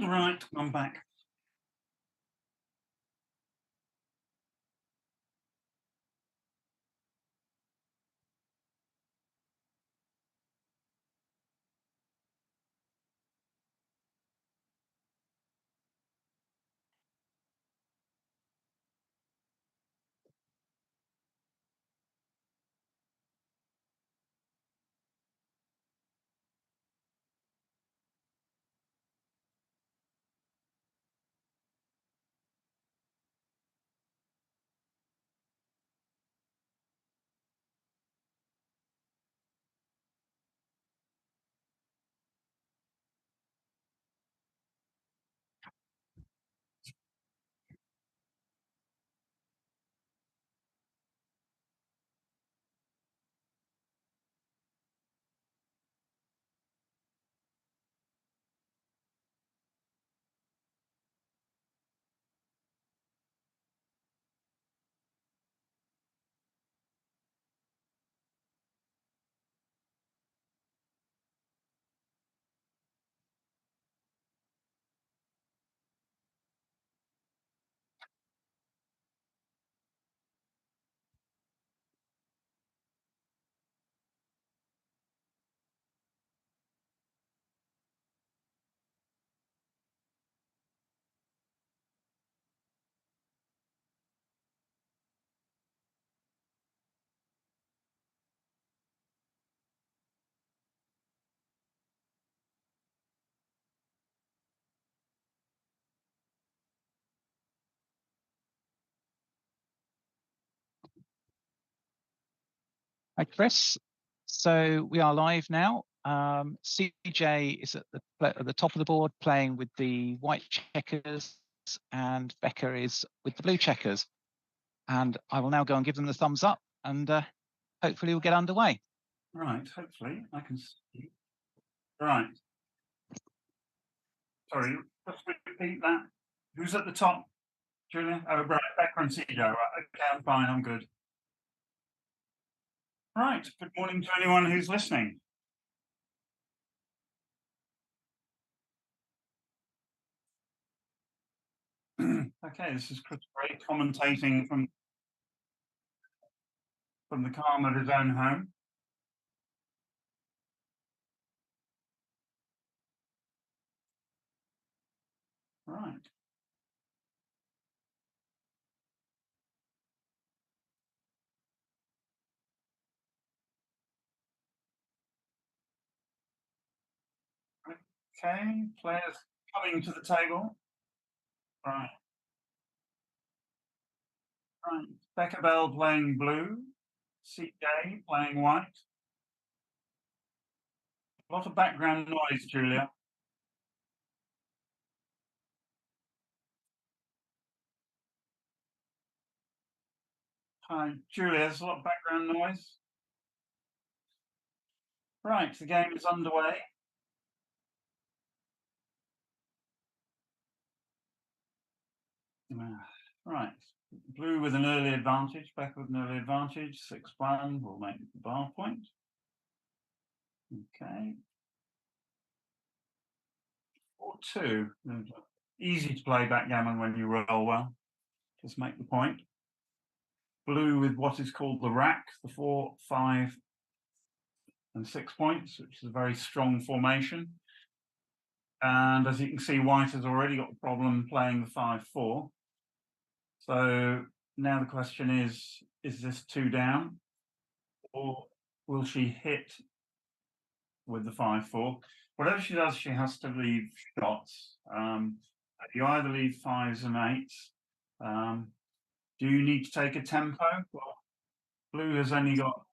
Right, I'm back. Hi, Chris. So we are live now. CJ is at the top of the board playing with the white checkers, and Becca is with the blue checkers. And I will now go and give them the thumbs up, and hopefully we'll get underway. Right, hopefully I can see. Right. Sorry, let's repeat that. Who's at the top, Julia? Oh, right, Becca and CJ. Right, okay, I'm fine, I'm good. Right, good morning to anyone who's listening. Okay, this is Chris Gray commentating from the calm of his own home. Right. Okay, players coming to the table. Right, right. Becca Bell playing blue, CJ playing white. A lot of background noise, Julia. Hi, Julia, there's a lot of background noise. Right, the game is underway. Right, blue with an early advantage, Becca with an early advantage, 6-1 will make the bar point. Okay. 4-2. Easy to play backgammon when you roll well. Just make the point. Blue with what is called the rack, the 4, 5, and 6 points, which is a very strong formation. And as you can see, white has already got a problem playing the 5-4. So now the question is this 2 down, or will she hit with the 5-4? Whatever she does, she has to leave shots. You either leave 5s and 8s. Do you need to take a tempo? Well, blue has only got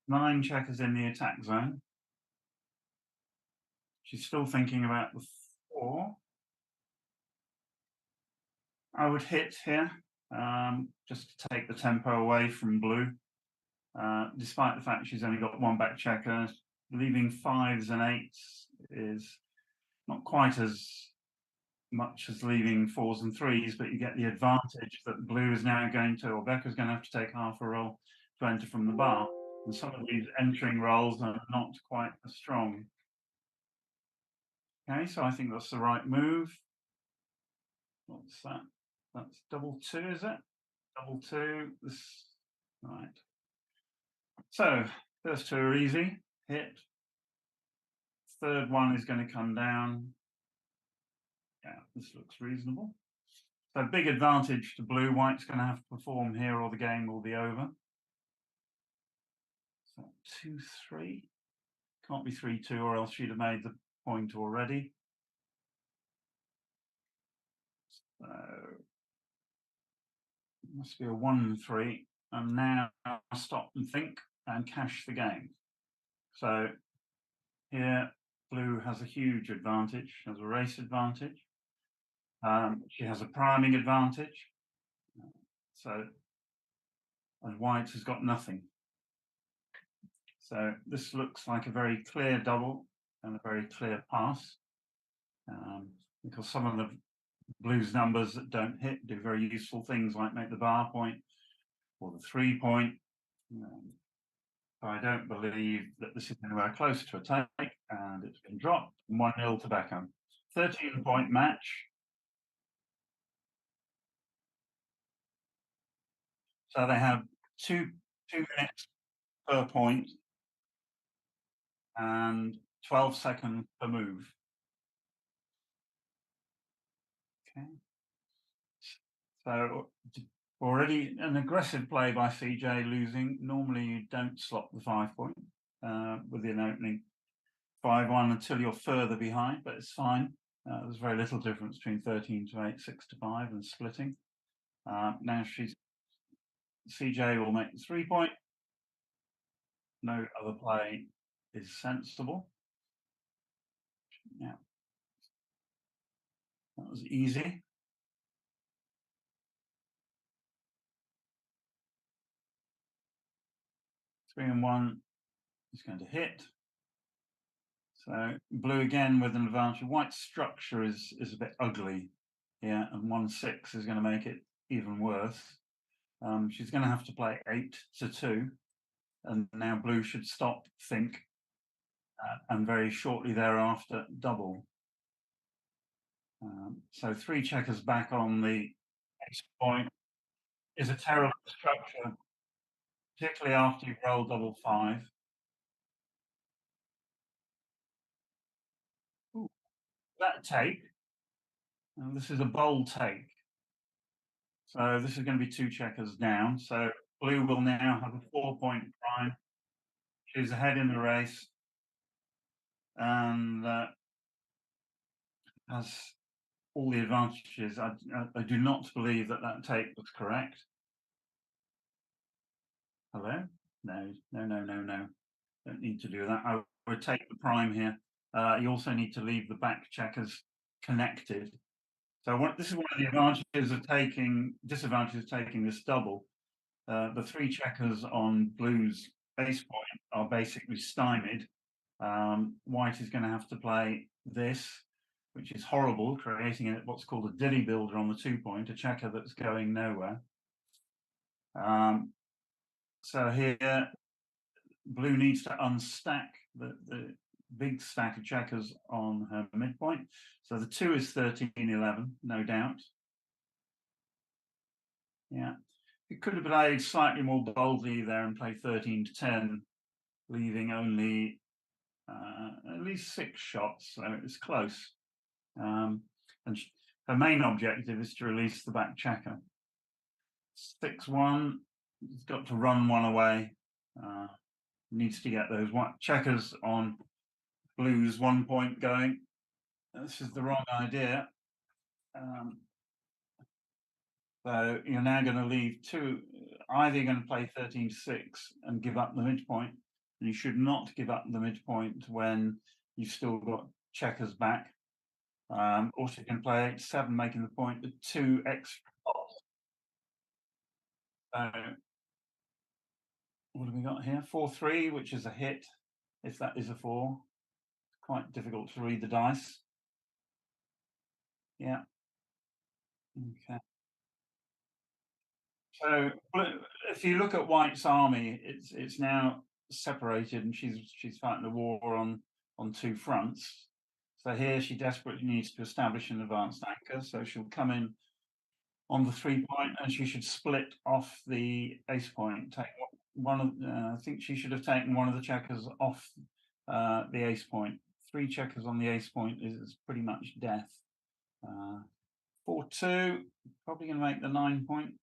9 checkers in the attack zone. She's still thinking about the 4. I would hit here, just to take the tempo away from blue. Despite the fact she's only got 1 back checker, leaving 5s and 8s is not quite as much as leaving 4s and 3s, but you get the advantage that blue is now going to, or Becca's going to have to take half a roll to enter from the bar. And some of these entering rolls are not quite as strong. Okay, so I think that's the right move. What's that? That's double two, is it? Double two. This right. So first two are easy. Hit. Third one is going to come down. Yeah, this looks reasonable. So big advantage to blue. White's going to have to perform here or the game will be over. So 2-3. Can't be 3-2 or else she'd have made the point already. So it must be a 1-3. And now I'll stop and think and cash the game. So here blue has a huge advantage, has a race advantage. She has a priming advantage. So, and white has got nothing. So this looks like a very clear double and a very clear pass, because some of the blues numbers that don't hit do very useful things like make the bar point or the 3 point. So I don't believe that this is anywhere close to a take, and it's been dropped 1-0 to Beckham. 13-point match. So they have two minutes per point and 12 seconds per move. Okay. So already an aggressive play by CJ losing. Normally you don't slot the 5 point within opening 5-1 until you're further behind, but it's fine. There's very little difference between 13-8, 6-5 and splitting. Now CJ will make the 3 point. No other play is sensible. Yeah. That was easy. Three and one is going to hit. So blue again with an advantage. White's structure is a bit ugly here, and 1-6 is going to make it even worse. She's going to have to play 8-2, and now blue should stop, think, and very shortly thereafter double. So 3 checkers back on the X point is a terrible structure, particularly after you roll double 5. Ooh, that take, and this is a bold take. So this is going to be 2 checkers down. So blue will now have a 4-point prime. She's ahead in the race and has all the advantages. I do not believe that take was correct. Hello? No. Don't need to do that. I would take the prime here. You also need to leave the back checkers connected. So this is one of the disadvantages of taking this double. The 3 checkers on blue's base point are basically stymied. White is going to have to play this, which is horrible, creating what's called a dilly builder on the 2 point, a checker that's going nowhere. So here, blue needs to unstack the big stack of checkers on her midpoint. So the 2 is 13-11, no doubt. Yeah. It could have played slightly more boldly there and played 13-10, leaving only at least 6 shots, so it's close. And her main objective is to release the back checker. 6-1, he's got to run one away. Needs to get those checkers on blue's 1 point going. This is the wrong idea. So you're now going to leave 2. Either you're going to play 13-6 and give up the midpoint, and you should not give up the midpoint when you've still got checkers back. Also, you can play 8-7, making the point with 2 extra pots. So what have we got here? 4-3, which is a hit. If that is a 4, it's quite difficult to read the dice. Yeah. Okay. So if you look at White's army, it's now separated, and she's fighting the war on 2 fronts. So here she desperately needs to establish an advanced anchor. So she'll come in on the 3 point, and she should split off the ace point. Take one of, I think she should have taken one of the checkers off the ace point. 3 checkers on the ace point is pretty much death. 4-2, probably going to make the 9 point.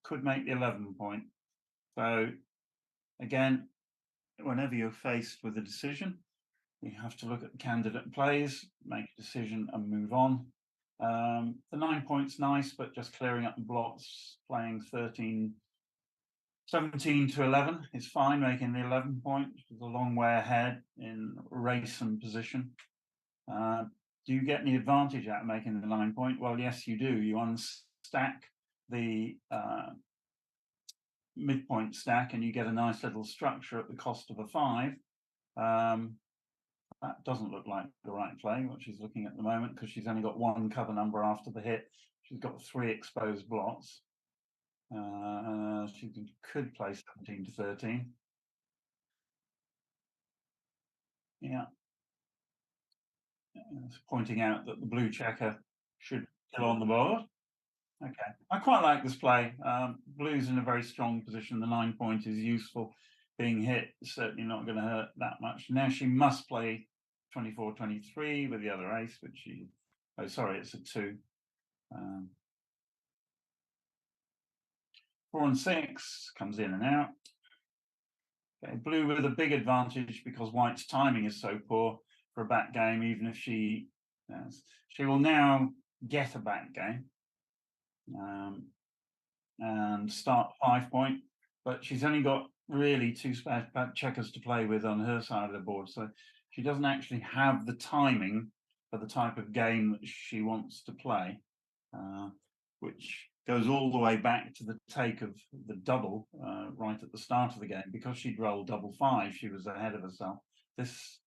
Could make the 11 point. So again, whenever you're faced with a decision, you have to look at the candidate plays, make a decision, and move on. The 9 point's nice, but just clearing up the blocks, playing 17 to 11 is fine, making the 11 point, which is a long way ahead in race and position. Do you get any advantage out of making the 9 point? Well, yes, you do. You unstack the midpoint stack and you get a nice little structure at the cost of a 5. That doesn't look like the right play, what she's looking at the moment, because she's only got 1 cover number after the hit. She's got 3 exposed blocks. She could play 17 to 13. Yeah. It's pointing out that the blue checker should kill on the board. Okay, I quite like this play. Blue's in a very strong position. The 9 point is useful. Being hit is certainly not going to hurt that much. Now she must play 24-23 with the other ace, which she, oh, sorry, it's a 2. 4 and 6 comes in and out. Okay, blue with a big advantage because white's timing is so poor for a back game, even if she will now get a back game and start 5 point, but she's only got really 2 spare checkers to play with on her side of the board, so she doesn't actually have the timing for the type of game that she wants to play, which goes all the way back to the take of the double right at the start of the game. Because she'd rolled double 5, she was ahead of herself. Does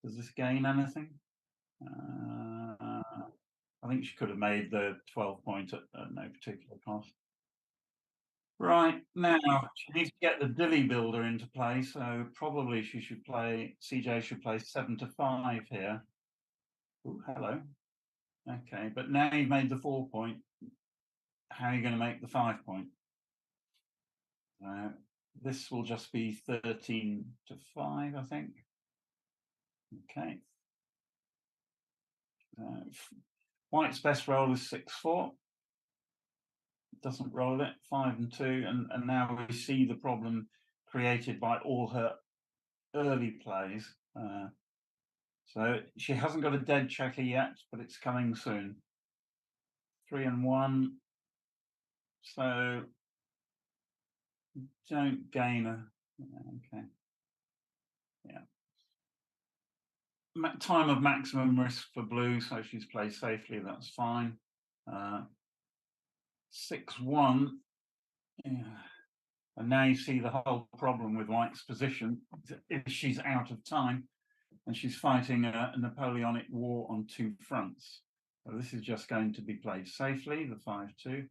this gain anything? I think she could have made the 12 point at no particular cost. Right, now she needs to get the dilly builder into play, so probably she should play, CJ should play 7 to 5 here. Oh, hello. Okay, but now you've made the 4 point. How are you going to make the 5 point? This will just be 13 to 5, I think. Okay. White's best roll is 6-4. Doesn't roll it, 5 and 2, and now we see the problem created by all her early plays. So she hasn't got a dead checker yet, but it's coming soon. 3 and 1. So don't gain a, okay. Yeah. Time of maximum risk for blue, so she's played safely, that's fine. 6-1. Yeah. And now you see the whole problem with white's position is she's out of time and she's fighting a Napoleonic war on 2 fronts. So this is just going to be played safely, the 5-2.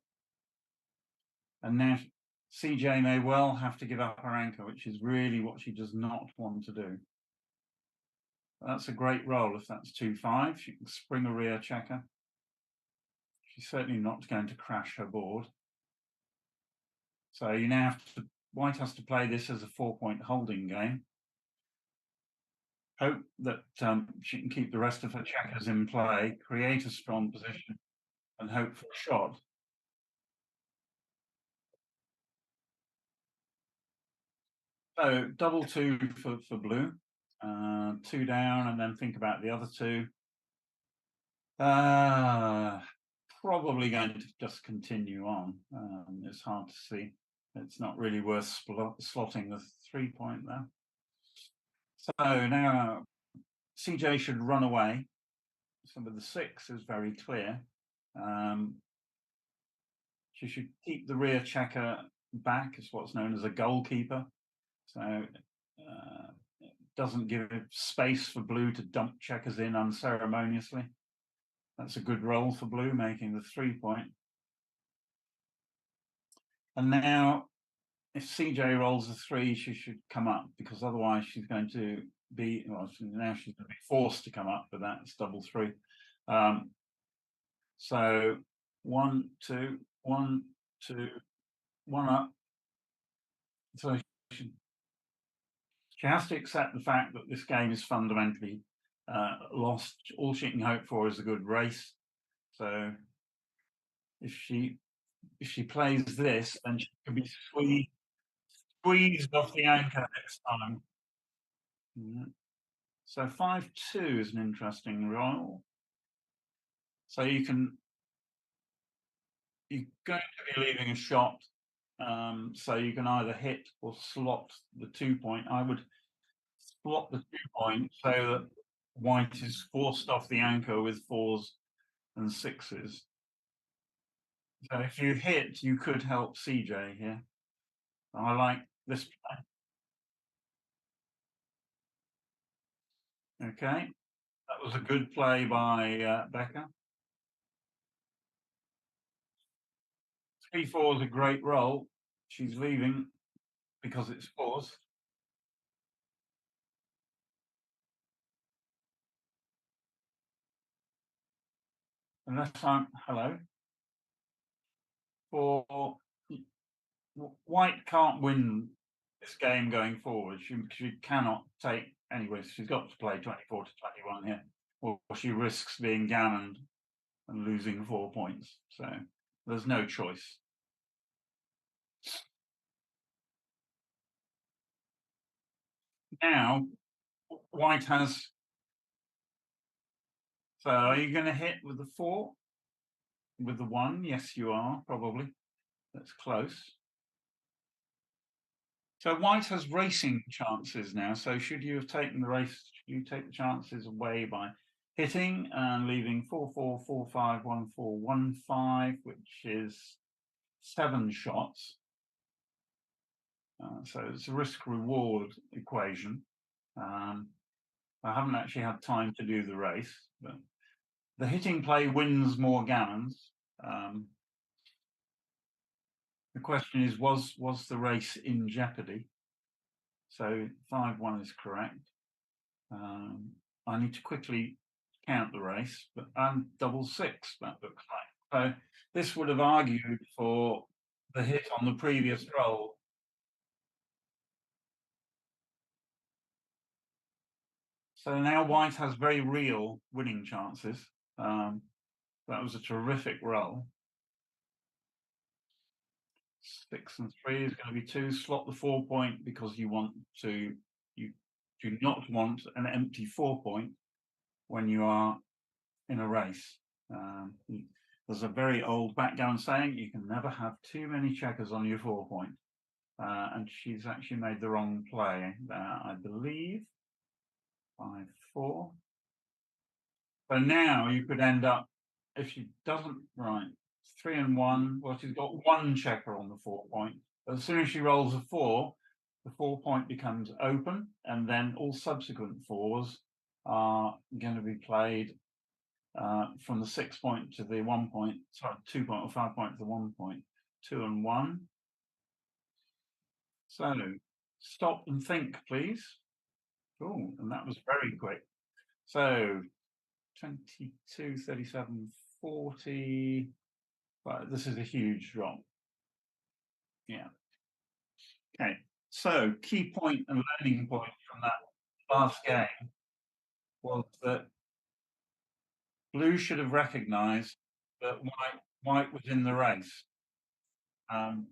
And now CJ may well have to give up her anchor, which is really what she does not want to do. That's a great roll if that's 2-5. She can spring a rear checker. She's certainly not going to crash her board. So you now have to, white has to play this as a 4-point holding game. Hope that she can keep the rest of her checkers in play, create a strong position, and hope for a shot. So double 2 for blue, 2 down, and then think about the other 2. Probably going to just continue on. It's hard to see. It's not really worth slotting the 3 point there. So now CJ should run away. So with the 6 is very clear. She should keep the rear checker back, is what's known as a goalkeeper. So it doesn't give space for blue to dump checkers in unceremoniously. That's a good roll for blue, making the 3 point. And now, if CJ rolls a 3, she should come up, because otherwise she's going to be, well, now she's going to be forced to come up, but that's double three. So 1, 2, 1, 2, 1 up. So she has to accept the fact that this game is fundamentally lost. All she can hope for is a good race. So if she plays this, then she could be squeezed off the anchor next time. Yeah. So 5-2 is an interesting roll. So you're going to be leaving a shot. So you can either hit or slot the 2 point. I would slot the 2 point so that white is forced off the anchor with 4s and 6s. So if you hit, you could help CJ here. I like this play. Okay, that was a good play by Becker. 3-4 is a great roll. She's leaving because it's 4s. Unless I'm hello. For white can't win this game going forward. She cannot take anyway. She's got to play 24 to 21 here, or she risks being gammoned and losing 4 points. So there's no choice. Now white has. So are you going to hit with the 4? With the 1? Yes, you are probably. That's close. So white has racing chances now. So should you have taken the race, should you take the chances away by hitting and leaving 4-4, 4-5, 1-4, 1-5, which is 7 shots. So it's a risk-reward equation. I haven't actually had time to do the race, but the hitting play wins more gammons. The question is, was the race in jeopardy? So 5-1 is correct. I need to quickly count the race, but I'm double 6, that looks like. So this would have argued for the hit on the previous roll. So now white has very real winning chances. That was a terrific roll. 6 and 3 is going to be 2. Slot the 4 point because you do not want an empty 4 point when you are in a race. There's a very old backgammon saying, you can never have too many checkers on your 4 point. And she's actually made the wrong play, I believe. 5-4. So now you could end up, if she doesn't, right, 3 and 1, well, she's got 1 checker on the 4 point. But as soon as she rolls a 4, the 4 point becomes open, and then all subsequent 4s are going to be played from the 6 point to the 1 point, sorry, 2 point or 5 point to the 1 point, 2 and 1. So stop and think, please. Oh, and that was very quick. So 22, 37, 40. But this is a huge drop. Yeah. Okay. So key point and learning point from that last game was that blue should have recognised that white was in the race, and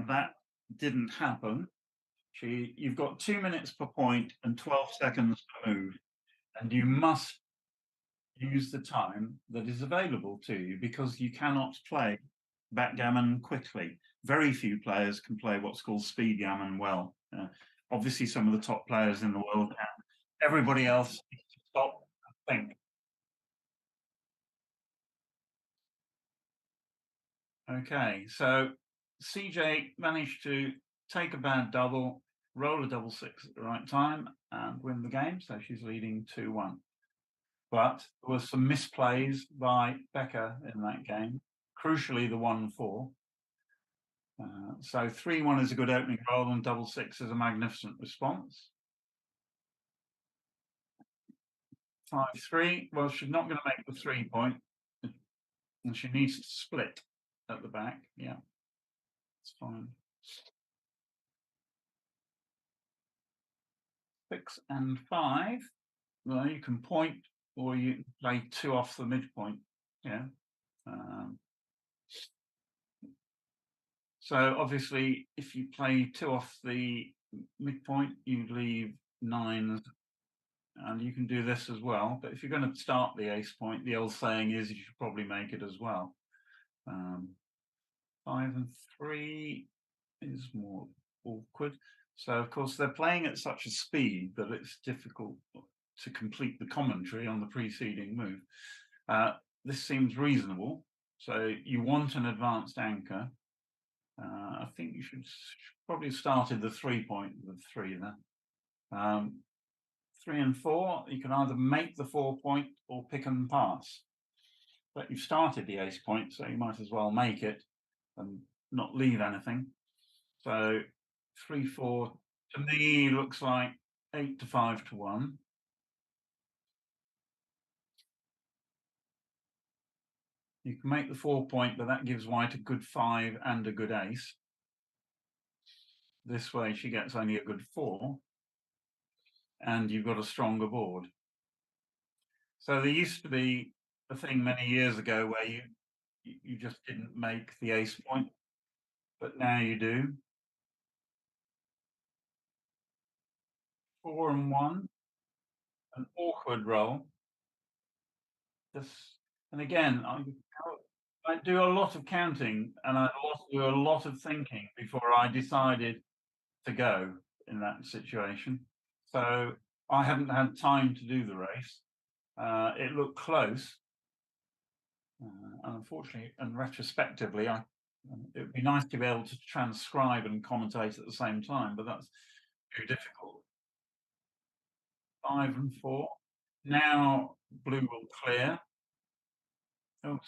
that didn't happen. You've got 2 minutes per point and 12 seconds per move, and you must use the time that is available to you because you cannot play backgammon quickly. Very few players can play what's called speed gammon well. Obviously, some of the top players in the world can. Everybody else needs to stop and think. Okay, so CJ managed to take a bad double, roll a double 6 at the right time, and win the game. So she's leading 2-1. But there were some misplays by Becker in that game, crucially the 1-4. So 3-1 is a good opening roll, and double 6 is a magnificent response. 5-3. Well, she's not going to make the 3 point, and she needs to split at the back. Yeah, it's fine. 6 and 5. Well, you can point, or you can play 2 off the midpoint. Yeah. So obviously, if you play 2 off the midpoint, you leave 9s, and you can do this as well. But if you're going to start the ace point, the old saying is you should probably make it as well. 5 and 3 is more awkward. So of course they're playing at such a speed that it's difficult to complete the commentary on the preceding move. This seems reasonable. So you want an advanced anchor. I think you should probably have started the 3 point with 3 there. 3 and 4, you can either make the 4 point or pick and pass. But you've started the ace point, so you might as well make it and not leave anything. So 3-4 to me looks like 8 to 5 to 1. You can make the 4 point, but that gives white a good 5 and a good ace. This way she gets only a good 4, and you've got a stronger board. So there used to be a thing many years ago where you just didn't make the ace point, but now you do. 4 and 1, an awkward roll. And again, I do a lot of counting, and I do a lot of thinking before I decided to go in that situation. So I hadn't had time to do the race. It looked close. And unfortunately, and retrospectively, it would be nice to be able to transcribe and commentate at the same time, but that's too difficult. 5 and 4. Now blue will clear. Oh,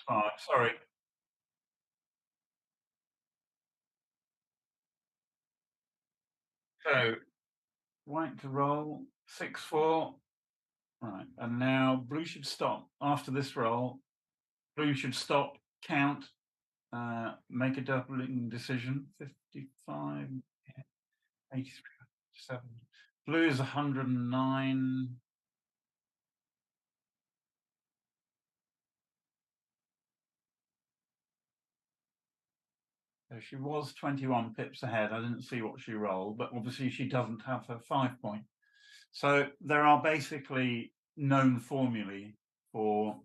6-5, sorry. So white to roll, 6-4. Right, and now blue should stop. After this roll, blue should stop, count, make a doubling decision. 55, 83, 7. Blue is 109. So she was 21 pips ahead. I didn't see what she rolled, but obviously she doesn't have her 5 point. So there are basically known formulae for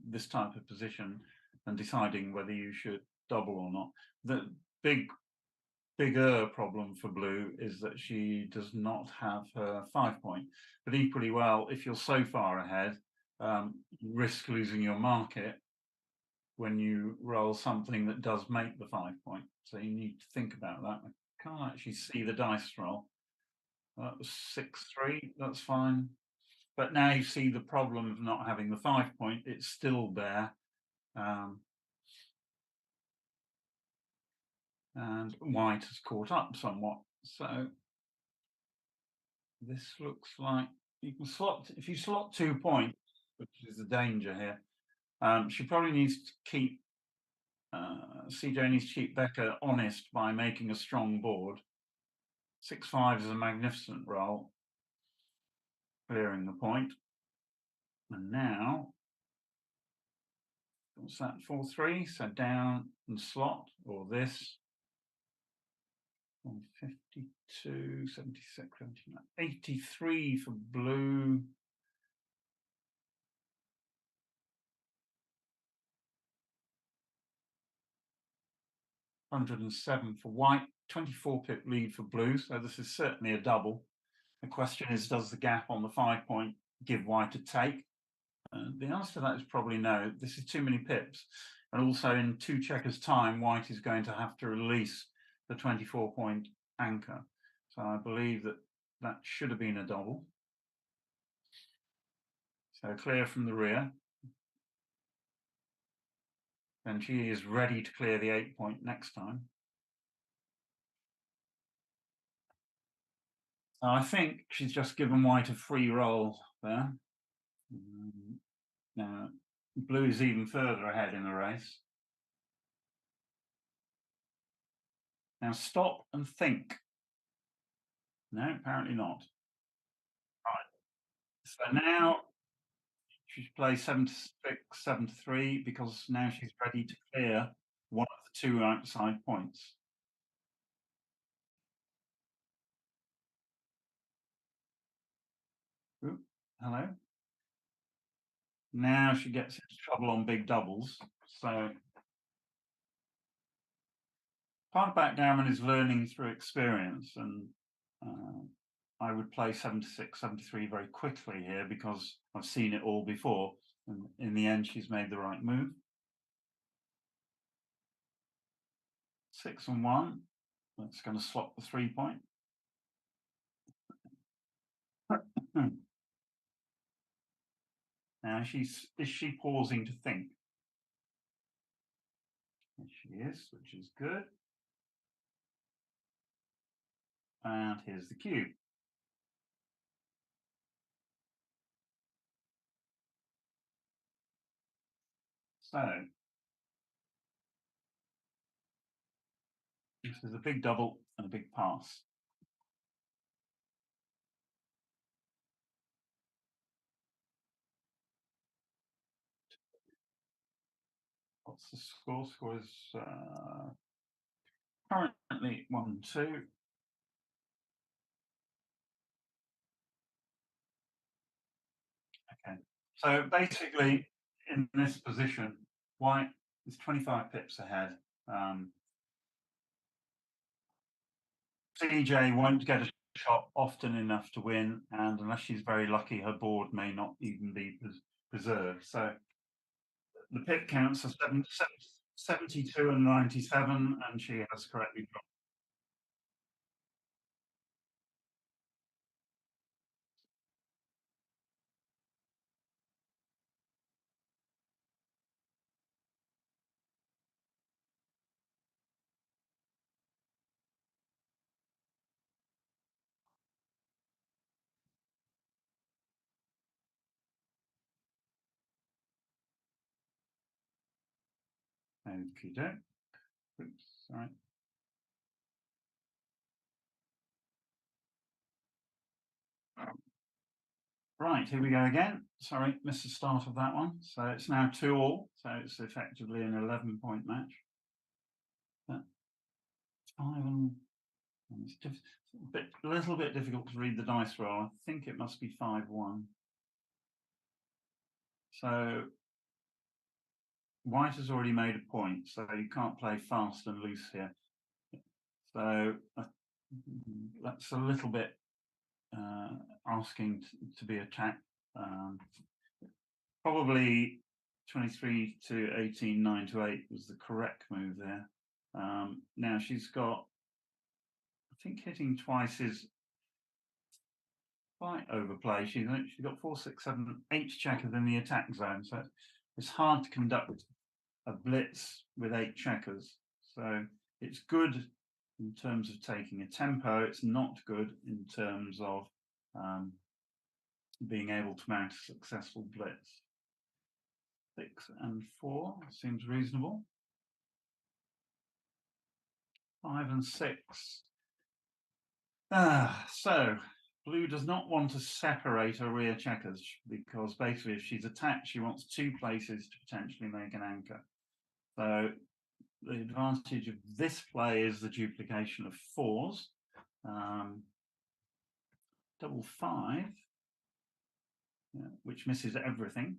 this type of position and deciding whether you should double or not. The bigger problem for blue is that she does not have her 5 point. But equally well, if you're so far ahead, you risk losing your market when you roll something that does make the 5 point. So you need to think about that. I can't actually see the dice roll. That was 6-3, that's fine. But now you see the problem of not having the 5 point, it's still there. And white has caught up somewhat. So this looks like you can slot, if you slot 2 points, which is the danger here, she probably needs to keep, CJ needs to keep Becca honest by making a strong board. 6-5 is a magnificent roll, clearing the point. And now, what's that, 4-3? So down and slot, or this. 52, 76, 79, 83 for blue. $107 for white, 24 pip lead for blue. So this is certainly a double. The question is, does the gap on the 5 point give white a take? The answer to that is probably no. This is too many pips. And also in 2 checkers time, white is going to have to release the 24 point anchor. So I believe that that should have been a double. So clear from the rear. And she is ready to clear the 8 point next time. So I think she's just given white a free roll there. Now, blue is even further ahead in the race. Now stop and think. No, apparently not. Right. So now she's played 7-6, 7-3 because now she's ready to clear one of the two outside points. Ooh, hello. Now she gets into trouble on big doubles. So part of backgammon is learning through experience, and I would play 7-6, 7-3 very quickly here because I've seen it all before. And in the end, she's made the right move. 6-1. That's going to swap the 3 point. Now is she pausing to think? Yes, she is, which is good. And here's the cue. So this is a big double and a big pass. What's the score? Score is currently 1-2. Okay. So basically, in this position, white is 25 pips ahead. CJ won't get a shot often enough to win, and unless she's very lucky, her board may not even be preserved. So the pip counts are 72 and 97, and she has correctly dropped. Okay, oops, sorry. Right, here we go again. Sorry, missed the start of that one. So it's now 2-all. So it's effectively an 11-point match. But 5 and it's a little bit difficult to read the dice roll. I think it must be 5-1. So white has already made a point, so you can't play fast and loose here. So that's a little bit asking to be attacked. Probably 23 to 18, 9 to 8 was the correct move there. Now she's got, I think hitting twice is quite overplay. She's got 4, 6, 7, 8 checkers in the attack zone, so it's hard to conduct a blitz with 8 checkers. So it's good in terms of taking a tempo. It's not good in terms of being able to mount a successful blitz. 6 and 4 seems reasonable. 5 and 6. So blue does not want to separate her rear checkers because basically if she's attacked, she wants 2 places to potentially make an anchor. So the advantage of this play is the duplication of 4s. Double 5, which misses everything,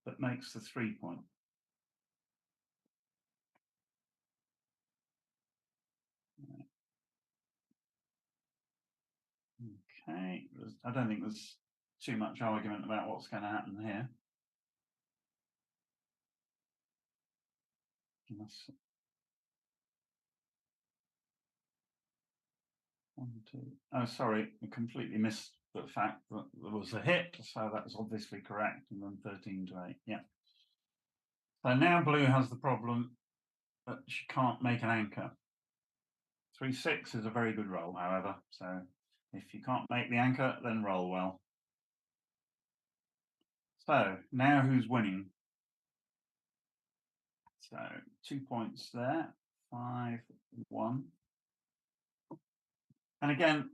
but makes the 3 point. Okay, I don't think there's too much argument about what's going to happen here. One, two. Oh, sorry, I completely missed the fact that there was a hit, so that was obviously correct, and then 13 to 8. Yeah. So now blue has the problem that she can't make an anchor. 3-6 is a very good roll, however. So if you can't make the anchor, then roll well. So now who's winning? So 2 points there, 5-1. And again,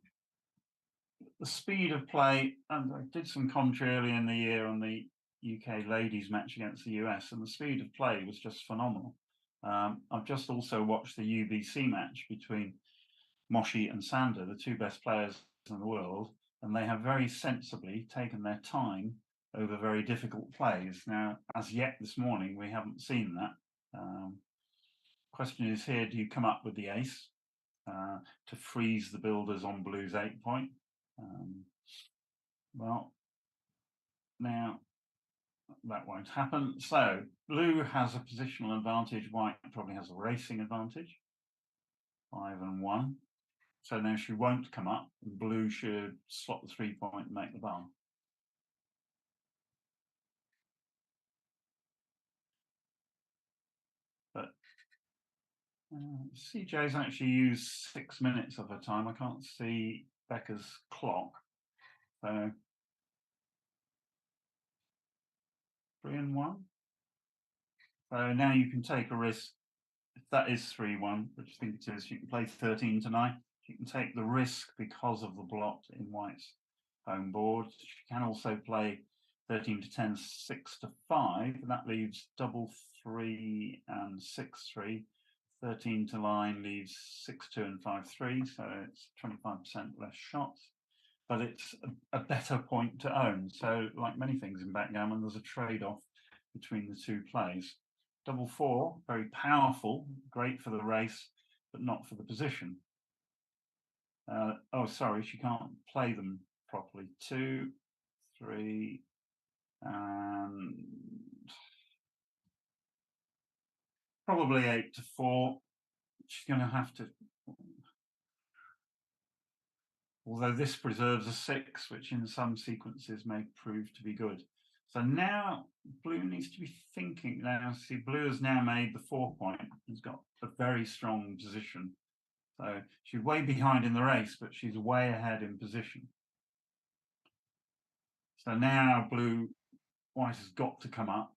the speed of play, and I did some commentary early in the year on the UK ladies match against the US, and the speed of play was just phenomenal. I've just also watched the UBC match between Moshi and Sander, the two best players in the world, and they have very sensibly taken their time over very difficult plays. Now, as yet this morning, we haven't seen that. Question is here, do you come up with the ace to freeze the builders on blue's 8 point? Well, now that won't happen. So blue has a positional advantage, white probably has a racing advantage, 5-1. So now she won't come up, and blue should slot the 3 point and make the bar. But CJ's actually used 6 minutes of her time. I can't see Becca's clock. So 3-1. So now you can take a risk. If that is 3-1, which I think it is, you can play 13 tonight. You can take the risk because of the blot in white's home board. You can also play 13-10, 6-5, and that leaves double 3 and 6-3. 13 to line leaves 6-2 and 5-3, so it's 25% less shots, but it's a better point to own. So, like many things in backgammon, there's a trade-off between the two plays. Double 4, very powerful, great for the race, but not for the position. Oh, sorry, she can't play them properly. 2, 3, and probably 8-4. She's going to have to, although this preserves a 6, which in some sequences may prove to be good. So now blue needs to be thinking. Now, see, blue has now made the 4 point. He's got a very strong position. So she's way behind in the race, but she's way ahead in position. So now white has got to come up.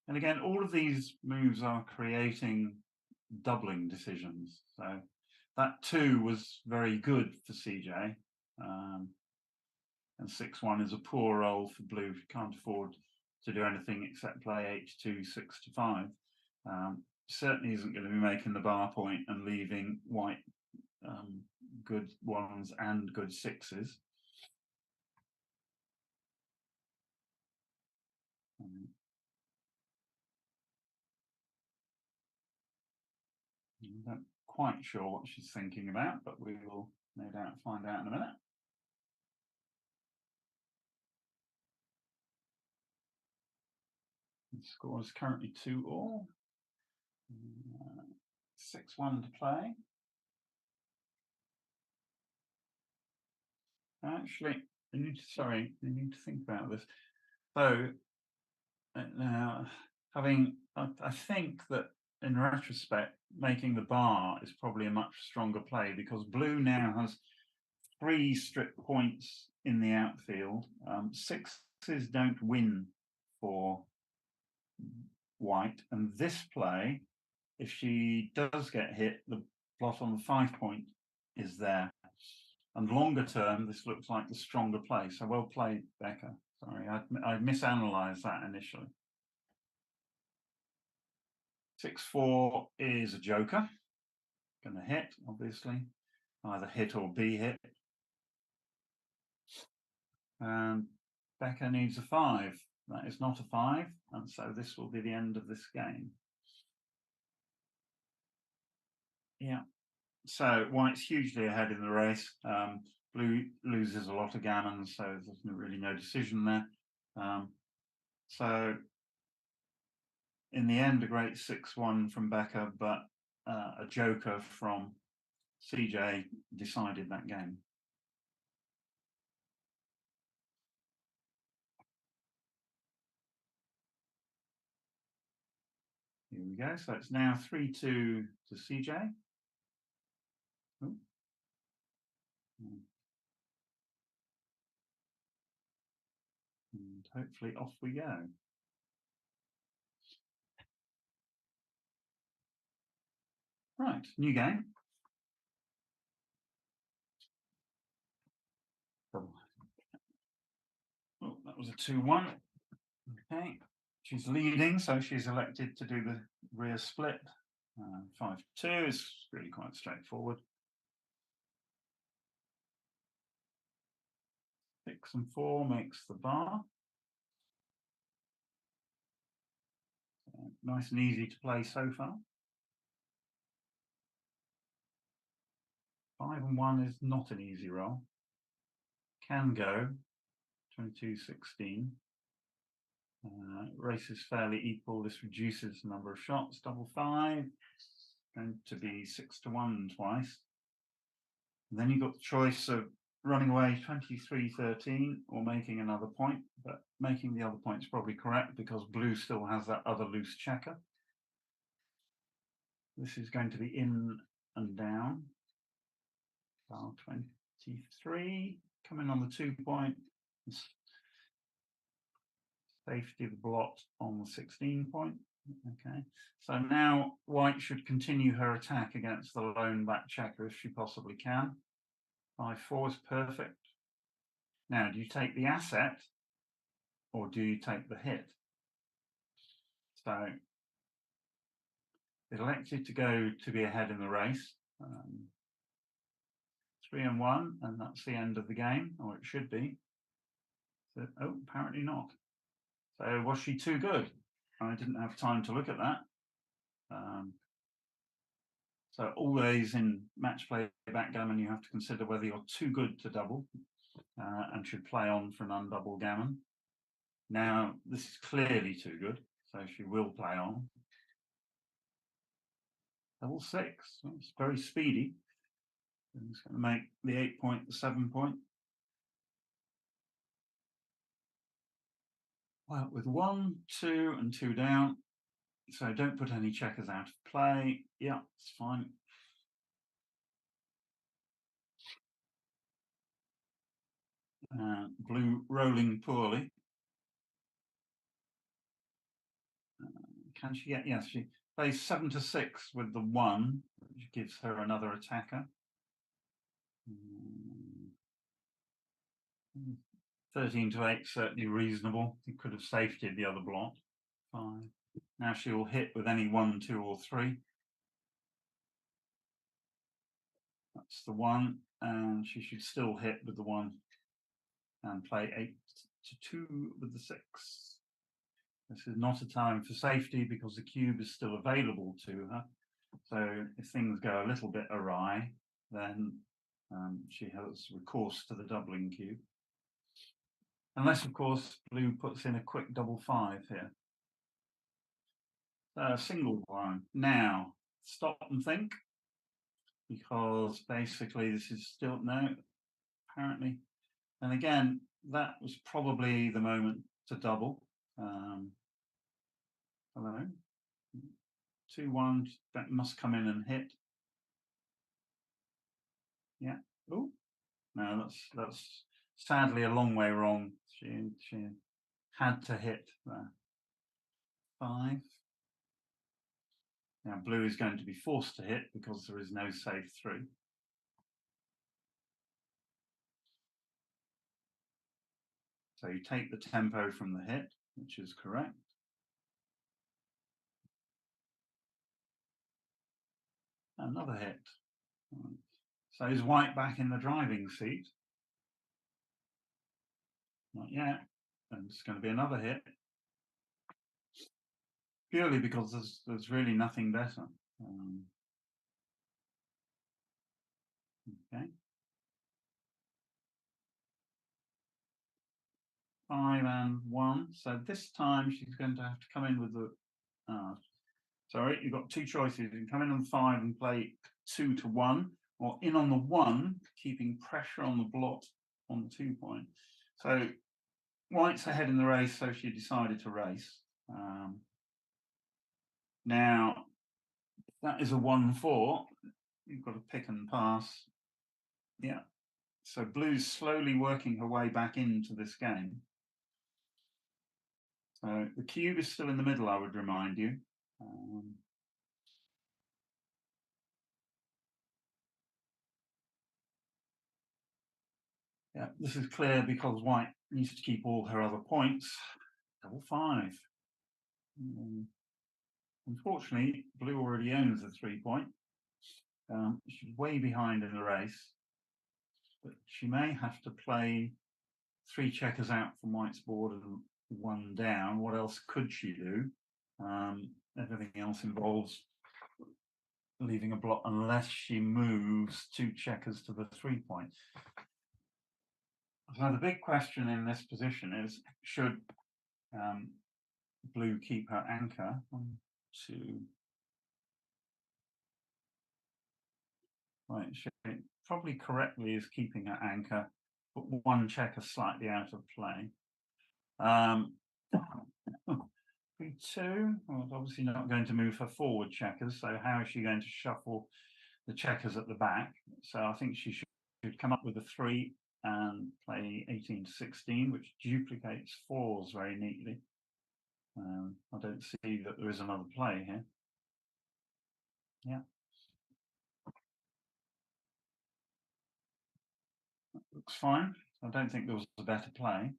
And again, all of these moves are creating doubling decisions. So that 2 was very good for CJ. And 6-1 is a poor roll for blue. She can't afford to do anything except play H2, 6-5. Certainly isn't going to be making the bar point and leaving white good 1s and good 6s. I'm not quite sure what she's thinking about, but we will no doubt find out in a minute. The score is currently 2-all. 6-1 to play. Actually, I need to think about this. So now, I think that in retrospect, making the bar is probably a much stronger play because blue now has 3 strip points in the outfield. 6s don't win for white, and this play, if she does get hit, the blot on the 5 point is there. And longer term, this looks like the stronger play. So well played, Becca. Sorry, I misanalyzed that initially. 6-4 is a joker. Going to hit, obviously. Either hit or be hit. And Becca needs a 5. That is not a 5, and so this will be the end of this game. Yeah. So white's hugely ahead in the race. Blue loses a lot of gammon, so there's really no decision there. So in the end, a great 6-1 from Becca, but a joker from CJ decided that game. Here we go. So it's now 3-2 to CJ. Ooh. hopefully off we go. Right, new game. Oh, that was a 2-1. Okay, she's leading, so she's elected to do the rear split. 5-2 is really quite straightforward. 6 and 4 makes the bar. Nice and easy to play so far. 5 and 1 is not an easy roll. Can go 22-16. Race is fairly equal. This reduces the number of shots. Double 5, going to be 6-1 twice. And then you've got the choice of running away 23-13 or making another point, but making the other point is probably correct because blue still has that other loose checker. This is going to be in and down. File 23, coming on the 2 point. Safety of the blot on the 16 point. Okay, so now white should continue her attack against the lone back checker if she possibly can. 5-4 is perfect. Now, do you take the asset or do you take the hit? So, elected to go to be ahead in the race. 3 and 1, and that's the end of the game, or it should be. So, oh, apparently not. So, was she too good? I didn't have time to look at that. So always in match play backgammon, you have to consider whether you're too good to double and should play on for an undouble gammon. Now, this is clearly too good, so she will play on. Double 6, it's very speedy. And it's going to make the 8 point the 7 point. Well, with 1, 2, and 2 down, so don't put any checkers out of play. Yeah, it's fine. Blue rolling poorly. Can she get? Yes, she plays 7-6 with the 1, which gives her another attacker. 13-8, certainly reasonable. You could have safetied the other blot. 5. Now she will hit with any 1, 2, or 3. That's the 1, and she should still hit with the 1 and play 8-2 with the 6. This is not a time for safety because the cube is still available to her. So if things go a little bit awry, then she has recourse to the doubling cube. Unless, of course, blue puts in a quick double 5 here. Single one. Now, stop and think, because basically this is still, no, apparently. And again, that was probably the moment to double. Hello. 2-1, that must come in and hit. Yeah. Oh, no, that's sadly a long way wrong. She had to hit there. 5. Now blue is going to be forced to hit because there is no safe through. So you take the tempo from the hit, which is correct. Another hit. So is white back in the driving seat? Not yet. And it's going to be another hit. Purely because there's really nothing better. Okay. 5 and 1. So this time she's going to have to come in with the. Sorry, you've got 2 choices. You can come in on the 5 and play 2-1, or in on the 1, keeping pressure on the blot on the 2 point. So white's ahead in the race, so she decided to race. Now, that is a 1-4. You've got to pick and pass. Yeah. So blue's slowly working her way back into this game. So the cube is still in the middle, I would remind you. Yeah, this is clear because white needs to keep all her other points. Double five. Unfortunately, blue already owns the 3 point. She's way behind in the race, but she may have to play 3 checkers out from white's board and 1 down. What else could she do? Everything else involves leaving a block unless she moves 2 checkers to the 3 point. So the big question in this position is, should blue keep her anchor? 1, 2. Right, she probably correctly is keeping her anchor, but 1 checker slightly out of play. B2, well, it's obviously not going to move her forward checkers, so how is she going to shuffle the checkers at the back? So I think she should come up with a 3 and play 18 to 16, which duplicates 4s very neatly. I don't see that there is another play here. Yeah. That looks fine. I don't think there was a better play.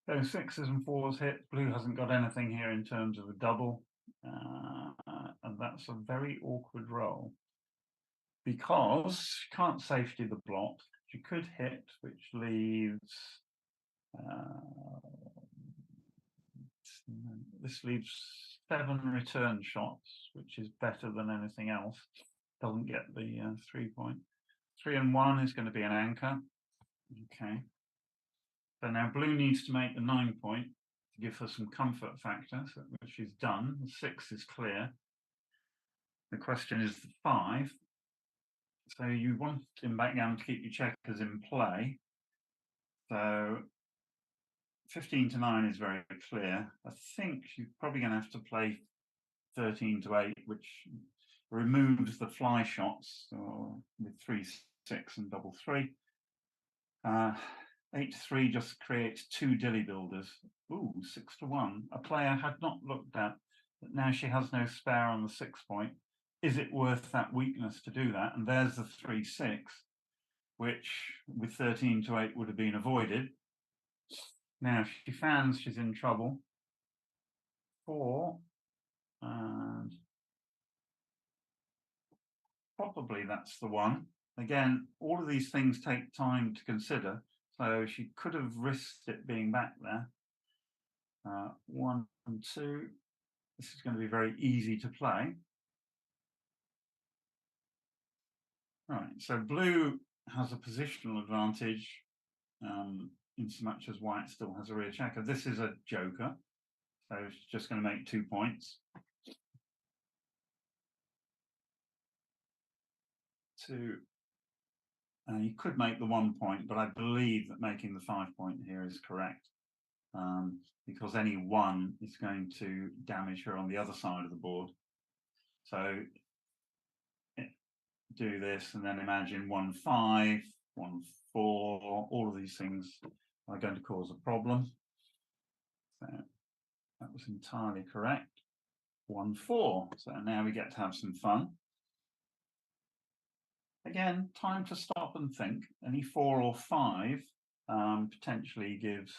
So 6s and 4s hit. Blue hasn't got anything here in terms of a double. And that's a very awkward roll, because she can't safety the block. She could hit, which leaves this leaves 7 return shots, which is better than anything else. Doesn't get the 3 point. 3 and 1 is going to be an anchor. Okay. So now blue needs to make the 9 point to give her some comfort factor, which she's done. The 6 is clear. The question is the 5. So you want in backgammon to keep your checkers in play. So 15 to 9 is very clear. I think she's probably going to have to play 13 to 8, which removes the fly shots with 3, 6 and double 3. 8 to 3 just creates 2 dilly builders. Ooh, 6 to 1. A player had not looked at, but now she has no spare on the 6 point. Is it worth that weakness to do that? And there's the 3, 6, which with 13 to 8 would have been avoided. Now, if she fans, she's in trouble. 4, and probably that's the one. Again, all of these things take time to consider, so she could have risked it being back there. 1 and 2. This is going to be very easy to play. Right, so blue has a positional advantage in so much as white still has a rear checker. This is a joker, so she's just going to make 2 points. 2. You could make the 1 point, but I believe that making the 5 point here is correct, because any 1 is going to damage her on the other side of the board. So do this and then imagine 1, 5, 1, 4, all of these things are going to cause a problem. So that was entirely correct. 1, 4. So now we get to have some fun. Again, time to stop and think. Any 4 or 5 potentially gives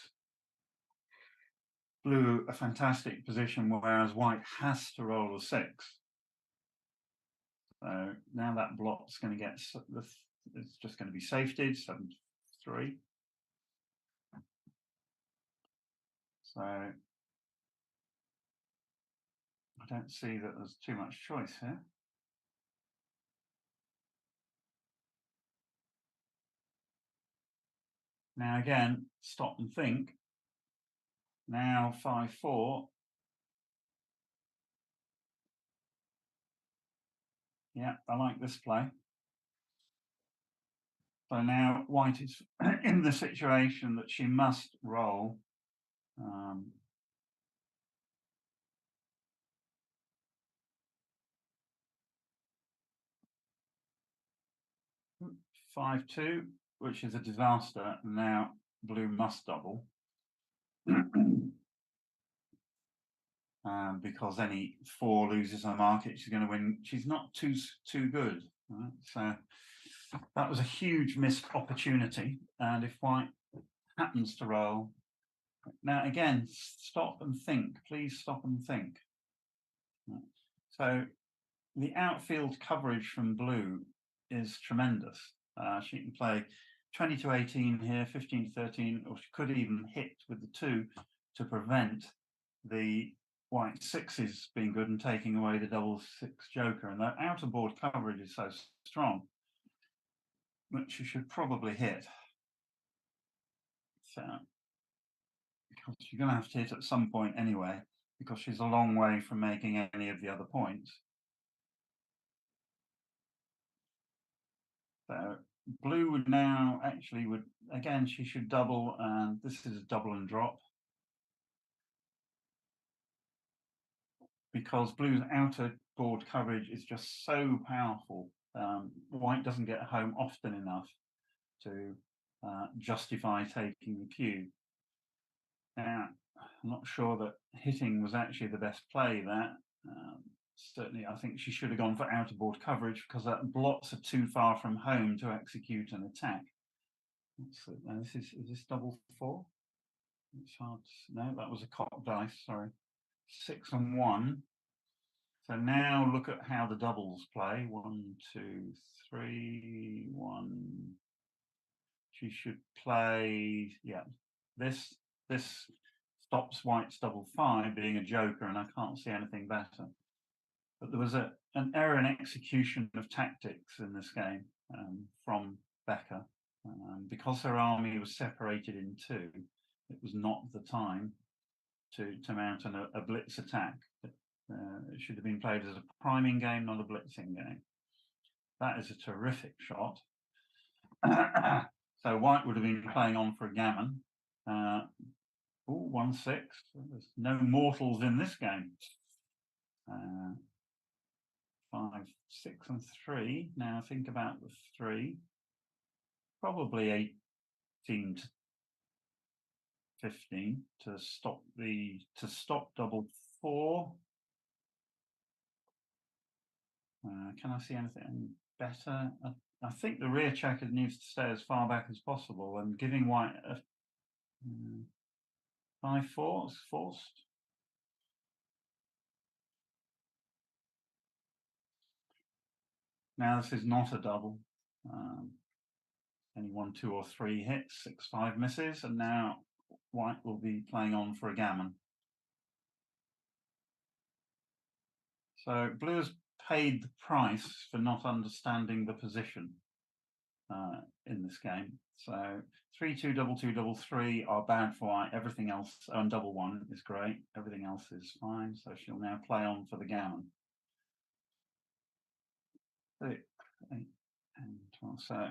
blue a fantastic position, whereas white has to roll a 6. So now that block's going to get, it's just going to be safetied, 7 to 3. So I don't see that there's too much choice here. Now again, stop and think. Now 5, 4. Yeah, I like this play. So now white is in the situation that she must roll 5, 2, which is a disaster. Now blue must double. Because any 4 loses her market, she's going to win. She's not too good. Right? So that was a huge missed opportunity. And if white happens to roll, now again, stop and think. Please stop and think. Right? So the outfield coverage from blue is tremendous. She can play 20 to 18 here, 15 to 13, or she could even hit with the 2 to prevent the white 6s being good and taking away the double 6 joker. And that outer board coverage is so strong that she should probably hit. So, because you're going to have to hit at some point anyway, because she's a long way from making any of the other points. So blue would now actually again, she should double, and this is a double and drop. Because blue's outer board coverage is just so powerful. White doesn't get home often enough to justify taking the cue. Now, I'm not sure that hitting was actually the best play there. Certainly, I think she should have gone for outer board coverage because that blots are too far from home to execute an attack. Is this double 4? It's hard. No, that was a cock dice. Sorry, 6 and 1. So now look at how the doubles play. 1, 2, 3, 1. She should play. Yeah, this stops white's double 5 being a joker, and I can't see anything better. But there was an error in execution of tactics in this game from Becker. Because her army was separated in 2, it was not the time to mount a blitz attack. It should have been played as a priming game, not a blitzing game. That is a terrific shot. So white would have been playing on for a gammon. 1-6. There's no mortals in this game. 5, 6, and 3. Now think about the 3. Probably 18 to 15 to stop double 4. Can I see anything better? I think the rear checker needs to stay as far back as possible, and giving white a 5-4 is forced. Now this is not a double. Only 1, 2, or 3 hits, 6, 5 misses, and now white will be playing on for a gammon. So blue has paid the price for not understanding the position in this game. So 3, 2, double 2, double 3 are bad for white. Everything else, and double 1 is great. Everything else is fine. So she'll now play on for the gammon. 6, 8, and 12. So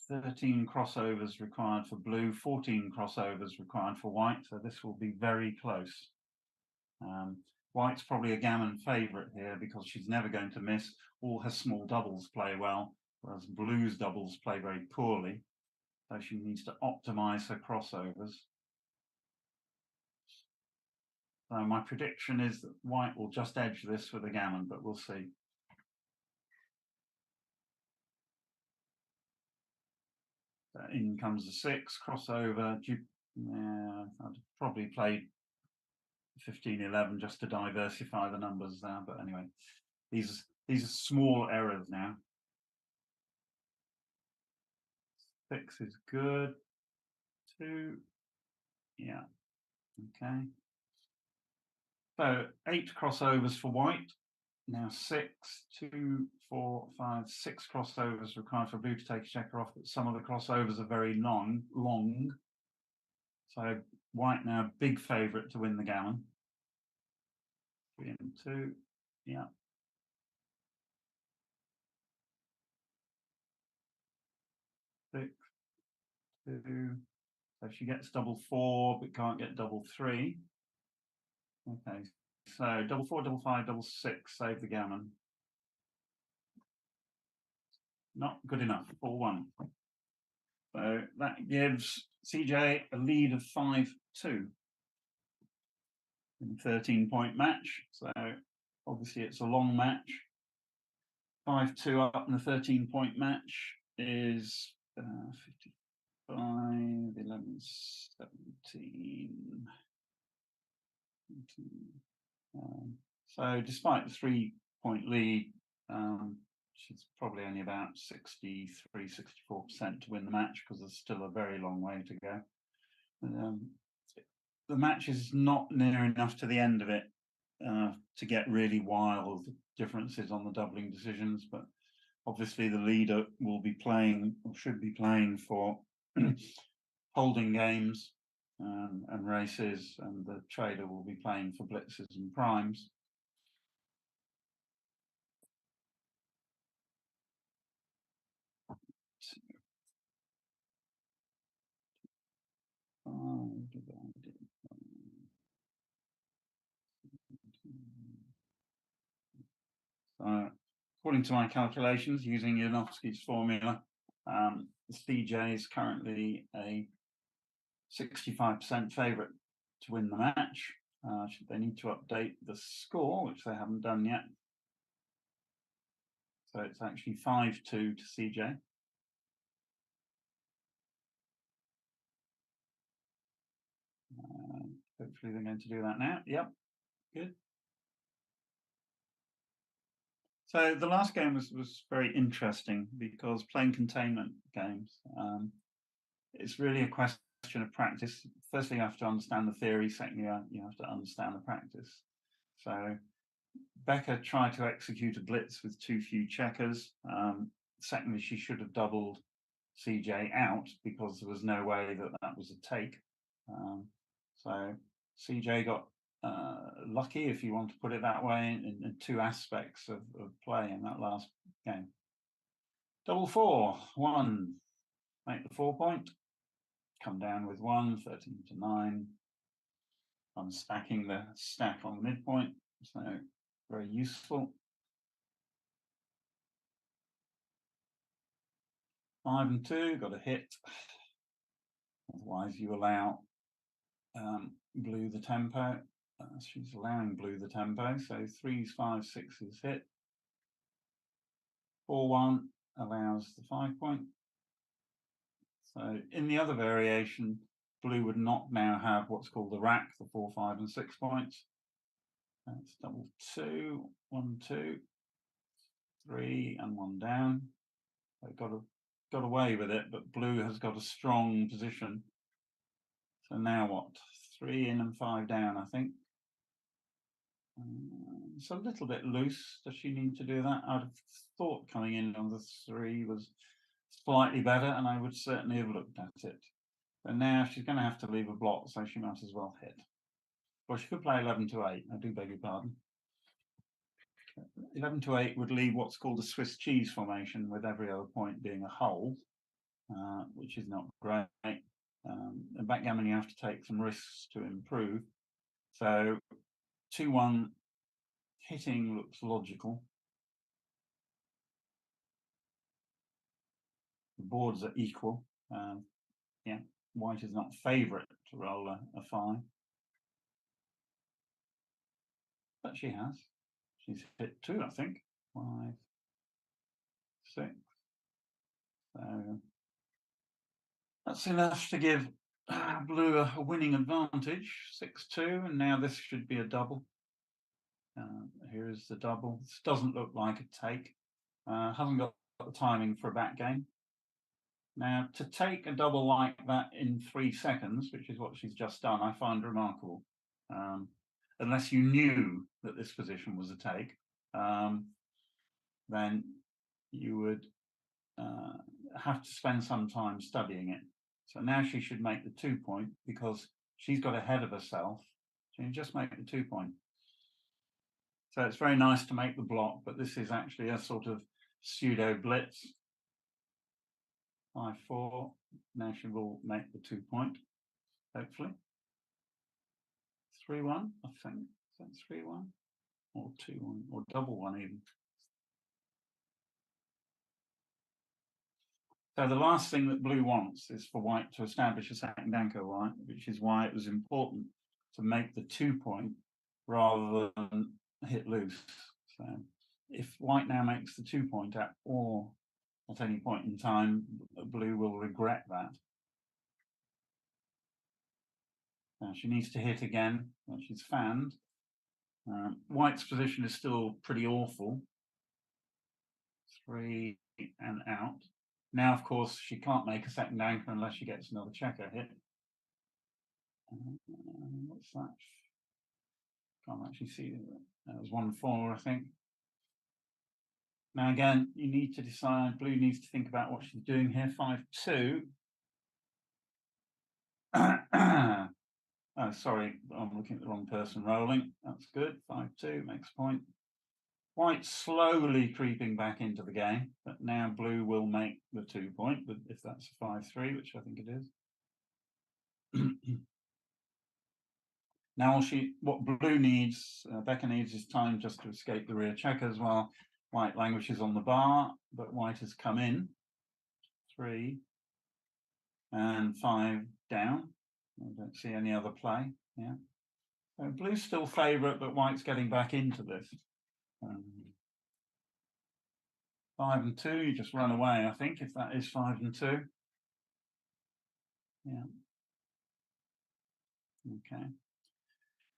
13 crossovers required for blue, 14 crossovers required for white. So this will be very close. White's probably a gammon favourite here because she's never going to miss. All her small doubles play well, whereas blue's doubles play very poorly. So she needs to optimise her crossovers. So my prediction is that white will just edge this with a gammon, but we'll see. So in comes the 6, crossover. I'd probably play 15-11 just to diversify the numbers there, but anyway, these are small errors now. 6 is good. 2, yeah, okay. So 8 crossovers for white. Now 6, 2, 4, 5, 6 crossovers required for blue to take a checker off, but some of the crossovers are very long. So white now big favourite to win the gammon. 3 and 2, yeah. 6, 2. So she gets double 4, but can't get double 3. Okay, so double 4, double 5, double 6, save the gammon. Not good enough, 4-1. So that gives CJ a lead of 5-2 in a 13-point match. So obviously it's a long match. 5-2 up in a 13-point match is 55, 11, 17. So despite the 3-point lead, she's probably only about 63, 64% to win the match because there's still a very long way to go. The match is not near enough to the end of it to get really wild differences on the doubling decisions, but obviously the leader will be playing or should be playing for holding games and races, and the trader will be playing for blitzes and primes. According to my calculations, using Janowski's formula, the CJ is currently a 65% favourite to win the match. They need to update the score, which they haven't done yet. So it's actually 5-2 to CJ. Hopefully they're going to do that now. Yep, good. So the last game was very interesting because playing containment games, it's really a question of practice. Firstly, you have to understand the theory. Secondly, you have to understand the practice. So Becker tried to execute a blitz with too few checkers. Secondly, she should have doubled CJ out because there was no way that that was a take. So CJ got lucky, if you want to put it that way, in two aspects of play in that last game. Double 4, 1, make the 4-point, come down with 1, 13 to 9. I'm stacking the stack on the midpoint, so very useful. 5 and 2, got a hit. Otherwise, you allow blue the tempo. She's allowing blue the tempo, so 3s, 5s, 6s hit. 4-1 allows the 5-point. So in the other variation, blue would not now have what's called the rack, the 4, 5, and 6 points. That's double 2, 1, 2, 3, and 1 down. They got away with it, but blue has got a strong position. So now what? 3 in and 5 down, I think. It's a little bit loose. Does she need to do that? I'd have thought coming in on the 3 was slightly better, and I would certainly have looked at it. But now she's going to have to leave a block, so she might as well hit. Well, she could play 11 to 8. I do beg your pardon. 11 to 8 would leave what's called a Swiss cheese formation, with every other point being a hole, which is not great. In backgammon, you have to take some risks to improve. So 2-1 hitting looks logical. The boards are equal. Yeah, white is not favourite to roll a 5. But she has. She's hit 2, I think. 5, 6. So that's enough to give blue a winning advantage, 6-2, and now this should be a double. Here is the double. This doesn't look like a take. Hasn't got the timing for a back game. Now, to take a double like that in 3 seconds, which is what she's just done, I find remarkable. Unless you knew that this position was a take, then you would have to spend some time studying it. So now she should make the 2-point because she's got ahead of herself. She can just make the 2-point. So it's very nice to make the block, but this is actually a sort of pseudo blitz. 5-4. Now she will make the 2-point, hopefully. 3-1, I think. Is that 3-1? Or 2-1, or double 1 even. So the last thing that blue wants is for white to establish a second anchor, right? Which is why it was important to make the 2 point rather than hit loose. So if white now makes the 2 point at any point in time, blue will regret that. Now she needs to hit again, but she's fanned. White's position is still pretty awful. 3 and out. Now, of course, she can't make a second anchor unless she gets another checker hit. What's that? Can't actually see. That was 1-4, I think. Now, again, you need to decide. Blue needs to think about what she's doing here. 5-2. Oh, sorry, I'm looking at the wrong person rolling. That's good. 5-2 makes a point. White slowly creeping back into the game, but now blue will make the 2 point, but if that's a 5-3, which I think it is. Now what blue needs, Becca needs is time just to escape the rear checkers while white languishes on the bar, but white has come in. 3 and 5 down. I don't see any other play. Yeah. So blue's still favourite, but white's getting back into this. 5 and 2, you just run away, I think, if that is 5 and 2. Yeah. Okay.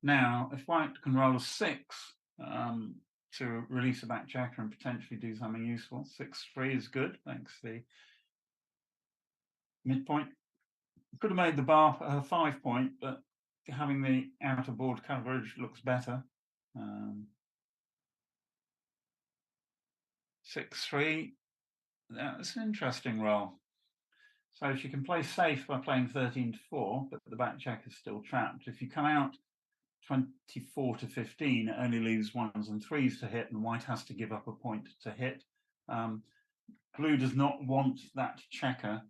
Now, if white can roll a 6 to release a back checker and potentially do something useful, 6-3 is good. Thanks. The midpoint could have made the bar a 5 point, but having the outer board coverage looks better. 6-3. That's an interesting roll. So she can play safe by playing 13-4, but the back check is still trapped. If you come out 24-15, it only leaves 1s and 3s to hit, and white has to give up a point to hit. Blue does not want that checker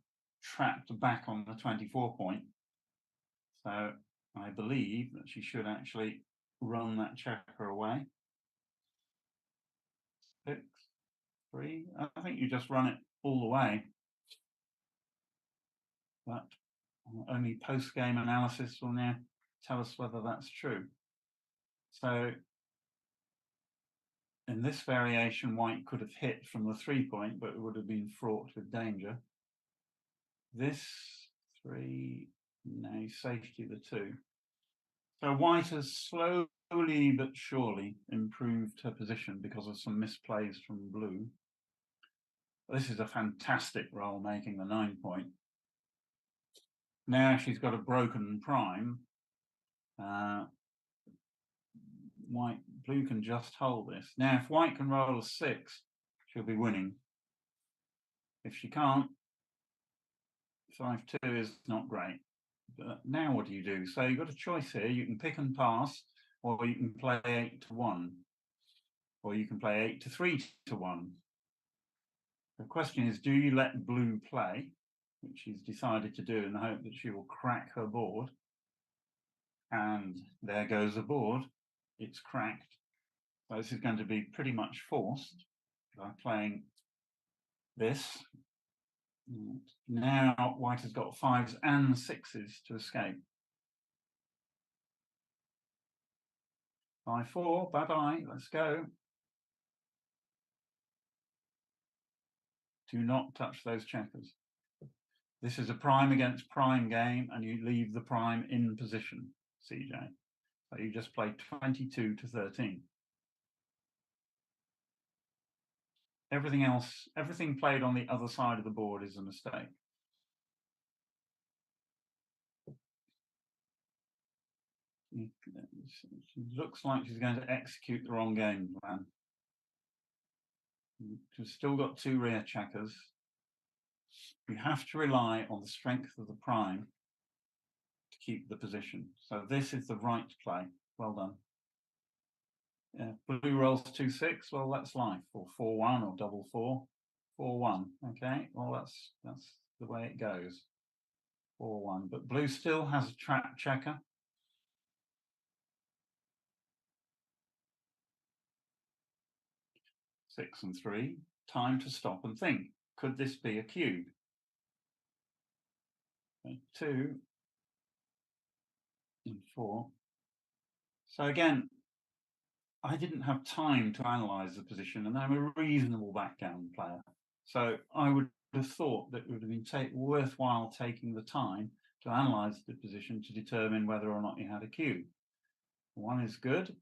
trapped back on the 24 point. So I believe that she should actually run that checker away. 6-3. I think you just run it all the way. But only post-game analysis will now tell us whether that's true. So in this variation, white could have hit from the 3 point, but it would have been fraught with danger. This 3, no, safety the 2. So white has slowly but surely improved her position because of some misplays from blue. This is a fantastic roll, making the 9 point. Now she's got a broken prime. Blue can just hold this. Now, if white can roll a 6, she'll be winning. If she can't, 5-2 is not great. But now what do? So you've got a choice here. You can pick and pass, or you can play 8-1, or you can play 8-3-1. The question is, do you let blue play, which she's decided to do in the hope that she will crack her board? And there goes the board. It's cracked. So this is going to be pretty much forced by playing this. Now white has got 5s and 6s to escape. 5-4, bye-bye, let's go. Do not touch those checkers. This is a prime against prime game, and you leave the prime in position, CJ. So you just play 22-13. Everything played on the other side of the board is a mistake. It looks like she's going to execute the wrong game plan. She's still got 2 rear checkers. You have to rely on the strength of the prime to keep the position. So this is the right play. Well done. Blue rolls 2-6. Well, that's life. Or 4-1 or double 4. 4-1. Okay. Well, that's the way it goes. 4-1. But blue still has a trap checker. Six and 3. Time to stop and think. Could this be a cube? Okay, 2 and 4. So again, I didn't have time to analyse the position, and I'm a reasonable backgammon player. So I would have thought that it would have been worthwhile taking the time to analyse the position to determine whether or not you had a cue. 1 is good.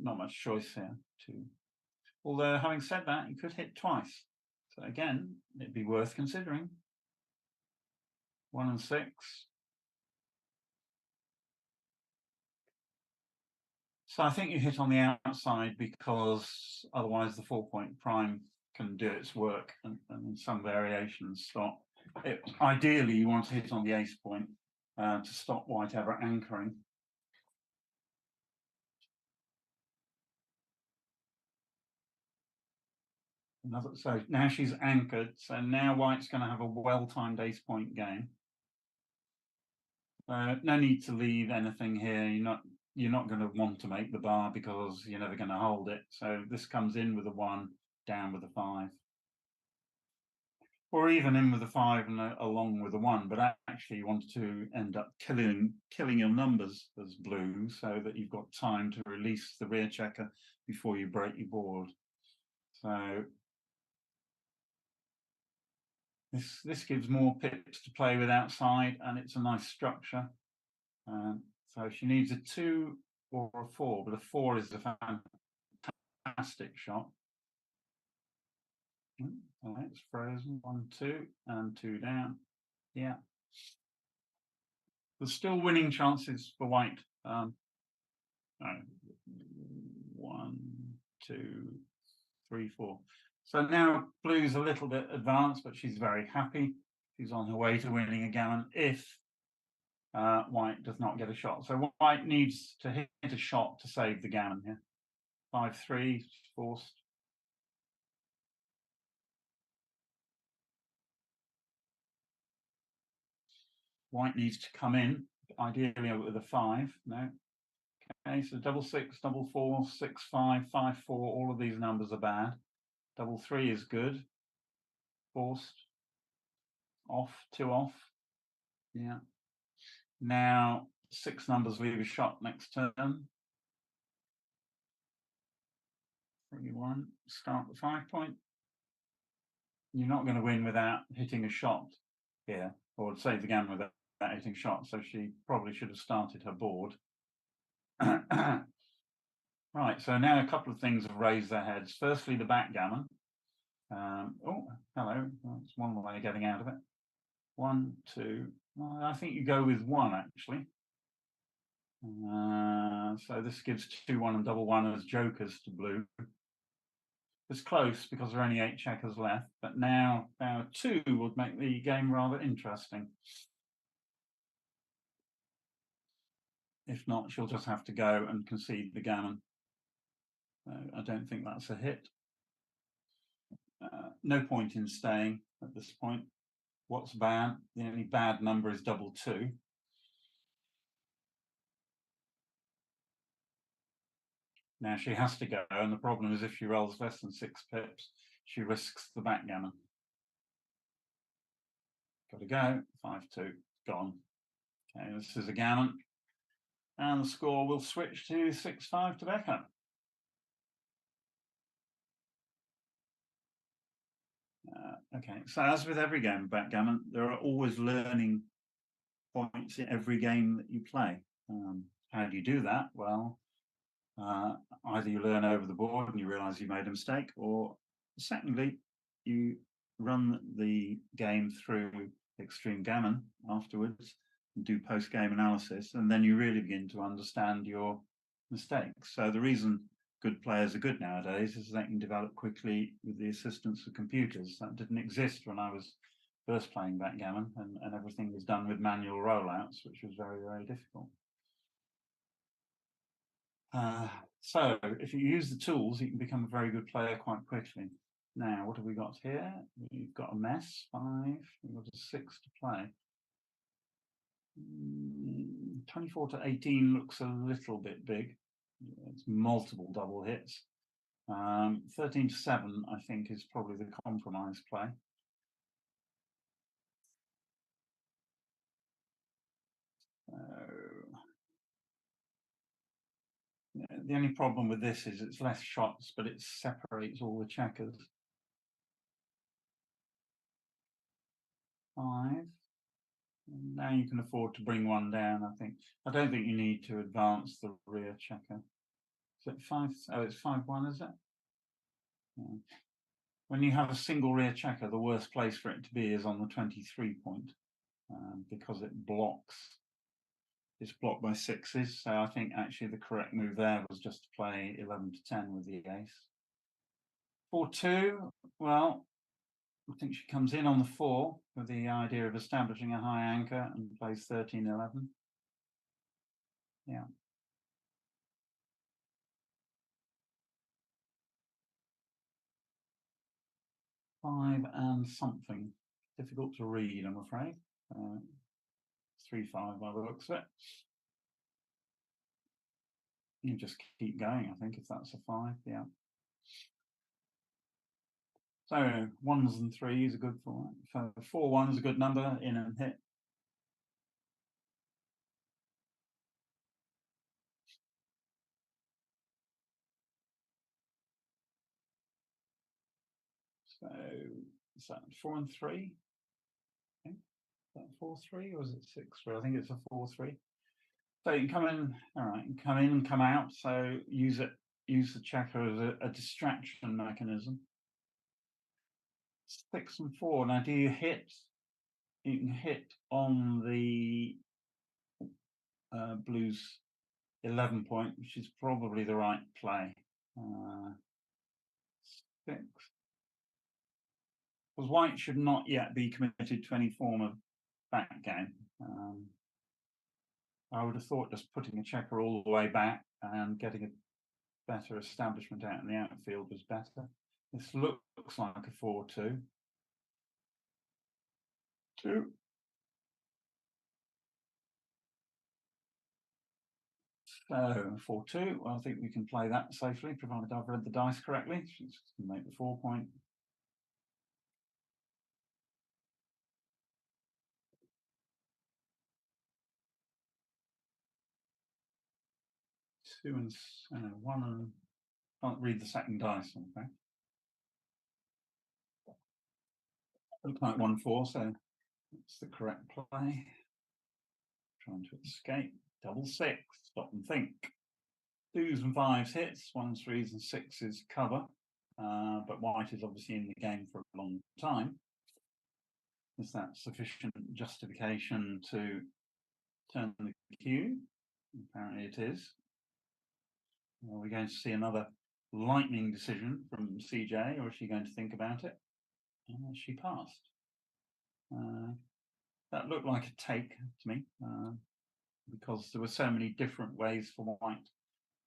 Not much choice here. 2. Although, having said that, you could hit twice. So again, it'd be worth considering. 1 and 6. So I think you hit on the outside because otherwise the 4-point prime can do its work and in some variations stop. Ideally, you want to hit on the ace point to stop white ever anchoring. So now she's anchored. So now white's going to have a well-timed ace point game. No need to leave anything here. You're not going to want to make the bar because you're never going to hold it. So this comes in with a 1, down with a 5. Or even in with a 5 and along with a 1, but actually you want to end up killing your numbers as blue so that you've got time to release the rear checker before you break your board. So this gives more pips to play with outside, and it's a nice structure. So she needs a 2 or a 4, but a 4 is a fantastic shot. It's frozen. 1, 2, and 2 down. Yeah. There's still winning chances for white. 1, 2, 3, 4. So now blue's a little bit advanced, but she's very happy. She's on her way to winning a gammon if white does not get a shot. So white needs to hit a shot to save the gammon here. 5, 3, forced. White needs to come in, ideally with a 5. No. Okay, so double 6, double 4, 6, 5, 5, 4. All of these numbers are bad. Double 3 is good. Forced. Off, 2 off. Yeah. Now 6 numbers leave a shot next turn. 3, 1. Start the 5-point. You're not going to win without hitting a shot here, or save the gammon without hitting a shot. So she probably should have started her board. Right, so now a couple of things have raised their heads. Firstly, the backgammon. Oh, hello. That's one way of getting out of it. 1, 2. Well, I think you go with 1 actually. So this gives 2, 1, and double 1 as jokers to blue. It's close because there are only 8 checkers left, but now 2 would make the game rather interesting. If not, she'll just have to go and concede the gammon. I don't think that's a hit. No point in staying at this point. What's bad? The only bad number is double 2. Now she has to go, and the problem is if she rolls less than 6 pips, she risks the backgammon. Got to go. 5, 2, gone. Okay, this is a gammon. And the score will switch to 6, 5 to Becca. Okay, so as with every game of backgammon, there are always learning points in every game that you play. How do you do that? Well, either you learn over the board and you realize you made a mistake, or secondly, you run the game through extreme gammon afterwards and do post-game analysis, and then you really begin to understand your mistakes. So the reason good players are good nowadays is they can develop quickly with the assistance of computers. That didn't exist when I was first playing backgammon, and everything was done with manual rollouts, which was very, very difficult. So if you use the tools, you can become a very good player quite quickly. Now, what have we got here? We've got a mess, 5. We've got a 6 to play. 24 to 18 looks a little bit big. It's multiple double hits. 13 to 7, I think, is probably the compromise play. The only problem with this is it's less shots, but it separates all the checkers. 5. Now you can afford to bring one down, I think. I don't think you need to advance the rear checker. Is it 5? Oh, it's 5-1, is it? Yeah. When you have a single rear checker, the worst place for it to be is on the 23 point, because it blocks. It's blocked by 6s, so I think actually the correct move there was just to play 11 to 10 with the ace. 4-2, well, I think she comes in on the 4 with the idea of establishing a high anchor and plays 13-11. Yeah. Five and something. Difficult to read, I'm afraid. 3-5 by the looks of it. You just keep going, I think, if that's a 5, yeah. So 1s and 3s are good for it. So 4-1 is a good number, in and hit. So is that 4 and 3? Okay. Is that 4-3 or is it 6-3? I think it's a 4-3. So you can come in, all right, you come in and come out. So use the checker as a distraction mechanism. 6 and 4. Now, do you hit? You can hit on the blues 11 point, which is probably the right play. 6. Because white should not yet be committed to any form of backgammon. I would have thought just putting a checker all the way back and getting a better establishment out in the outfield was better. This looks like a 4-2. 2. So 4-2. Well, I think we can play that safely, provided I've read the dice correctly. She's going to make the 4 point. Two and 1 and can't read the second dice. Okay. Looks like 1-4, so that's the correct play. Trying to escape. Double 6. Stop and think. 2s and 5s hits. 1s, 3s, and 6s cover. But white is obviously in the game for a long time. Is that sufficient justification to turn the cue? Apparently it is. Are we going to see another lightning decision from CJ, or is she going to think about it? She passed. That looked like a take to me, because there were so many different ways for white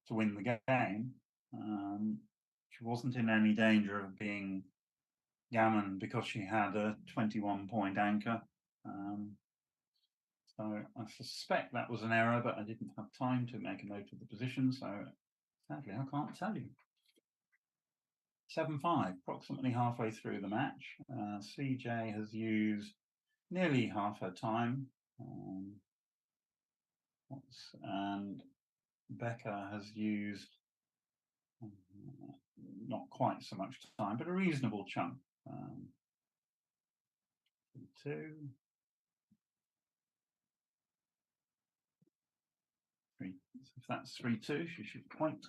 to win the game. She wasn't in any danger of being gammon because she had a 21 point anchor. So I suspect that was an error, but I didn't have time to make a note of the position, so sadly I can't tell you. 7-5, approximately halfway through the match. CJ has used nearly half her time, and Becca has used not quite so much time, but a reasonable chunk. 2, 3. If that's 3-2, she should point.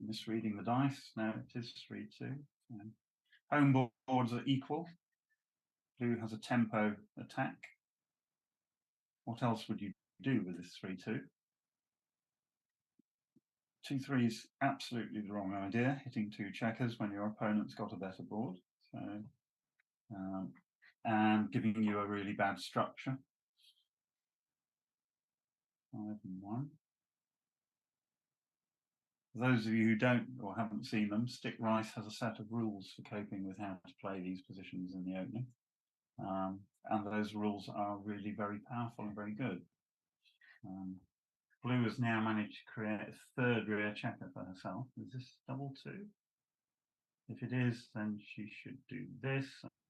Misreading the dice. No, it is 3-2. Home boards are equal. Blue has a tempo attack. What else would you do with this 3-2? 2-3 is absolutely the wrong idea, hitting 2 checkers when your opponent's got a better board. So, and giving you a really bad structure. 5 and 1. For those of you who don't or haven't seen them, Stick Rice has a set of rules for coping with how to play these positions in the opening. And those rules are really very powerful and very good. blue has now managed to create a third rear checker for herself. Is this double two? If it is, then she should do this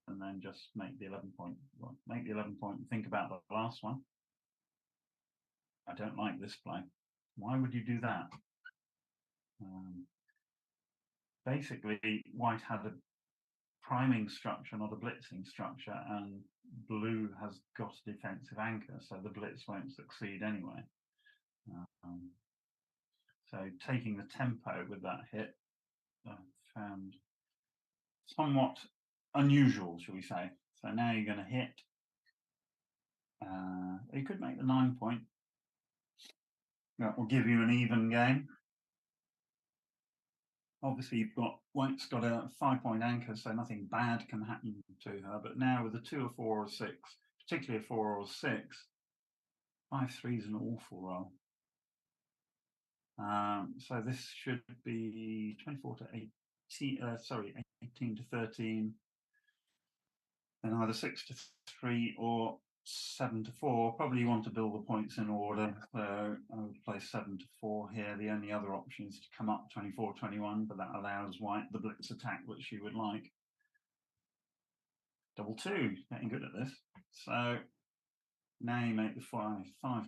and then just make the 11 point. Well, make the 11 point and think about the last one. I don't like this play. Why would you do that? Basically, white had a priming structure, not a blitzing structure, and blue has got a defensive anchor, so the blitz won't succeed anyway. So taking the tempo with that hit, I found somewhat unusual, shall we say. So now you're going to hit. You could make the 9 point. That will give you an even game. Obviously, you've got white's got a 5 point anchor, so nothing bad can happen to her. But now with a 2, a 4, or a 6, particularly a 4 or a 6, 5-3 is an awful roll. So this should be 24 to 18. 18 to 13. Then either 6 to 3 or 7 to 4. Probably you want to build the points in order. So I would play 7 to 4 here. The only other option is to come up 24-21, but that allows white the blitz attack which she would like. Double two, getting good at this. So now you make the 5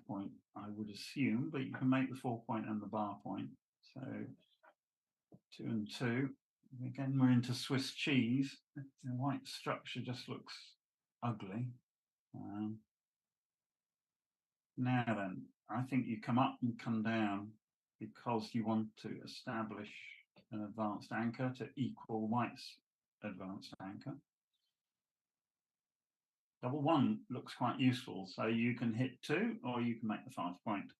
point, I would assume, but you can make the 4 point and the bar point. So 2 and 2. Again, we're into Swiss cheese. The white structure just looks ugly. Now then, I think you come up and come down because you want to establish an advanced anchor to equal white's advanced anchor. Double one looks quite useful, so you can hit 2 or you can make the 5 point.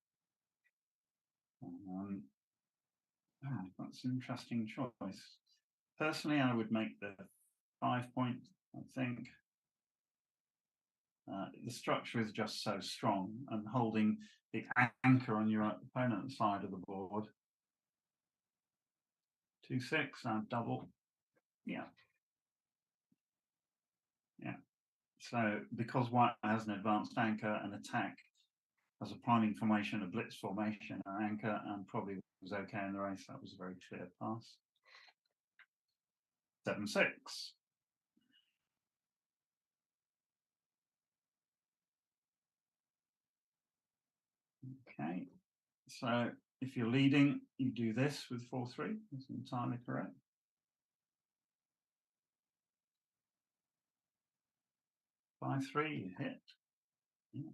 That's an interesting choice. Personally, I would make the 5 point, I think. The structure is just so strong, and holding the anchor on your opponent's side of the board. 2-6, and double. Yeah. So because white has an advanced anchor, an attack as a priming formation, a blitz formation, an anchor, and probably was okay in the race. That was a very clear pass. 7-6. Okay, so if you're leading, you do this with 4-3. That's entirely correct. By 3, you hit. Yeah.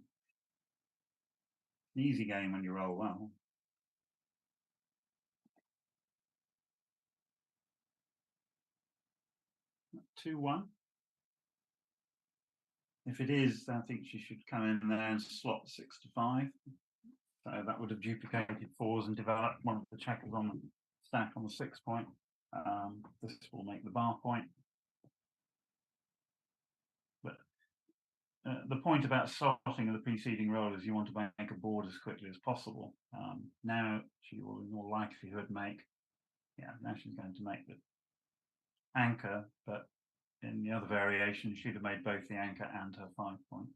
An easy game when you roll well. 2-1. If it is, I think she should come in there and slot 6 to 5. So that would have duplicated 4s and developed one of the checkers on the stack on the 6 point. This will make the bar point. But the point about sorting of the preceding roll is you want to make a board as quickly as possible. Now she will in all likelihood make, now she's going to make the anchor, but in the other variation, she'd have made both the anchor and her 5 point.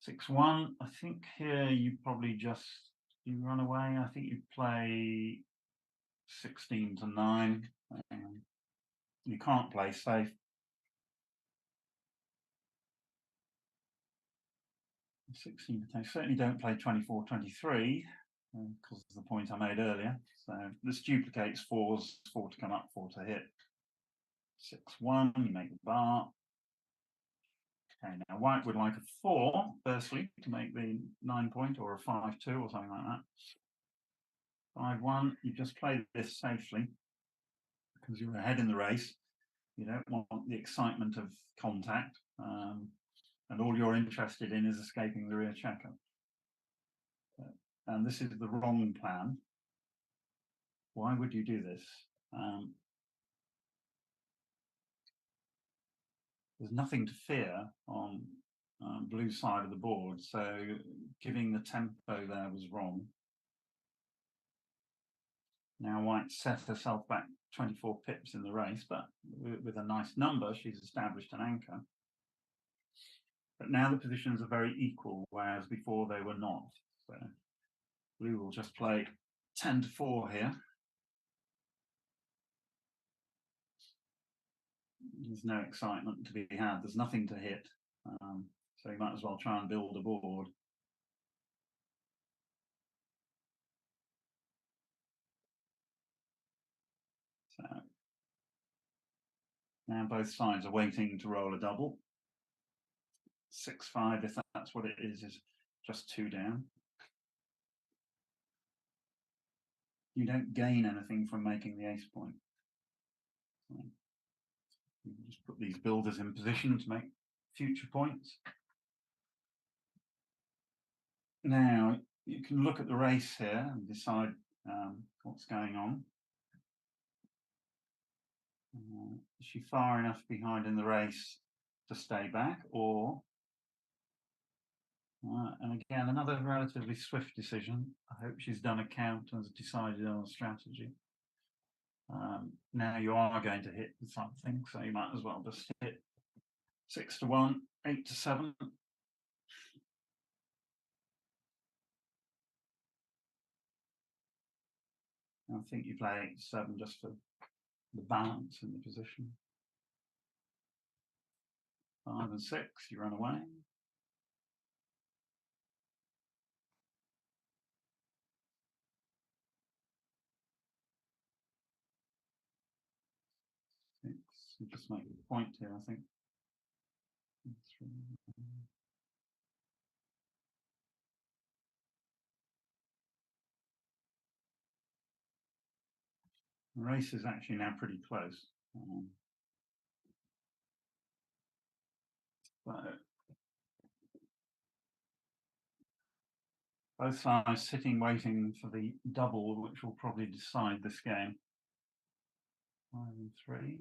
6-1. I think here you probably just run away. I think you play 16 to 9. You can't play safe. 16 to 10. Certainly don't play 24-23 because of the point I made earlier. So this duplicates 4s, 4 to come up, 4 to hit. 6-1. You make the bar. Okay, now white would like a 4, firstly, to make the 9 point, or a 5-2 or something like that. 5-1, you just play this safely because you're ahead in the race. You don't want the excitement of contact, and all you're interested in is escaping the rear checker. And this is the wrong plan. Why would you do this? There's nothing to fear on blue side of the board, so giving the tempo there was wrong. Now white set herself back 24 pips in the race, but with a nice number, she's established an anchor. But now the positions are very equal, whereas before they were not. So Blue will just play 10 to 4 here. There's no excitement to be had. There's nothing to hit. So you might as well try and build a board. So now both sides are waiting to roll a double. 6-5, if that's what it is just 2 down. You don't gain anything from making the ace point. So you can just put these builders in position to make future points. Now you can look at the race here and decide what's going on. Is she far enough behind in the race to stay back, or and again another relatively swift decision. I hope she's done a count and has decided on a strategy. Now you are going to hit something, so you might as well just hit 6 to 1, 8 to 7. I think you play 8 to 7 just for the balance in the position. 5 and 6, you run away. You just make a point here, I think. The race is actually now pretty close. Both sides sitting waiting for the double, which will probably decide this game. 5 and 3.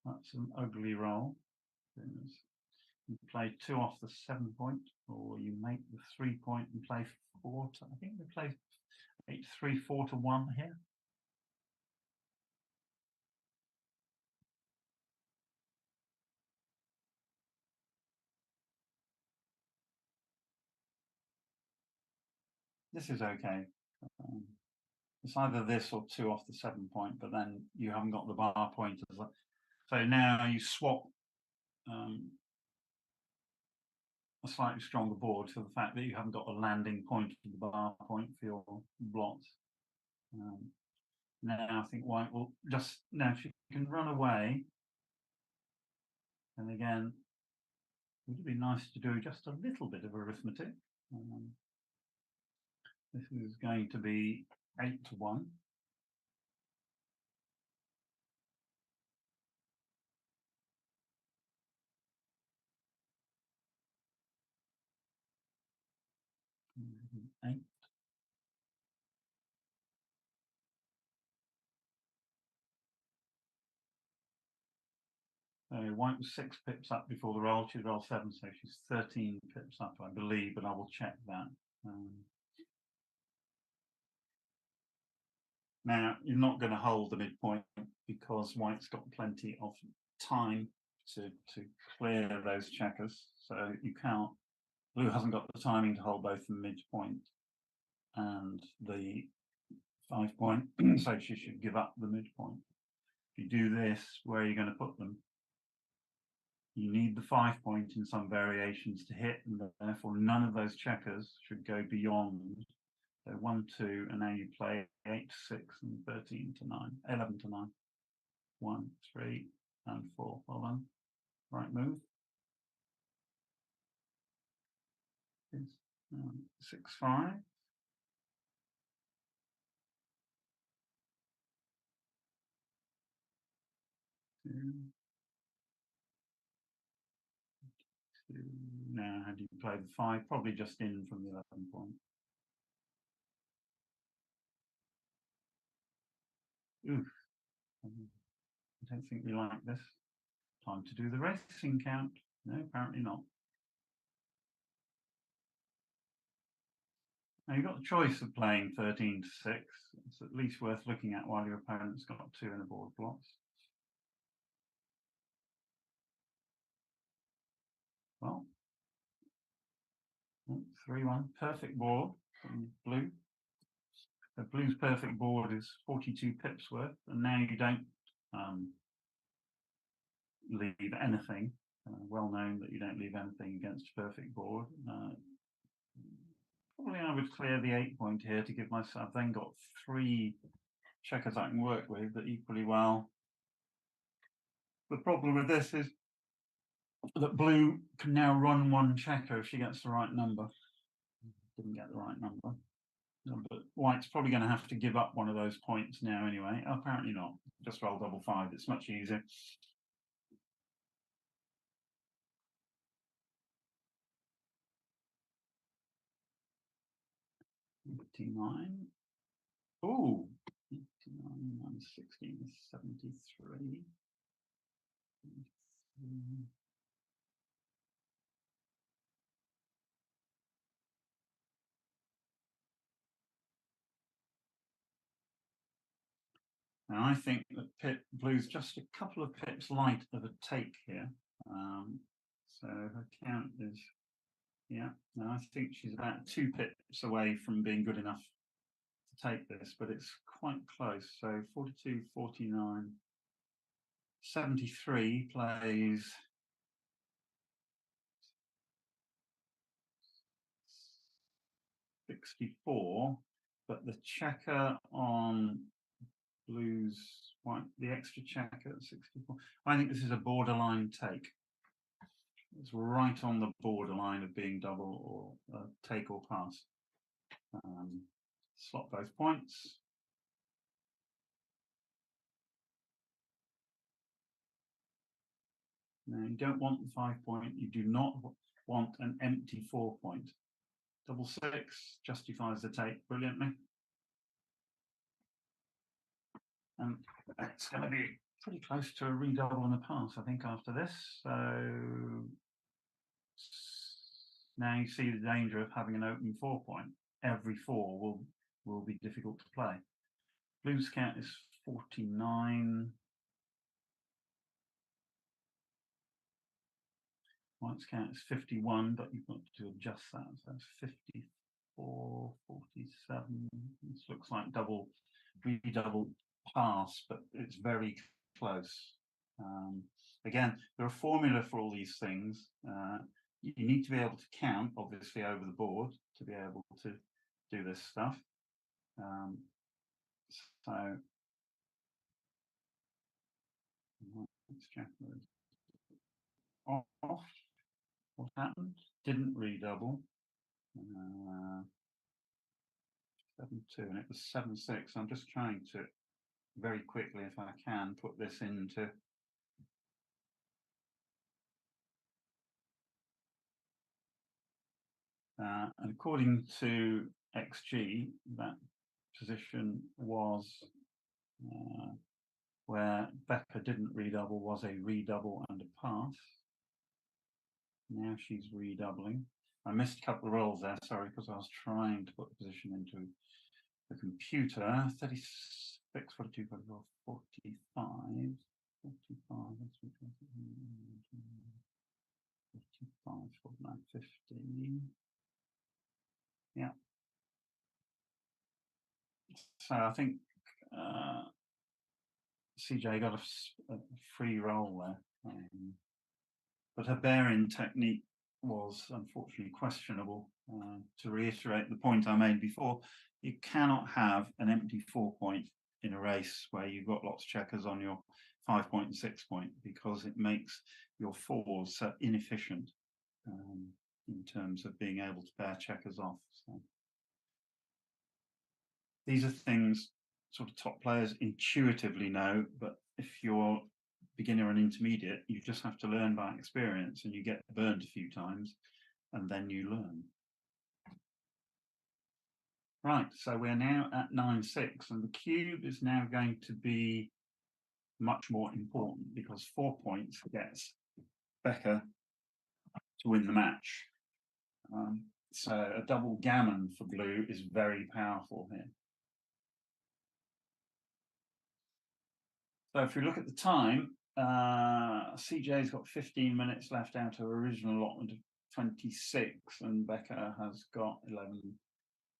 That's an ugly roll. You play 2 off the 7 point, or you make the 3 point and play 4 to, I think they play 8 to 3, 4 to 1 here. This is okay. It's either this or 2 off the 7 point, but then you haven't got the bar point. So now you swap a slightly stronger board for the fact that you haven't got a landing point to the bar point for your blocks. Now I think white will just, now if you can run away, and again, it would be nice to do just a little bit of arithmetic. This is going to be 8 to 1. Eight. So white was 6 pips up before the roll. She'd roll 7, so she's 13 pips up, I believe, but I will check that. Now, you're not going to hold the midpoint because white's got plenty of time to clear those checkers. So you can't, blue hasn't got the timing to hold both the midpoint and the 5 point, so she should give up the midpoint. If you do this, where are you going to put them? You need the 5 point in some variations to hit, and therefore none of those checkers should go beyond. So 1, 2, and now you play 8 to 6 and 13 to 9, 11 to 9. 1, 3, and 4. Well done. Right move. 6, 5. Now, how do you play the 5? Probably just in from the 11 point. Oof. I don't think we like this. Time to do the racing count. No, apparently not. Now you've got the choice of playing 13 to 6. It's at least worth looking at while your opponent's got 2 in the board blocks. Well, 3-1, perfect board from blue. The blue's perfect board is 42 pips worth, and now you don't leave anything. Well known that you don't leave anything against a perfect board. Probably I would clear the 8 point here to give myself, I've then got 3 checkers I can work with that equally well. The problem with this is that blue can now run 1 checker if she gets the right number. Didn't get the right number. But white's probably going to have to give up one of those points now anyway. Apparently not. Just roll double 5. It's much easier. 89. Oh, 89 minus 16 is 73. Now I think that blue's just a couple of pips light of a take here. So her count is, yeah, no, I think she's about 2 pips away from being good enough to take this, but it's quite close. So 42, 49, 73 plays 64, but the checker on blues, white, the extra checker at 64. I think this is a borderline take. It's right on the borderline of being double or take or pass. Slot both points. Now you don't want the 5 point. You do not want an empty 4 point. Double 6 justifies the take brilliantly. And it's going to be pretty close to a redouble and a pass, I think, after this. So now you see the danger of having an open 4 point. Every 4 will be difficult to play. Blue's count is 49. White's count is 51, but you've got to adjust that. So that's 54, 47. This looks like redouble pass, but it's very close. Again, there are formula for all these things. You need to be able to count, obviously, over the board to be able to do this stuff. So let's check off. What happened? Didn't redouble. 7-2, and it was 7-6. I'm just trying to very quickly, if I can, put this into and according to XG, that position was where Becca didn't redouble, was a redouble and a pass. Now she's redoubling. I missed a couple of rolls there, sorry, because I was trying to put the position into the computer. 36, 42, 44, 45, 45, 45, 49, 50. Yeah. So I think CJ got a free roll there. But her bearing technique was unfortunately questionable. To reiterate the point I made before, you cannot have an empty 4 point in a race where you've got lots of checkers on your 5 point and 6 point, because it makes your 4s so inefficient in terms of being able to bear checkers off. So these are things sort of top players intuitively know, but if you're beginner and intermediate, you just have to learn by experience, and you get burned a few times and then you learn. Right, so we're now at 9-6, and the cube is now going to be much more important because 4 points gets Becca to win the match. So a double gammon for blue is very powerful here. So if we look at the time, CJ's got 15 minutes left out of her original allotment of 26, and Becca has got 11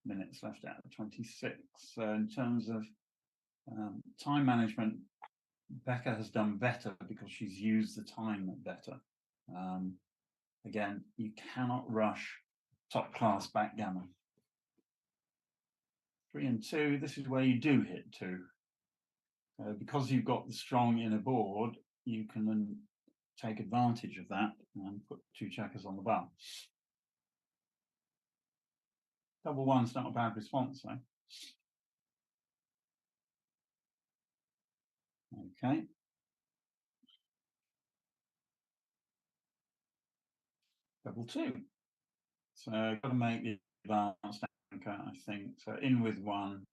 minutes left out of 26. So in terms of time management, Becca has done better because she's used the time better. Again, you cannot rush top class backgammon. 3 and 2, this is where you do hit 2. Because you've got the strong inner board, you can then take advantage of that and put 2 checkers on the bar. Double one's not a bad response, though. Okay. Double 2. So I've got to make the advanced anchor, I think. So in with 1,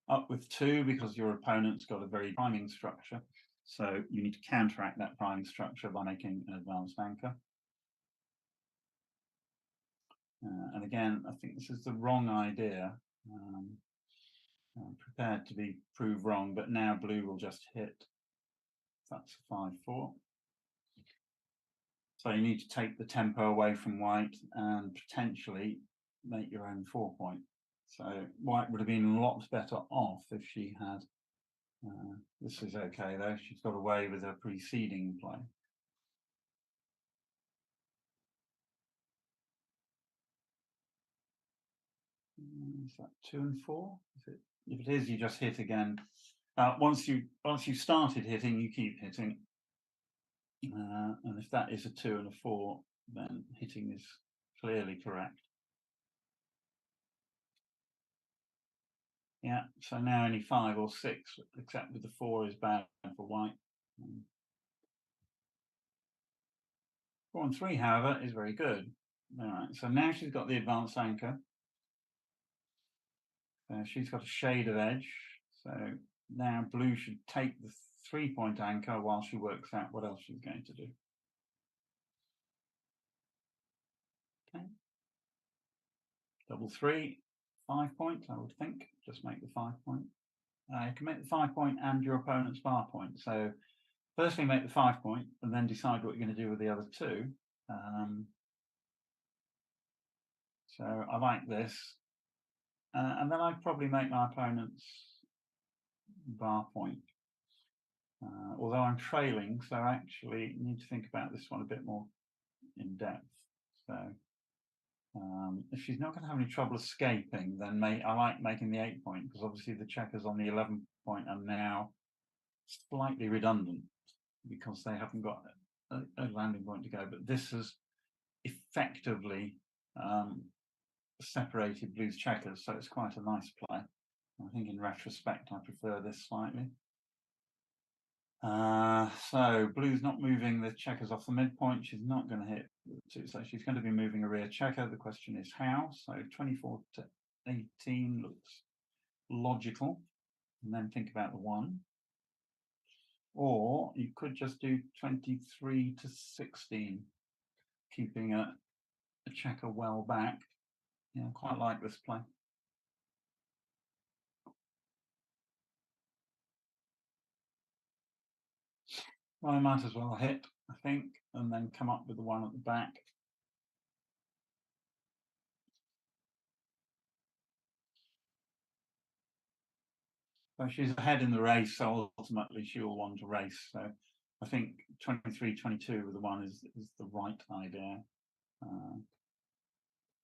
up with 2, because your opponent's got a very priming structure. So you need to counteract that priming structure by making an advanced anchor. And again, I think this is the wrong idea. I'm prepared to be proved wrong, but now blue will just hit. That's a 5-4. So you need to take the tempo away from white and potentially make your own 4-point. So white would have been a lot better off if she had. This is okay though. She's got away with her preceding play. Is that 2 and 4? If it is, you just hit again. Once you started hitting, you keep hitting. And if that is a 2 and a 4, then hitting is clearly correct. Yeah, so now only 5 or 6, except with the 4 is bad for white. 4 and 3, however, is very good. All right, so now she's got the advanced anchor. She's got a shade of edge. So now blue should take the 3-point anchor while she works out what else she's going to do. Okay. Double 3, 5-point, I would think. Just make the 5-point. You can make the 5-point and your opponent's bar point. So firstly make the 5-point and then decide what you're going to do with the other 2. So I like this. And then I'd probably make my opponent's bar point. Although I'm trailing, so actually you need to think about this one a bit more in depth. So if she's not going to have any trouble escaping, then I like making the 8-point, because obviously the checkers on the 11-point are now slightly redundant because they haven't got a landing point to go. But this has effectively separated blue's checkers, so it's quite a nice play. I think in retrospect I prefer this slightly. So blue's not moving the checkers off the midpoint. She's not going to hit 2, so she's going to be moving a rear checker. The question is how. So 24 to 18 looks logical, and then think about the 1. Or you could just do 23 to 16, keeping a checker well back. Yeah, I quite like this play. Well, I might as well hit, I think, and then come up with the 1 at the back. So she's ahead in the race, so ultimately she will want to race. So I think 23, 22 with the 1 is the right idea.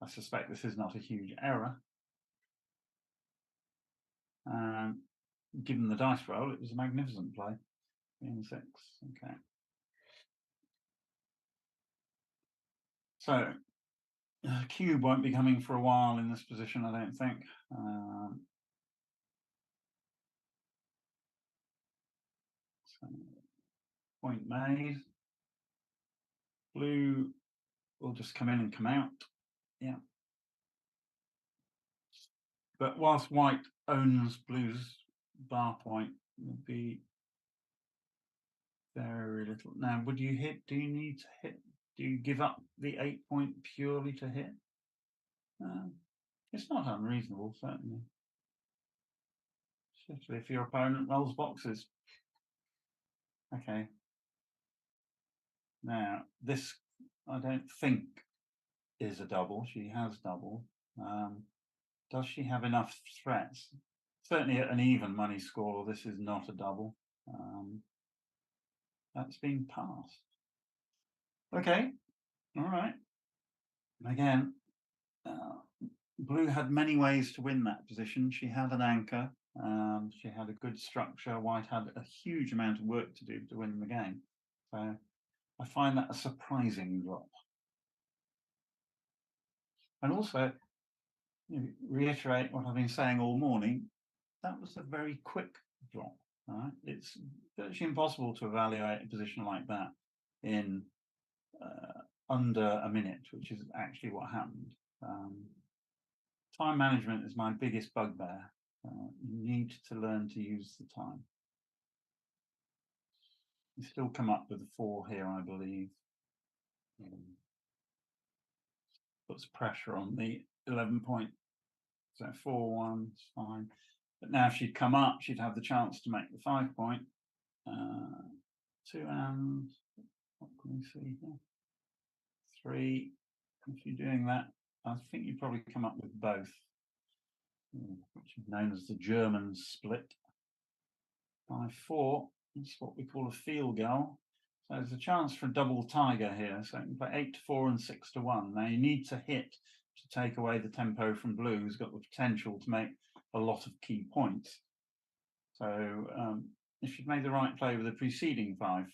I suspect this is not a huge error. Given the dice roll, it was a magnificent play. 3 and 6, okay. So cube won't be coming for a while in this position, I don't think. So point made. Blue will just come in and come out. Yeah. But whilst white owns blue's bar point, would be very little. Now, would you hit? Do you need to hit? Do you give up the 8-point purely to hit? It's not unreasonable, certainly. Especially if your opponent rolls boxes. Okay. Now, this, I don't think is a double. She has double. Does she have enough threats? Certainly at an even money score, this is not a double. That's been passed. Okay, all right. Again, blue had many ways to win that position. She had an anchor. She had a good structure. White had a huge amount of work to do to win the game. So I find that a surprising drop. And also, reiterate what I've been saying all morning, that was a very quick drop. Right? It's virtually impossible to evaluate a position like that in under a minute, which is actually what happened. Time management is my biggest bugbear. You need to learn to use the time. You still come up with a 4 here, I believe. Puts pressure on the 11 point. So 4-1 is fine. But now if she'd come up, she'd have the chance to make the 5 point. 2 and what can we see here? 3. If you're doing that, I think you'd probably come up with both, which is known as the German split. 5-4 is what we call a field goal. So there's a chance for a double tiger here. So you can play 8-4 and 6-1. Now you need to hit to take away the tempo from blue, who's got the potential to make a lot of key points. So if you'd made the right play with the preceding 5-4,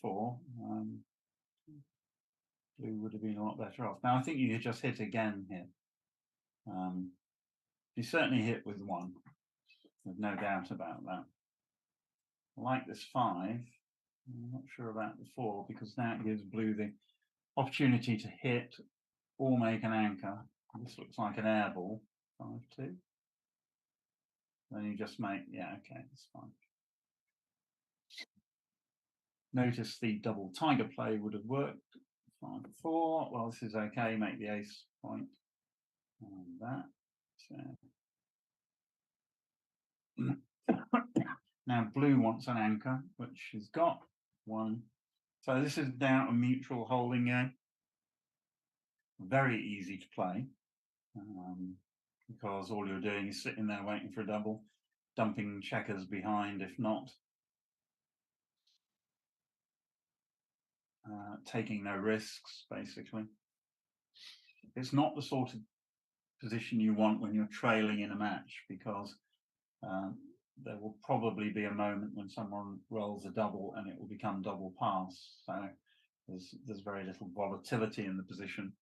blue would have been a lot better off. Now I think you could just hit again here. You certainly hit with 1. There's no doubt about that. I like this 5. I'm not sure about the 4 because now it gives blue the opportunity to hit or make an anchor. This looks like an air ball. 5-2. Then you just make, yeah, okay, that's fine. Notice the double tiger play would have worked. 5-4. Well, this is okay. Make the ace point. And that. So. Now blue wants an anchor, which she's got 1. So this is now a mutual holding game. Very easy to play because all you're doing is sitting there waiting for a double, dumping checkers behind if not, taking no risks basically. It's not the sort of position you want when you're trailing in a match because there will probably be a moment when someone rolls a double and it will become double pass. So there's very little volatility in the position.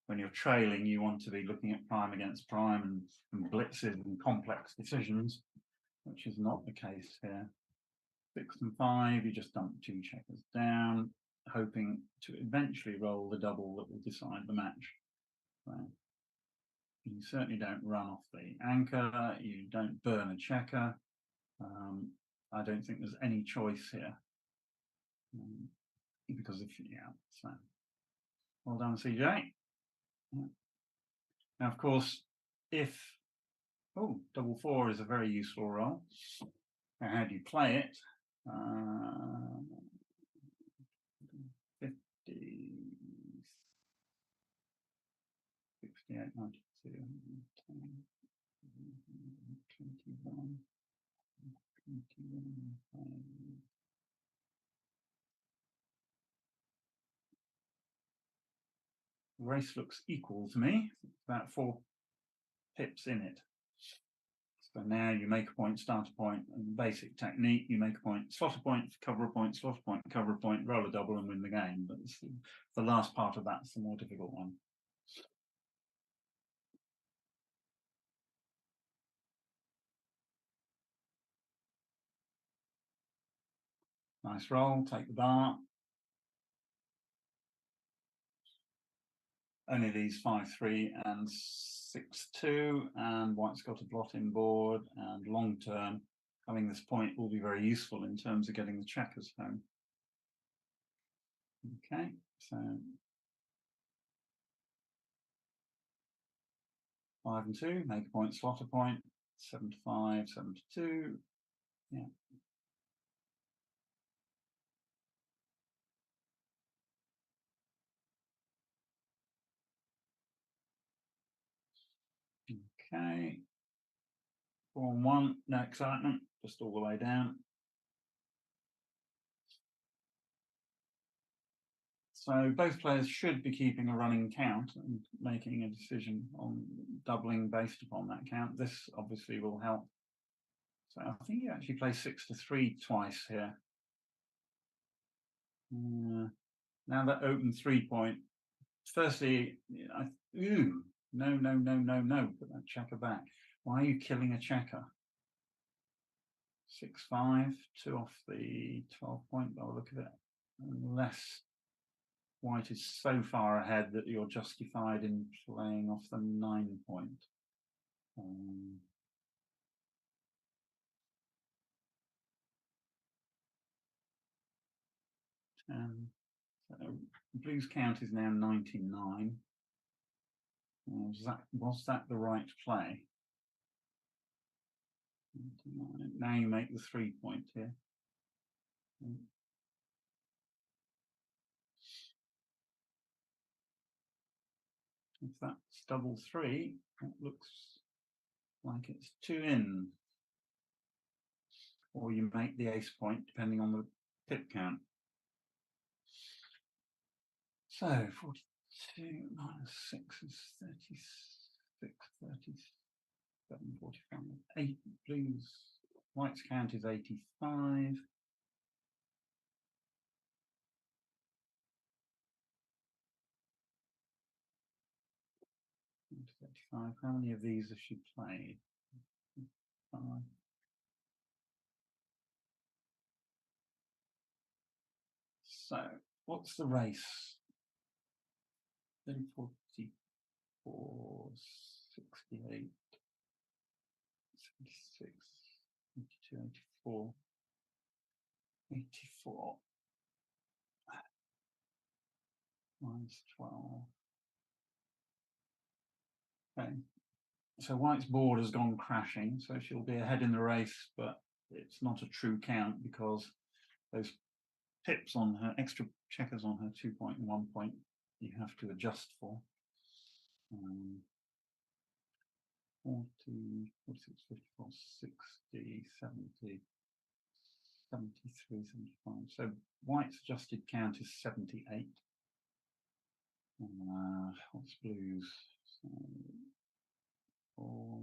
When you're trailing, you want to be looking at prime against prime and blitzes and complex decisions, which is not the case here. 6 and 5, you just dump 2 checkers down, hoping to eventually roll the double that will decide the match. So you certainly don't run off the anchor, you don't burn a checker. I don't think there's any choice here. Because if, yeah, so well done, CJ. Yeah. Now, of course, if, double 4 is a very useful roll. Now, how do you play it? 50, 68, 92, 10, 21, 21, 5. The race looks equal to me, about 4 pips in it. So now you make a point, start a point, and basic technique, you make a point, slot a point, cover a point, slot a point, cover a point, roll a double and win the game. But the last part of that's the more difficult one. Nice roll, take the bar. Only these 5-3 and 6-2, and white's got a blotting board, and long term, having this point will be very useful in terms of getting the checkers home. Okay, so 5 and 2, make a point, slot a point, 7-5, 7-2, yeah. Okay. 4-1, no excitement, just all the way down. So both players should be keeping a running count and making a decision on doubling based upon that count. This obviously will help. So I think you actually play 6-3 twice here. Now that open 3-point. Firstly, no, put that checker back. Why are you killing a checker? 6-5, 2 off the 12-point, by the look of it. Unless white is so far ahead that you're justified in playing off the 9-point. 10. So blue's count is now 99. Was that the right play? 99. Now you make the 3-point here. If that's double 3, that looks like it's 2 in. Or you make the ace point, depending on the pip count. So 42 minus 6 is 36, 37, 45. 8 blues. White's count is 85. How many of these has she played? 5. So, what's the race? 44, 68, 76, 82, 84, 84. Minus 12. Okay. So white's board has gone crashing, so she'll be ahead in the race, but it's not a true count because those pips on her, extra checkers on her 2-point and 1-point, you have to adjust for. 40, 46, 54, 60, 70, 73, 75. So white's adjusted count is 78. What's blues? So 4,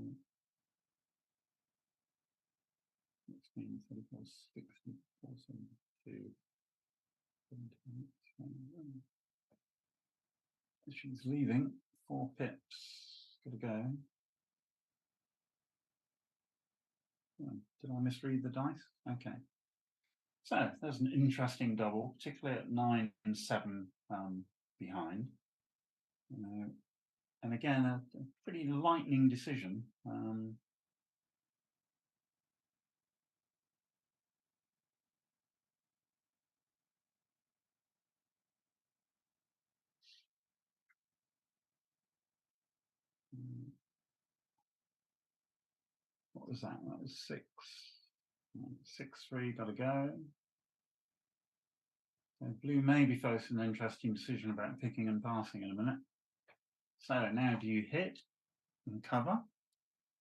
16, 34, 60, 4, 72, 78, 77. She's leaving. 4 pips. Gotta go. Oh, did I misread the dice? Okay. So there's an interesting double, particularly at 9 and 7 behind. And again, a pretty lightning decision. What was that? That was 6. 6-3, gotta go. So blue may be facing an interesting decision about picking and passing in a minute. So now do you hit and cover,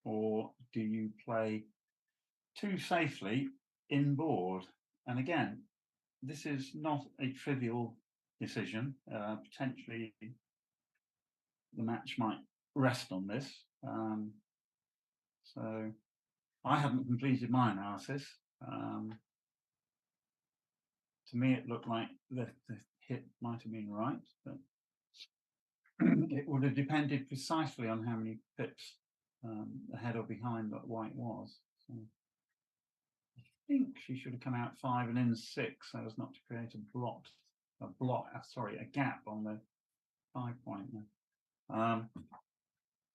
or do you play too safely in board? And again, this is not a trivial decision. Potentially the match might rest on this. So I haven't completed my analysis. To me, it looked like the hit might have been right, but it would have depended precisely on how many pips ahead or behind that white was. So I think she should have come out 5 and in 6 so as not to create a gap on the 5-point.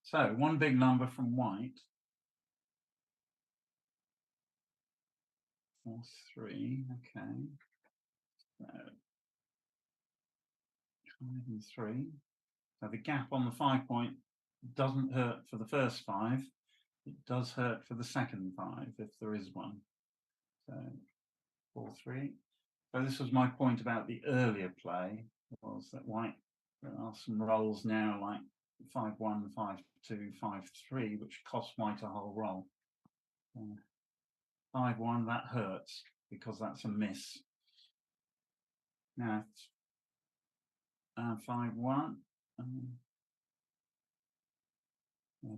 So one big number from white. 4-3, okay. So 5 and 3. So the gap on the 5-point doesn't hurt for the first 5. It does hurt for the second 5 if there is one. So 4-3. So this was my point about the earlier play, was that white, there are some rolls now like 5-1, 5-2, 5-3, which costs white a whole roll. 5-1, that hurts because that's a miss. Now, 5-1,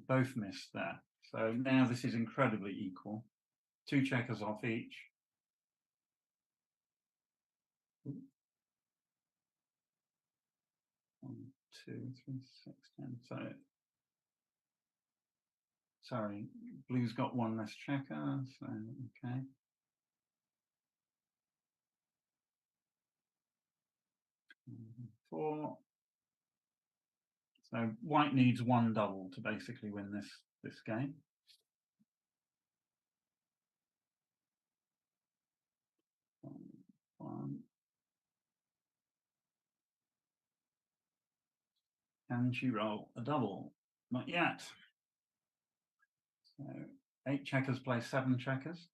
both missed there. So now this is incredibly equal. 2 checkers off each. 1, 2, 3, 6, 10. So, sorry, blue's got 1 less checker. So okay. Mm-hmm. 4. So white needs 1 double to basically win this game. One. Can she roll a double? Not yet. So 8 checkers play 7 checkers.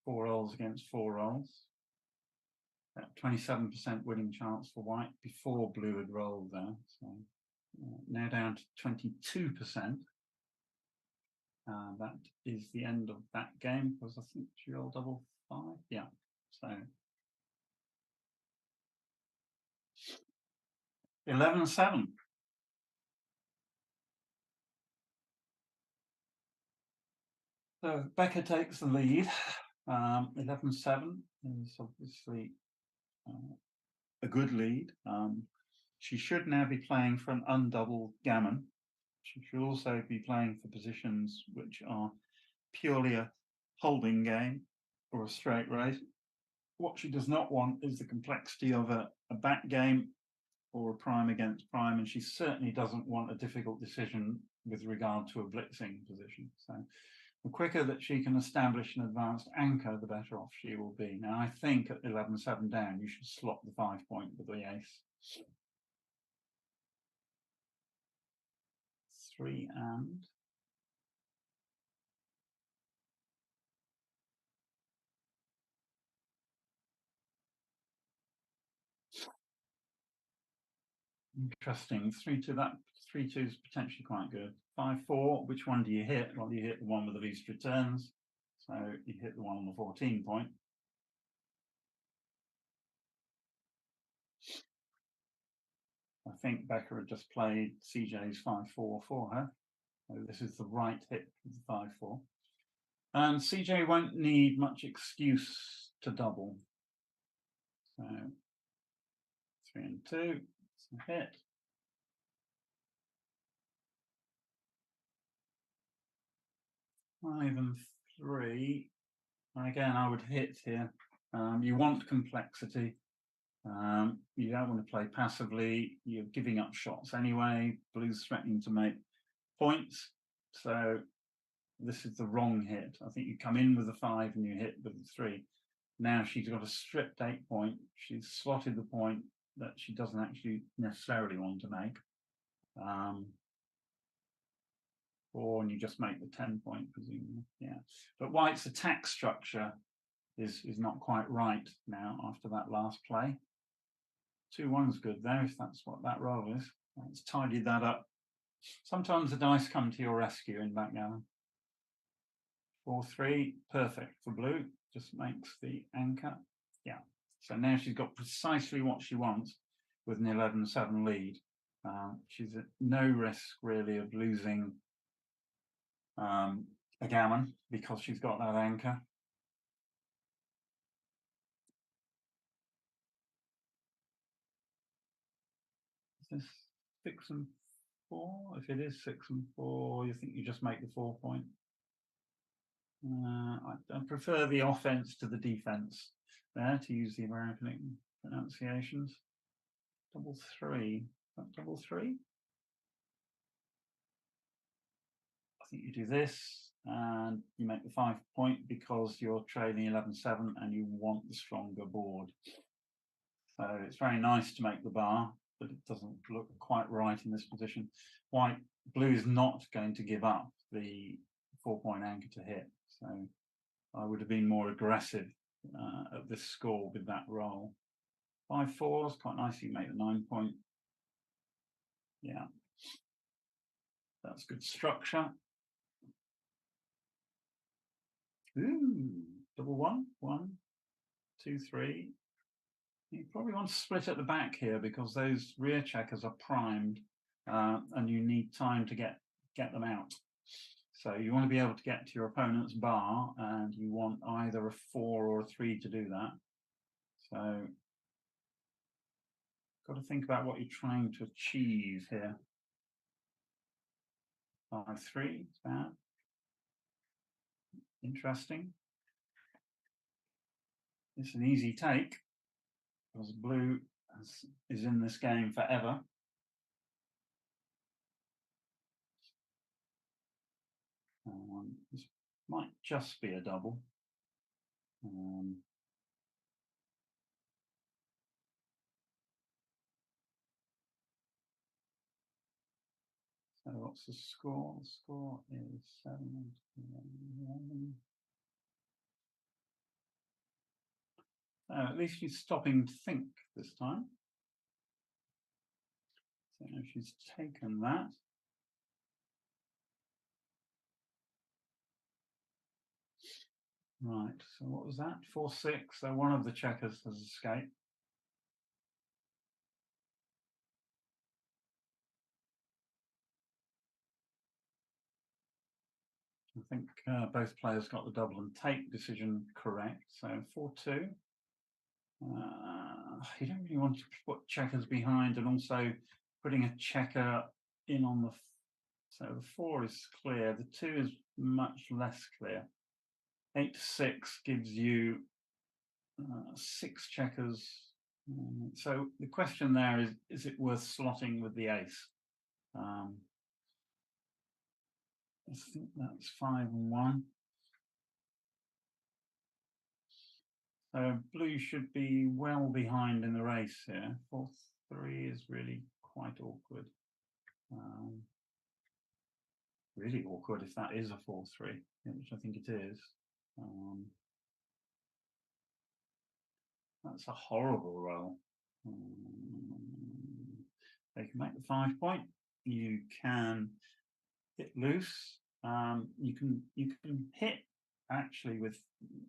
4 rolls against 4 rolls. That 27% winning chance for white before blue had rolled there. So now down to 22%. That is the end of that game because I think she rolled double 5. Yeah. So 11-7. So Becca takes the lead. 11-7 is obviously a good lead. She should now be playing for an undoubled gammon. She should also be playing for positions which are purely a holding game or a straight race. What she does not want is the complexity of a back game or a prime against prime, and she certainly doesn't want a difficult decision with regard to a blitzing position. So the quicker that she can establish an advanced anchor, the better off she will be. Now, I think at 11-7 down, you should slot the 5-point with the ace. 3 and. Interesting. 3-2, that 3-2 is potentially quite good. 5-4, which one do you hit? Well, you hit the one with the least returns. So you hit the one on the 14 point. I think Becca had just played CJ's 5-4 for her. So this is the right hit with the 5-4. And CJ won't need much excuse to double. So 3 and 2, it's a hit. 5 and 3. Again, I would hit here. You want complexity. You don't want to play passively. You're giving up shots anyway. Blue's threatening to make points. So this is the wrong hit. I think you come in with a 5 and you hit with a 3. Now she's got a stripped 8 point. She's slotted the point that she doesn't actually necessarily want to make. 4, and you just make the 10 point, presumably. Yeah. But white's attack structure is not quite right now after that last play. 2-1's good there, if that's what that roll is. Let's tidy that up. Sometimes the dice come to your rescue in backgammon. 4-3, perfect for blue. Just makes the anchor. Yeah. So now she's got precisely what she wants with an 11-7 lead. She's at no risk really of losing a gammon because she's got that anchor. Is this 6 and 4? If it is 6 and 4, you think you just make the 4 point. I prefer the offense to the defense there, to use the American pronunciations. 3-3. Double 3. I think you do this and you make the 5 point because you're trading 11-7 and you want the stronger board. So it's very nice to make the bar, but it doesn't look quite right in this position. Blue is not going to give up the 4-point anchor to hit. So I would have been more aggressive at this score with that roll. 5-4 is quite nice. You make the 9 point. Yeah. that's good structure. Ooh, double one, 1, 2, 3. You probably want to split at the back here because those rear checkers are primed, and you need time to get them out. So you want to be able to get to your opponent's bar, and you want either a 4 or a 3 to do that. So got to think about what you're trying to achieve here. 5, 3, bad. Interesting. It's an easy take because blue is in this game forever. This might just be a double. So what's the score? The score is 7. At least she's stopping to think this time. So she's taken that. Right, so what was that? 4, 6. So one of the checkers has escaped. I think both players got the double and take decision correct. So 4, 2. You don't really want to put checkers behind, and also putting a checker in on the. So the 4 is clear. The 2 is much less clear. 8 to 6 gives you 6 checkers. So the question there is it worth slotting with the ace? I think that's 5 and 1. So blue should be well behind in the race here. 4, 3 is really quite awkward. Really awkward if that is a 4, 3, which I think it is. That's a horrible roll. They can make the 5 point. You can hit loose. You can hit actually with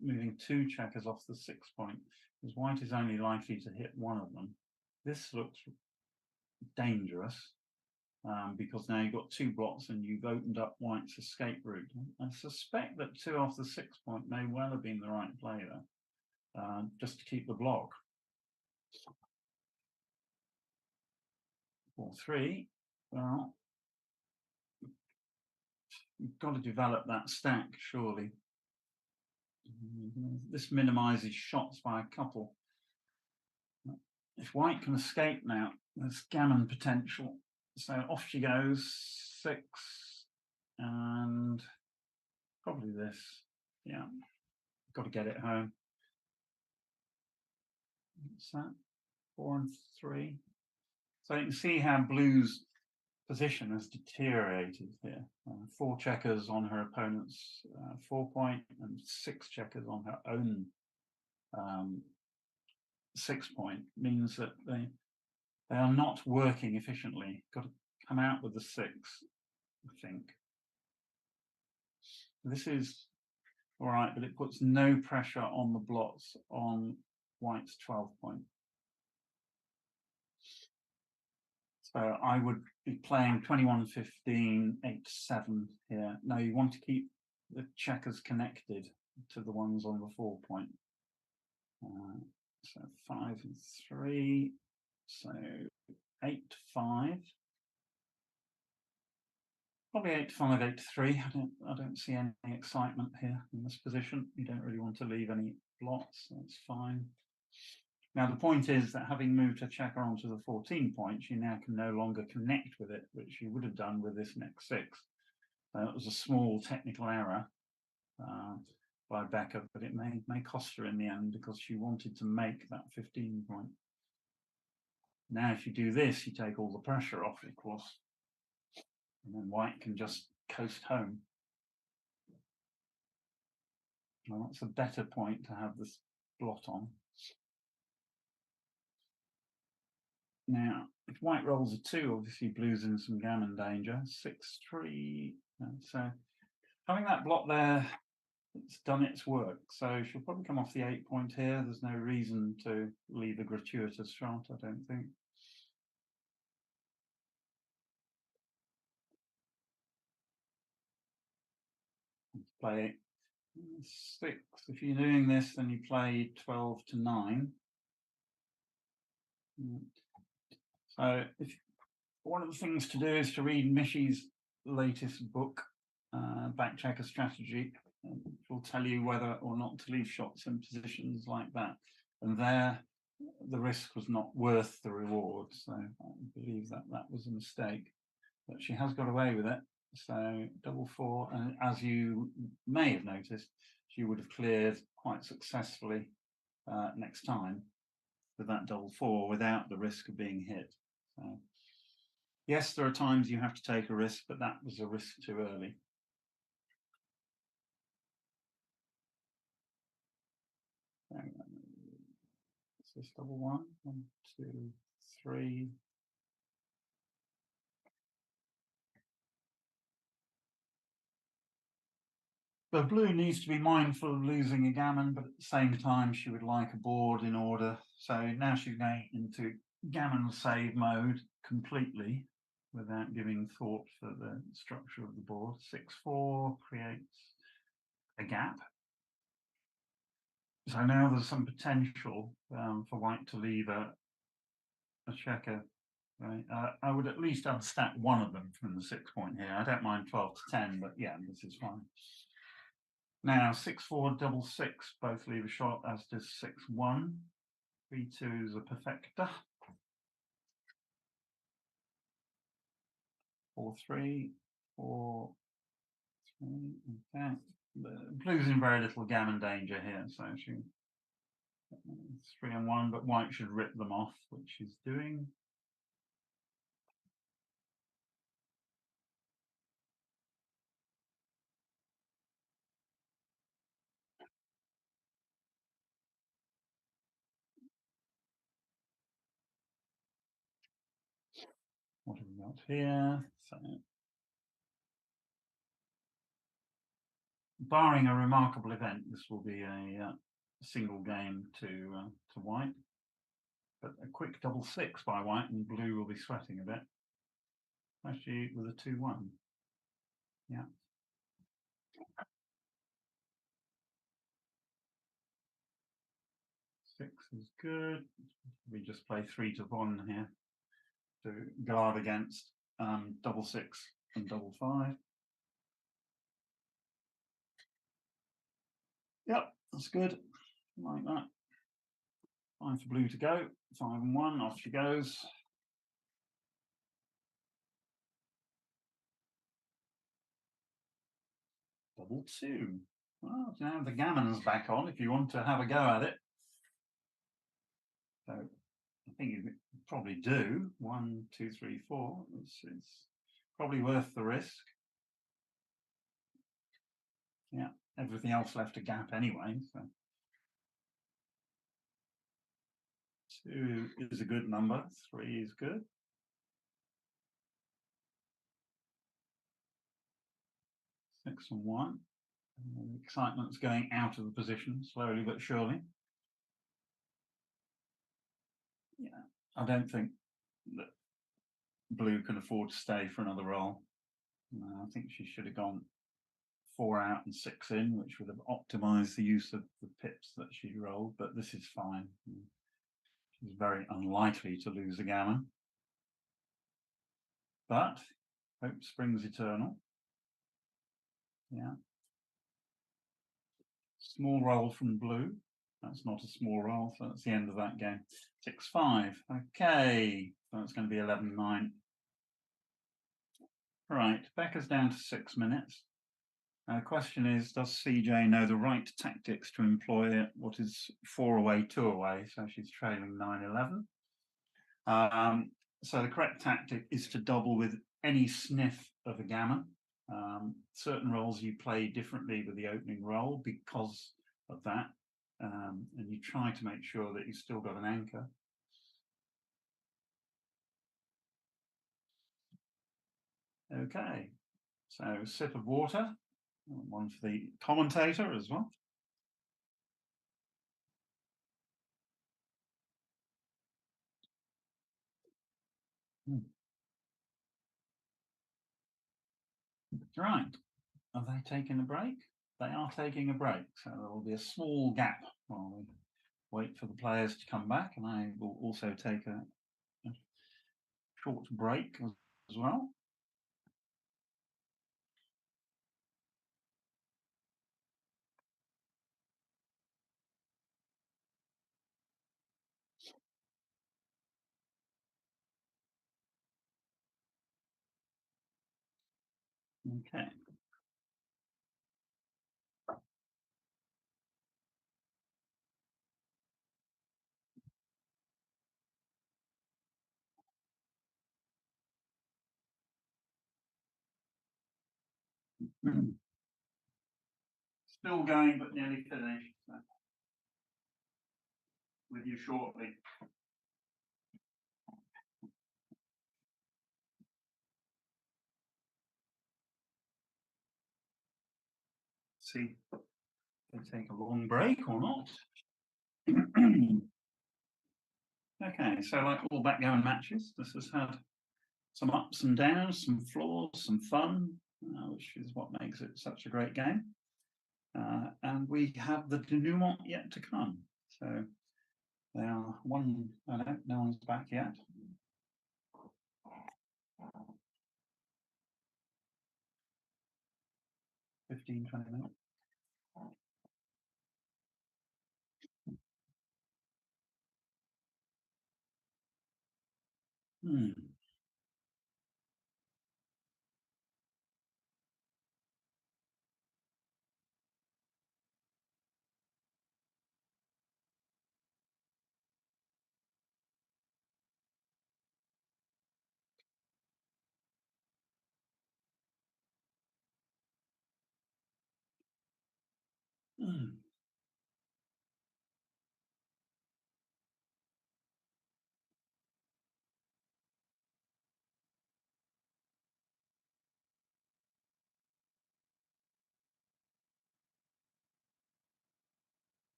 moving 2 checkers off the 6 point, because white is only likely to hit one of them. This looks dangerous because now you've got 2 blocks and you've opened up white's escape route. I suspect that 2 off the 6 point may well have been the right play there, just to keep the block. 4, 3. Well, you've got to develop that stack, surely. This minimizes shots by a couple. If white can escape now, there's gammon potential. So off she goes, 6, and probably this. Yeah, got to get it home. What's that? 4 and 3. So you can see how blue's position has deteriorated here. 4 checkers on her opponent's 4 point and 6 checkers on her own 6 point means that they are not working efficiently. Got to come out with the 6, I think. This is all right, but it puts no pressure on the blots on white's 12 point. So I would be playing 21-15, 8-7 here. No, you want to keep the checkers connected to the ones on the 4 point. So 5 and 3. So 8-5. Probably 8-5, 8-3. I don't see any excitement here in this position. You don't really want to leave any blots. That's fine. Now the point is that having moved a checker onto the 14 points, you now can no longer connect with it, which you would have done with this next 6. It was a small technical error by Becker, but it may cost her in the end because she wanted to make that 15 point. Now if you do this, you take all the pressure off, of course, and then white can just coast home. Well, that's a better point to have this blot on. Now, if white rolls a 2, obviously blue's in some gammon danger. 6-3. So having that block there, it's done its work. So she'll probably come off the 8 point here. There's no reason to leave a gratuitous shot, I don't think. Play 6. If you're doing this, then you play 12 to 9. So one of the things to do is to read Mishy's latest book, Backchecker Strategy. It will tell you whether or not to leave shots in positions like that. And there, the risk was not worth the reward. So I believe that that was a mistake. But she has got away with it. So 4-4, and as you may have noticed, she would have cleared quite successfully next time with that 4-4 without the risk of being hit. So, yes, there are times you have to take a risk, but that was a risk too early. Is this 1-1? 1, 2, 3. The blue needs to be mindful of losing a gammon, but at the same time, she would like a board in order. So now she's going into gammon save mode completely without giving thought for the structure of the board. 6-4 creates a gap. So now there's some potential for white to leave a checker. Right? I would at least unstack one of them from the 6 point here. I don't mind 12 to 10, but yeah, this is fine. Now 6-4, 6-6, both leave a shot, as does 6-1. 3-2 is a perfecta. 4-3, 4-3. Okay. The blue's in very little gammon danger here, so she 3-1, but white should rip them off, which she's doing. What have we got here? So, barring a remarkable event, this will be a single game to white. But a quick 6-6 by white, and blue will be sweating a bit. Actually, with a 2-1. Yeah. 6 is good. We just play 3-1 here to guard against 6-6 and 5-5. Yep, that's good. Like that. Time for blue to go. 5-1, off she goes. Double 2. Well, now the gammon's back on if you want to have a go at it. So I think you probably do. 1, 2, 3, 4. It's probably worth the risk. Yeah, everything else left a gap anyway. So 2 is a good number. 3 is good. 6-1. Excitement's going out of the position slowly but surely. Yeah, I don't think that blue can afford to stay for another roll. I think she should have gone 4 out and 6 in, which would have optimized the use of the pips that she rolled, but this is fine. She's very unlikely to lose a gammon. But hope springs eternal. Yeah. Small roll from blue. That's not a small roll, so that's the end of that game. 6-5. Okay, so it's going to be 11-9. Right, Becca's down to 6 minutes. The question is, does CJ know the right tactics to employ what is 4 away, 2 away? So she's trailing 9-11. So the correct tactic is to double with any sniff of a gammon. Certain rolls you play differently with the opening roll because of that. And you try to make sure that you've still got an anchor. Okay, so sip of water, one for the commentator as well. Right, are they taking a break? They are taking a break, so there will be a small gap while we wait for the players to come back, and I will also take a short break as well. Okay. Still going, but nearly finished. So with you shortly. See if they take a long break or not. Okay, so like all backgammon matches, this has had some ups and downs, some flaws, some fun, which is what makes it such a great game. And we have the denouement yet to come. So they are one, I don't, no one's back yet. Fifteen, 20 minutes.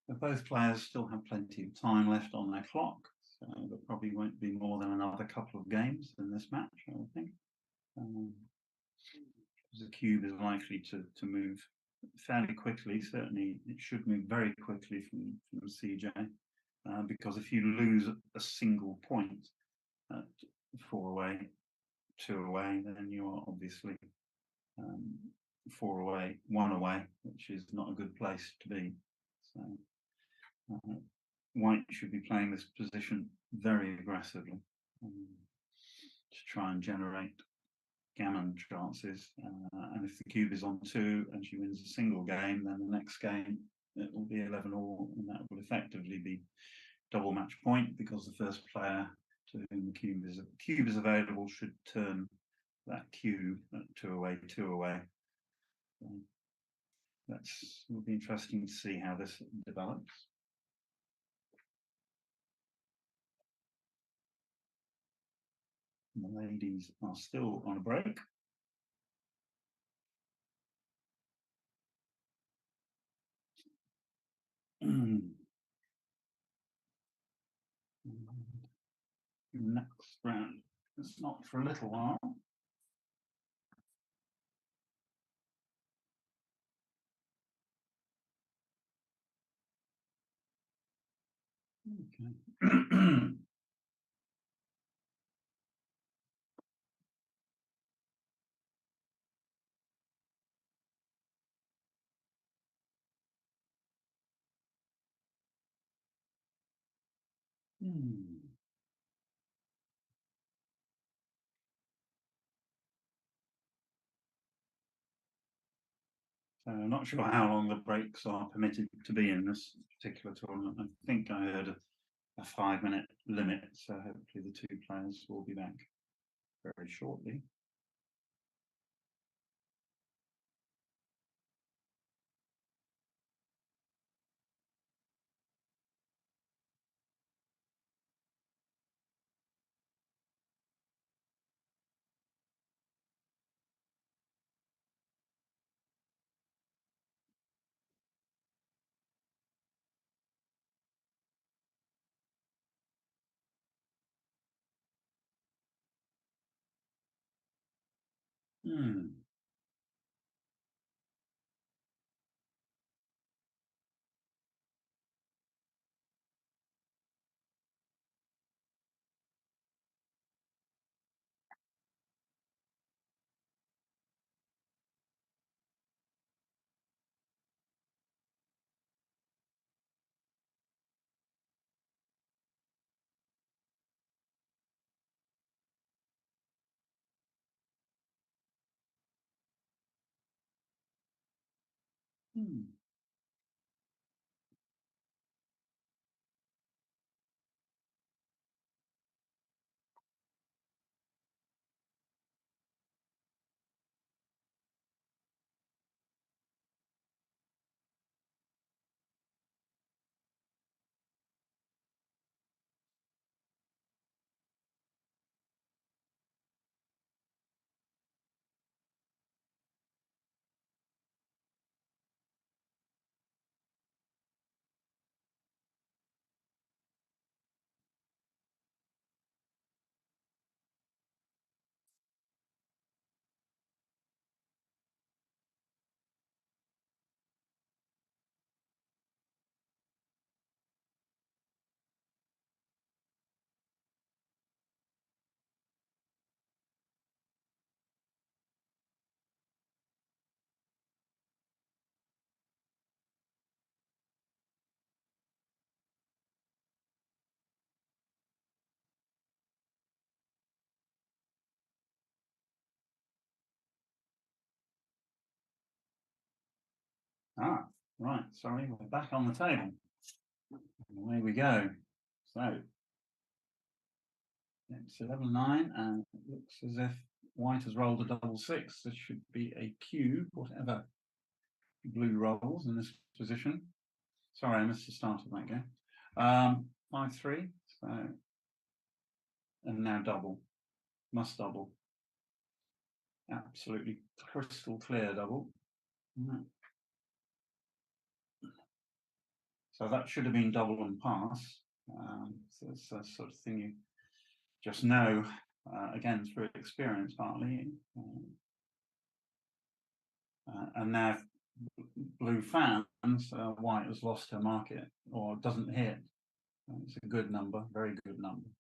But both players still have plenty of time left on their clock, so there probably won't be more than another couple of games in this match, I would think. The cube is likely to move fairly quickly. Certainly, it should move very quickly from CJ, because if you lose a single point at 4 away, 2 away, then you are obviously 4 away, 1 away, which is not a good place to be. So White should be playing this position very aggressively to try and generate gammon chances. And if the cube is on 2 and she wins a single game, then the next game it will be 11 all, and that will effectively be double match point, because the first player to whom the cube is available should turn that cube at 2 away, 2 away. So will be interesting to see how this develops. And the ladies are still on a break. Next round. It's not for a little while. Okay. So I'm not sure how long the breaks are permitted to be in this particular tournament. I think I heard a 5-minute limit, so hopefully the 2 players will be back very shortly. Hmm. Hmm. Ah, right. Sorry, we're back on the table. Away we go. So it's 11-9, and it looks as if white has rolled a double six. This should be a cube, whatever blue rolls in this position. Sorry, I missed the start of that game. 5-3. So, and now double. Must double. Absolutely crystal clear double. Right. So that should have been double and pass. So it's the sort of thing you just know, again, through experience partly. And now blue fans, white has lost her market or doesn't hit. It's a good number, very good number.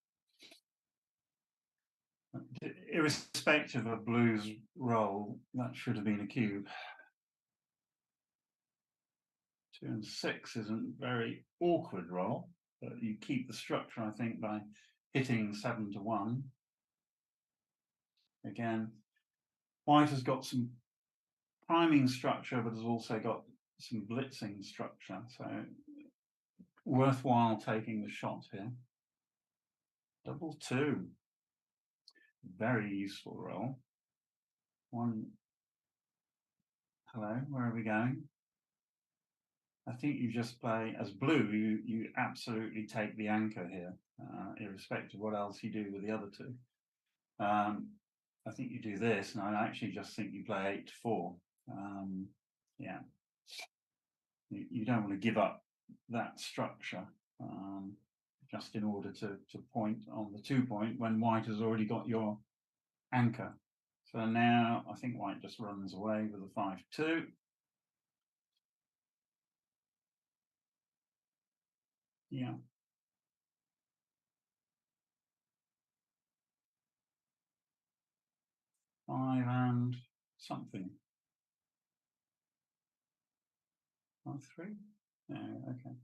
Irrespective of blue's roll, that should have been a cube. 2 and 6 isn't a very awkward roll, but you keep the structure, I think, by hitting 7 to 1. Again, white has got some priming structure, but has also got some blitzing structure. So worthwhile taking the shot here. Double 2. Very useful roll. 1. Hello, where are we going? I think you just play as blue. You absolutely take the anchor here, irrespective of what else you do with the other two. I think you do this, and I actually just think you play 8 to 4. Yeah, you don't want to give up that structure just in order to point on the 2 point when white has already got your anchor. So now I think white just runs away with a 5-2. Yeah. 5 and something. 5-3. Yeah, okay.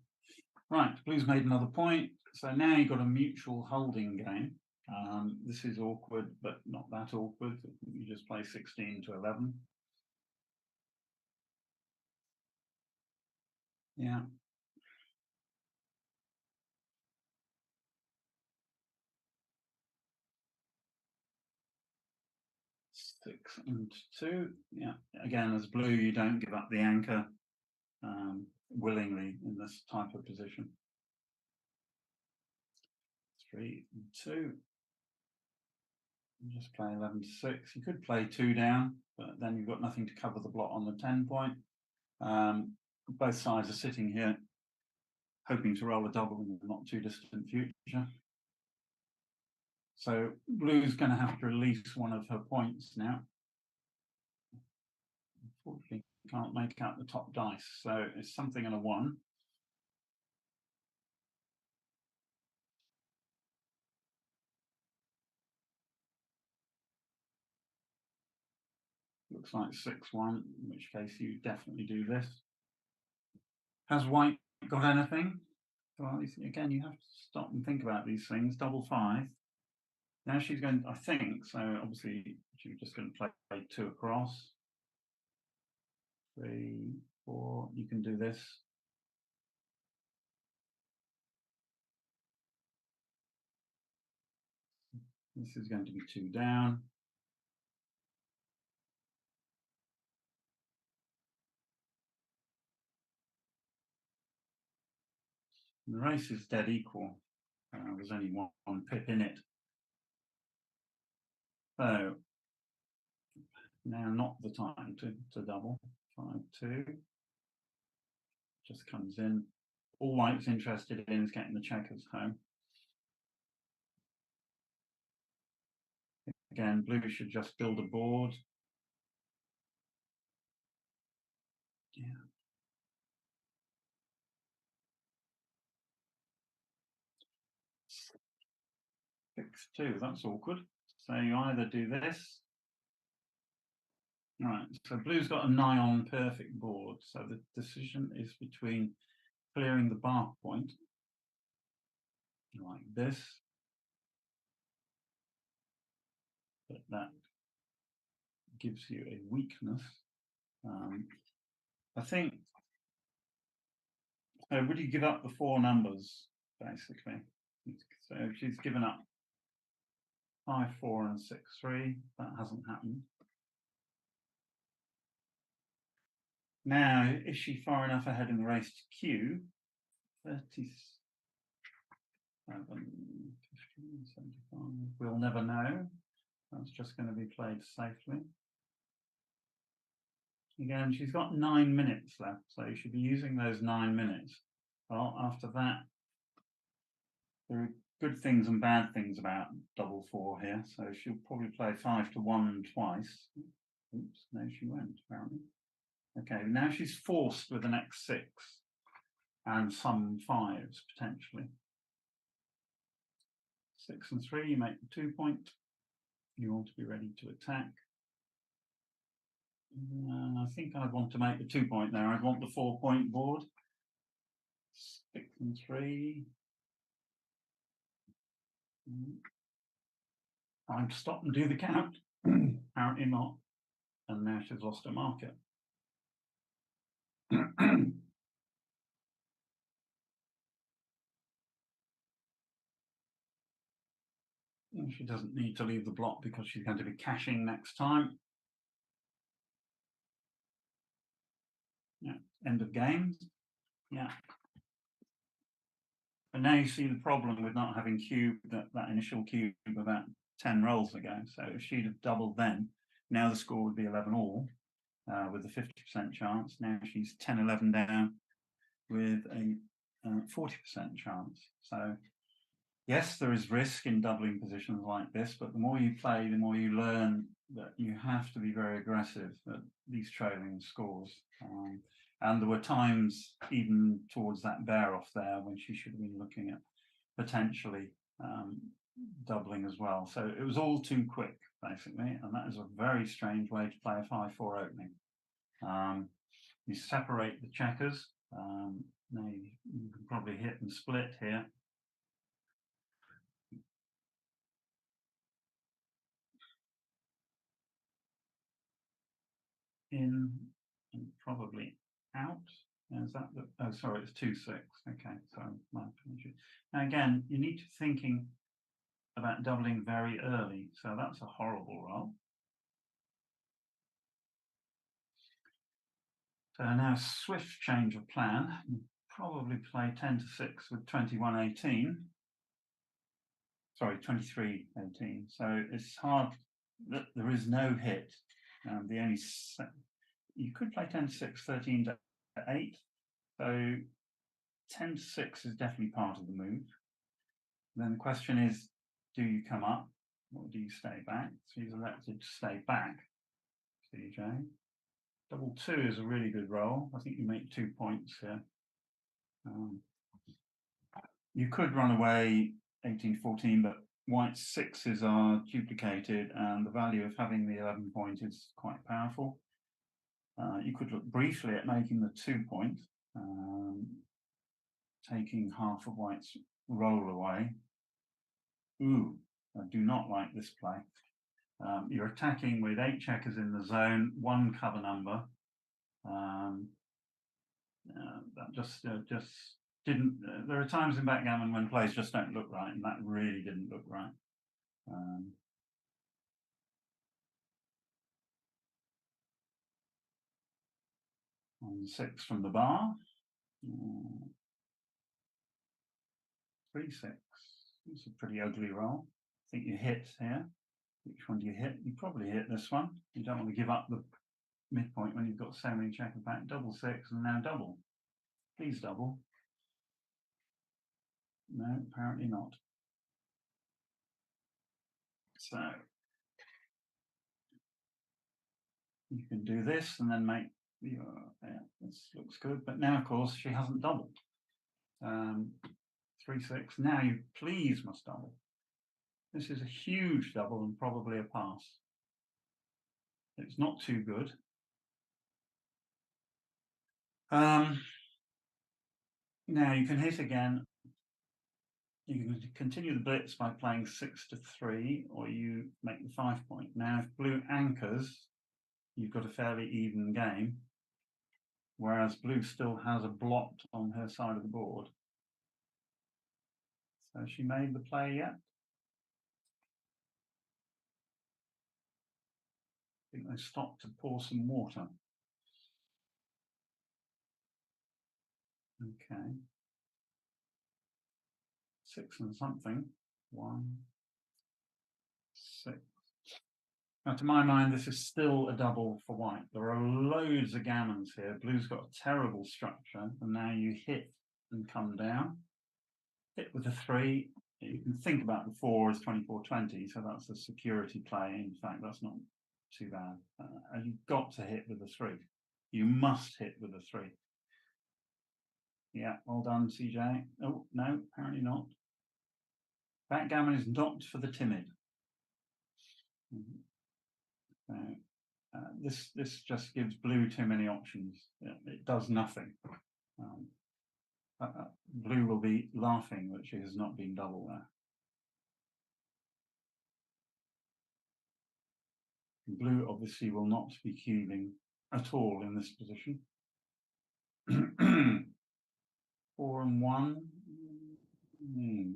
Right, blue's made another point. So now you've got a mutual holding game. This is awkward, but not that awkward. You just play 16 to 11. Yeah. Six and 2. Yeah. Again, as blue, you don't give up the anchor willingly in this type of position. 3 and 2. You just play 11 to 6. You could play 2 down, but then you've got nothing to cover the blot on the 10 point. Both sides are sitting here hoping to roll a double in the not too distant future. So blue's going to have to release one of her points now. Unfortunately, can't make out the top dice, so it's something and a 1. Looks like 6-1, in which case you definitely do this. Has white got anything? Well, again, you have to stop and think about these things. Double 5. Now she's going, I think, so obviously she's just going to play 2 across. 3, 4, you can do this. This is going to be 2 down. And the race is dead equal. There's only one pip in it. So now not the time to double. 5-2. Just comes in. All white's interested in is getting the checkers home. Again, blue should just build a board. Yeah. 6-2, that's awkward. So you either do this. Right, so blue's got a nigh on perfect board. So the decision is between clearing the bar point, like this, but that gives you a weakness. I think, would you give up the 4 numbers, basically? So she's given up 5-4 and 6-3. That hasn't happened. Now, is she far enough ahead in the race to Q? 37, 15, 75. We'll never know. That's just going to be played safely. Again, she's got 9 minutes left, so you should be using those 9 minutes. Well, after that, there are good things and bad things about double 4 here. So she'll probably play 5-1 twice. Oops, no, she went, apparently. Okay, now she's forced with the next 6 and some 5s potentially. 6 and 3, you make the 2 point. You want to be ready to attack. I think I want to make the 2 point there. I'd want the 4 point board. 6 and 3. Time to stop and do the count. Apparently not. And now she's lost her market. She doesn't need to leave the block because she's going to be cashing next time. Yeah, end of game. Yeah. And now you see the problem with not having cube, that initial cube about 10 rolls ago. So if she'd have doubled then, now the score would be 11 all with a 50% chance. Now she's 10-11 down with a 40% chance. So yes, there is risk in doubling positions like this, but the more you play, the more you learn that you have to be very aggressive at these trailing scores. And there were times even towards that bear off there when she should have been looking at potentially doubling as well. So it was all too quick, basically, and that is a very strange way to play a 5-4 opening. You separate the checkers. Now you can probably hit and split here. In and probably out. Is that the, oh, sorry, it's 2-6. Okay, so my apologies. Now again, you need to be thinking about doubling very early. So that's a horrible roll. So now swift change of plan. You probably play 10-6 with 21-18. Sorry, 23-18. So it's hard that there is no hit. The only you could play 10-6, 13-8. So 10-6 is definitely part of the move. And then the question is, do you come up or do you stay back? So he's elected to stay back, CJ. Double 2 is a really good roll. I think you make 2 points here. You could run away 18-14, but white's 6s are duplicated, and the value of having the 11 point is quite powerful. You could look briefly at making the 2 point, taking half of white's roll away. Ooh, I do not like this play. You're attacking with 8 checkers in the zone, 1 cover number. That just didn't. There are times in backgammon when plays just don't look right, and that really didn't look right. On 6 from the bar. 3-6. It's a pretty ugly roll. I think you hit here. Which one do you hit? You probably hit this one. You don't want to give up the midpoint when you've got so many checkers back. Double 6 and now double. Please double. No, apparently not. So you can do this and then make your, yeah, this looks good. But now, of course, she hasn't doubled. 3-6. Now you please must double. This is a huge double and probably a pass. It's not too good. Now you can hit again. You can continue the blitz by playing 6-3, or you make the 5 point. Now, if blue anchors, you've got a fairly even game, whereas blue still has a blot on her side of the board. So she made the play yet? I think they stopped to pour some water. Okay. 6 and something. 1, 6. Now, to my mind, this is still a double for white. There are loads of gammons here. Blue's got a terrible structure, and now you hit and come down. Hit with a 3. You can think about the 4 as 24-20, so that's a security play. In fact, that's not too bad. And you've got to hit with a 3. You must hit with a 3. Yeah, well done, CJ. Oh, no, apparently not. Backgammon is not for the timid. This just gives blue too many options. It does nothing. Blue will be laughing that she has not been double there. Blue obviously will not be cubing at all in this position. 4 and 1.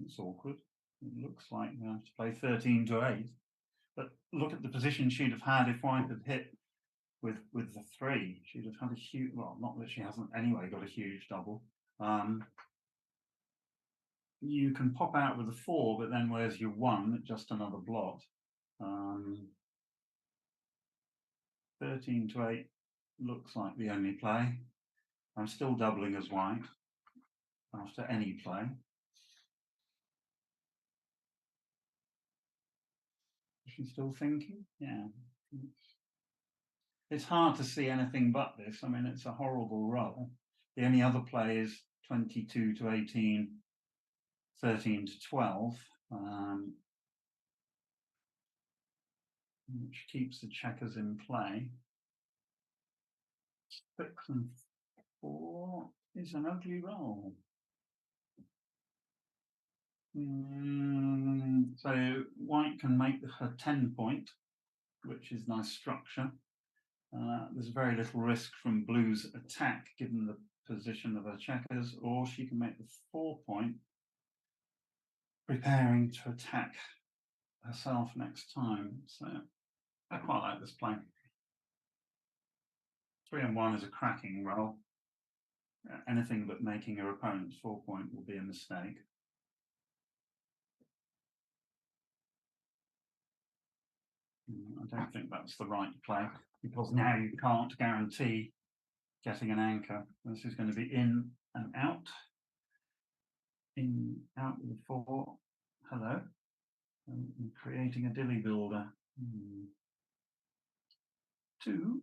It's awkward. It looks like we have to play 13-8. But look at the position she'd have had if white had hit with the 3. She'd have had a huge, well, not that she hasn't anyway got a huge double. You can pop out with a 4, but then where's your 1? Just another blot. 13-8 looks like the only play. I'm still doubling as white after any play. Is she still thinking? Yeah. It's hard to see anything but this. I mean, it's a horrible roll. The only other play is 22-18, 13-12, which keeps the checkers in play. 6 and 4 is an ugly roll. So white can make her 10 point, which is nice structure. There's very little risk from blue's attack given the position of her checkers, or she can make the 4 point, preparing to attack herself next time. So I quite like this play. 3 and 1 is a cracking roll. Anything but making her opponent's 4 point will be a mistake. I don't think that's the right play, because now you can't guarantee getting an anchor. This is going to be in and out. In, out with the 4. Hello. And creating a dilly builder. 2.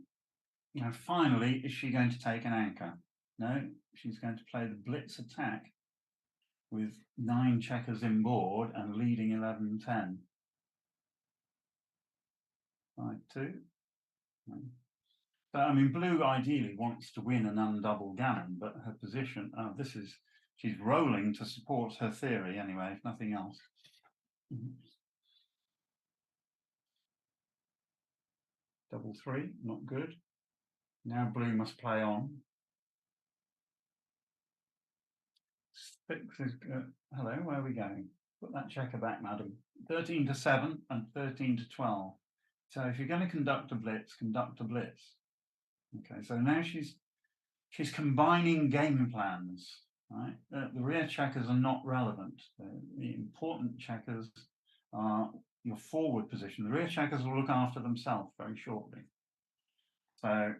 Now, finally, is she going to take an anchor? No, she's going to play the blitz attack with 9 checkers in board and leading 11-10. 5-2. So, I mean, blue ideally wants to win an undouble gammon, but her position, she's rolling to support her theory anyway, if nothing else. Double 3, not good. Now blue must play on. 6 is good. Hello, where are we going? Put that checker back, madam. 13-7 and 13-12. So if you're going to conduct a blitz, conduct a blitz. Okay, so now she's combining game plans, right? The rear checkers are not relevant. The important checkers are your forward position. The rear checkers will look after themselves very shortly. So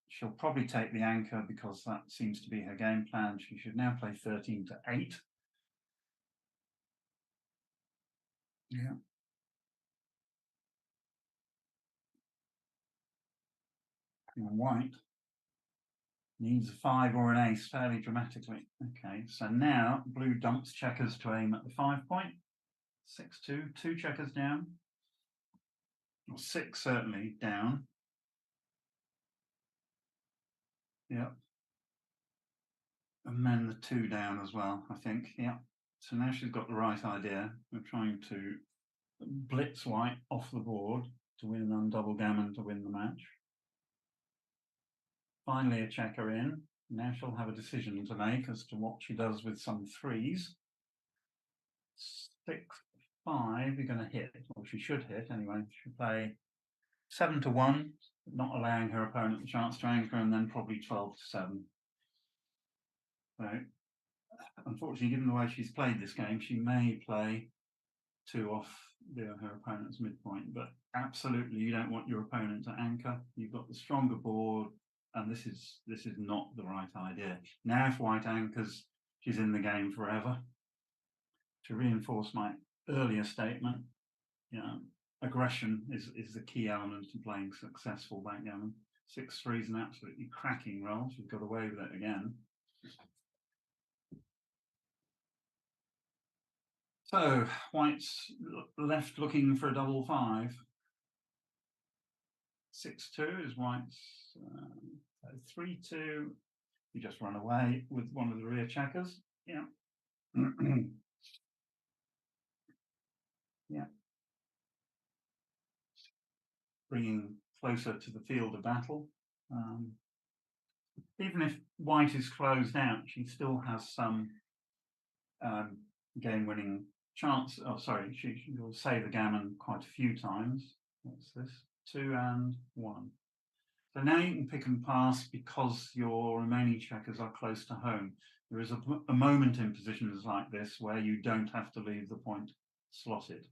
she'll probably take the anchor because that seems to be her game plan. She should now play 13-8. Yeah. And white needs a 5 or an ace fairly dramatically. Okay, so now blue dumps checkers to aim at the 5 point. 6-2, 2 checkers down. Or 6 certainly down. Yep. And then the 2 down as well, I think. Yeah. So now she's got the right idea. We're trying to blitz white off the board to win an undouble gammon to win the match. Finally a checker in. Now she'll have a decision to make as to what she does with some 3s. 6-5, you're going to hit, or she should hit anyway. She'll play 7-1, not allowing her opponent the chance to anchor, and then probably 12-7. So, unfortunately, given the way she's played this game, she may play 2 off her opponent's midpoint, but absolutely you don't want your opponent to anchor. You've got the stronger board, and this is not the right idea. Now if white anchors, she's in the game forever. To reinforce my earlier statement, aggression is the key element in playing successful backgammon. 6-3 is an absolutely cracking roll. She's got away with it again. So white's left looking for a double 5. 6-2 is white's 3-2. You just run away with one of the rear checkers. Yeah. Yeah. Bringing closer to the field of battle. Even if white is closed out, she still has some game-winning chance. Oh, sorry, she will save the gammon quite a few times. What's this? 2 and 1. So now you can pick and pass because your remaining checkers are close to home. There is a moment in positions like this where you don't have to leave the point slotted.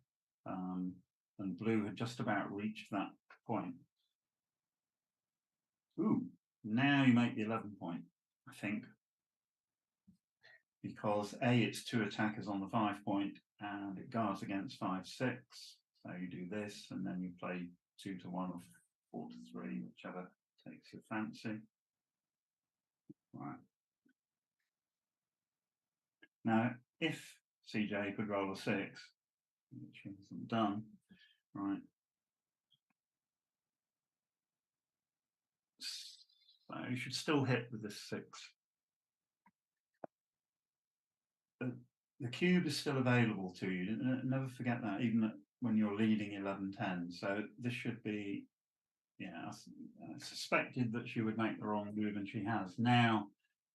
And blue had just about reached that point. Ooh, now you make the 11 point, I think. Because A, it's 2 attackers on the 5 point and it guards against 5-6. So you do this and then you play 2-1 or 4-3, whichever takes your fancy. Right. Now, if CJ could roll a 6, which he hasn't done, right. So you should still hit with this 6. The cube is still available to you. Never forget that, even when you're leading 11-10. So this should be, I suspected that she would make the wrong move, and she has. Now,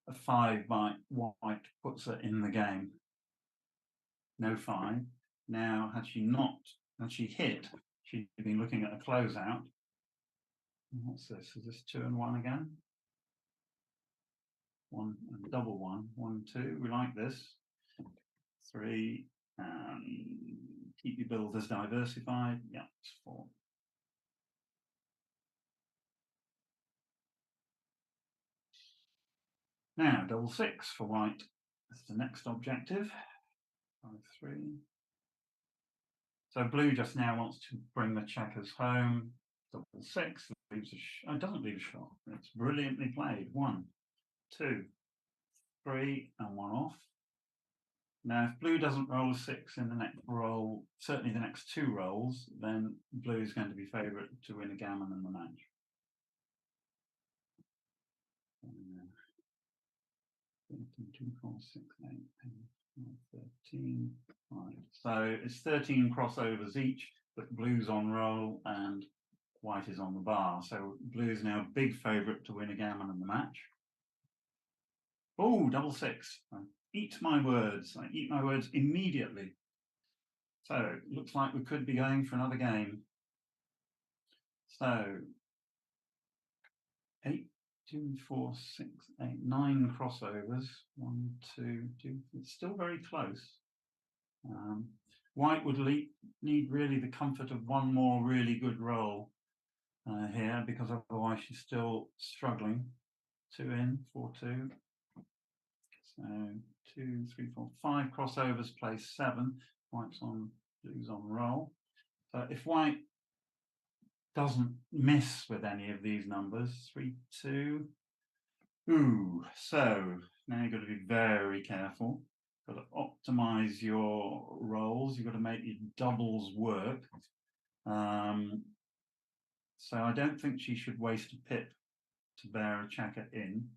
a 5 by white puts her in the game. No 5. Now, had she hit, she'd been looking at a closeout. What's this? Is this 2 and 1 again? 1 and double 1. 1, 2. We like this. 3. Keep your builders diversified. Yeah, it's 4. Now, double 6 for white. That's the next objective. 5-3. So blue just now wants to bring the checkers home. Double six leaves it doesn't leave a shot. It's brilliantly played. 1, 2, 3, and 1 off. Now, if blue doesn't roll a 6 in the next roll, certainly the next 2 rolls, then blue is going to be favourite to win a gammon in the match. 2, 4, 6, 8, 13, 5. So it's 13 crossovers each, but blue's on roll and white is on the bar. So blue is now big favourite to win a gammon in the match. Oh, double 6. I eat my words. I eat my words immediately. So it looks like we could be going for another game. So 8, 2, 4, 6, 8, 9 crossovers. 1, 2, 2. It's still very close. White would need really the comfort of one more really good roll here, because otherwise she's still struggling. 2 in, 4, 2. So 2, 3, 4, 5 crossovers, place 7. White's on, blue's on roll. So if white doesn't miss with any of these numbers, 3, 2. Ooh, so now you've got to be very careful. Got to optimize your rolls. You've got to make your doubles work. So I don't think she should waste a pip to bear a checker in.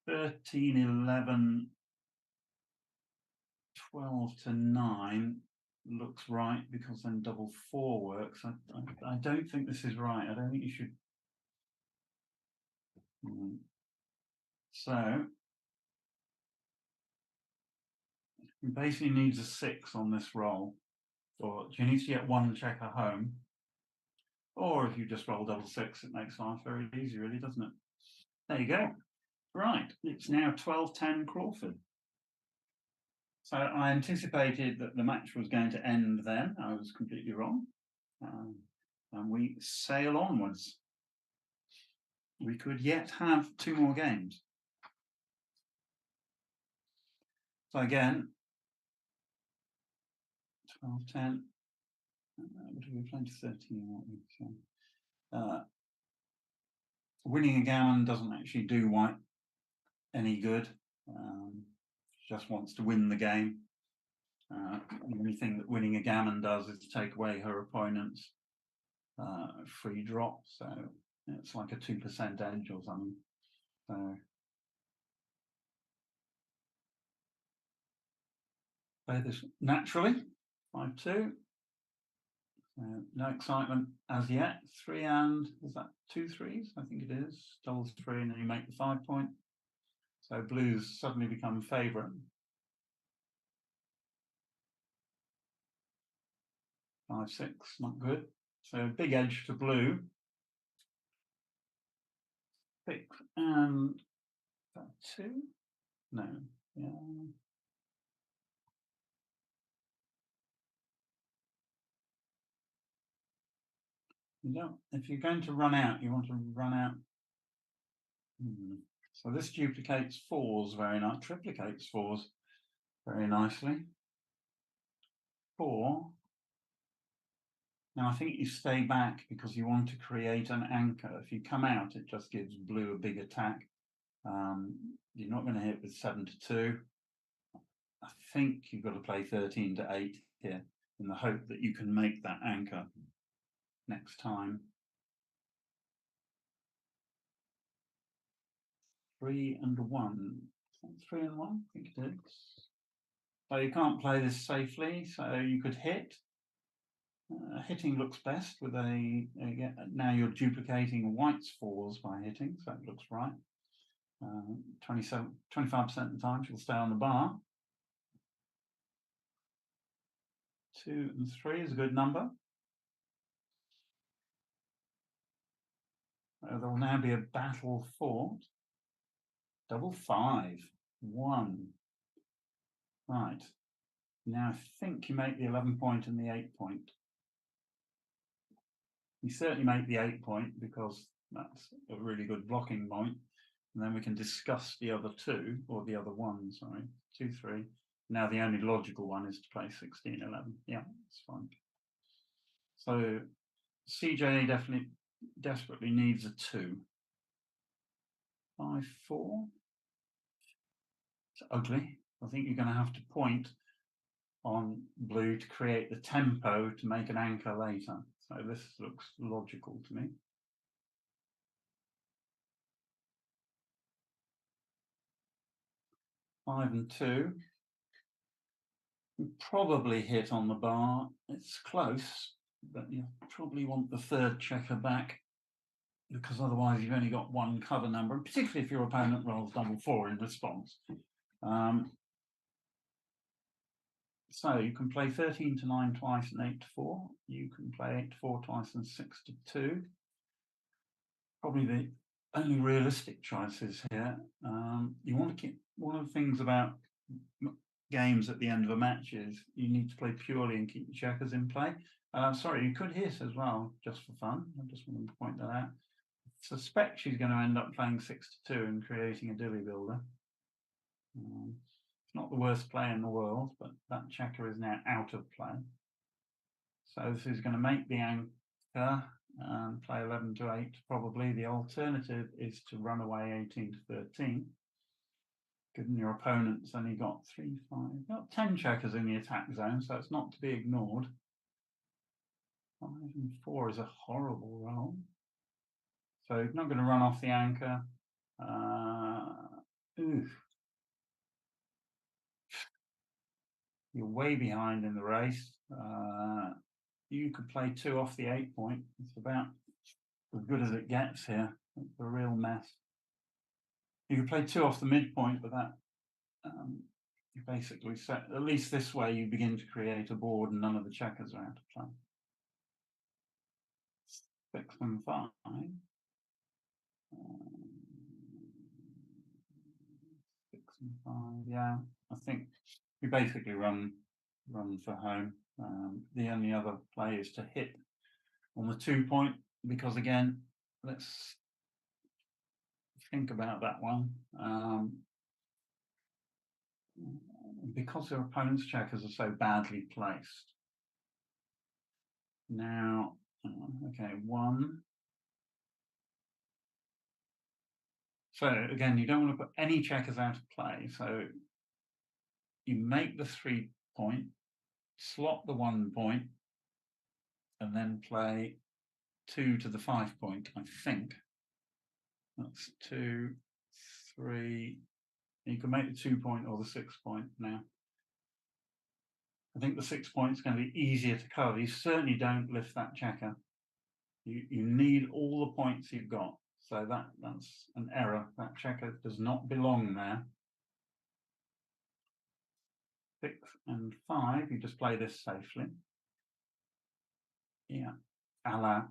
13, 11, 12 to 9 looks right, because then double 4 works. I don't think this is right. I don't think you should. So you basically needs a 6 on this roll. Or you need to get one checker home. Or if you just roll double 6, it makes life very easy, really, doesn't it? There you go. Right, it's now 12-10 Crawford. So I anticipated that the match was going to end then. I was completely wrong. And we sail onwards. We could yet have 2 more games. So again, 12-10. What are we playing to 13? Aren't we? So, winning a gammon doesn't actually do white any good. Just wants to win the game. The only thing that winning a gammon does is take away her opponent's free drop. So it's like a 2% edge or something. So play this naturally. 5-2. No excitement as yet. 3 and is that 2 3s? I think it is. Doubles 3 and then you make the 5 point. So blues suddenly become favourite. 5 6, not good. So big edge to blue. 6 and 2. No. Yeah. No, if you're going to run out, you want to run out. So this duplicates 4s very nice, triplicates 4s very nicely. 4. Now I think you stay back because you want to create an anchor. If you come out, it just gives blue a big attack. You're not going to hit with 7 to 2. I think you've got to play 13 to 8 here in the hope that you can make that anchor next time. 3 and 1. 3 and 1, I think it is. So you can't play this safely, so you could hit. Hitting looks best with now you're duplicating white's 4s by hitting, so it looks right. 25% of the time she'll stay on the bar. 2 and 3 is a good number. There will now be a battle fought. Double 5, 1. Right. Now I think you make the 11 point and the 8 point. You certainly make the 8 point because that's a really good blocking point. And then we can discuss the other 2, or the other 1, sorry, 2, 3. Now the only logical one is to play 16, 11. Yeah, it's fine. So CJ desperately needs a 2. 5-4. It's ugly. I think you're going to have to point on blue to create the tempo to make an anchor later. So this looks logical to me. Five and 2. You probably hit on the bar. It's close, but you probably want the 3rd checker back, because otherwise you've only got one cover number, particularly if your opponent rolls double 4 in response. So you can play 13 to 9 twice and 8 to 4. You can play 8 to 4 twice and 6 to 2. Probably the only realistic choices here. You want to keep, one of the things about games at the end of a match is you need to play purely and keep the checkers in play. Sorry, you could hit as well, just for fun. I just wanted to point that out. I suspect she's going to end up playing 6 to 2 and creating a dilly builder. It's not the worst play in the world, but that checker is now out of play. So this is going to make the anchor and play 11 to 8. Probably the alternative is to run away 18 to 13. Given your opponent's only got 3, 5, got 10 checkers in the attack zone, so it's not to be ignored. 5 and 4 is a horrible roll. So you're not going to run off the anchor. Oof. You're way behind in the race. You could play 2 off the 8 point. It's about as good as it gets here. It's a real mess. You could play 2 off the midpoint, but that you basically set, at least this way you begin to create a board and none of the checkers are out of play. 6 and 5. 6 and 5, yeah. I think we basically run for home. The only other play is to hit on the 2 point, because again, let's think about that one. Because their opponent's checkers are so badly placed. Now, okay, 1. So again, you don't want to put any checkers out of play. So you make the 3 point, slot the 1 point, and then play 2 to the 5 point, I think. That's 2, 3. You can make the 2 point or the 6 point now. I think the 6 point is going to be easier to cover. You certainly don't lift that checker. You need all the points you've got. So that's an error. That checker does not belong there. 6 and 5, you just play this safely. Yeah, a la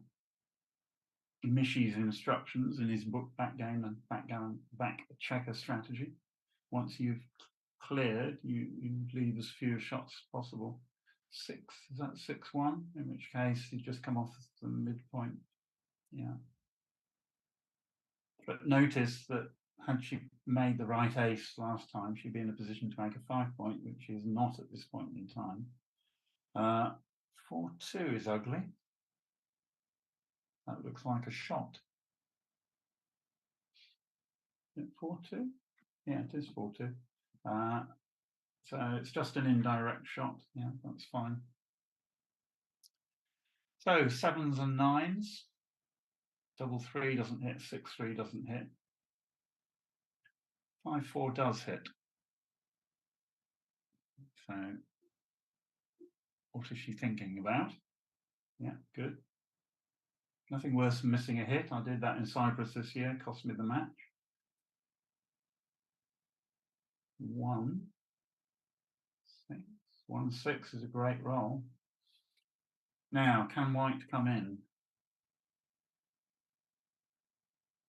Mishy's instructions in his book Backgammon and Back Checker Strategy. Once you've cleared, you leave as few shots as possible. 6, is that 6-1? In which case you just come off the midpoint. Yeah. But notice that had she made the right ace last time, she'd be in a position to make a 5 point, which is not at this point in time. 4-2 is ugly. That looks like a shot. 4-2? Yeah, it is 4-2. So it's just an indirect shot. Yeah, that's fine. So 7s and 9s. Double 3 doesn't hit. 6-3 doesn't hit. 5-4 does hit. So what is she thinking about? Yeah, good. Nothing worse than missing a hit. I did that in Cyprus this year. Cost me the match. 1, 6. 1-6 is a great roll. Now, can white come in?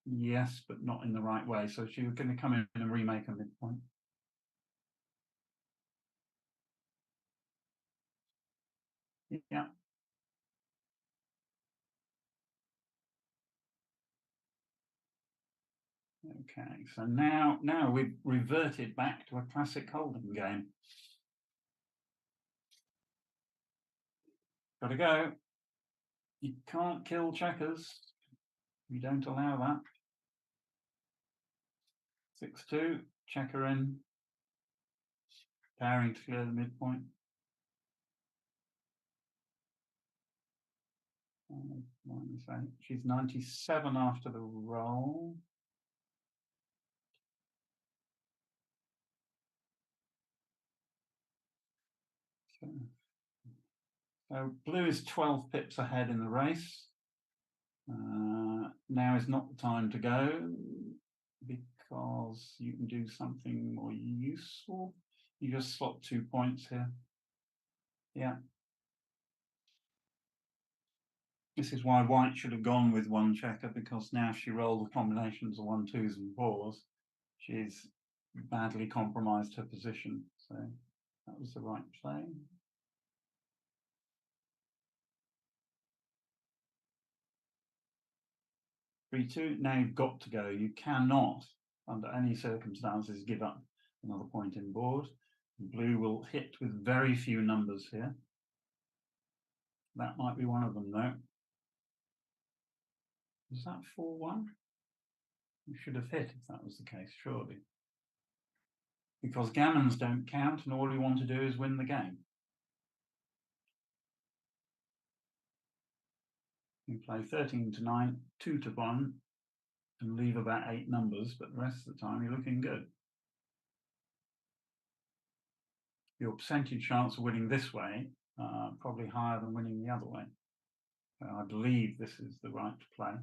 Yes, but not in the right way. So she was going to come in and remake a midpoint. Yeah. Okay, so now we've reverted back to a classic hold'em game. Gotta go. You can't kill checkers. You don't allow that. 6-2, checker in, pairing to clear the midpoint. She's 97 after the roll. So blue is 12 pips ahead in the race. Now is not the time to go because you can do something more useful. You just slot 2 points here. Yeah. This is why white should have gone with one checker, because now if she rolled the combinations of 1, 2s and 4s, she's badly compromised her position. So that was the right play. Three-two. Now you've got to go. You cannot, under any circumstances, give up another point in board. Blue will hit with very few numbers here. That might be one of them, though. Was that 4-1? You should have hit if that was the case, surely. Because gammons don't count, and all you want to do is win the game. You play 13-9, 2-1, and leave about 8 numbers, but the rest of the time you're looking good. Your percentage chance of winning this way probably higher than winning the other way. So I believe this is the right play.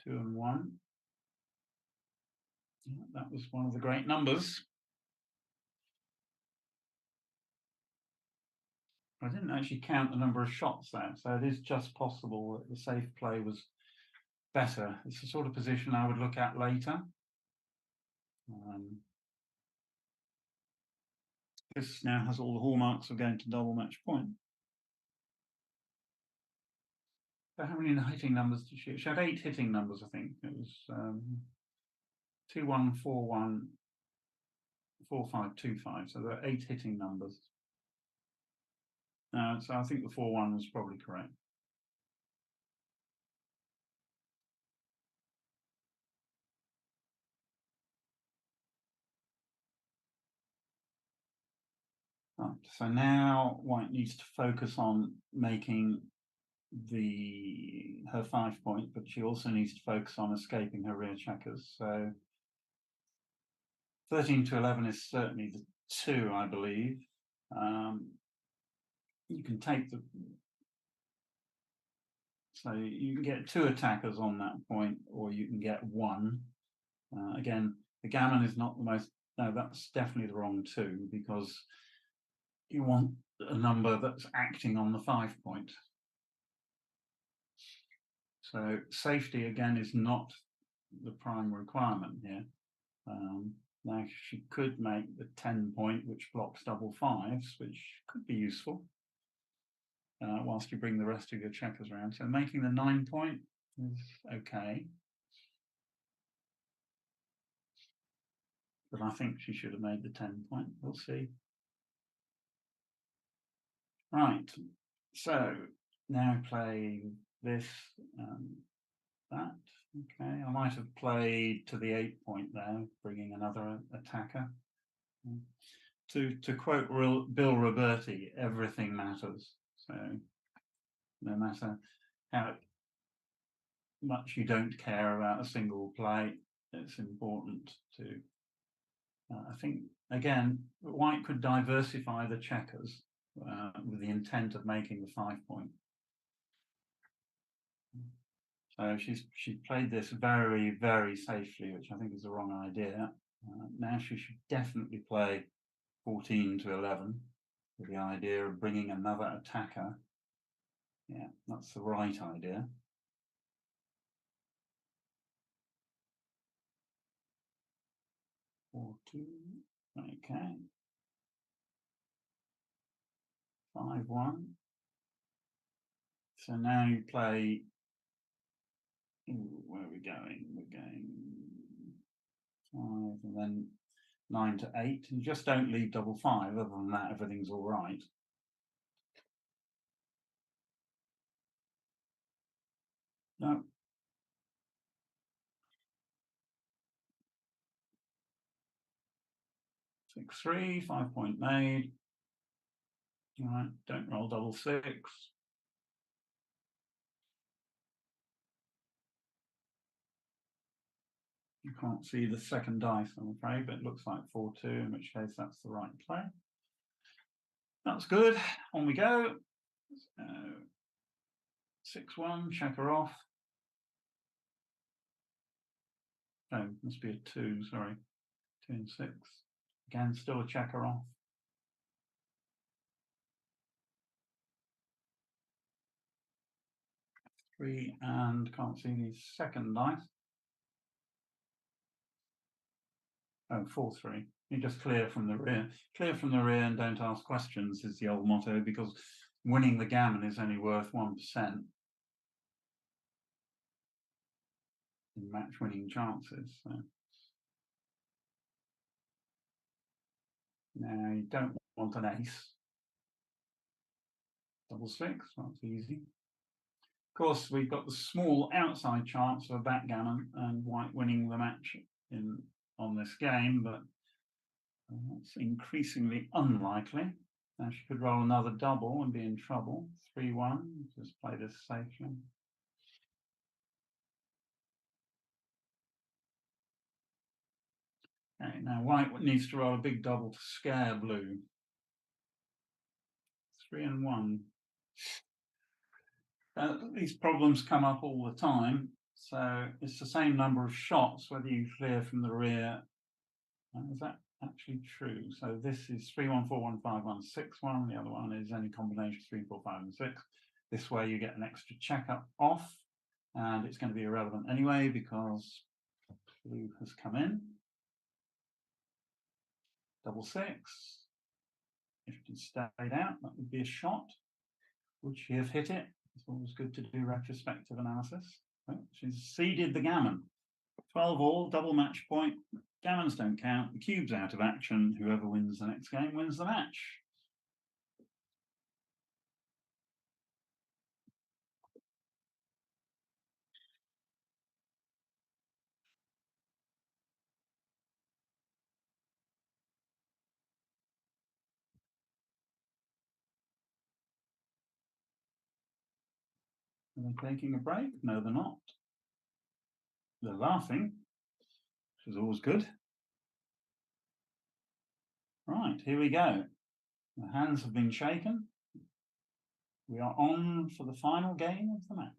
Two and one. Yeah, that was one of the great numbers. I didn't actually count the number of shots there, so it is just possible that the safe play was better. It's the sort of position I would look at later. This now has all the hallmarks of going to double match point. So how many hitting numbers did she have? She had 8 hitting numbers, I think. It was 2-1, 4-1, 4-5, 2-5. So there are 8 hitting numbers. So I think the 4-1 was probably correct. Right, so now white needs to focus on making her 5 point, but she also needs to focus on escaping her rear checkers. So 13-11 is certainly the 2, I believe. You can take so you can get 2 attackers on that point, or you can get 1. Again, the gammon is not the most, no, that's definitely the wrong 2, because you want a number that's acting on the 5 point. So safety, again, is not the prime requirement here. Now she could make the 10 point, which blocks double 5s, which could be useful whilst you bring the rest of your checkers around. So making the 9 point is okay. But I think she should have made the 10 point. We'll see. Right. So now play this and that. Okay. I might have played to the 8 point there, bringing another attacker. To quote Bill Roberti, everything matters. So no matter how much you don't care about a single play, it's important to, I think, again, white could diversify the checkers with the intent of making the 5 point. So she played this very, very safely, which I think is the wrong idea. Now she should definitely play 14-11 with the idea of bringing another attacker. Yeah, that's the right idea. Four, 2, okay. 5-1. So now you play. Where are we going? We're going 5, and then 9 to 8, and just don't leave double 5. Other than that, everything's all right. No. Six, 3, 5-point made. All right, don't roll double 6. You can't see the second dice, I'm afraid, but it looks like 4-2, in which case that's the right play. That's good. On we go. 6-1, checker off. Oh, must be a 2, sorry. 2 and 6. Again, still a checker off. 3 and can't see the second dice. Oh, 4-3. You just clear from the rear. Clear from the rear and don't ask questions is the old motto, because winning the gammon is only worth 1% in match winning chances. So. Now you don't want an ace. Double 6, that's easy. Of course, we've got the small outside chance of a backgammon and white winning the match on this game, but it's increasingly unlikely. Now she could roll another double and be in trouble. 3-1, just play this safely. Okay, now white needs to roll a big double to scare blue. 3 and 1. These problems come up all the time, so it's the same number of shots whether you clear from the rear. Is that actually true? So this is 3-1, 4-1, 5-1, 6-1. The other one is any combination 3, 4, 5, and 6. This way you get an extra checker off, and it's going to be irrelevant anyway because blue has come in. Double 6. If it stayed out, that would be a shot. Would she have hit it? It's always good to do retrospective analysis. Well, she's seeded the gammon. 12 all, double match point. Gammons don't count. The cube's out of action. Whoever wins the next game wins the match. Are they taking a break? No, they're not. They're laughing, which is always good. Right, here we go. The hands have been shaken. We are on for the final game of the match.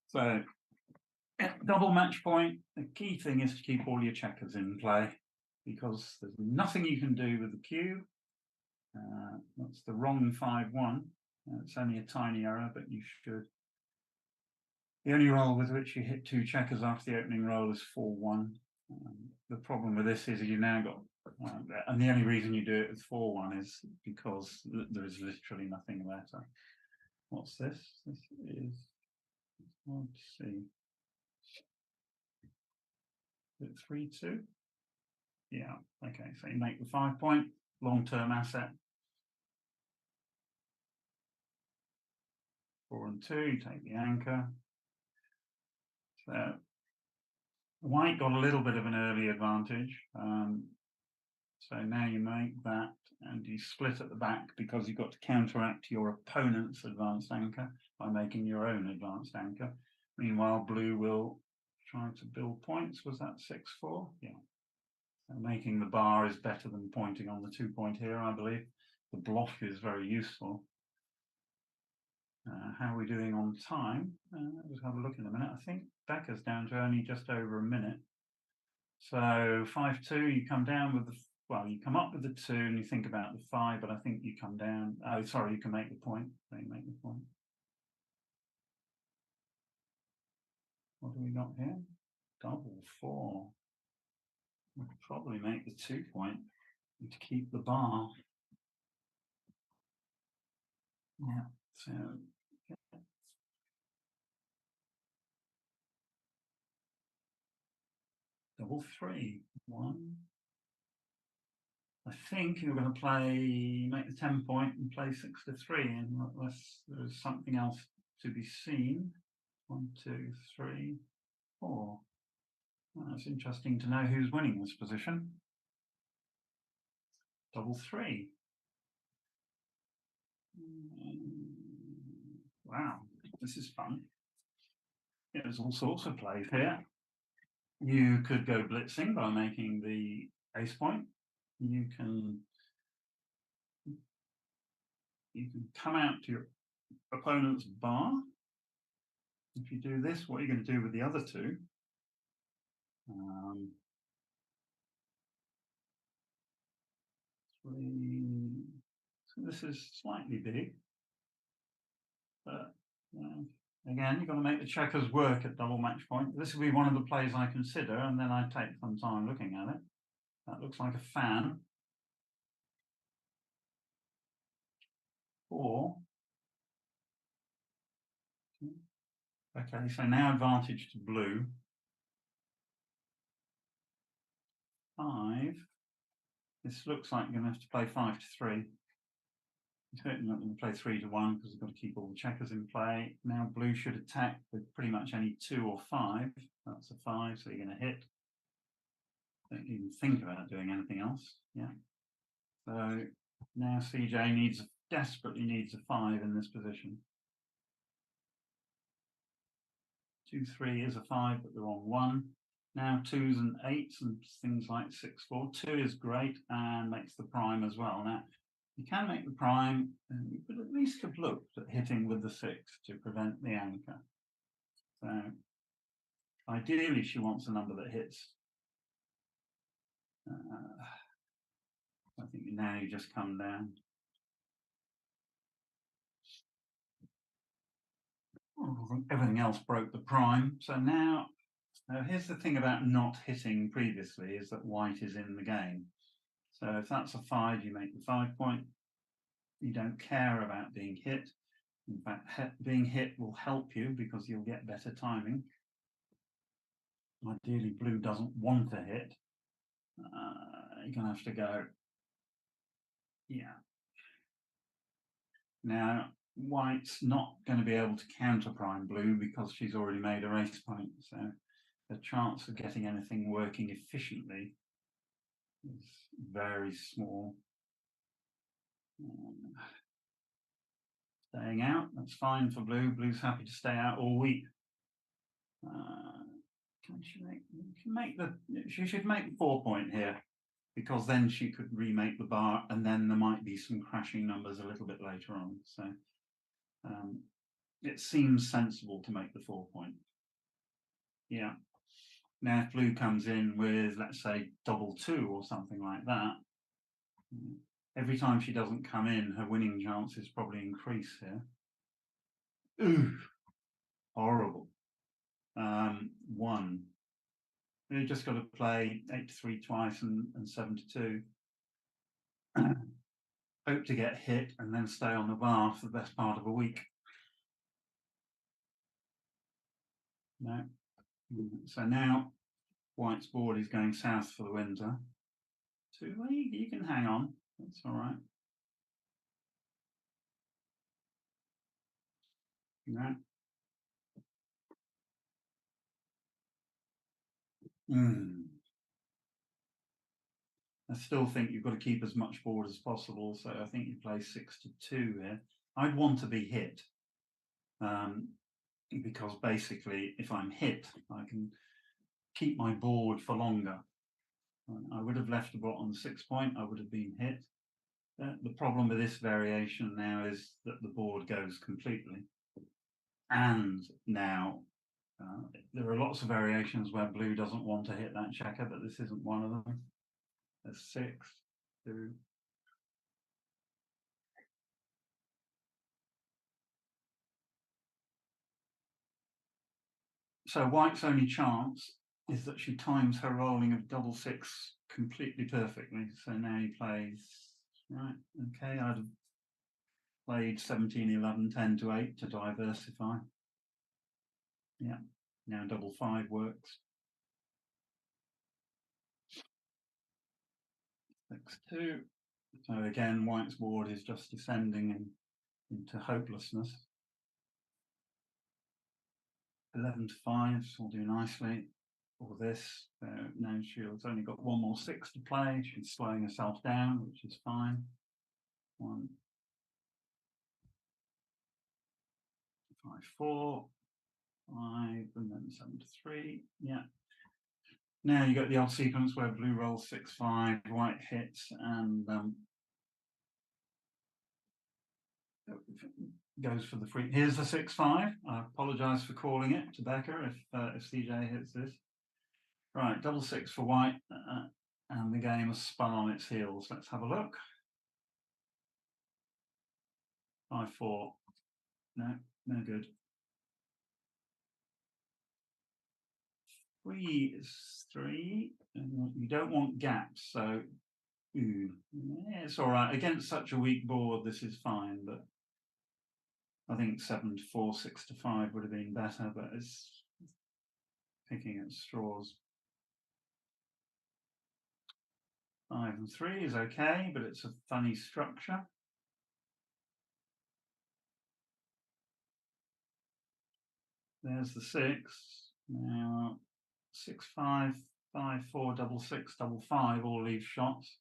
So, double match point. The key thing is to keep all your checkers in play because there's nothing you can do with the cube. That's the wrong 5-1. It's only a tiny error, but you should. The only roll with which you hit 2 checkers after the opening roll is 4-1. The problem with this is you now got, and the only reason you do it with 4-1 is because there is literally nothing better. What's this? This is, let's see. Is it 3-2? Yeah, okay, so you make the 5-point, long-term asset. 4 and 2, you take the anchor. So white got a little bit of an early advantage. So now you make that and you split at the back because you've got to counteract your opponent's advanced anchor by making your own advanced anchor. Meanwhile, blue will try to build points. Was that 6-4? Yeah. So making the bar is better than pointing on the 2-point here, I believe. The block is very useful. How are we doing on time? Let's have a look in a minute. I think Becca's down to only just over a minute. So 5-2, you come down with the, well, you come up with the 2 and you think about the 5, but I think you come down, oh, sorry, you can make the point. So you make the point. What do we got here? Double 4. We could probably make the 2-point to keep the bar. Yeah, so double three. One. I think you're going to play, make the 10 point and play 6 to 3, unless there's something else to be seen. 1, 2, 3, 4. Well, that's interesting to know who's winning this position. Double three. Wow, this is fun. Yeah, there's all sorts of plays here. You could go blitzing by making the ace point. You can come out to your opponent's bar. If you do this, what are you going to do with the other two? Three. So this is slightly big, but again, you've got to make the checkers work at double match point. This will be one of the plays I consider, and then I take some time looking at it. That looks like a fan. 4. Okay, so now advantage to blue. 5. This looks like you're going to have to play 5 to 3. You're certainly not going to play 3 to 1 because you've got to keep all the checkers in play. Now blue should attack with pretty much any 2 or 5. That's a 5, so you're going to hit. Don't even think about doing anything else. Yeah. So now CJ desperately needs a 5 in this position. 2, 3 is a 5, but the wrong one. Now 2s and 8s and things like 6, 4. 2 is great and makes the prime as well. Now you can make the prime, and you could at least have looked at hitting with the 6 to prevent the anchor. So ideally she wants a number that hits. I think now you just come down. Everything else broke the prime. So now here's the thing about not hitting previously, is that white is in the game. So if that's a 5, you make the 5 point. You don't care about being hit. In fact, being hit will help you because you'll get better timing. Ideally, blue doesn't want to hit. You're going to have to go, yeah. Now, white's not going to be able to counter prime blue because she's already made a race point. So the chance of getting anything working efficiently is very small. Staying out, that's fine for blue. Blue's happy to stay out all week. She should make the 4 point here, because then she could remake the bar, and then there might be some crashing numbers a little bit later on. So it seems sensible to make the 4 point. Yeah. Now if blue comes in with, let's say, double 2 or something like that, every time she doesn't come in, her winning chances probably increase here. Ooh, horrible. 1. You just got to play 8 to 3 twice and 7 to 2. Hope to get hit and then stay on the bar for the best part of a week. No. So now white's board is going south for the winter. 2, well, you can hang on. That's all right. No. I still think you've got to keep as much board as possible. So I think you play 6 to 2 here. I'd want to be hit. Because basically, if I'm hit, I can keep my board for longer. I would have left the bot on the 6 point, I would have been hit. The problem with this variation now is that the board goes completely. And now there are lots of variations where blue doesn't want to hit that checker, but this isn't one of them. There's 6, 2. So white's only chance is that she times her rolling of double 6 completely perfectly. So now he plays, right, okay, I'd have played 17, 11, 10 to 8 to diversify. Yeah, now double 5 works. 6-2. So again, white's board is just descending into hopelessness. 11-5 will do nicely. Or this, now she's only got one more 6 to play. She's slowing herself down, which is fine. 1, 5-4, 5, and then 7-3. Yeah. Now you get the odd sequence where blue rolls 6-5, white hits, and goes for the free. Here's the 6-5. I apologise for calling it to Becker if CJ hits this. Right, double 6 for white, and the game has spun on its heels. Let's have a look. 5-4. No good. 3 is 3. You don't want gaps, so yeah, it's all right. Against such a weak board, this is fine, but I think 7-4, 6-5 would have been better, but it's picking at straws. 5 and 3 is okay, but it's a funny structure. There's the 6. Now 6-5, 5-4, double 6, double 5 all leave shots.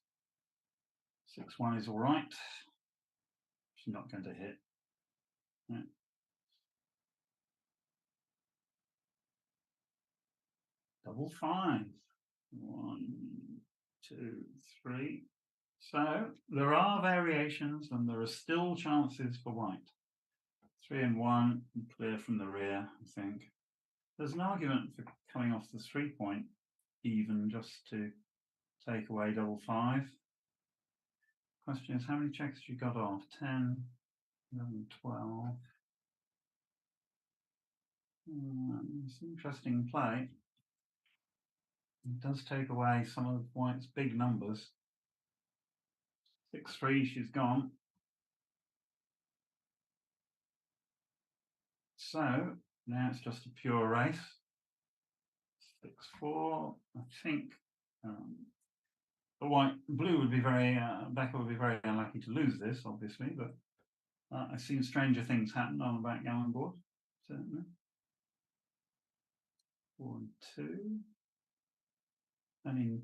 6-1 is all right. She's not going to hit. No. Double 5. 1, 2, 3. So there are variations, and there are still chances for white. 3 and 1, clear from the rear, I think. There's an argument for coming off the 3-point, even just to take away double 5. Question is, how many checkers you got off? 10, 11, 12. It's an interesting play. It does take away some of white's big numbers. 6-3, she's gone. So now it's just a pure race. 6-4. I think blue would be very, Becca would be very unlucky to lose this, obviously, but I've seen stranger things happen on a backgammon board, certainly. 4 and 2. I mean,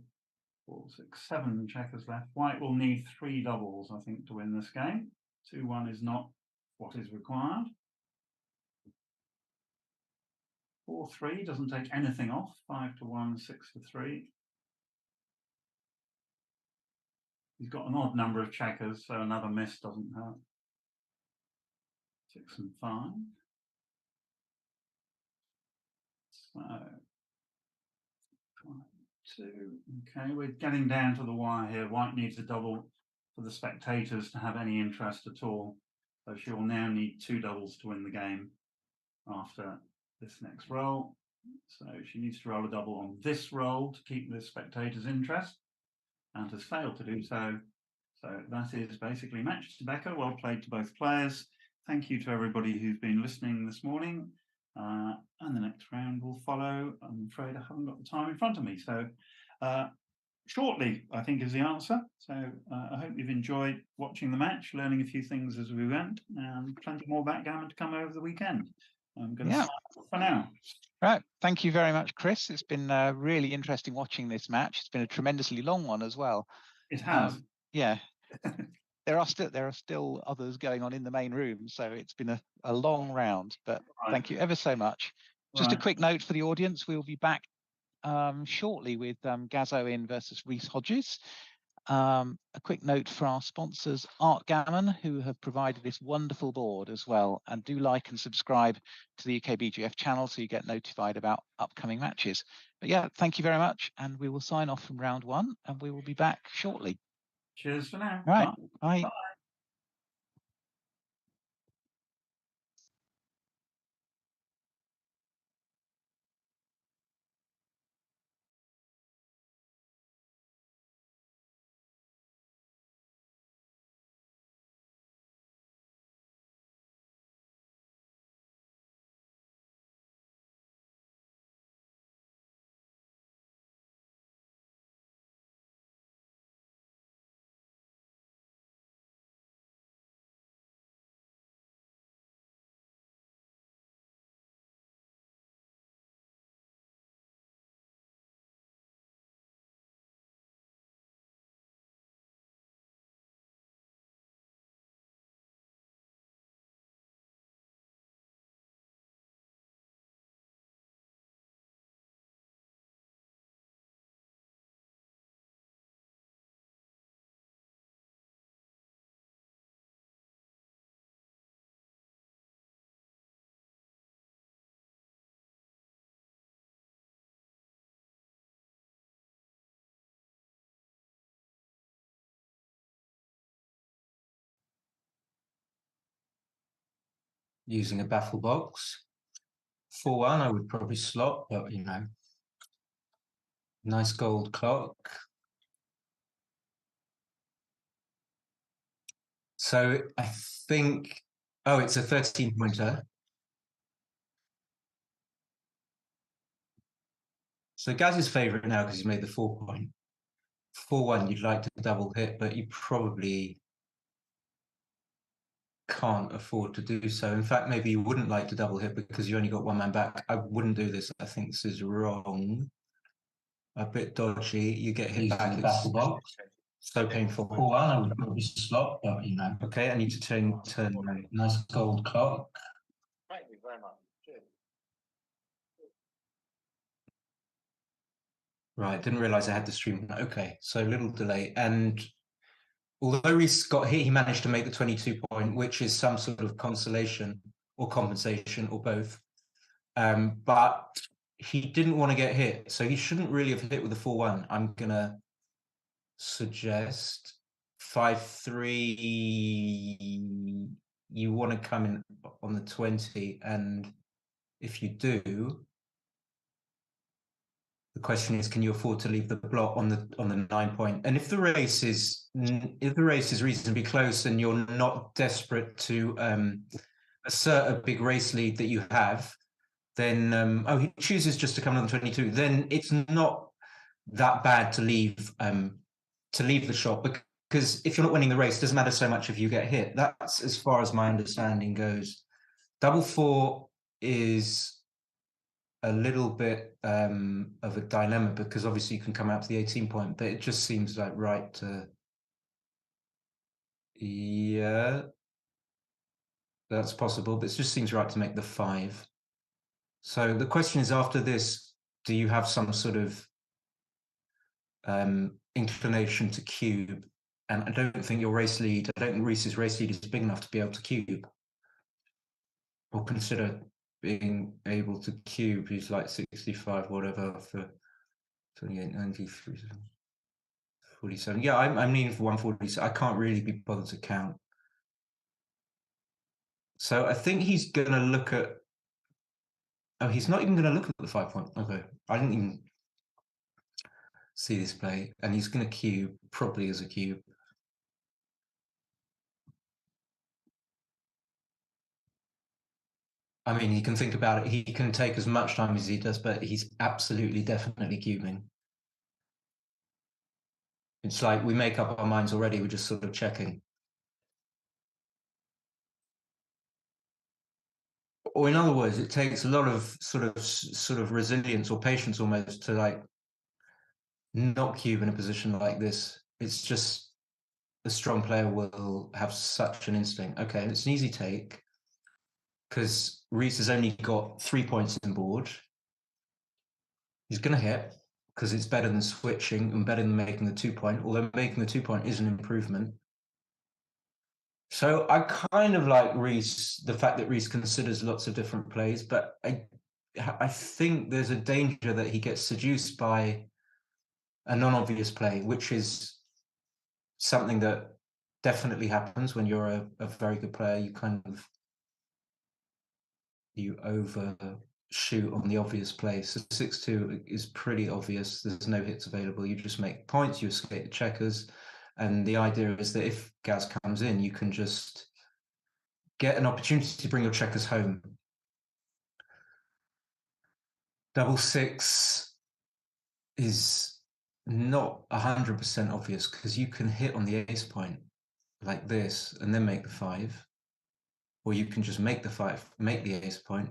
4, 6, 7 checkers left. White will need 3 doubles, I think, to win this game. 2-1 is not what is required. 4-3 doesn't take anything off. 5-1, 6-3. He's got an odd number of checkers, so another miss doesn't hurt. 6 and 5. So 5, 2. Okay, we're getting down to the wire here. White needs a double for the spectators to have any interest at all. So she will now need 2 doubles to win the game after this next roll. So she needs to roll a double on this roll to keep the spectators' interest, and has failed to do so. So that is basically match to Becca. Well played to both players. Thank you to everybody who's been listening this morning. And the next round will follow. I'm afraid I haven't got the time in front of me. So shortly, I think, is the answer. So I hope you've enjoyed watching the match, learning a few things as we went, and plenty more backgammon to come over the weekend. I'm going to sign off for now. Right. Thank you very much, Chris. It's been really interesting watching this match. It's been a tremendously long one as well. It has. Yeah. There are still others going on in the main room, so it's been a long round. But thank you ever so much. Just a quick note for the audience: we'll be back shortly with Gazo in versus Reese Hodges. A quick note for our sponsors, Art Gammon, who have provided this wonderful board as well. And do like and subscribe to the UKBGF channel so you get notified about upcoming matches. But yeah, thank you very much. And we will sign off from round 1, and we will be back shortly. Cheers for now. Right. Bye. Bye. using a baffle box. 4-1, I would probably slot, but you know, nice gold clock. So I think, oh, it's a 13-pointer. So Gaz's favorite now because he's made the 4-point. 4-1, you'd like to double hit, but you probably can't afford to do so. In fact, maybe you wouldn't like to double hit because you only got one man back. I wouldn't do this. I think this is wrong. A bit dodgy. You get hit back. It's so painful. 4-1, I would probably slot, but you know. Okay, I need to turn Nice gold clock. Thank you very much. Cheers. Right, didn't realize I had the stream. Okay, so a little delay. And although Reese got hit, he managed to make the 22-point, which is some sort of consolation or compensation or both. But he didn't want to get hit, so he shouldn't really have hit with the 4-1. I'm gonna suggest 5-3. You want to come in on the 20, and if you do, the question is, can you afford to leave the block on the 9-point? And if the race is reasonably close and you're not desperate to assert a big race lead that you have, then he chooses just to come on the 22. Then it's not that bad to leave the shot, because if you're not winning the race, it doesn't matter so much if you get hit. That's as far as my understanding goes. Double 4 is a little bit of a dilemma because obviously you can come out to the 18-point, but it just seems like right to, yeah, that's possible, but it just seems right to make the 5. So the question is, after this, do you have some sort of inclination to cube? And I don't think Reese's race lead is big enough to be able to cube or consider being able to cube. He's like 65, whatever, for 28, 93, 47. Yeah, I'm leaning for 140. I can't really be bothered to count. So I think he's going to look at, oh, he's not even going to look at the 5-point. Okay, I didn't even see this play. And he's going to cube, probably as a cube. I mean, he can think about it. He can take as much time as he does, but he's absolutely, definitely cubing. It's like we make up our minds already. We're just sort of checking. Or in other words, it takes a lot of sort of resilience or patience almost to like not cube in a position like this. It's just a strong player will have such an instinct. Okay, it's an easy take because Reese has only got 3 points in board. He's going to hit because it's better than switching and better than making the 2-point, although making the 2-point is an improvement. So I kind of like Reese, the fact that Reese considers lots of different plays, but I think there's a danger that he gets seduced by a non-obvious play, which is something that definitely happens when you're a very good player. You overshoot on the obvious play. So 6-2 is pretty obvious. There's no hits available. You just make points, you escape the checkers. And the idea is that if Gaz comes in, you can just get an opportunity to bring your checkers home. Double 6 is not 100% obvious because you can hit on the ace point like this and then make the 5. Or you can just make the 5, make the ace point.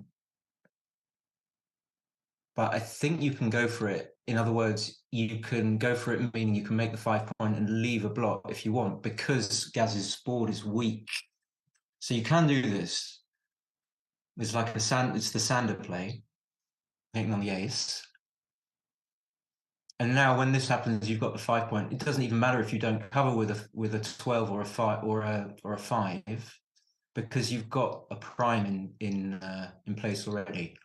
But I think you can go for it. In other words, you can go for it, meaning you can make the 5-point and leave a block if you want, because Gaz's board is weak. So you can do this. It's like it's the Sander play, taking on the ace. And now when this happens, you've got the 5-point. It doesn't even matter if you don't cover with a 12 or a 5 or a 5, because you've got a prime in place already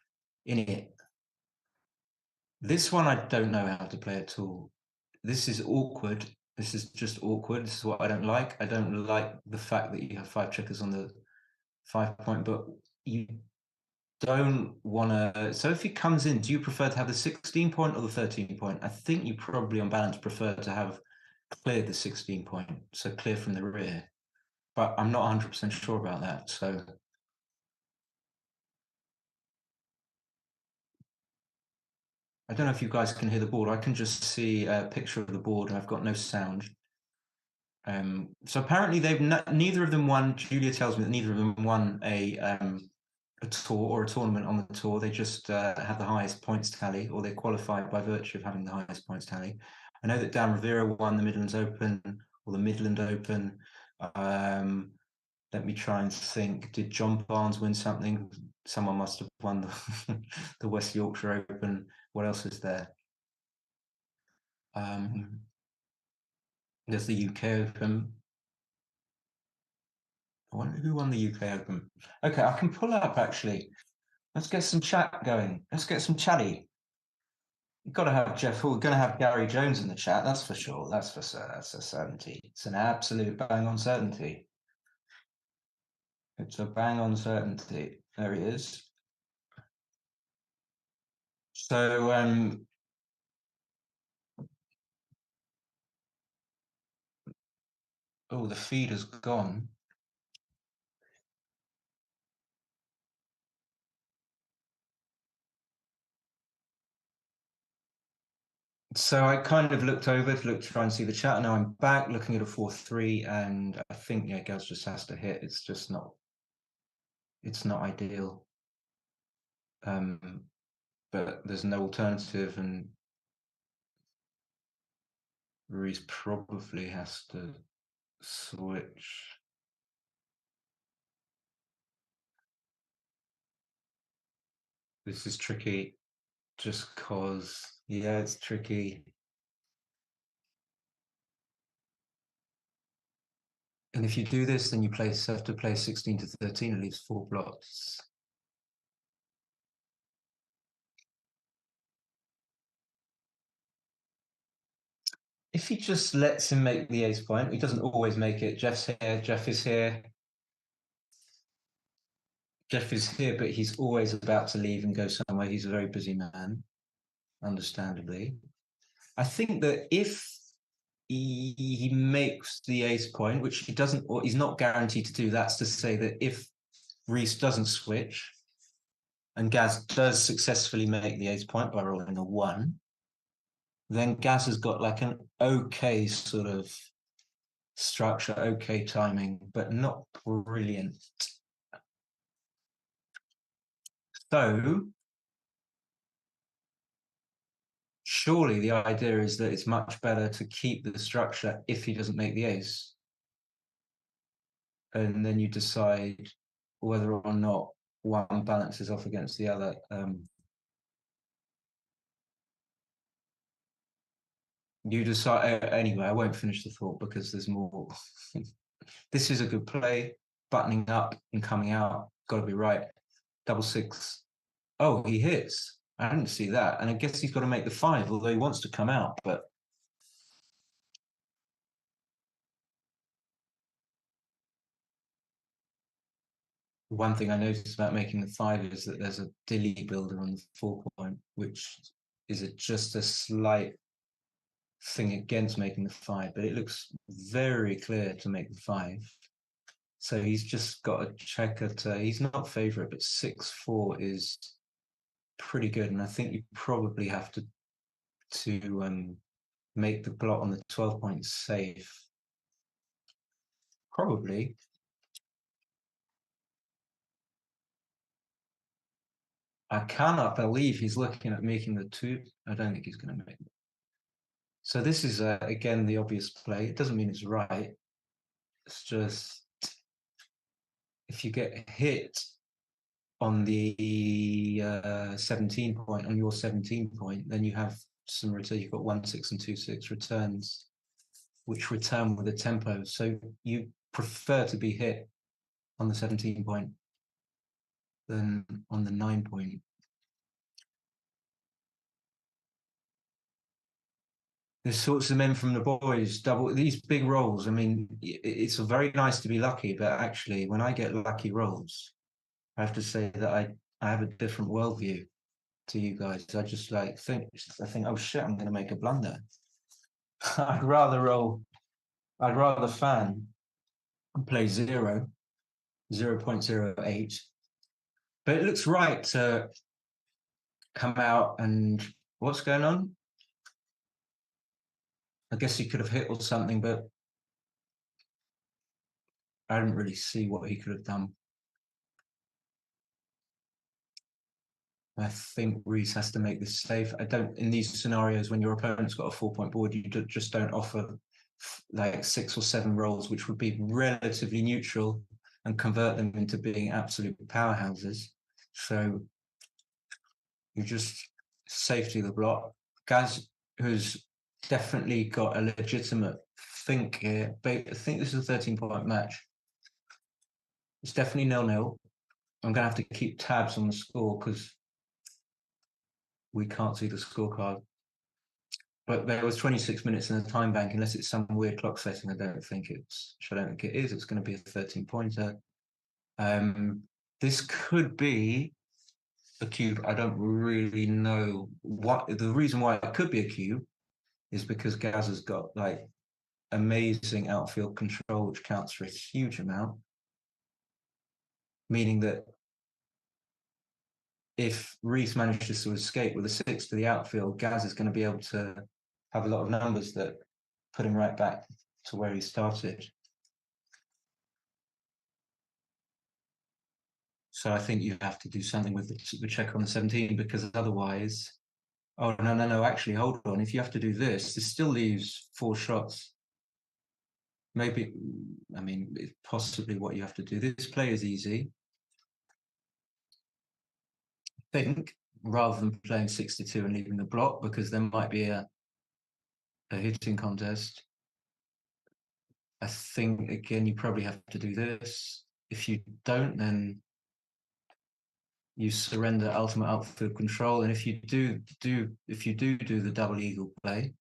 in it. This one I don't know how to play at all. This is awkward. This is just awkward. This is what I don't like. I don't like the fact that you have 5 checkers on the 5-point, but you don't want to. So if he comes in, do you prefer to have the 16 point or the 13 point? I think you probably, on balance, prefer to have cleared the 16 point, so clear from the rear. But I'm not 100% sure about that. So I don't know if you guys can hear the board. I can just see a picture of the board, and I've got no sound. So apparently they've neither of them won. Julia tells me that neither of them won a tour or a tournament on the tour. They just have the highest points tally, or they qualified by virtue of having the highest points tally. I know that Dan Rivera won the Midlands Open or the Midland Open. Let me try and think. Did John Barnes win something? Someone must have won the West Yorkshire Open. What else is there? There's the UK Open. I wonder who won the UK Open. Okay, I can pull up actually. Let's get some chat going. Let's get some chatty. You've got to have Jeff. We're going to have Gary Jones in the chat. That's for sure. That's for sure. That's a certainty. It's an absolute bang on certainty. It's a bang on certainty. There he is. So, oh, the feed has gone. So I kind of looked over to try and see the chat. Now I'm back looking at a 4-3, and I think Gaz just has to hit. It's just not. It's not ideal. But there's no alternative, and Reese probably has to switch. This is tricky, just cause yeah, it's tricky. And if you do this, then you have to play 16 to 13, it leaves 4 blocks. If he just lets him make the ace point, he doesn't always make it. Jeff's here, Jeff is here. Jeff is here, but he's always about to leave and go somewhere. He's a very busy man, understandably. I think that if he makes the ace point, which he doesn't, or he's not guaranteed to do, that's to say that if Reese doesn't switch and Gaz does successfully make the ace point by rolling a 1, then Gaz has got like an okay sort of structure, okay timing, but not brilliant. So surely the idea is that it's much better to keep the structure if he doesn't make the ace. And then you decide whether or not one balances off against the other. You decide anyway. I won't finish the thought because there's more. This is a good play, buttoning up and coming out. Got to be right. 6-6. Oh, he hits. I didn't see that, and I guess he's got to make the 5, although he wants to come out. But one thing I noticed about making the 5 is that there's a dilly builder on the 4 point, which is just a slight thing against making the 5, but it looks very clear to make the 5. So he's just got a checker to, he's not favorite, but 6-4 is pretty good. And I think you probably have to make the blot on the 12 point safe. Probably. I cannot believe he's looking at making the 2. I don't think he's going to make it. So this is, again, the obvious play. It doesn't mean it's right. It's just, if you get hit on the 17 point, on your 17 point, then you have some return. You've got 1-6 and 2-6 returns, which return with a tempo. So you prefer to be hit on the 17 point than on the 9 point. There's sorts of men from the boys, double these big rolls. I mean, it's very nice to be lucky, but actually, when I get lucky rolls, I have to say that I have a different worldview to you guys. I just like think, oh shit, I'm going to make a blunder. I'd rather fan and play 0.08. But it looks right to come out and what's going on? I guess he could have hit or something, but I didn't really see what he could have done. I think Reese has to make this safe. I don't, in these scenarios, when your opponent's got a 4-point board, you just don't offer like 6 or 7 rolls, which would be relatively neutral, and convert them into being absolute powerhouses. So you just safety the block. Gaz, who's definitely got a legitimate think here, but I think this is a 13-point match. It's definitely 0-0. I'm going to have to keep tabs on the score because we can't see the scorecard. But there was 26 minutes in the time bank, unless it's some weird clock setting. I don't think it is. It's going to be a 13-pointer. This could be a cube. I don't really know what the reason why it could be a cube is because Gaz has got like amazing outfield control, which counts for a huge amount. Meaning that if Reese manages to escape with a 6 to the outfield, Gaz is going to be able to have a lot of numbers that put him right back to where he started. So I think you have to do something with the check on the 17 because otherwise, oh, no, actually, hold on. If you have to do this still leaves 4 shots. Maybe, I mean, it's possibly what you have to do. This play is easy. I think, rather than playing 62 and leaving the block, because there might be a hitting contest. I think, again, you probably have to do this. If you don't, then you surrender ultimate outfield control. And if you do the double eagle play,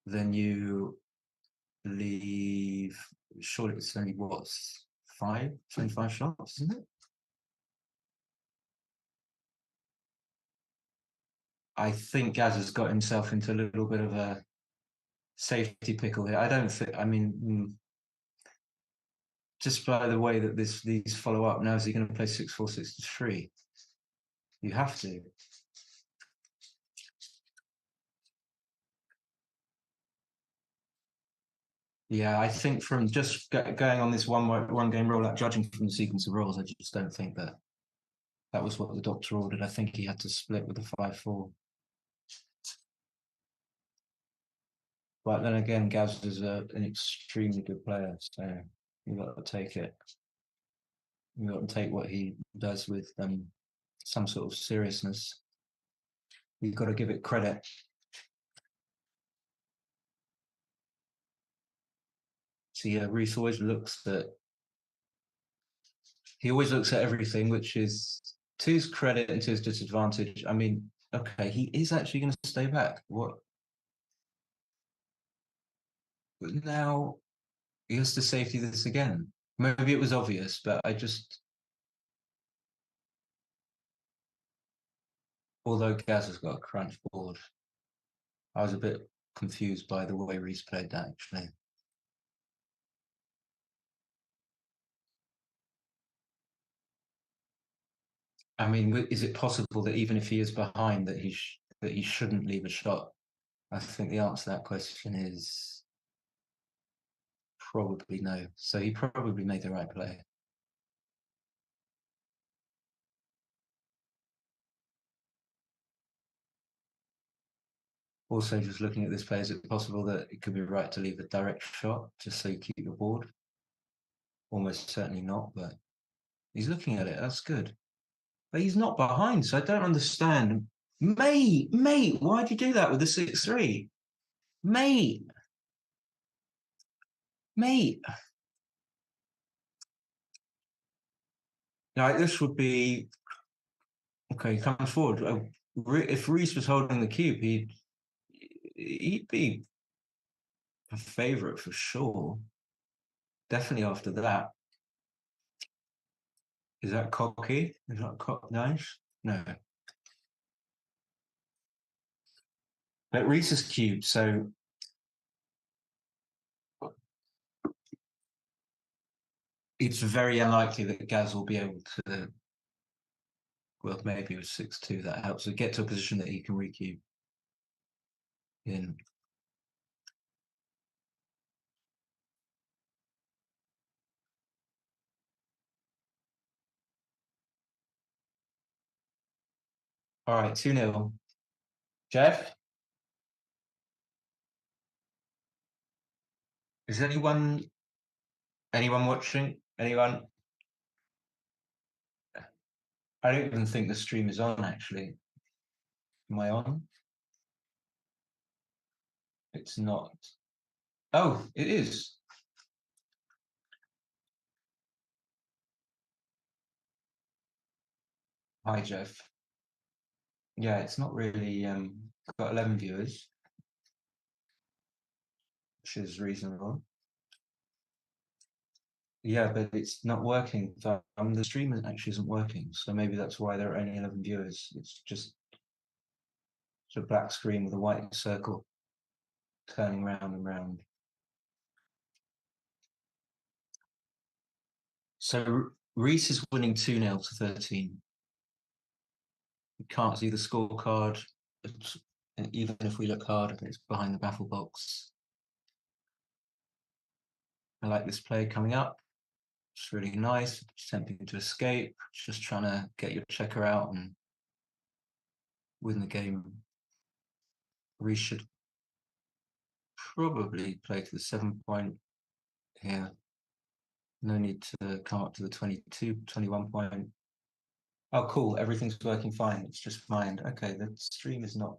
then you leave, surely it's only what's 25 shots, isn't it? I think Gaz has got himself into a little bit of a safety pickle here. I don't think, I mean, just by the way that these follow up, now is he going to play 6-4, 6-3? You have to. Yeah, I think from just going on this one game rollout, judging from the sequence of rolls, I just don't think that was what the doctor ordered. I think he had to split with the 5-4. But then again, Gaz is an extremely good player, so you've got to take it. You've got to take what he does with some sort of seriousness. You've got to give it credit. So yeah, Reese always looks at everything, which is to his credit and to his disadvantage. I mean, okay, he is actually going to stay back. What? But now he has to safety this again. Maybe it was obvious, but although Gaz has got a crunch board, I was a bit confused by the way Reese played that, actually. I mean, is it possible that even if he is behind, that he shouldn't leave a shot? I think the answer to that question is probably no. So he probably made the right play. Also, just looking at this play, is it possible that it could be right to leave a direct shot just so you keep your board? Almost certainly not, but he's looking at it. That's good. But he's not behind, so I don't understand. Mate, why'd you do that with the 6-3? Mate. Like, this would be... Okay, he comes forward. If Reese was holding the cube, he'd be a favourite for sure. Definitely after that. Is that cocky? Is that nice? No. But Reese's cube, so it's very unlikely that Gaz will be able to. Well, maybe with 6-2 that helps. So get to a position that he can recube in. All right, 2-0. Jeff? Is anyone watching? Anyone? I don't even think the stream is on actually. Am I on? It's not. Oh, it is. Hi, Jeff. Yeah, it's not really got 11 viewers, which is reasonable. Yeah, but it's not working. The stream actually isn't working, so maybe that's why there are only 11 viewers. It's just a black screen with a white circle turning round and round. So Reese is winning 2-0 to 13. You can't see the scorecard, even if we look hard, it's behind the baffle box. I like this play coming up. It's really nice. It's tempting to escape. Just trying to get your checker out and win the game. Reese should probably play to the 7-point here. No need to come up to the 22, 21 point. Oh, cool. Everything's working fine. It's just mind. Okay, the stream is not.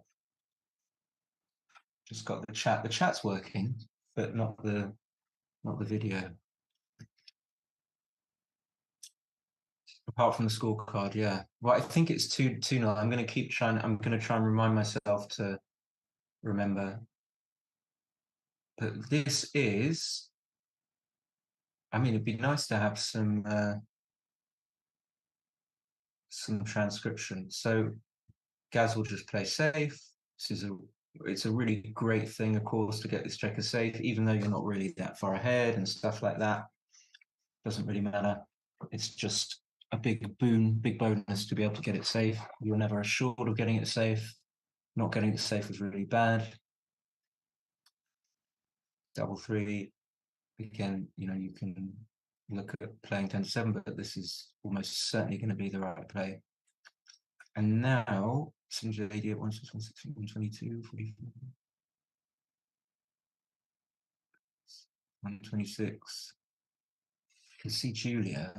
Just got the chat. The chat's working, but not the video. Apart from the scorecard, yeah. Well, I think it's 2-0. I'm going to keep trying. I'm going to try and remind myself to remember. But this is. I mean, it'd be nice to have some transcription. So Gaz will just play safe. It's a really great thing, of course, to get this checker safe, even though you're not really that far ahead and stuff like that. Doesn't really matter. It's just a big bonus to be able to get it safe. You're never assured of getting it safe. Not getting it safe was really bad. Double three. Again, you can look at playing 10-7, but this is almost certainly going to be the right play. And now, since 88, 116, 122, 44, 126. I can see Julia,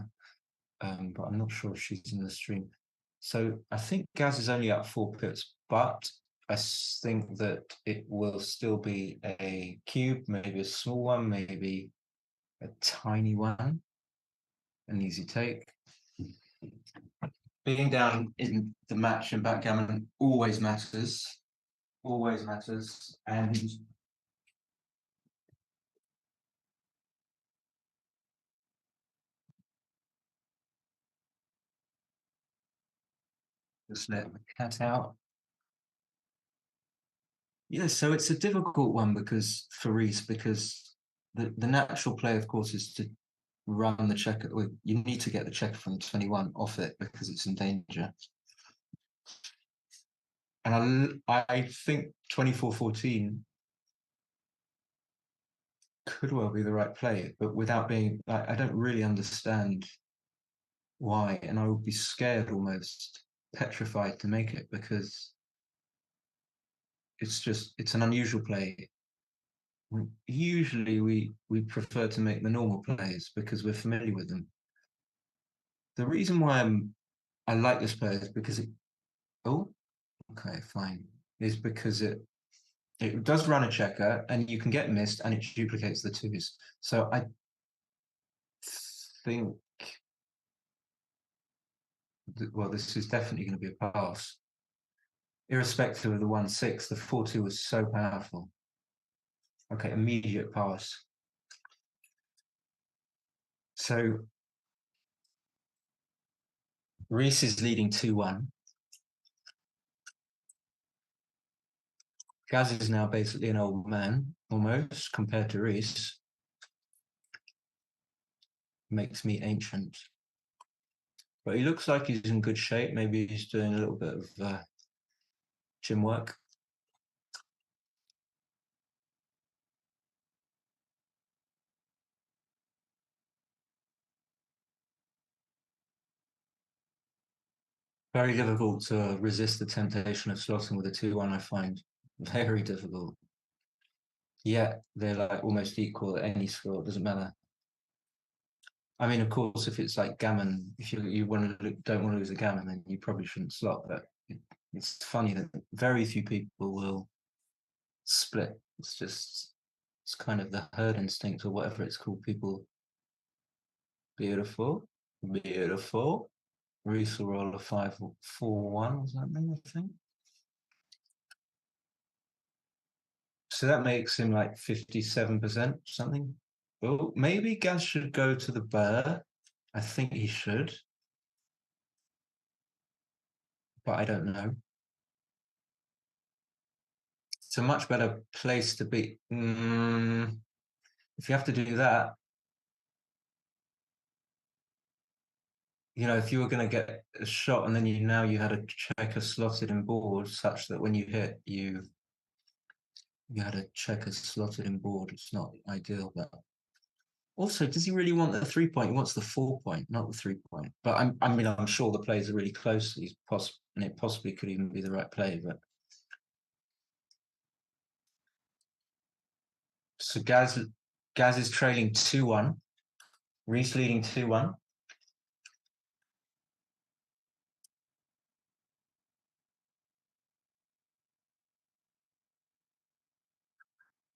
but I'm not sure if she's in the stream. So I think Gaz is only up 4 pips, but I think that it will still be a cube, maybe a small one, maybe a tiny one, an easy take. Being down in the match in backgammon always matters, and just let the cat out. Yeah, so it's a difficult one because for Reese, because the natural play, of course, is to run the checker. Well, you need to get the checker from 21 off it because it's in danger. And I think 24-14 could well be the right play, but without being, I don't really understand why, and I would be scared, almost petrified to make it because it's an unusual play. Usually we prefer to make the normal plays because we're familiar with them. The reason why I like this play is because is because it does run a checker and you can get missed and it duplicates the twos. So I think well, this is definitely going to be a pass. Irrespective of the 1-6, the 4-2 was so powerful. Okay, immediate pass. So Reese is leading 2-1. Gaz is now basically an old man, almost, compared to Reese. Makes me ancient. But he looks like he's in good shape. Maybe he's doing a little bit of gym work. Very difficult to resist the temptation of slotting with a 2-1, I find. Very difficult. Yeah, they're like almost equal at any score, it doesn't matter. I mean, of course, if it's like gammon, if you don't want to lose a gammon, then you probably shouldn't slot. But it's funny that very few people will split. It's kind of the herd instinct or whatever it's called. People, beautiful, beautiful. Reese will roll a 5-4-1 or something, I think. So that makes him like 57% something. Oh, maybe Gaz should go to the bear. I think he should. But I don't know. It's a much better place to be. If you have to do that, you know, if you were going to get a shot and then you had a checker slotted in board such that when you hit, you had a checker slotted in board. It's not ideal, but also, does he really want the 3-point? He wants the 4-point, not the 3-point. But I'm sure the plays are really close. And it possibly could even be the right play. But so Gaz is trailing 2-1. Reese leading 2-1.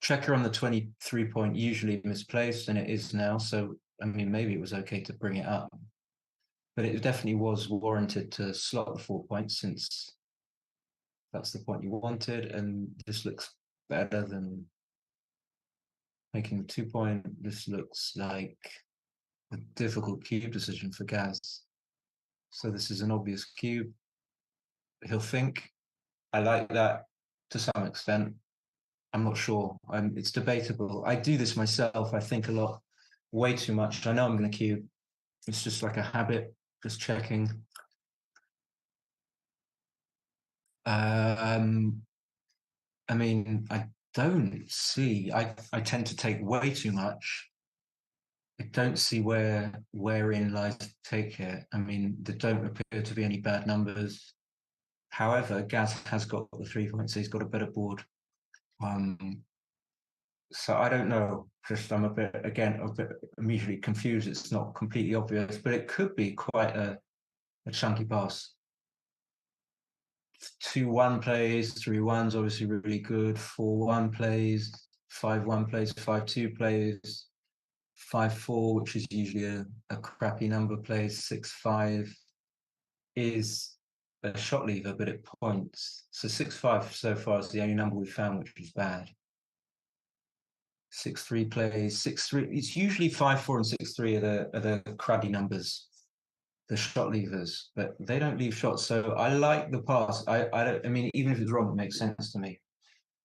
Checker on the 23-point usually misplaced, and it is now. So I mean, maybe it was okay to bring it up, but it definitely was warranted to slot the 4 points since that's the point you wanted, and this looks better than making the 2-point. This looks like a difficult cube decision for Gaz. So this is an obvious cube. He'll think, I like that to some extent. I'm not sure. It's debatable. I do this myself. I think a lot, way too much. I know I'm going to cube. It's just like a habit, just checking. I mean, I don't see. I tend to take way too much. I don't see wherein lies the take here. I mean, there don't appear to be any bad numbers. However, Gaz has got the 3 points. So he's got a better board. So I don't know. Just I'm a bit immediately confused. It's not completely obvious, but it could be quite a chunky pass. 2-1 plays, 3-1's obviously really good. 4-1 plays, 5-1 plays, 5-2 plays, 5-4, which is usually a crappy number, plays 6-5 is a shot lever, but it points. So 6-5 so far is the only number we found which is bad. 6-3 plays, 6-3. It's usually 5-4 and 6-3 are the cruddy numbers, the shot levers, but they don't leave shots. So I like the pass. I mean, even if it's wrong, it makes sense to me.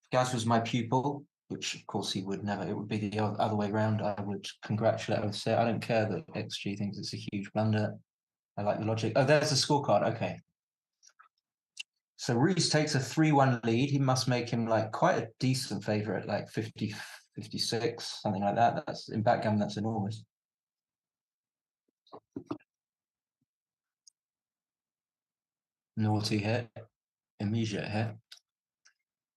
If Gaz was my pupil, which of course he would never. It would be the other way around. I would congratulate. I would say I don't care that XG thinks it's a huge blunder. I like the logic. Oh, there's a scorecard. Okay. So Reese takes a 3-1 lead. He must make him like quite a decent favorite, like 50, 56, something like that. That's in backgammon, that's enormous. Naughty hit, immediate hit.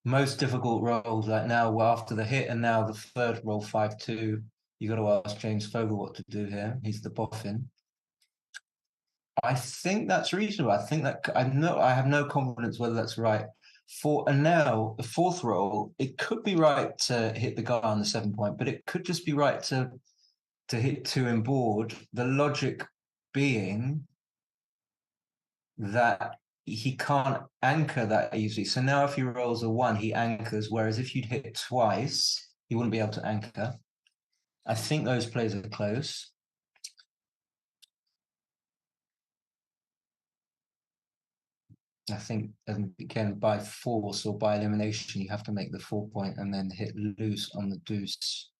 Most difficult rolls like now after the hit and now the third roll 5-2. You got to ask James Fogle what to do here. He's the boffin. I think that's reasonable. I think that I have no confidence whether that's right. And now the fourth roll, it could be right to hit the guy on the 7-point, but it could just be right to hit 2 in board. The logic being that he can't anchor that easily. So now if he rolls a 1, he anchors, whereas if you'd hit twice, he wouldn't be able to anchor. I think those plays are close. I think, and again, by force or by elimination, you have to make the 4-point and then hit loose on the deuce.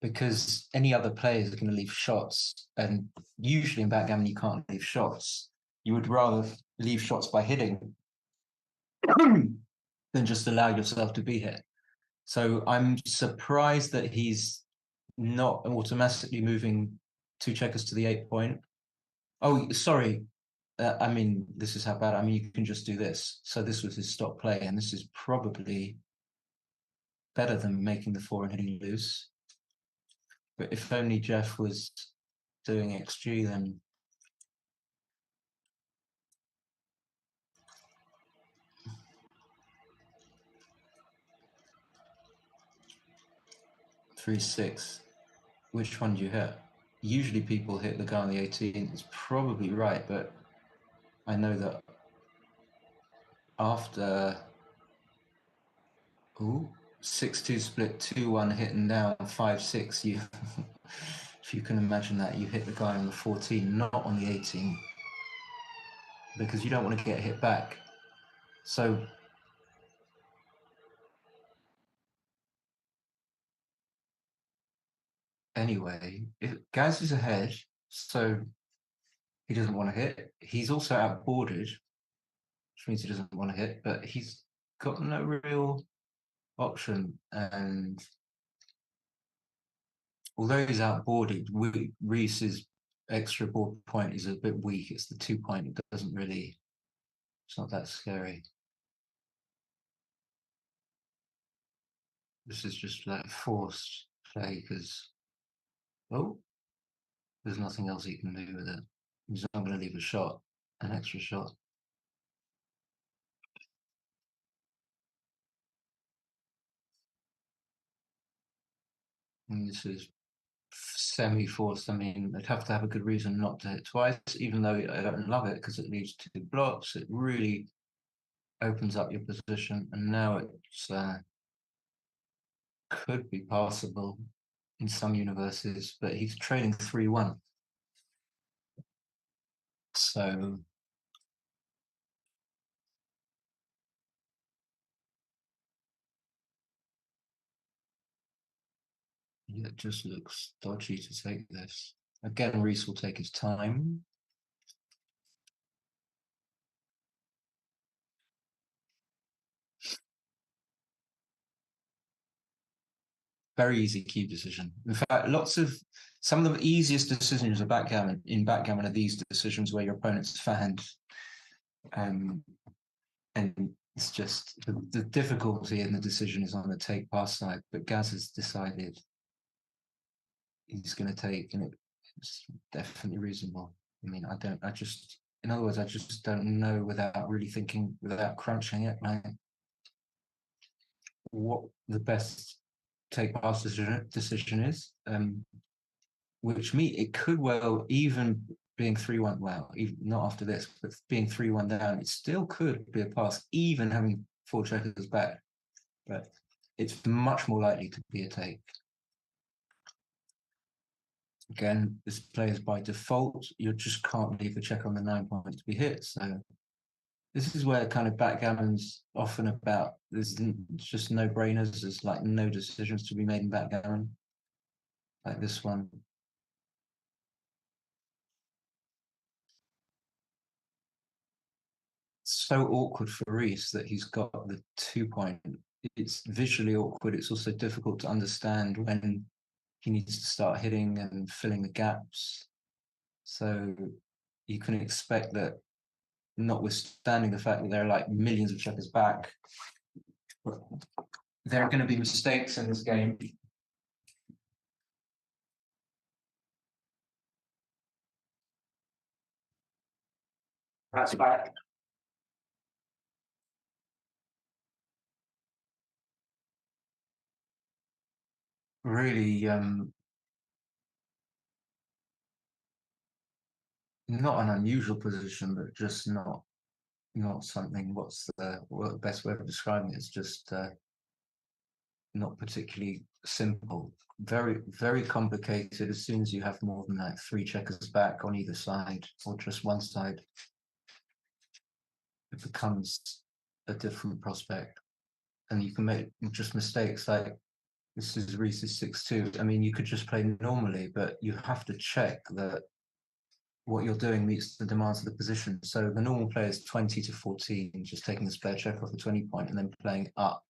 Because any other players are going to leave shots, and usually in backgammon you can't leave shots. You would rather leave shots by hitting than just allow yourself to be hit. So I'm surprised that he's not automatically moving 2 checkers to the 8-point. Oh, sorry. I mean, this is how bad. I mean, you can just do this. So this was his stop play, and this is probably better than making the 4 and hitting loose. But if only Jeff was doing XG, then three, 6. Which one do you hit? Usually people hit the guy on the 18. It's probably right, but I know that after 6-2 split, 2-1 hitting down, 5-6, you if you can imagine that, you hit the guy on the 14, not on the 18, because you don't want to get hit back. So anyway, Gaz is ahead, so he doesn't want to hit. He's also outboarded, which means he doesn't want to hit, but he's got no real option. And although he's outboarded, Reese's extra board point is a bit weak. It's the 2-point. It doesn't really, it's not that scary. This is just like forced play because, there's nothing else he can do with it. He's not going to leave a shot, an extra shot. And this is semi-forced. I mean, I'd have to have a good reason not to hit twice, even though I don't love it because it leads to blocks. It really opens up your position, and now it's could be passable in some universes, but he's trading 3-1. So yeah, it just looks dodgy to take this. Again, Reese will take his time. Very easy cube decision. In fact, some of the easiest decisions of backgammon are these decisions where your opponent's fanned. And it's just the difficulty in the decision is on the take pass side, but Gaz has decided he's going to take, and it's definitely reasonable. I mean, in other words, I just don't know without really thinking, without crunching it, like what the best take pass decision is. Which it could well, even being 3-1, well, even not after this, but being 3-1 down, it still could be a pass, even having 4 checkers back. But it's much more likely to be a take. Again, this plays by default. You just can't leave a check on the 9-point to be hit. So this is where kind of backgammon's often about. There's just no brainers. There's like no decisions to be made in backgammon, like this one. So awkward for Reese that he's got the 2-point. It's visually awkward. It's also difficult to understand when he needs to start hitting and filling the gaps. So you can expect that, notwithstanding the fact that there are like millions of checkers back, there are going to be mistakes in this game. That's back. Really, not an unusual position, but just not something. What's the best way of describing it? It's just not particularly simple. Very, very complicated as soon as you have more than like 3 checkers back on either side, or just one side. it becomes a different prospect, and you can make just mistakes like this is Reese's 6-2. I mean, you could just play normally, but you have to check that what you're doing meets the demands of the position. So the normal play is 20 to 14, just taking the spare check off the 20 point and then playing up.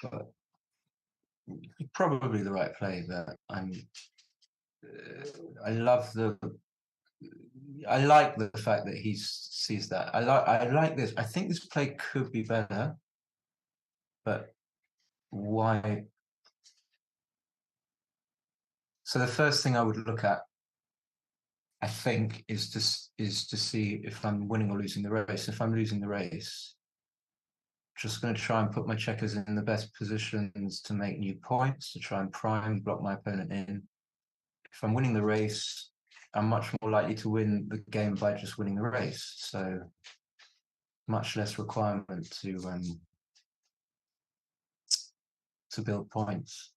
But probably the right play, but I love I like the fact that he sees that. I like this. I think this play could be better, but why? So the first thing I would look at, I think, is to see if I'm winning or losing the race. If I'm losing the race, just going to try and put my checkers in the best positions to make new points, to try and prime block my opponent in. If I'm winning the race, I'm much more likely to win the game by just winning the race. So much less requirement to build points.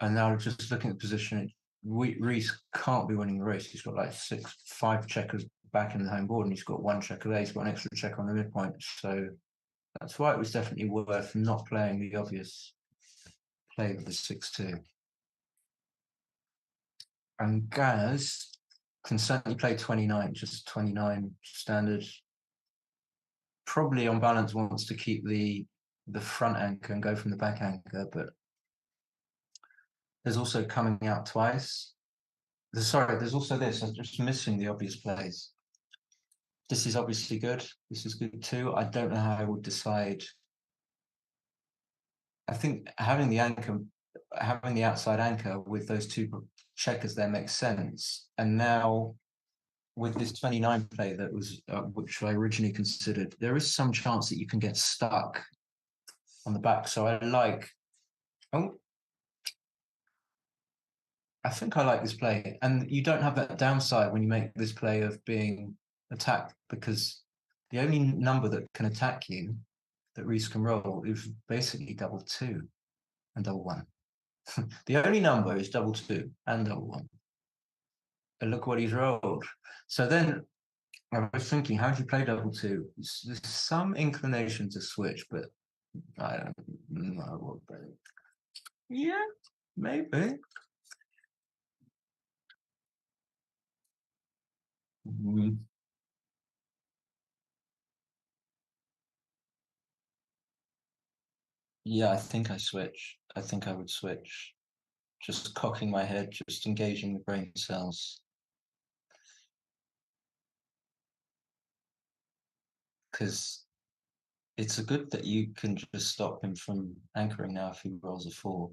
And now just looking at the position, Reese can't be winning the race. He's got like 5 checkers back in the home board, and he's got 1 checker there. He's got an extra checker on the midpoint. So that's why it was definitely worth not playing the obvious play with the 6-2. And Gaz can certainly play 29, just 29 standard. Probably on balance wants to keep the front anchor and go from the back anchor, but there's also coming out twice. Sorry, there's also this. I'm just missing the obvious plays. This is obviously good. This is good too. I don't know how I would decide. I think having the outside anchor with those 2 checkers there makes sense. And now with this 29 play that was which I originally considered, there is some chance that you can get stuck on the back. So I think I like this play, and you don't have that downside when you make this play of being attacked, because the only number that can attack you that Reese can roll is basically double 2 and double 1. The only number is double 2 and double 1. And look what he's rolled. So then I was thinking, how do you play double 2? There's some inclination to switch, but I don't know what. Yeah, maybe. Yeah, I think I switch. I think I would switch. Just cocking my head, just engaging the brain cells. Because it's a good that you can just stop him from anchoring now if he rolls a 4.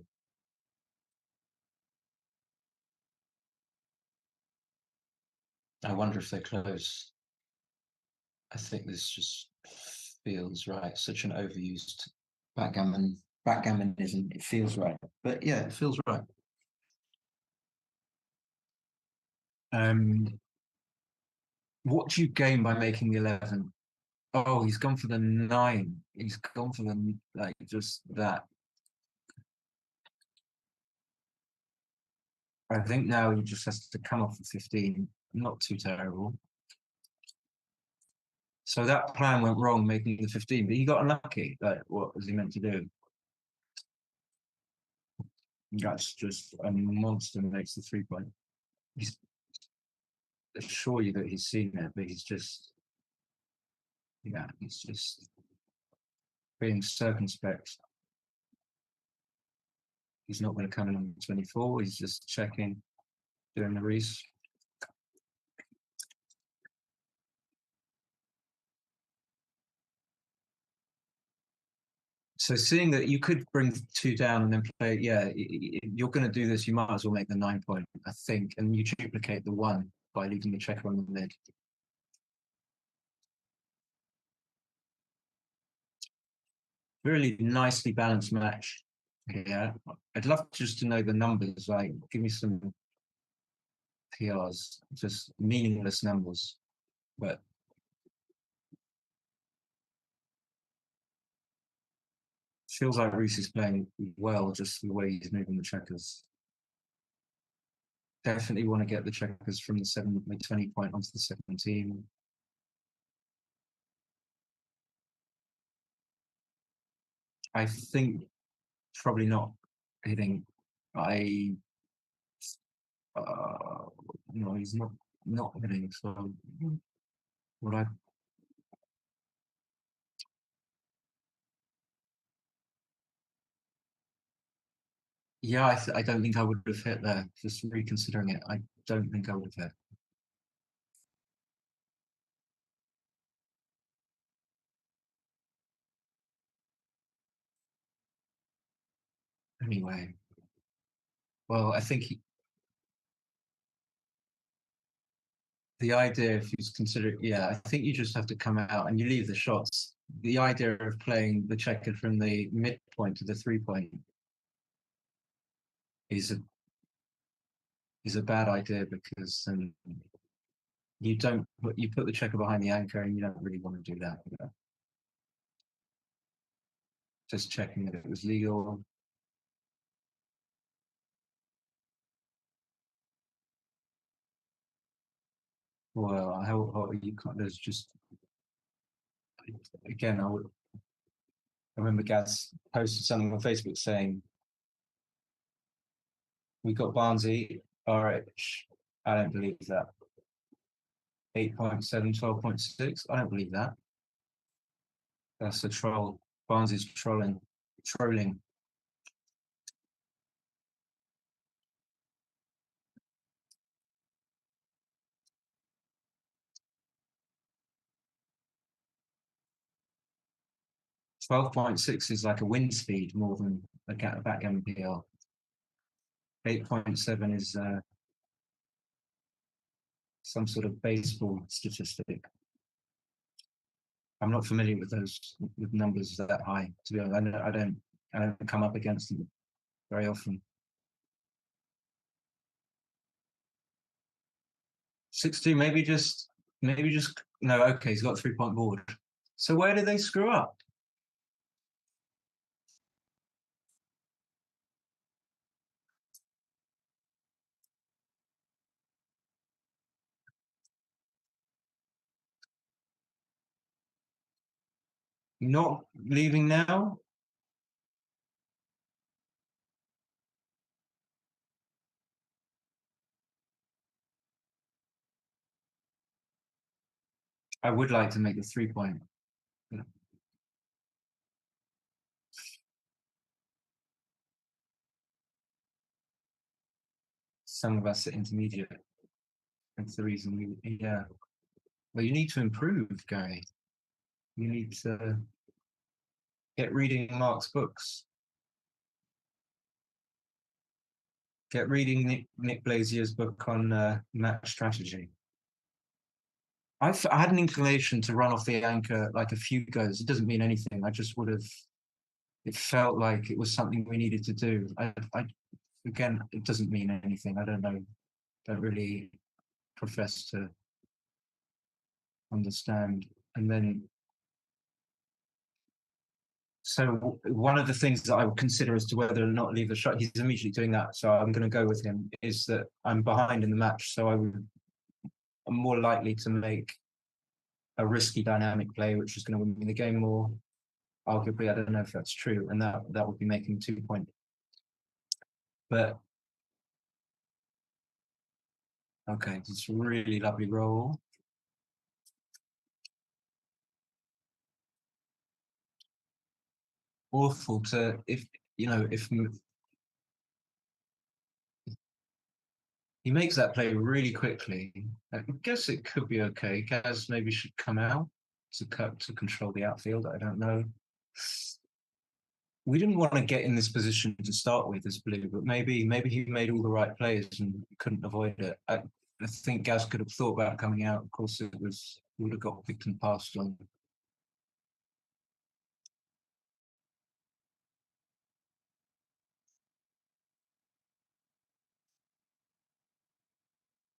I wonder if they're close. I think this just feels right. Such an overused backgammonism. It feels right. But yeah, it feels right. What do you gain by making the 11? Oh, he's gone for the 9. He's gone for the, like, just that. I think now he just has to come off the 15. Not too terrible. So that plan went wrong, making the 15, but he got unlucky. Like, what was he meant to do? That's just a monster makes the 3-point. He's assure you that he's seen it, but he's just, yeah, he's just being circumspect. He's not going to come in on 24. He's just checking, doing the Reese. So seeing that you could bring 2 down and then play, yeah, you're going to do this, you might as well make the 9-point, I think, and you duplicate the 1 by leaving the checker on the mid. Really nicely balanced match. Yeah, I'd love just to know the numbers, like give me some PRs, just meaningless numbers, but feels like Reese is playing well, just the way he's moving the checkers. Definitely want to get the checkers from the 20 point onto the 17. I think probably not hitting. No, he's not hitting. So what I yeah, I don't think I would have hit there. Just reconsidering it, I don't think I would have hit. Anyway, well, I think the idea, if you consider it, yeah, I think you just have to come out and you leave the shots. The idea of playing the checkered from the midpoint to the 3-point is a bad idea, because you put the checker behind the anchor and you don't really want to do that. Just checking that it was legal. Well, how you can't. There's just again. I remember Gaz posted something on Facebook saying, "We got Barnsley, RH." I don't believe that. 8.7, 12.6. I don't believe that. That's a troll. Barnsley's trolling. 12.6 is like a wind speed more than a backgammon PL. 8.7 is some sort of baseball statistic. I'm not familiar with with numbers that high, to be honest. I don't come up against them very often. 6-2, maybe just no. Okay, he's got a 3-point board. So where did they screw up? Not leaving now? I would like to make a 3-point. Some of us are intermediate. That's the reason yeah. Well, you need to improve, Gary. You need to get reading Mark's books. Get reading Nick Blazier's book on match strategy. I had an inclination to run off the anchor like a few goes. It doesn't mean anything. I just would have. It felt like it was something we needed to do. Again, it doesn't mean anything. I don't know. Don't really profess to understand. And then, so one of the things that I would consider as to whether or not leave the shot, he's immediately doing that. So I'm going to go with him. Is that I'm behind in the match, so I'm more likely to make a risky dynamic play, which is going to win me the game more. Arguably, I don't know if that's true, and that would be making 2-point. But okay, it's a really lovely roll. Awful to if he makes that play really quickly. I guess it could be okay. Gaz maybe should come out to control the outfield. I don't know. We didn't want to get in this position to start with as blue, but maybe he made all the right plays and couldn't avoid it. I think Gaz could have thought about coming out. Of course, it would have got picked and passed on.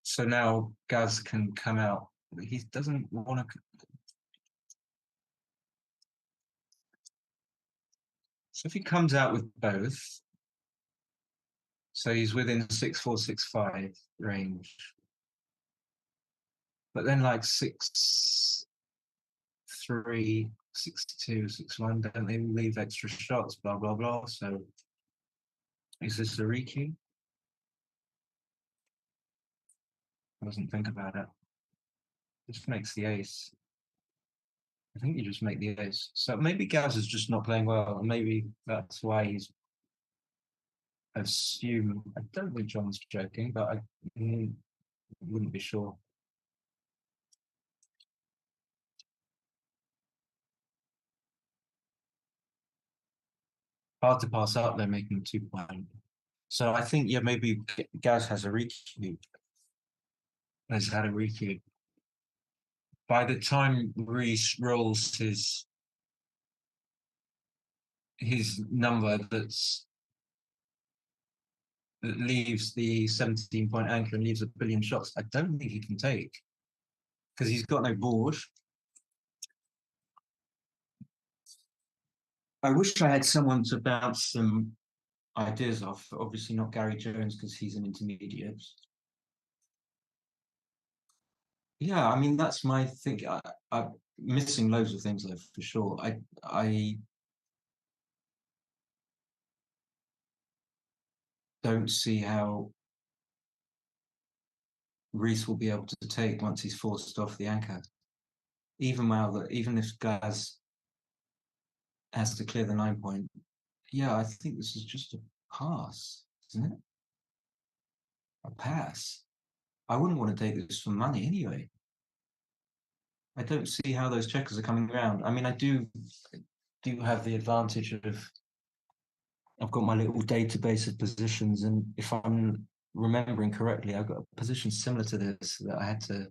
So now Gaz can come out. He doesn't want to. So if he comes out with both, so he's within 6-4, 6-5 range. But then like 6-3, 6-2, 6-1, don't they leave extra shots, blah, blah, blah. So is this a requeue? I doesn't think about it. Just makes the ace. I think you just make the ace. So maybe Gaz is just not playing well, and maybe that's why he's assume. I don't think John's joking, but I wouldn't be sure. Hard to pass up, they're making a 2-point. So I think, yeah, maybe Gaz has a requeue. Has had a requeue. By the time Reese rolls his number that leaves the 17-point anchor and leaves 1 billion shots, I don't think he can take, because he's got no board. I wish I had someone to bounce some ideas off. Obviously not Gary Jones, because he's an intermediate. Yeah, I mean, that's my thing. I'm missing loads of things though, for sure. I don't see how Reese will be able to take once he's forced off the anchor. Even if Gaz has to clear the 9-point, yeah, I think this is just a pass, isn't it? A pass. I wouldn't want to take this for money anyway. I don't see how those checkers are coming around. I mean, I do have the advantage of I've got my little database of positions, and if I'm remembering correctly, I've got a position similar to this that I had to.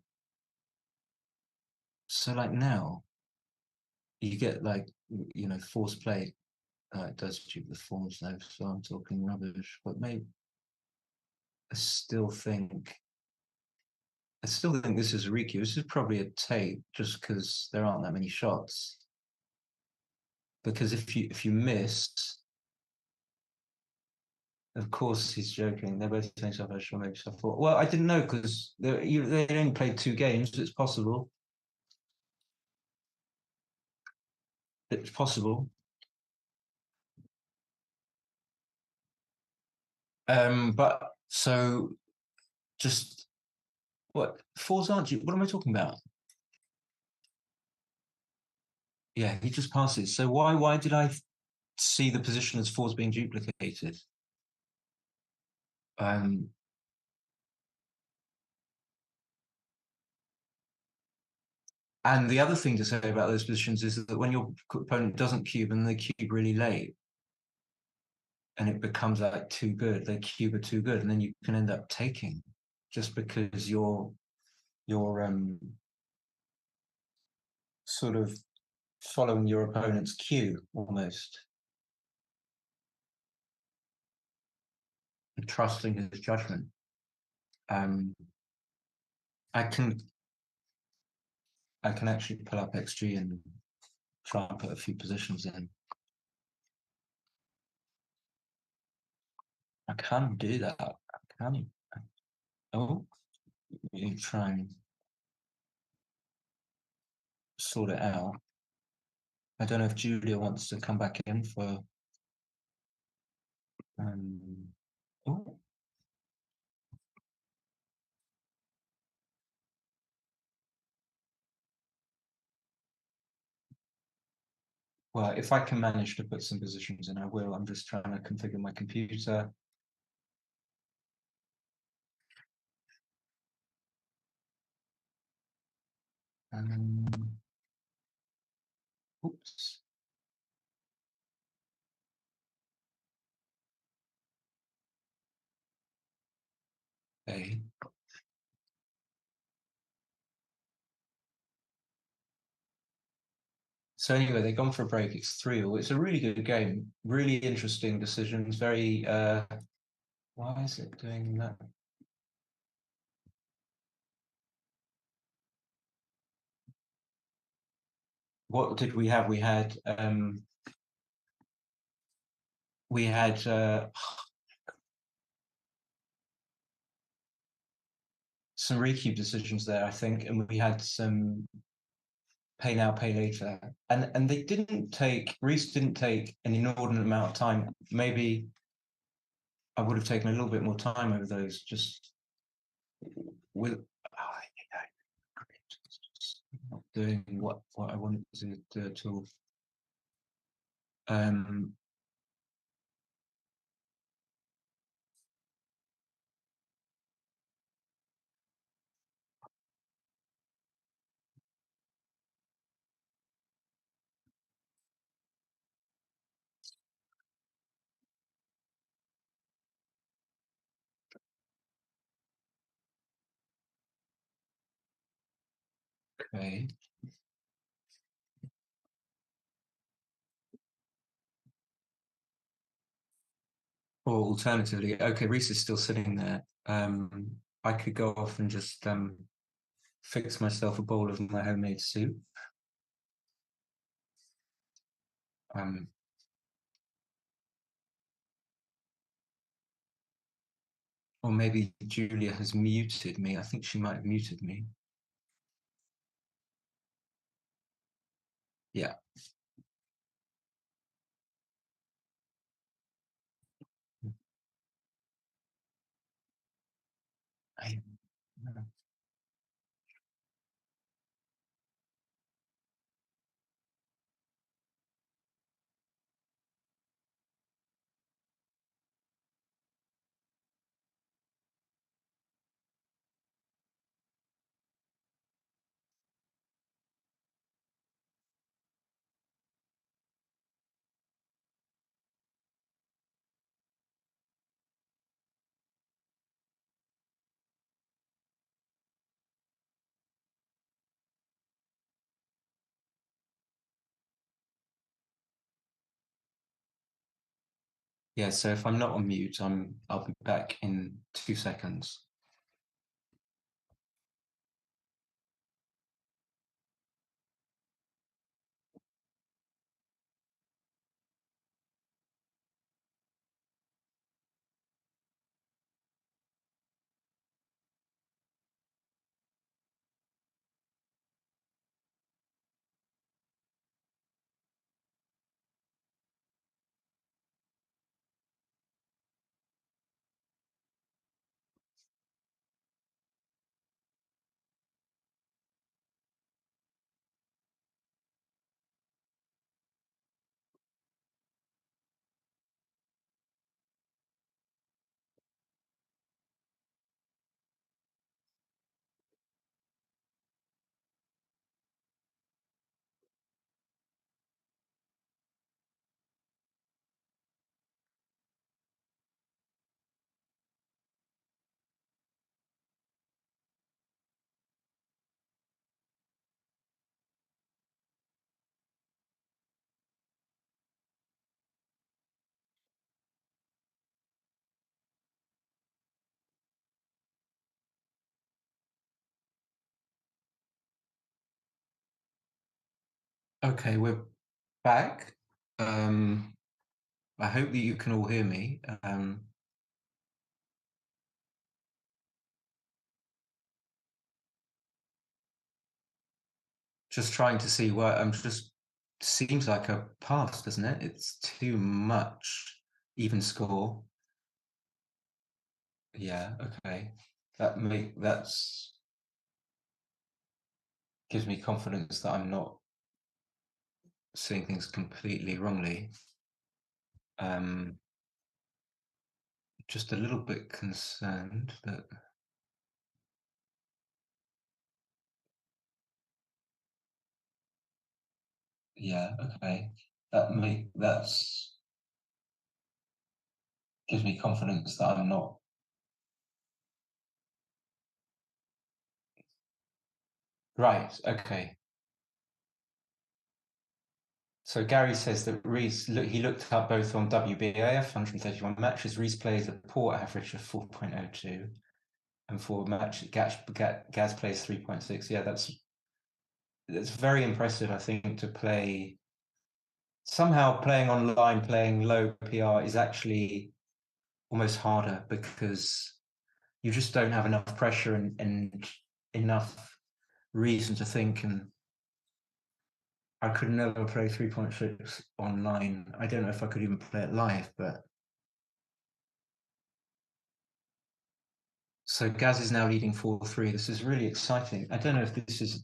So like now, you get like, you know, force play. It does achieve the forms though, so I'm talking rubbish. But maybe I still think this is a requeue. This is probably a take, just because there aren't that many shots. Because if you miss, of course he's joking. They're both saying stuff. Sure, maybe so. I thought, well, I didn't know, because they only played 2 games. So it's possible. It's possible. But so just what fours aren't you? What am I talking about? Yeah, he just passes. So why did I see the position as fours being duplicated? And the other thing to say about those positions is that when your opponent doesn't cube and they cube really late, and it becomes like too good, they cube are too good, and then you can end up taking just because you're sort of following your opponent's cue almost, and trusting his judgment. I can actually pull up XG and try and put a few positions in. I can do that. I can. Oh, you try and sort it out. I don't know if Julia wants to come back in for. Oh. Well, if I can manage to put some positions in, I will. I'm just trying to configure my computer. Oops. Okay. So anyway, they've gone for a break. It's 3-3. It's a really good game. Really interesting decisions. Very. Why is it doing that? What did we have? We had some recube decisions there, I think, and we had some pay now, pay later, and they didn't take Reese didn't take an inordinate amount of time. Maybe I would have taken a little bit more time over those, just with not doing what I wanted to do at all. Okay. Or alternatively, okay, Reese is still sitting there. I could go off and just fix myself a bowl of my homemade soup. Or maybe Julia has muted me. I think she might have muted me. Yeah. Yeah, so if I'm not on mute, I'll be back in 2 seconds. Okay, we're back. I hope that you can all hear me. Just trying to see where I'm just seems like a pass, doesn't it? It's too much even score. Yeah, okay. That's gives me confidence that I'm not seeing things completely wrongly. Just a little bit concerned that yeah, okay. That's gives me confidence that I'm not right. Okay. So Gary says that Reese he looked up both on WBAF 131 matches. Reese plays a poor average of 4.02, and for match Gaz plays 3.6. Yeah, that's very impressive. I think to play somehow playing online, playing low PR is actually almost harder because you just don't have enough pressure and enough reason to think and I could never play 3.6 online. I don't know if I could even play it live, but so Gaz is now leading 4-3. This is really exciting. I don't know if this is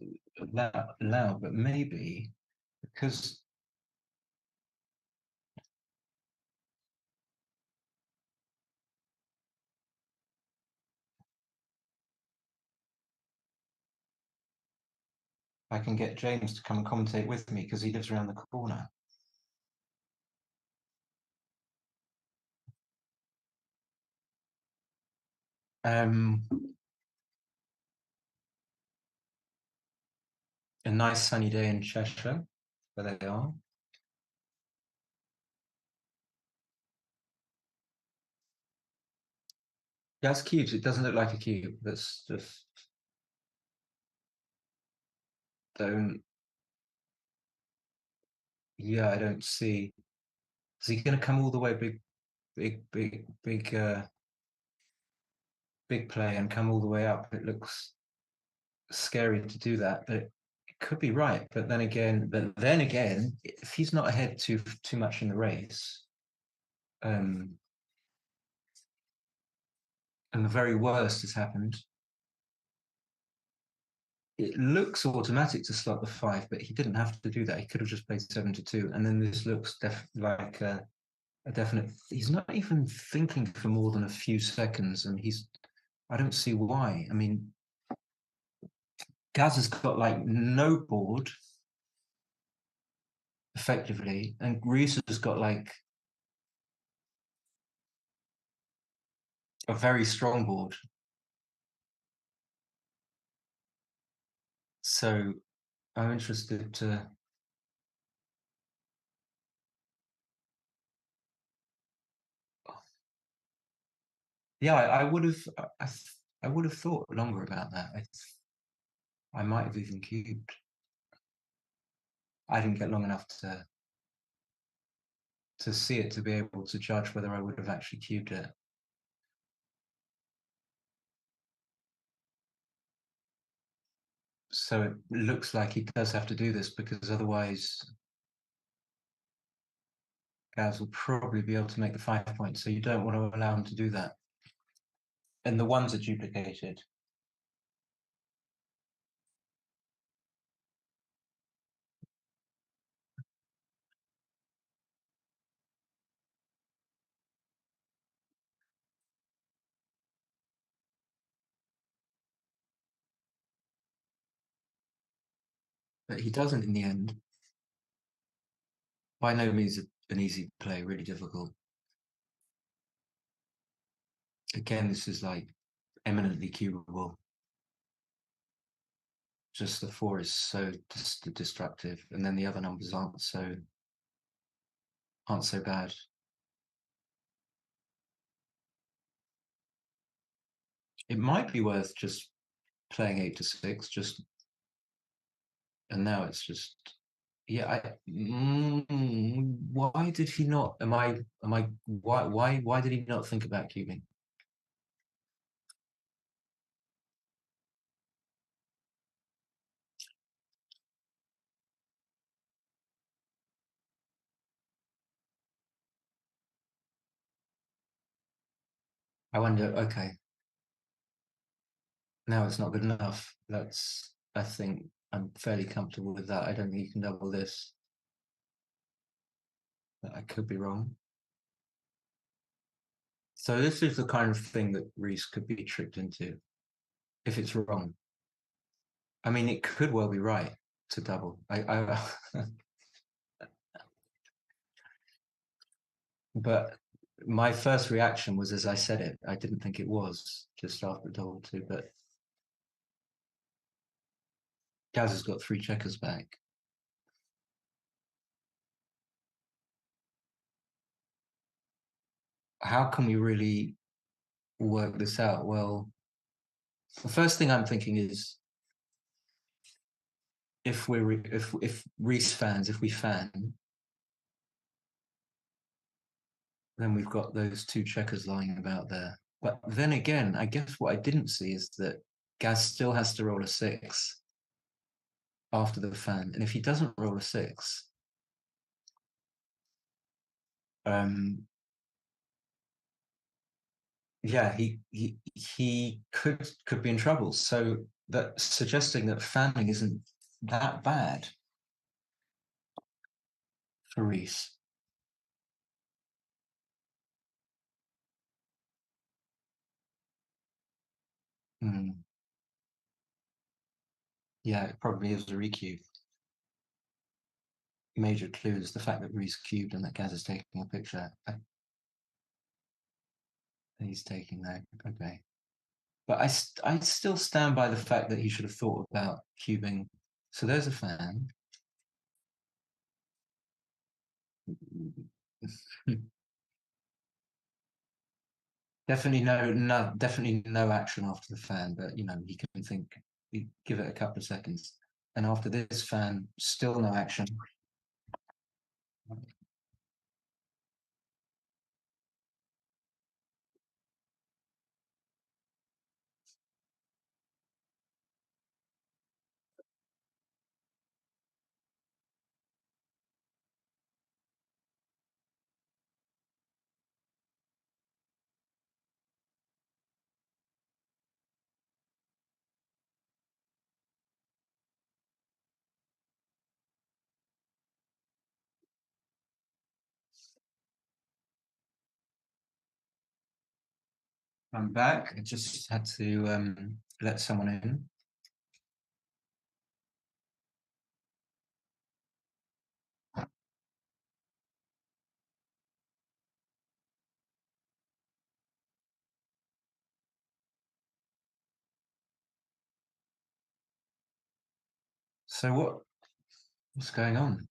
allowed, but maybe because I can get James to come and commentate with me because he lives around the corner. A nice sunny day in Cheshire, where they are. That's cubes. It doesn't look like a cube. That's just don't. Yeah, I don't see. Is he going to come all the way big play and come all the way up? It looks scary to do that, but it could be right. But then again, if he's not ahead too much in the race, and the very worst has happened. It looks automatic to slot the 5, but he didn't have to do that. He could have just played 7-2, and then this looks like a definite. He's not even thinking for more than a few seconds, and I don't see why. I mean, Gaz has got like no board effectively, and Reese has got like a very strong board. So I'm interested to. Yeah, I would have. I would have thought longer about that. I might have even cubed. I didn't get long enough to see it to be able to judge whether I would have actually cubed it. So it looks like he does have to do this because otherwise Gaz will probably be able to make the 5 points. So you don't want to allow him to do that. And the ones are duplicated. But he doesn't in the end. By no means an easy play, really difficult. Again, this is like eminently cubable. Just the 4 is so destructive, and then the other numbers aren't so bad. It might be worth just playing 8-6, and now it's just yeah. Why did he not? Why did he not think about cubing? I wonder. Okay, now it's not good enough. I think I'm fairly comfortable with that. I don't think you can double this. I could be wrong. So this is the kind of thing that Reese could be tricked into if it's wrong. I mean, it could well be right to double. But my first reaction was as I said it. I didn't think it was just after double 2, but Gaz has got 3 checkers back. How can we really work this out? Well, the first thing I'm thinking is if Reese fans, if we fan, then we've got those 2 checkers lying about there. But then again, I guess what I didn't see is that Gaz still has to roll a 6 after the fan, and if he doesn't roll a 6, yeah, he could be in trouble. So that suggesting that fanning isn't that bad for Reese. Yeah, it probably is a recube. Major clues, the fact that Reese cubed and that Gaz is taking a picture. He's taking that, okay. But I still stand by the fact that he should have thought about cubing. So there's a fan. Definitely definitely no action after the fan, but you know, he can think, give it a couple of seconds. And after this fan, still no action. I'm back. I just had to let someone in. So what's going on?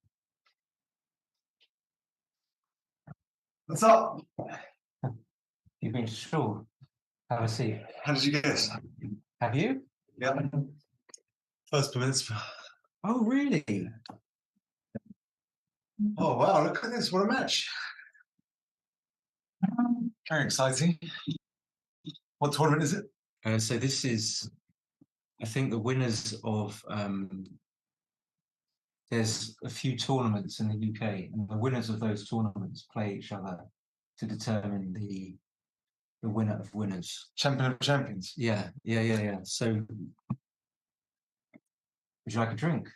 What's up? You've been sure. Have a seat. How did you guess? Have you? Yeah. First mitzvah. Oh, really? Oh wow! Look at this! What a match! Very exciting. What tournament is it? So this is, I think, the winners of. There's a few tournaments in the UK, and the winners of those tournaments play each other to determine the winner of winners. Champion of champions. Yeah. So, would you like a drink?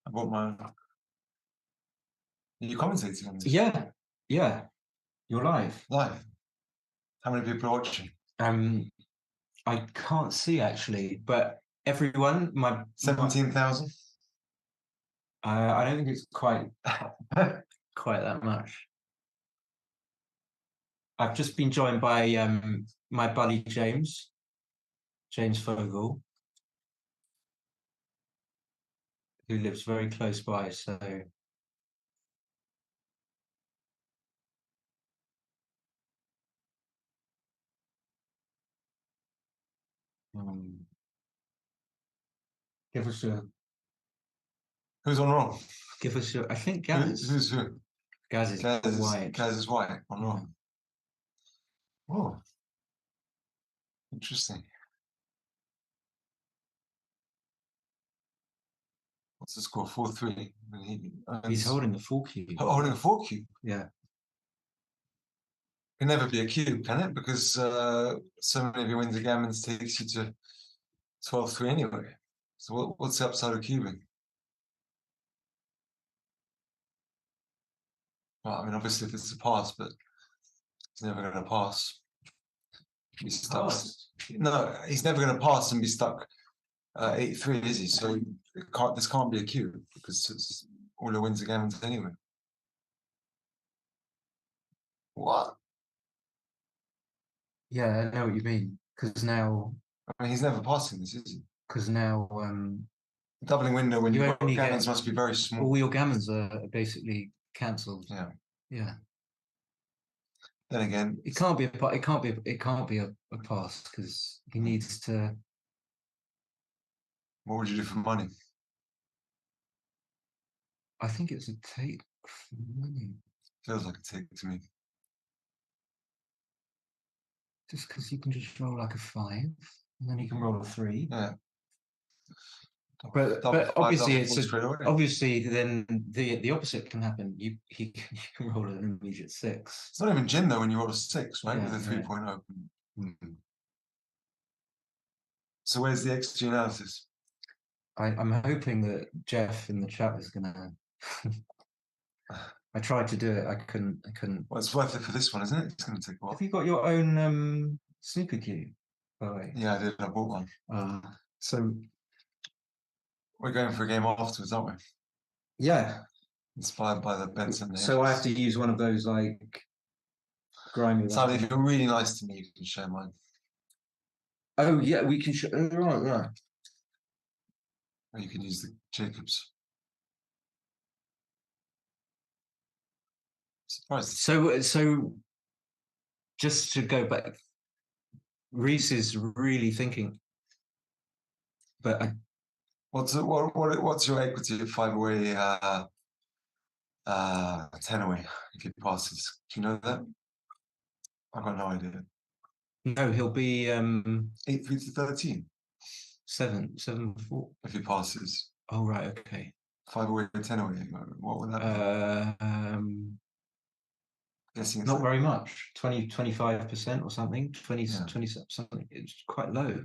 I bought my. Are you commentating on this? Yeah. You're live. Live. How many people are watching? I can't see actually, but everyone, 17,000. I don't think it's quite that much. I've just been joined by my buddy James Fogel, who lives very close by. So give us a. Who's on roll? Give us a. I think Gaz. Who's who? Gaz is white. Gaz is white on roll. Oh, interesting. What's the score? 4-3. He's holding the full cube. Holding a 4 cube. Yeah. Can never be a cube, can it? Because so many of your wins and gammons takes you to 12-3 anyway. So what's the upside of cubing? Well, I mean, obviously if it's a pass, but he's never going to pass. He's stuck. No, he's never going to pass and be stuck 8-3, is he? So this can't be a cube because it's all your wins and gammons anyway. What? Yeah, I know what you mean. Because now. I mean, he's never passing this, is he? Because now. Doubling window when you your only gammons must be very small. All your gammons are basically cancelled. Yeah. Yeah. Then again, it can't be a pass because he needs to. What would you do for money? I think it's a take for money. Feels like a take to me. Just because you can just roll like a 5, and then you can roll a 3. Yeah. But Double five, obviously double it's four straight away. obviously then the opposite can happen. You can roll an immediate 6. It's not even gin though when you roll a 6, right? Yeah, With a yeah. 3.0. Mm. So where's the XG analysis? I'm hoping that Jeff in the chat is gonna. I tried to do it. I couldn't. Well, it's worth it for this one, isn't it? It's going to take a while. Have you got your own snooker cue? By the way. Yeah, I did. I bought one. So We're going for a game afterwards, aren't we? yeah. Inspired by the Benson. So I have to use one of those like grimy. Sally, if you're really nice to me, you can share mine. Oh yeah, we can. Right. Or you can use the Jacobs. Surprised. So just to go back, Reese is really thinking. But What's your equity at 5 away, 10 away if he passes? Do you know that? I've got no idea. no, he'll be 8 3 to 13 7-4 if he passes. Oh right, okay. 5 away, 10 away. What would that be? Guessing it's Not like, very much. 25% or something. 20 Yeah. 20 something. It's quite low.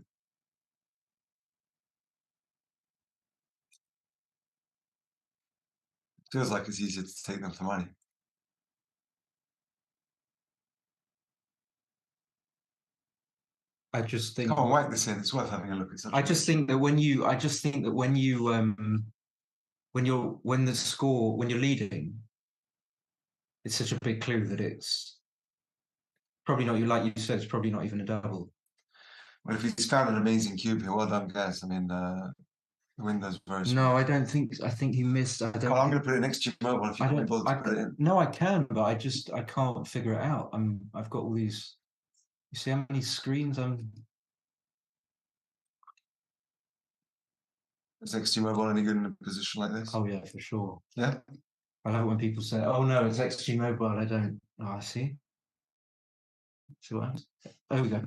feels like it's easier to take them for money. I just think. Come on, whack this in. It's worth having a look at. I just think that when you when you're leading, it's such a big clue that it's probably not. You like you said, it's probably not even a double. Well, if he's found an amazing cube here, well done, guys. I mean, the window's very small. No, I don't think. I think he missed. I don't. Well, I'm going to put it next to your mobile if you can't be bothered to put it in. No, I can, but I can't figure it out. I've got all these. You see how many screens I'm. Is XG mobile any good in a position like this? Oh yeah, for sure. Yeah. I love it when people say, "Oh no, it's XG mobile." I don't. Oh, I see. See what happens? There we go.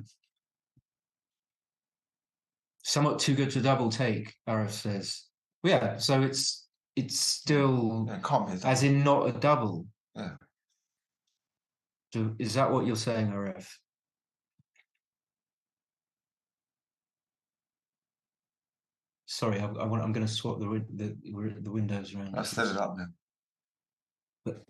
Somewhat too good to double take, RF says. Yeah, so it's still Yeah, it can't be a double. as in not a double. Yeah. So is that what you're saying, RF? Sorry, I'm going to swap the windows around. I've set it up now. But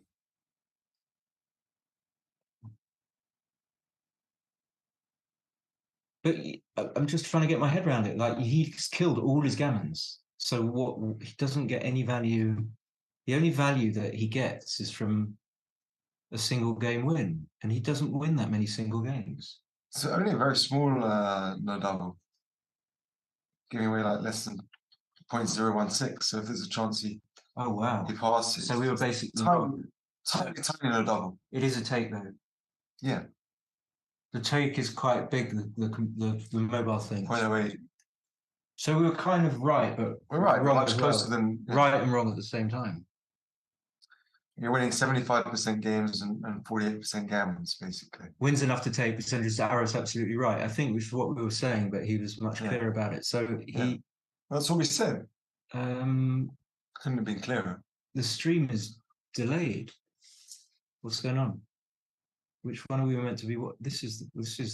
I'm just trying to get my head around it. Like he's killed all his gammons, so what? He doesn't get any value. The only value that he gets is from a single game win, and he doesn't win that many single games. So only a very small no double, giving away like less than 0.016. So if there's a chance he wow! he passes, So we were basically tiny no double. It is a take though. Yeah. The take is quite big. The mobile thing. 0.08. So we were kind of right, but We're right. We're wrong much as well. closer than Right and wrong at the same time. You're winning 75% games and 48% gammons, basically. Wins enough to take percentages. Arrow's absolutely right. I think which is what we were saying, but he was much clearer about it. So he. That's what we said. Couldn't have been clearer. The stream is delayed. What's going on? Which one are we meant to be? What? This is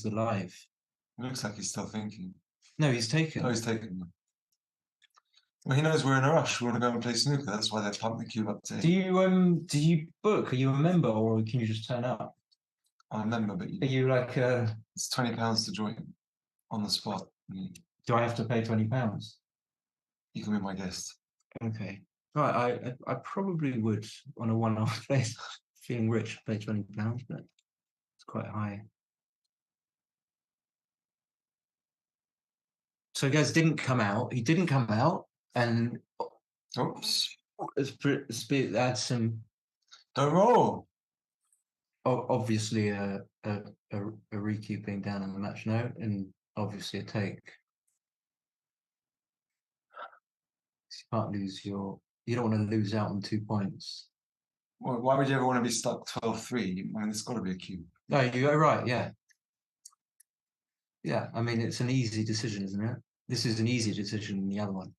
the live. It looks like he's still thinking. No, he's taken. Oh, he's taken them. Well, he knows we're in a rush. We want to go and play snooker. That's why they pumped the cube up to. Do you book? Are you a member, or can you just turn up? I'm a member, but Are you like it's £20 to join on the spot. Do I have to pay £20? You can be my guest. Okay. Right. I probably would on a one-off basis. Feeling rich, pay £20, but it's quite high. So guys didn't come out. He didn't come out, and Oops. That's some. Don't roll. Obviously a recoup being down on the match note, and obviously a take. You can't lose you don't want to lose out on 2 points. Well, why would you ever want to be stuck 12-3? I mean, it's got to be a cube. No, you're right. Yeah. Yeah. I mean, it's an easy decision, isn't it? This is an easier decision than the other one.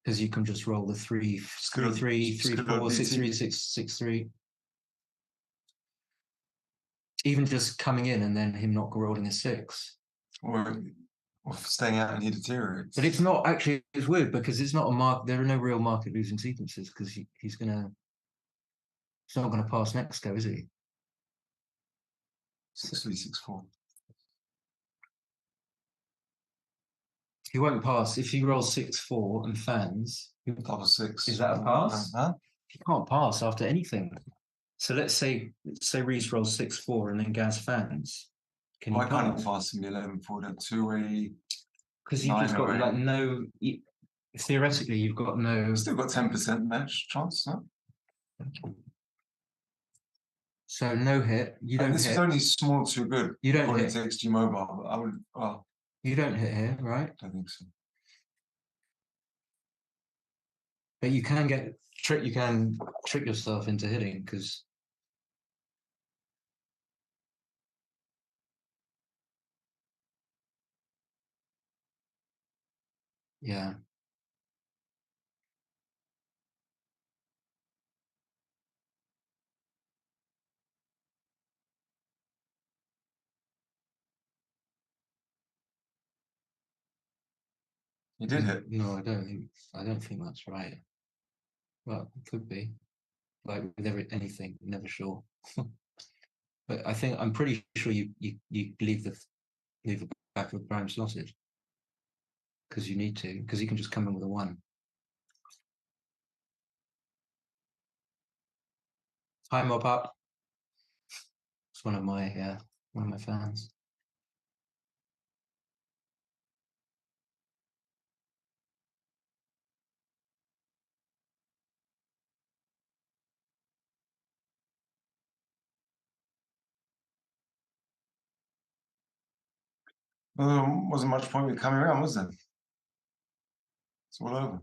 Because you can just roll the 3, good 3, 3, on- 3, good on 4, 6, BT. 3, 6, 6, 3. Even just coming in and then him not rolling a 6. Or staying out and he deteriorates. But it's not actually, it's weird because it's not a mark. There are no real market losing sequences because he's not gonna pass next go, is he? 6-3, 6-4. He won't pass if he rolls 6-4 and fans. Double 6. Is that a pass? Huh? He can't pass after anything. So let's say Reese rolls 6-4 and then Gaz fans. Can Why he can't pass? he pass in the 11-4 then 2-8? Because you've just got 9-0. like no. Theoretically, you've got no. Still got 10% match chance, no? So no hit. You And don't this hit. is only small to good. You don't according hit. to XG Mobile, but I would. Well, You don't hit here, right? I don't think so. But you can you can trick yourself into hitting because yeah. He did hit. No, I don't think that's right. Well, it could be. Like with anything, never sure. But I'm pretty sure you leave the back of the prime slotted. Because you need to, because you can just come in with a 1. Hi Mob Up. It's one of my fans. Well, there wasn't much point with coming around, was there? It's all over.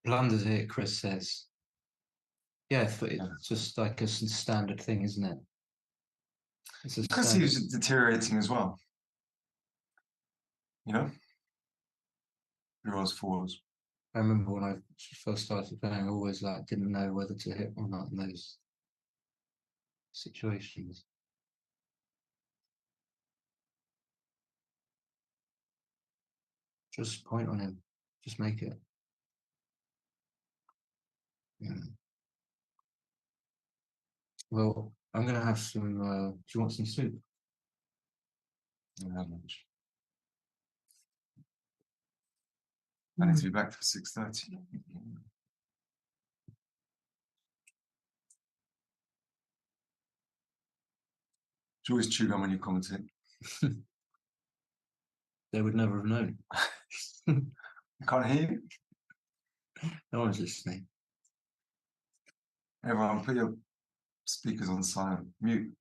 Blunders here, Chris says. Yeah, it's just like a standard thing, isn't it? It's a Because he standard. was deteriorating as well. You know? He was 4s. I remember when I first started playing, I always didn't know whether to hit or not in those situations. Just point on him. Just make it. Yeah. Well, I'm gonna have some. Do you want some soup? Lunch. I need to be back for 6:30. Do you always chew gum when you commentate? They would never have known. I can't hear you. No one's listening. Everyone, put your speakers on silent. Mute.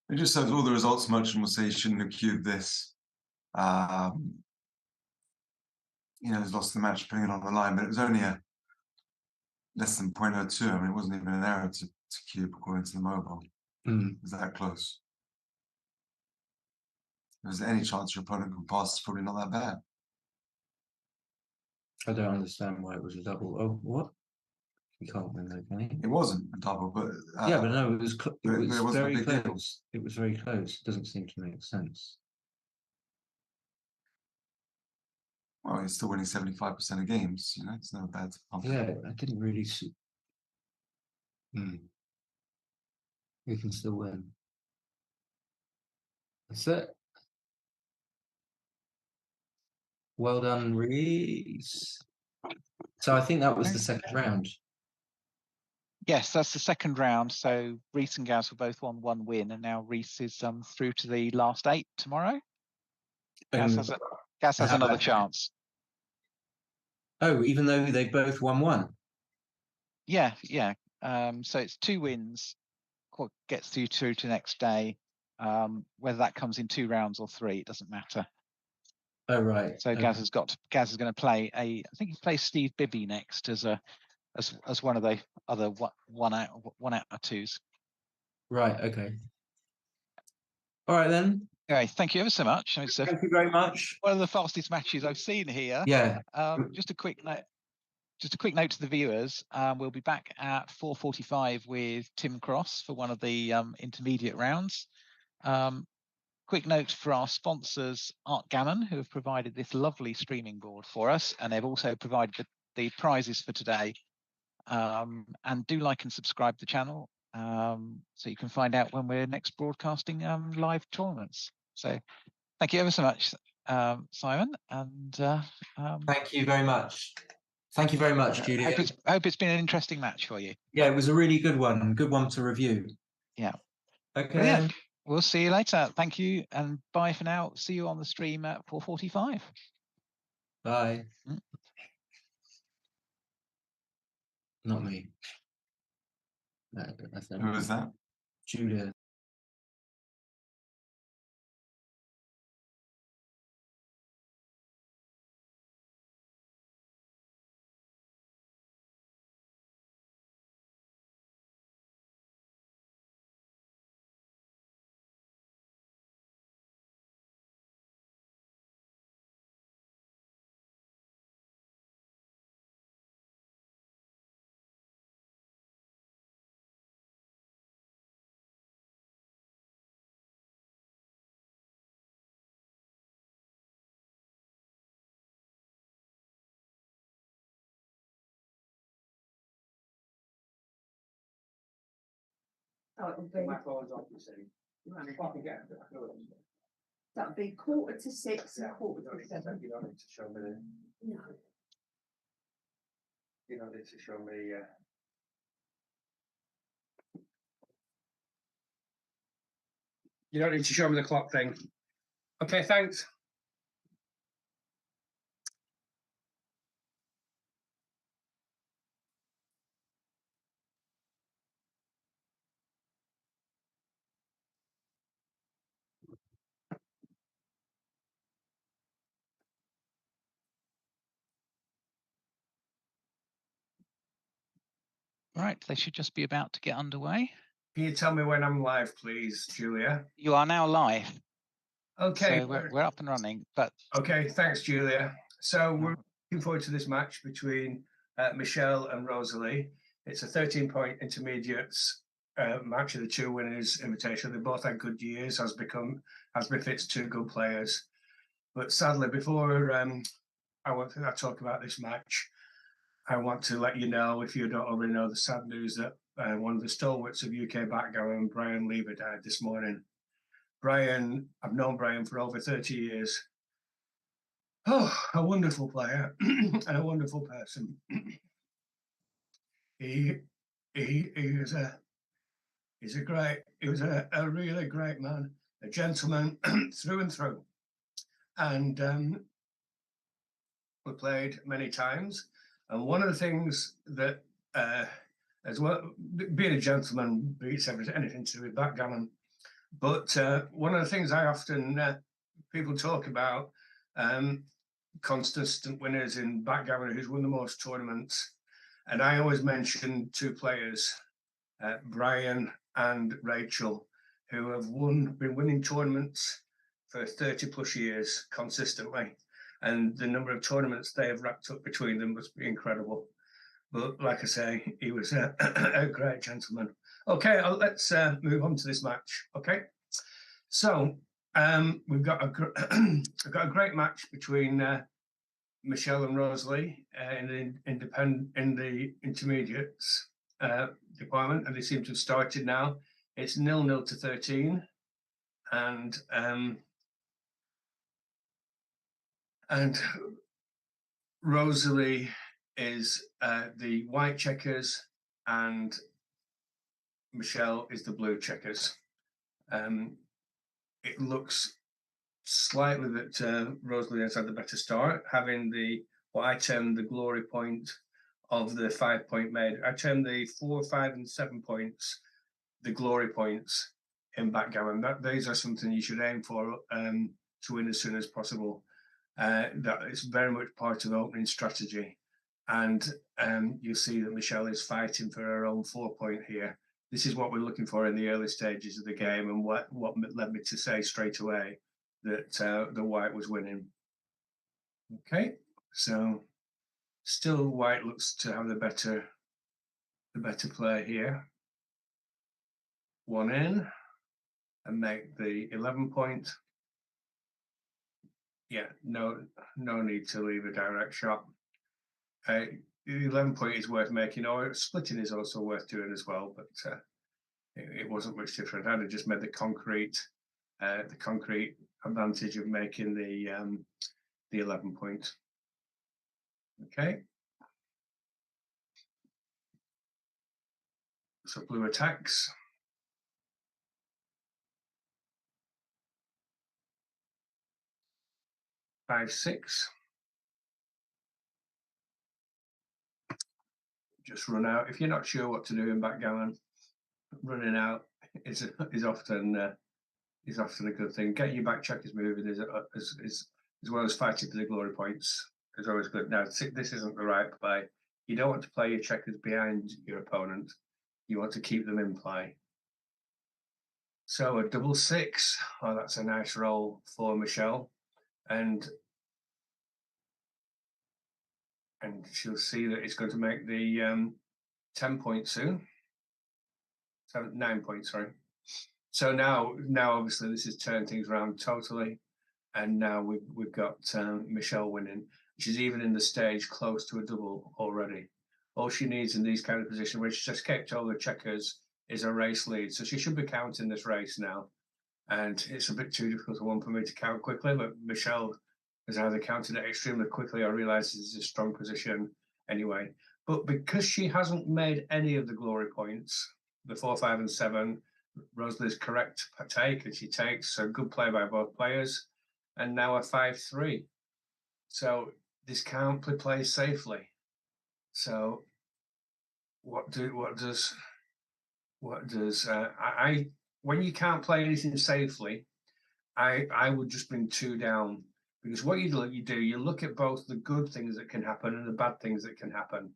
It just says all the results merchant will say you shouldn't have queued this. He's lost the match putting it on the line, but it was only a less than 0.02. I mean, it wasn't even an error to cube according to the mobile. It was that close. If there's any chance your opponent can pass, it's probably not that bad. I don't understand why it was a double. Oh, what? You can't win that, can you? It wasn't a double, but Yeah, but no, it was wasn't a very big deal. close. It was very close. It doesn't seem to make sense. Well, he's still winning 75% of games. It's not bad. Yeah, I didn't really see. We can still win. That's it. Well done, Reese. So I think that was the second round. Yes, that's the second round. So Reese and Gaz were both on 1 win, and now Reese is through to the last 8 tomorrow. Gaz has another chance. Oh, even though they both won 1. Yeah. So it's 2 wins gets you through to the next day. Whether that comes in 2 rounds or 3, it doesn't matter. Oh right. So okay. Gaz is going to play I think he plays Steve Bibby next as one of the other one out of 2s. Right. Okay. All right then. Okay, thank you ever so much. It's Thank you very much. one of the fastest matches I've seen here. Yeah. Just a quick note to the viewers. We'll be back at 4:45 with Tim Cross for one of the intermediate rounds. Quick note for our sponsors, Art Gammon, who have provided this lovely streaming board for us, and they've also provided the prizes for today. And do like and subscribe to the channel so you can find out when we're next broadcasting live tournaments. So thank you ever so much, Simon, and Thank you very much. Thank you very much, Julia. hope it's been an interesting match for you. Yeah, it was a really good one. Good one to review. Yeah. Okay. Brilliant. We'll see you later. Thank you and bye for now. See you on the stream at 4:45. Bye. Not me. No, Who was that? Julia. That'd be 5:45 and 6:45. You don't need to show me the, No. you don't need to show me, you don't need to show me the clock thing. Okay, thanks. Right, they should just be about to get underway. Can you tell me when I'm live, please, Julia? You are now live. Okay. So we're up and running, but Okay, thanks, Julia. So we're looking forward to this match between Michelle and Rosalie. It's a 13-point intermediates match of the 2 winners invitation. They both had good years, as befits 2 good players. But sadly, before I talk about this match, I want to let you know, if you don't already know, the sad news that one of the stalwarts of UK backgammon, Brian Lever, died this morning. Brian, I've known Brian for over 30 years. Oh, a wonderful player and a wonderful person. He was a really great man, a gentleman through and through. And we played many times. And one of the things that, as well, being a gentleman beats anything to do with backgammon. But one of the things I often people talk about, consistent winners in backgammon who's won the most tournaments. And I always mention 2 players, Brian and Rachel, who have been winning tournaments for 30 plus years consistently. And the number of tournaments they have racked up between them must be incredible. But like I say, he was a great gentleman. Okay, let's move on to this match. Okay, so we've got a great match between Michelle and Rosalie in the intermediates department, and they seem to have started now. It's 0-0 to 13, and Rosalie is the white checkers and Michelle is the blue checkers. It looks slightly that Rosalie has had the better start, having what I term the glory point of the 5-point made. I term the 4, 5, and 7 points the glory points in backgammon. These are something you should aim for to win as soon as possible. That is very much part of the opening strategy. And you'll see that Michelle is fighting for her own 4-point here. This is what we're looking for in the early stages of the game, and what led me to say straight away that the white was winning. Okay, so still white looks to have the better play here. One in, and make the 11-point. Yeah, no need to leave a direct shot. The 11-point is worth making, or splitting is also worth doing as well, but it wasn't much different. I'd have just made the concrete advantage of making the 11-point. Okay. So blue attacks. Five, six. Just run out. If you're not sure what to do in backgammon, running out is often a good thing. Getting your back checkers moving is as well as fighting for the glory points is always good. Now, this isn't the right play. You don't want to play your checkers behind your opponent. You want to keep them in play. So a double six. Oh, that's a nice roll for Michelle, and she'll see that it's going to make the 10 points soon. 9 points, sorry. So now obviously this has turned things around totally, and now we've got Michelle winning. She's even in the stage close to a double already. All she needs in these kind of positions, where she's just kept all the checkers, is a race lead. So she should be counting this race now. And it's a bit too difficult one for me to count quickly, but Michelle has either counted it extremely quickly or realizes it's a strong position anyway. But because she hasn't made any of the glory points, the 4, 5, and 7, Rosalie's correct take, and she takes. So good play by both players. And now a 5-3. So this can't be played safely. So when you can't play anything safely, I would just bring 2 down, because what you look at both the good things that can happen and the bad things that can happen.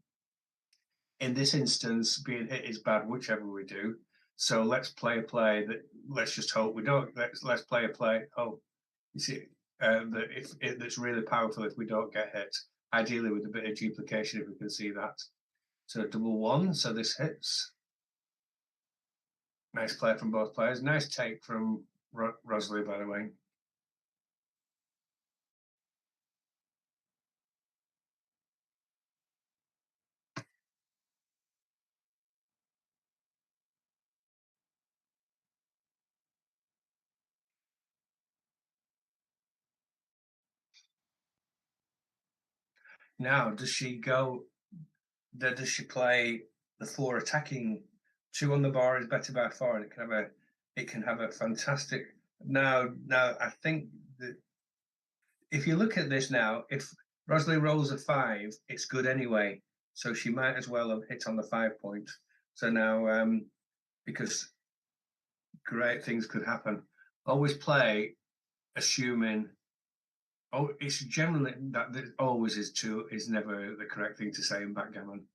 In this instance, being hit is bad, whichever we do. So let's play a play that, let's just hope we don't. Let's play a play. Oh, you see, that's really powerful if we don't get hit. Ideally with a bit of duplication, if we can see that. So double 1. So this hits. Nice play from both players. Nice take from Rosalie, by the way. Now, does she play the 4 attacking? 2 on the bar is better by 4, and it can have a fantastic. Now, I think that if you look at this now, if Rosalie rolls a 5, it's good anyway. So she might as well have hit on the 5-point. So now, because great things could happen. Always play assuming. Oh, it's generally that always is never the correct thing to say in backgammon.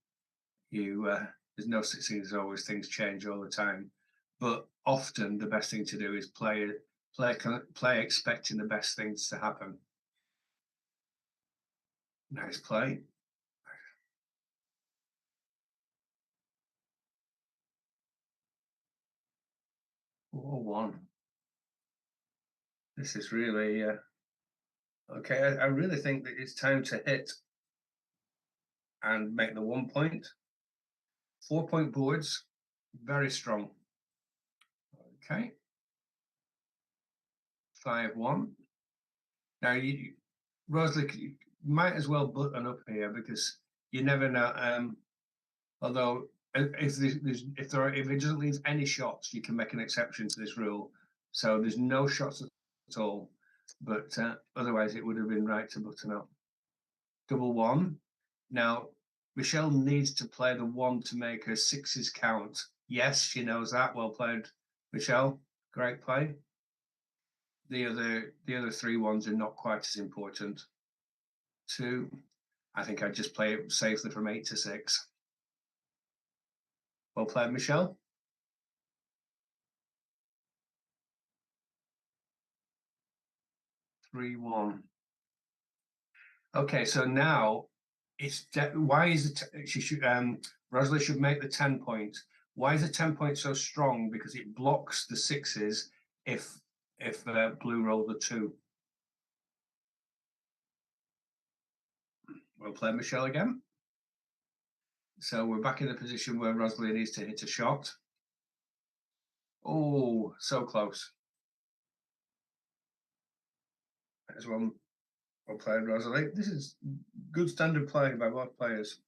There's no such thing as always. Things change all the time, but often the best thing to do is play expecting the best things to happen. Nice play. Oh, 1. This is really okay. I really think that it's time to hit and make the 1 point. 4-point boards, very strong. Okay. 5-1. Now Rosalie, you might as well button up here, because you never know. Although if it doesn't leave any shots, you can make an exception to this rule. So there's no shots at all. But otherwise, it would have been right to button up. Double 1. Now Michelle needs to play the 1 to make her 6s count Yes, she knows that. Well played, Michelle. Great play. The other 3 ones are not quite as important. 2. I think I'd just play it safely from 8 to 6. Well played, Michelle. Three, 1. Okay, so now it's why is it she should Rosalie should make the 10 point. Why is the 10 point so strong? Because it blocks the 6s if blue rolled the 2. We'll play Michelle again. So we're back in the position where Rosalie needs to hit a shot. Oh, so close. There's one. Well played, Rosalie. This is good standard play by both players.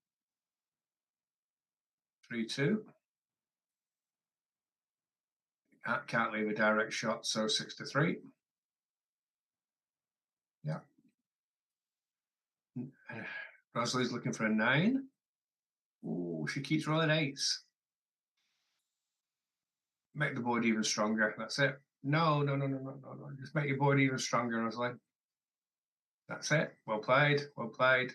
3-2. Can't leave a direct shot, so 6-3. Yeah. Rosalie's looking for a 9. Oh, she keeps rolling 8s. Make the board even stronger. That's it. No. Just make your board even stronger, Rosalie. That's it. Well played. Well played.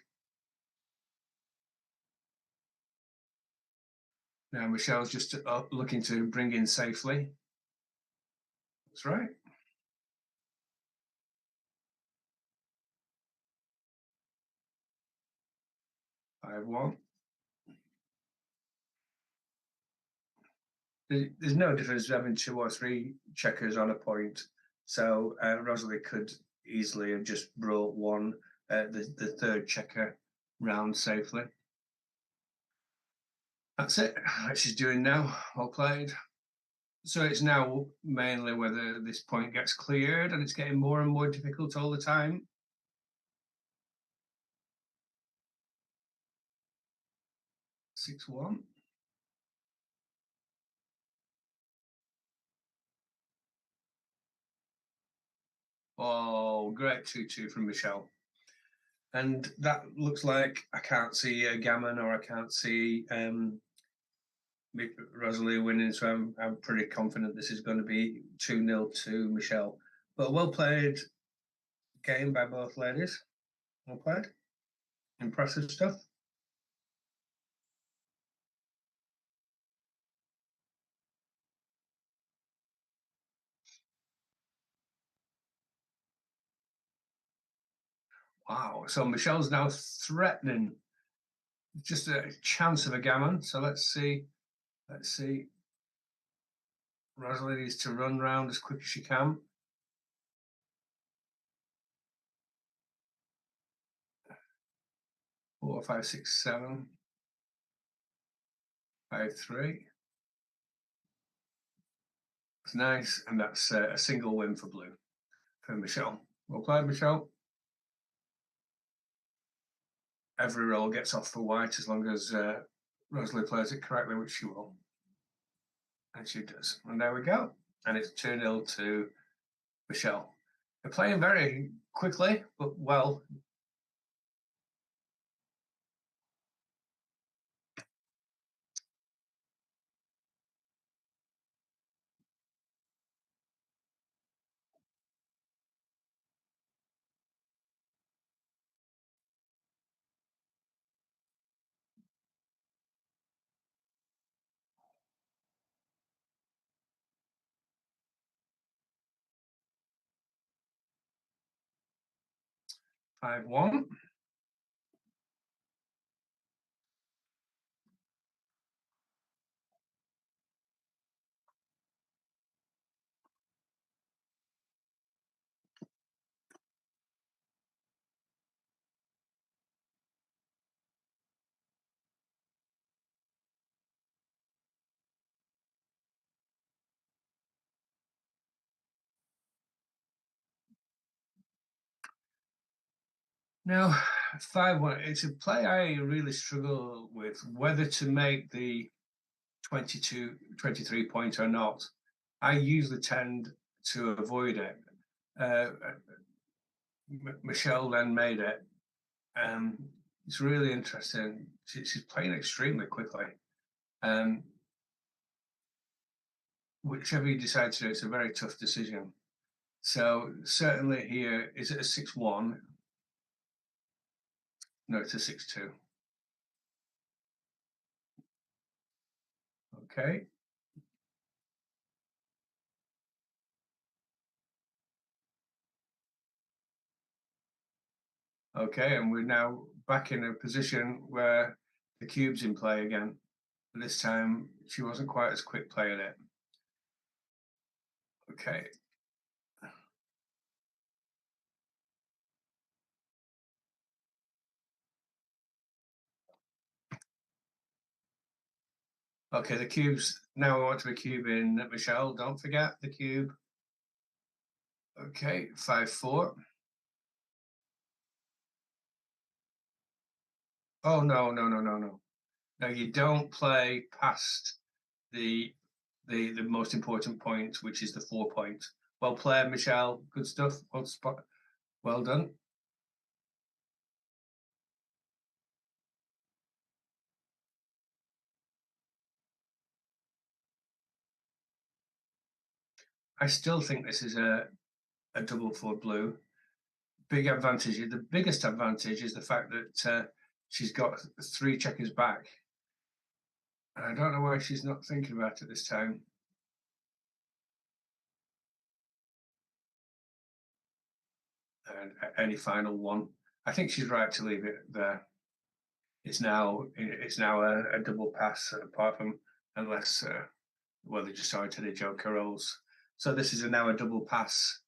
Now Michelle's just looking to bring in safely. That's right. Five, 1. There's no difference having 2 or 3 checkers on a point. So Rosalie could easily have just brought one, the 3rd checker round safely. That's it. What she's doing now. Well played. So it's now mainly whether this point gets cleared, and it's getting more and more difficult all the time. Six, 1. Oh, great 2-2 from Michelle. And that looks like I can't see a gammon, or I can't see Rosalie winning, so I'm pretty confident this is going to be 2-0 to Michelle. But a well played game by both ladies. Well played. Impressive stuff. Wow. So Michelle's now threatening just a chance of a gammon. So let's see. Let's see. Rosalie needs to run round as quick as she can. Four, 5, 6, 7. 5, 3. It's nice, and that's a single win for blue for Michelle. Well played, Michelle. Every roll gets off for white as long as Rosalie plays it correctly, which she will. And she does. And there we go. And it's 2-0 to Michelle. They're playing very quickly, but well. Five, 1. Now, 5-1. It's a play I really struggle with whether to make the 23 point or not. I usually tend to avoid it. Michelle then made it. It's really interesting. She's playing extremely quickly. whichever you decide to do, it's a very tough decision. So certainly here, is it a 6-1? No, it's a 6-2. Okay. Okay, and we're now back in a position where the cube's in play again. This time she wasn't quite as quick playing it. Okay. Okay, the cube's now we want to be cubing Michelle. Don't forget the cube. Okay, 5-4. Oh no, no, no, no, no. No, you don't play past the most important point, which is the 4 point. Well played, Michelle. Good stuff. Well spot. Well done. I still think this is a double for blue. Big advantage. The biggest advantage is the fact that she's got 3 checkers back. And I don't know why she's not thinking about it this time. And any final one. I think she's right to leave it there. It's now a double pass, apart from unless well, they just started the joker rolls. So this is now a double pass,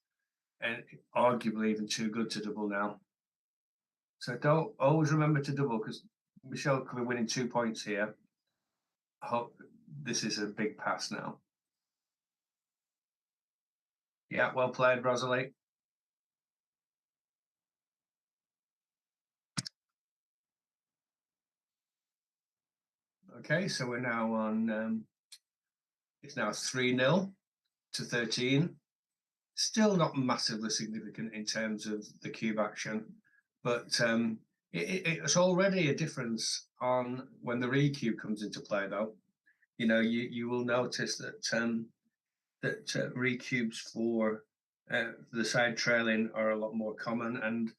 and arguably even too good to double now. So don't always remember to double, because Michelle could be winning 2 points here. I hope this is a big pass now. Yeah, well played, Rosalie. Okay, so we're now on, it's now 3-0 to 13. Still not massively significant in terms of the cube action, but it's already a difference on when the re-cube comes into play, though. You know, you will notice that re-cubes for the side trailing are a lot more common, and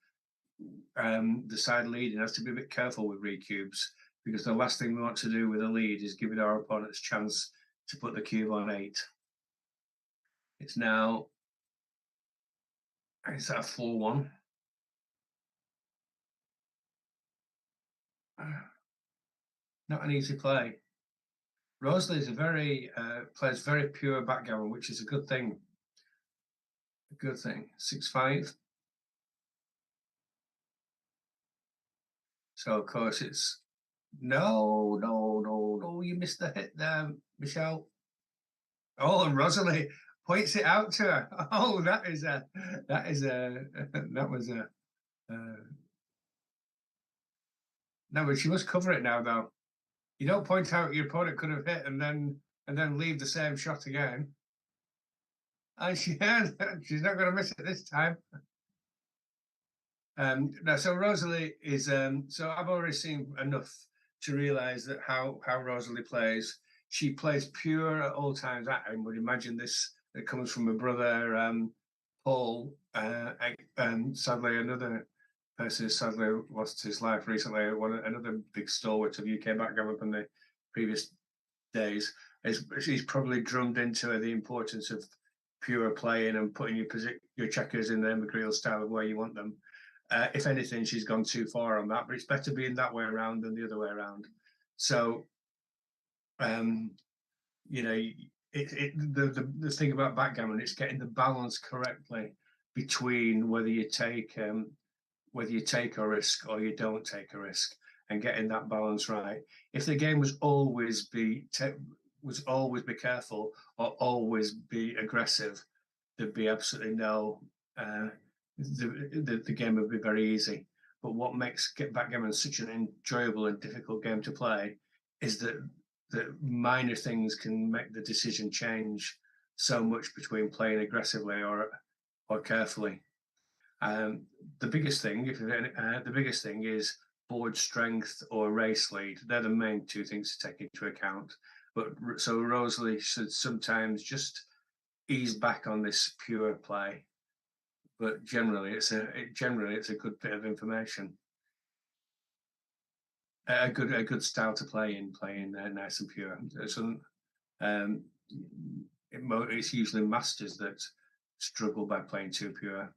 the side leading has to be a bit careful with re-cubes, because the last thing we want to do with a lead is giving our opponents a chance to put the cube on 8. It's now, is that a 4-1? Not an easy play. Rosalie is plays very pure backgammon, which is a good thing. A good thing. 6-5. So of course it's no, you missed the hit there, Michelle. Oh, and Rosalie points it out to her. Oh, that was a no, but she must cover it now, though. You don't point out your opponent could have hit and then leave the same shot again. And she's not going to miss it this time. No, so Rosalie is so I've already seen enough to realise that how Rosalie plays. She plays pure at all times. I would imagine this that comes from her brother Paul, and sadly another person who sadly lost his life recently. Another big stalwart of UK backgammon from the previous days. She's probably drummed into her the importance of pure playing and putting your checkers in the Emma style of where you want them. If anything, she's gone too far on that, but it's better being that way around than the other way around. So, you know, the thing about backgammon, it's getting the balance correctly between whether you take a risk or you don't take a risk, and getting that balance right. If the game was always be careful or always be aggressive, there'd be absolutely no. The game would be very easy. But what makes backgammon such an enjoyable and difficult game to play is that minor things can make the decision change so much between playing aggressively or carefully. The biggest thing is board strength or race lead. They're the main 2 things to take into account. But so Rosalie should sometimes just ease back on this pure play. But generally, it's a good bit of information. A good style to play in, playing nice and pure. So, it's usually masters that struggle by playing too pure.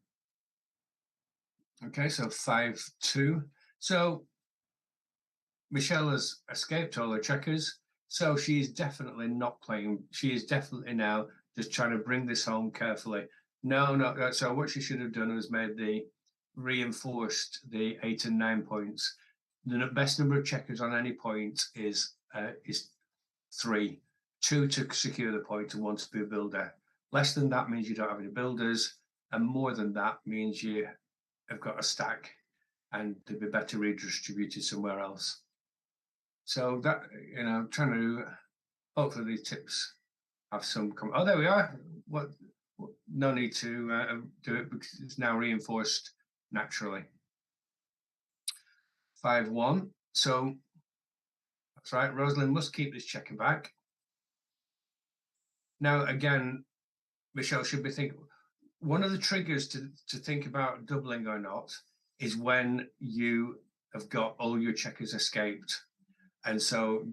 Okay, so 5-2. So Michelle has escaped all her checkers. So she's definitely not playing. She is definitely now just trying to bring this home carefully. No. So what she should have done was reinforced the 8 and 9 points. The best number of checkers on any point is 3. 2 to secure the point and 1 to be a builder. Less than that means you don't have any builders, and more than that means you have got a stack and they'd be better redistributed somewhere else. So that, trying to, hopefully these tips have some, oh, there we are. No need to do it because it's now reinforced naturally. 5-1. So that's right, Rosalind must keep this checker back. Now, again, Michelle should be thinking, one of the triggers to think about doubling or not is when you have got all your checkers escaped. And so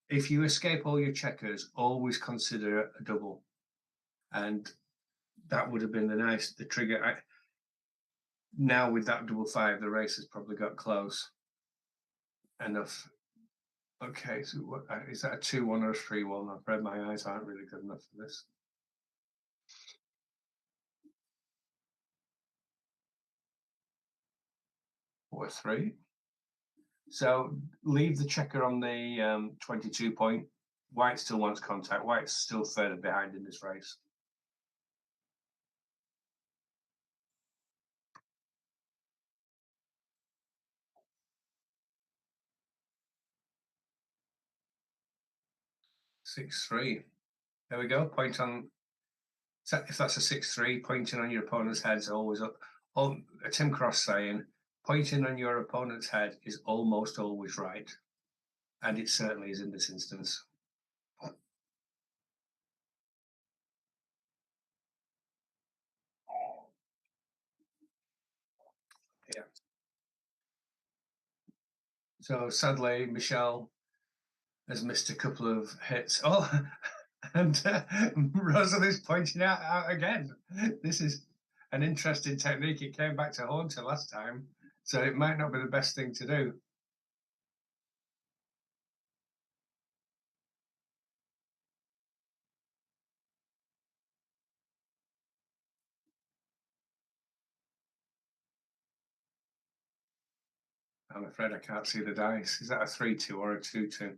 if you escape all your checkers, always consider a double. And that would have been the trigger. Now with that 5-5, the race has probably got close enough. Okay, so what is that, a 2-1 or a 3-1? I'm afraid my eyes aren't really good enough for this. Or 3. So leave the checker on the 22 point. White still wants contact. White's still further behind in this race. Six, 3. There we go. Point on. If that's a 6-3, pointing on your opponent's head is always up. Tim Cross saying, pointing on your opponent's head is almost always right. And it certainly is in this instance. Yeah. So sadly, Michelle has missed a couple of hits. Oh, and Rosalie's pointing out again. This is an interesting technique. It came back to haunt her last time, so it might not be the best thing to do. I'm afraid I can't see the dice. Is that a 3-2 or a 2-2?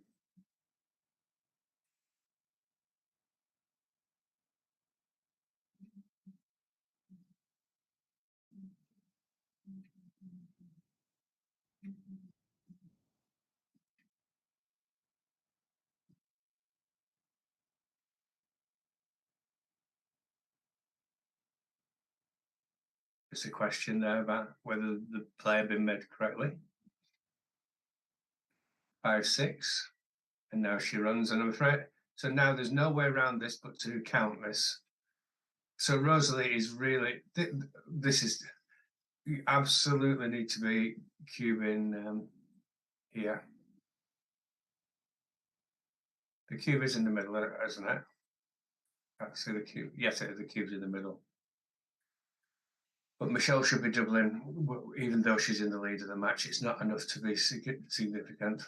It's a question there about whether the play had been made correctly. 5-6, and now she runs, and I'm afraid, so now there's no way around this but to count this. So Rosalie is really, this is, you absolutely need to be cubing here. The cube is in the middle, isn't it? I see the cube. Yes, the cube's in the middle. But Michelle should be doubling, even though she's in the lead of the match. It's not enough to be significant.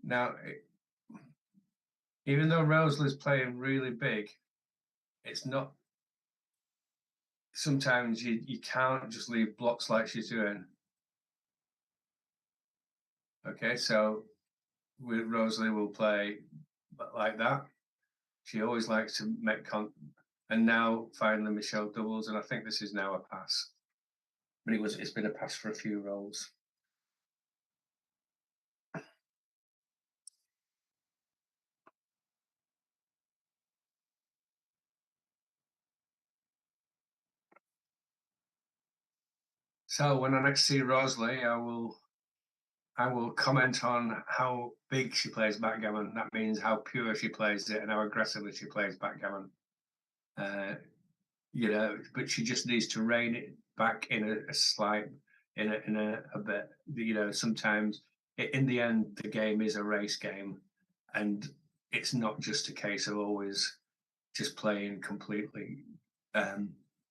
Now, even though Rosalie's playing really big, it's not. Sometimes you can't just leave blocks like she's doing. Okay, so Rosalie will play like that. She always likes to make and now finally Michelle doubles, and I think this is now a pass. But it's been a pass for a few rolls. So when I next see Rosalie, I will comment on how big she plays backgammon. That means how pure she plays it and how aggressively she plays backgammon. You know, but she just needs to rein it back in a slight, in a bit. You know, sometimes in the end, the game is a race game, and it's not just a case of always just playing completely,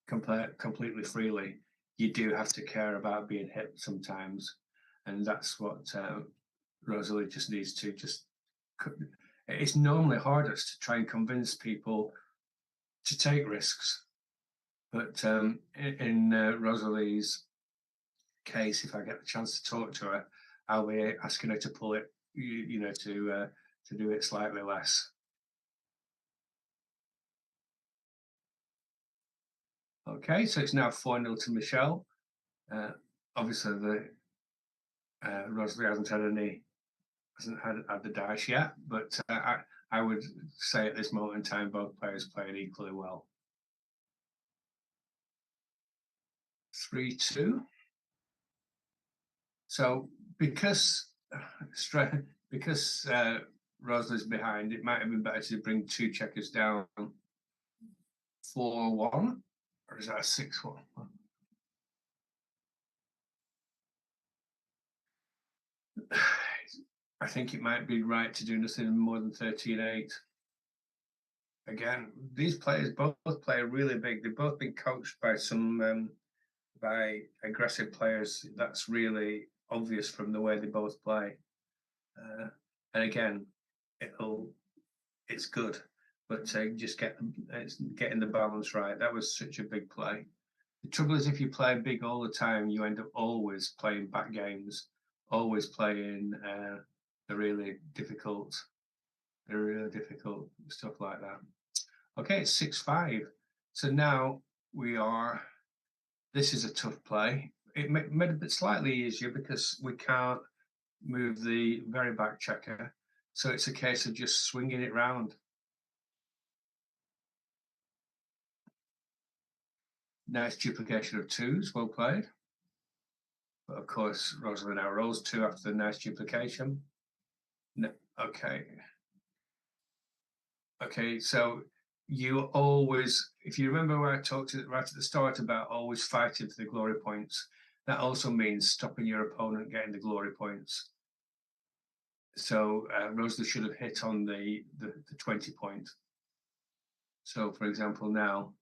completely freely. You do have to care about being hit sometimes, and that's what Rosalie just needs to just. It's normally hardest to try and convince people to take risks, but in Rosalie's case, if I get the chance to talk to her, I'll be asking her to pull it, you know, to do it slightly less. Okay, so it's now 4-0 to Michelle. Obviously, the Rosalie hasn't had the dice yet, but I would say at this moment in time, both players played equally well. 3-2. So because Rosalie's behind, it might have been better to bring 2 checkers down. 4-1, or is that a 6-1? I think it might be right to do nothing more than 13-8. Again, these players both play really big. They've both been coached by some by aggressive players. That's really obvious from the way they both play. And again, it's good, but just getting the balance right. That was such a big play. The trouble is, if you play big all the time, you end up always playing back games, always playing the really difficult stuff like that. Okay, it's 6-5. So now this is a tough play. It made it slightly easier because we can't move the very back checker. So it's a case of just swinging it round. Nice duplication of 2s, well played. But of course, Rosalie now rolls 2 after the nice duplication. No, okay. Okay, so you always, if you remember where I talked to right at the start about always fighting for the glory points, that also means stopping your opponent getting the glory points. So Rosalie should have hit on the 20 point. So for example, now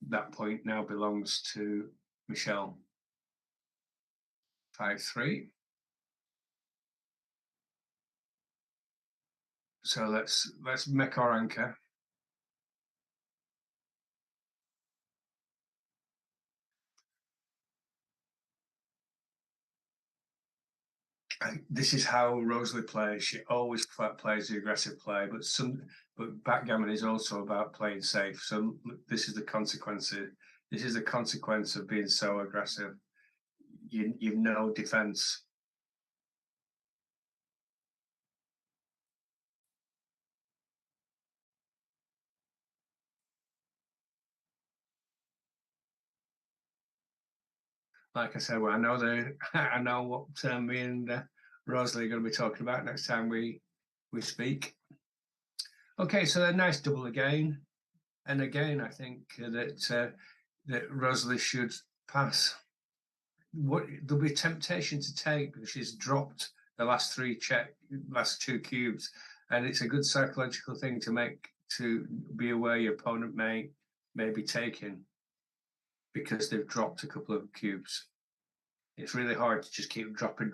that point now belongs to Michelle. 5-3. So let's make our anchor. This is how Rosalie plays. She always plays the aggressive play, but backgammon is also about playing safe. So this is the consequence. This is the consequence of being so aggressive. You've no defense. Like I said, well, I know what me and Rosalie are going to be talking about next time we speak. Okay, so a nice double again, and again, I think that Rosalie should pass. There'll be a temptation to take because she's dropped the last 2 cubes, and it's a good psychological thing to be aware your opponent may be taking because they've dropped a couple of cubes. It's really hard to just keep dropping.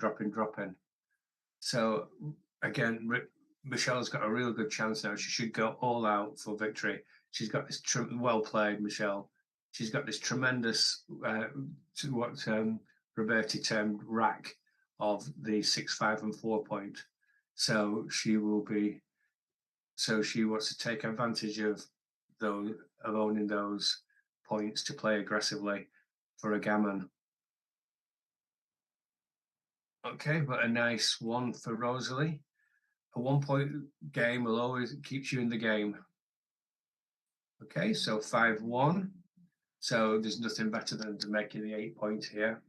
So again, Michelle's got a real good chance now. She should go all out for victory. She's got this well played, Michelle. She's got this tremendous what Roberti termed rack of the 6, 5, and 4 point. So she wants to take advantage of owning those points to play aggressively for a gammon. Okay, but a nice one for Rosalie. A 1 point game will always keep you in the game. Okay, so 5-1. So there's nothing better than to making the 8 point here.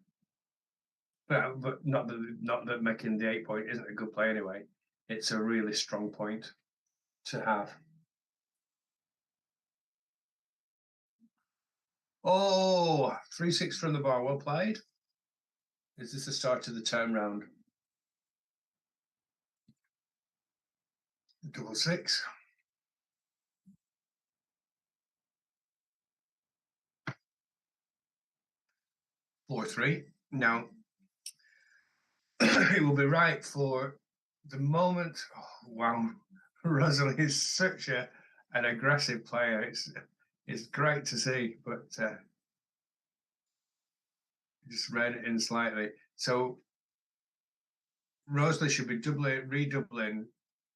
But not that making the 8 point isn't a good play anyway. It's a really strong point to have. Oh, 3-6 from the bar. Well played. Is this the start of the turn round? Double 6. Four, 3. Now, it will be right for the moment. Oh, wow. Rosalie is such an aggressive player. It's great to see, but just rein it in slightly. So Rosalie should be redoubling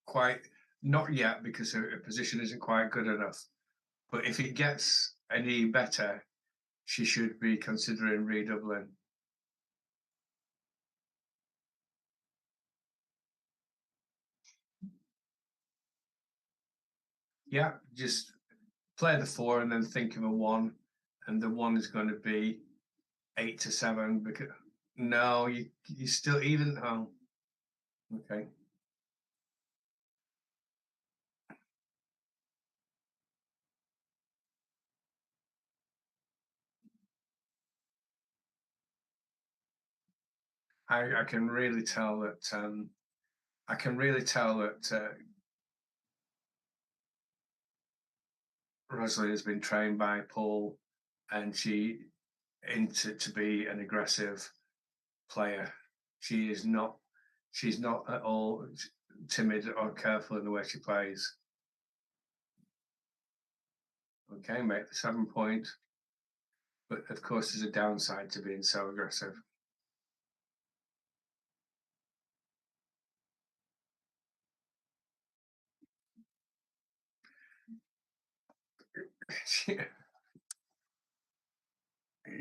quite, not yet because her position isn't quite good enough. But if it gets any better, she should be considering redoubling. Yeah, just play the 4 and then think of a 1, and the 1 is going to be 8 to 7 because no, you still even okay. I can really tell that Rosalie has been trained by Paul, and to be an aggressive player. She's not at all timid or careful in the way she plays. Okay, make the 7 point, but of course there's a downside to being so aggressive.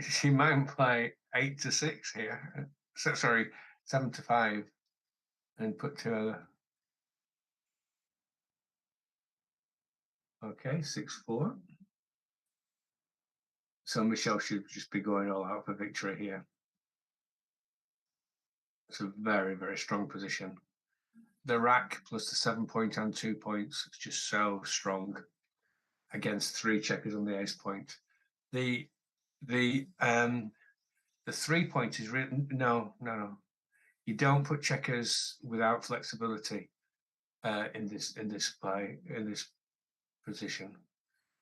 She might play 8 to 6 here. So sorry, 7 to 5, and put 2 other. Okay, 6-4. So Michelle should just be going all out for victory here. It's a very, very strong position. The rack plus the 7 point and 2 points is just so strong against 3 checkers on the ace point. The 3 point is written. No. You don't put checkers without flexibility in this position,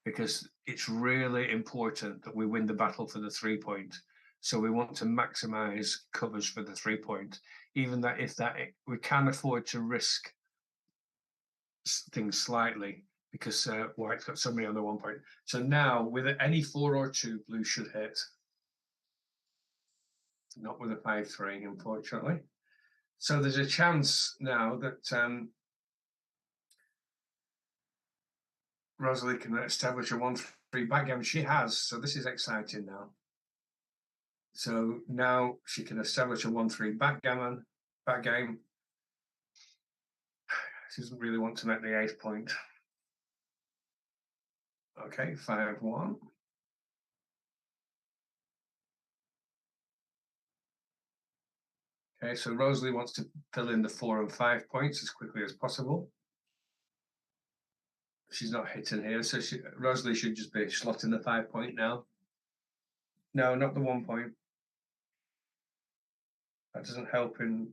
because it's really important that we win the battle for the 3 point. So we want to maximize covers for the 3 point, even that if we can afford to risk things slightly because White's got somebody on the 1 point. So now with any 4 or 2, blue should hit. Not with a 5-3, unfortunately. So there's a chance now that Rosalie can establish a 1-3 backgammon. She has, so this is exciting now. So now she can establish a 1-3 backgammon, backgame. She doesn't really want to make the ace point. Okay, 5-1. Okay, so Rosalie wants to fill in the 4 and 5 points as quickly as possible. She's not hitting here, so Rosalie should just be slotting the 5 point now. No, not the 1 point. That doesn't help in.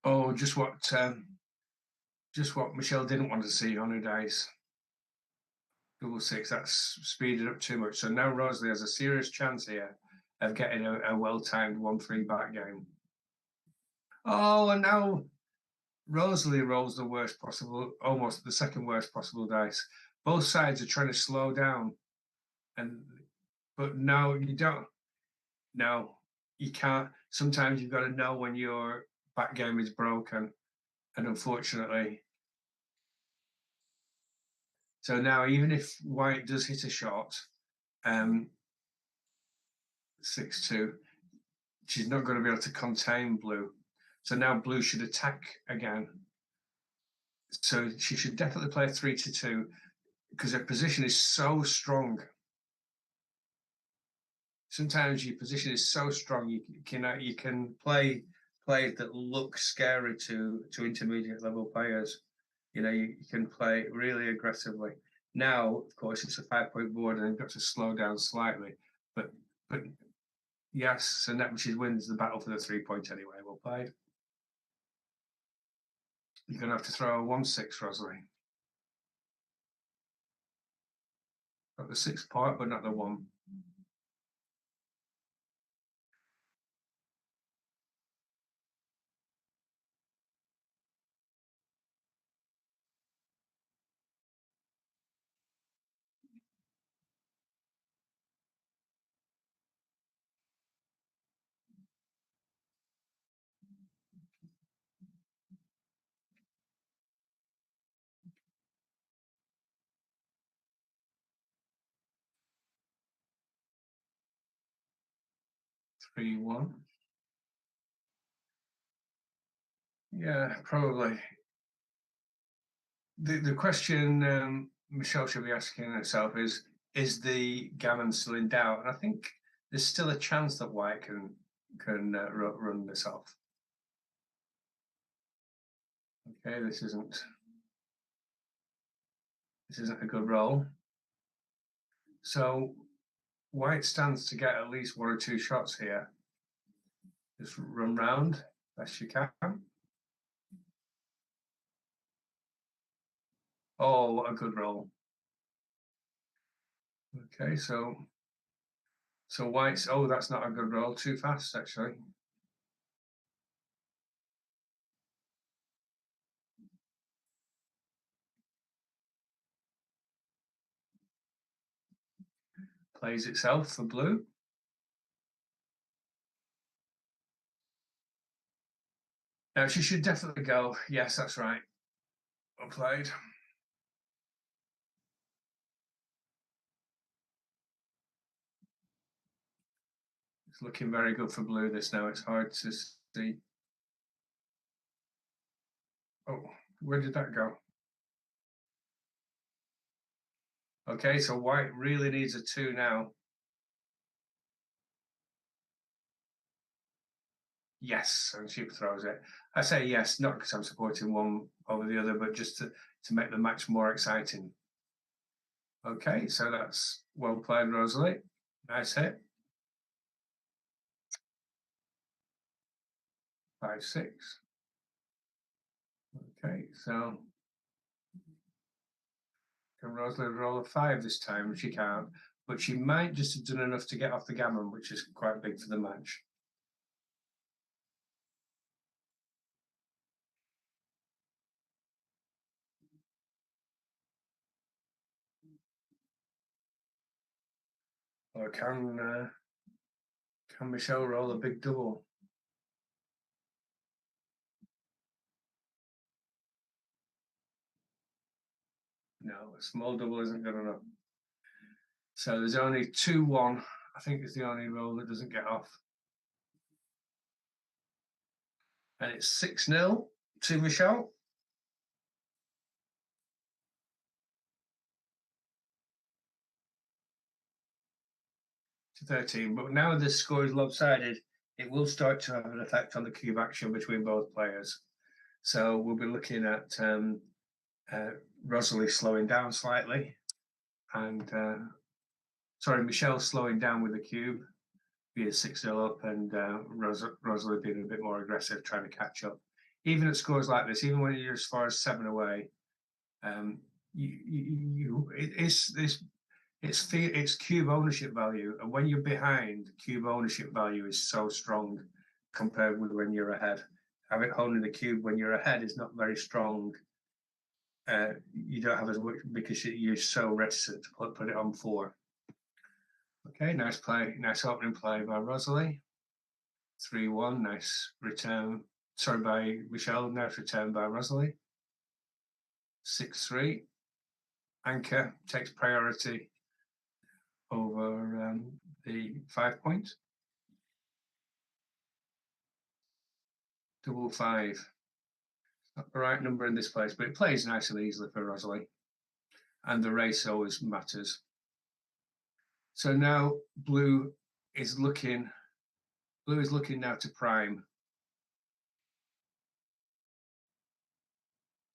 Oh, just what Michelle didn't want to see on her dice. Double 6, that's speeded up too much. So now Rosalie has a serious chance here of getting a well-timed 1-3 back game. Oh, and now Rosalie rolls the worst possible, almost the second worst possible dice. Both sides are trying to slow down, but no, you don't. No, you can't. Sometimes you've got to know when your back game is broken, and unfortunately. So now, even if White does hit a shot, 6-2, she's not going to be able to contain blue. So now blue should attack again. So she should definitely play 3-2 because her position is so strong. Sometimes your position is so strong you can play plays that look scary to intermediate level players. You can play really aggressively. Now, of course, it's a 5-point board and they've got to slow down slightly. But yes, so Neptune wins the battle for the 3-point anyway. Well played. You're going to have to throw a 1-6, Rosalie. Got the 6 part, but not the 1. Three, 1. Yeah, probably. The question Michelle should be asking herself is the gammon still in doubt? And I think there's still a chance that White can run this off. Okay, this isn't a good roll. So White stands to get at least 1 or 2 shots here. Just run round best you can. Oh, what a good roll. Okay, so White's, oh, that's not a good roll, too fast actually. Plays itself for blue. Now she should definitely go. Yes, that's right. Well played. It's looking very good for blue this now. It's hard to see. Oh, where did that go? Okay, so White really needs a 2 now. Yes, and she throws it. I say yes, not because I'm supporting one over the other, but just to make the match more exciting. Okay, so that's well played, Rosalie. Nice hit. 5-6. Okay, so can Rosalie roll a 5 this time? She can't, but she might just have done enough to get off the gammon, which is quite big for the match. Or can Michelle roll a big double? No, a small double isn't good enough. So there's only 2-1. I think is the only roll that doesn't get off. And it's 6-0 to Michelle. To 13. But now the score is lopsided, it will start to have an effect on the cube action between both players. So we'll be looking at Rosalie slowing down slightly, and Michelle slowing down with the cube, be a 6-0 up, and Rosalie being a bit more aggressive, trying to catch up. Even at scores like this, even when you're as far as 7 away, it's cube ownership value, and when you're behind, cube ownership value is so strong compared with when you're ahead. Having owning the cube when you're ahead is not very strong. You don't have as much because you're so reticent to put it on 4. Okay, nice play, nice opening play by Rosalie. 3-1, nice return. Sorry, by Michelle, nice return by Rosalie. 6-3. Anchor takes priority over the 5-point. Double 5. Not the right number in this place, but it plays nice and easily for Rosalie. And the race always matters. So now blue is looking now to prime.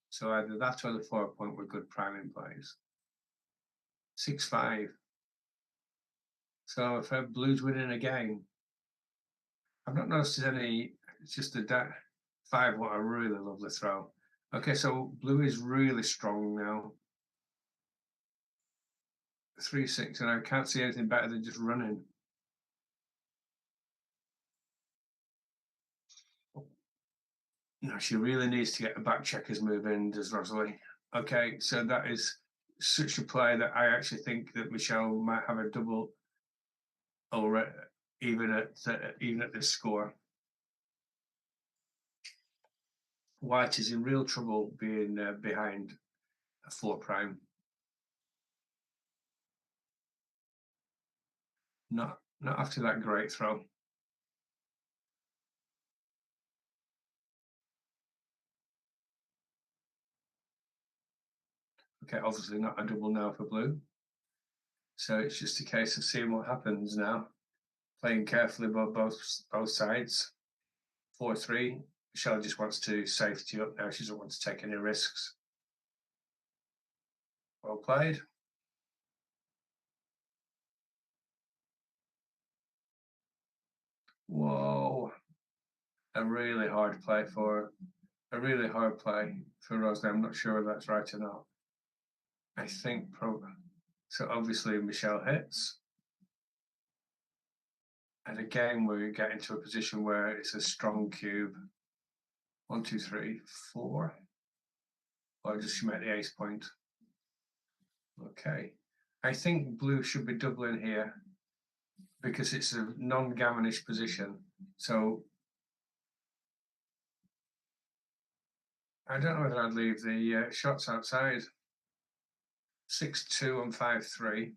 So either that or the 4-point were good priming plays. 6-5. So if blue's winning a game, I've not noticed any. It's just the 5. What a really lovely throw. Okay, so blue is really strong now. 3-6, and I can't see anything better than just running. No, she really needs to get the back checkers moving, does Rosalie? Okay, so that is such a play that I actually think that Michelle might have a double already, even at this score. White is in real trouble being behind a 4 prime. Not after that great throw. Okay, obviously not a double now for blue. So it's just a case of seeing what happens now. Playing carefully both sides. 4-3. Michelle just wants to safety up now. She doesn't want to take any risks. Well played. Whoa. A really hard play for Rosalie. I'm not sure if that's right or not. I think probably. So obviously Michelle hits. And again, we get into a position where it's a strong cube. 1, 2, 3, 4. Or does she make the ace point? Okay. I think blue should be doubling here because it's a non-gammonish position. So I don't know whether I'd leave the shots outside. 6-2 and 5-3.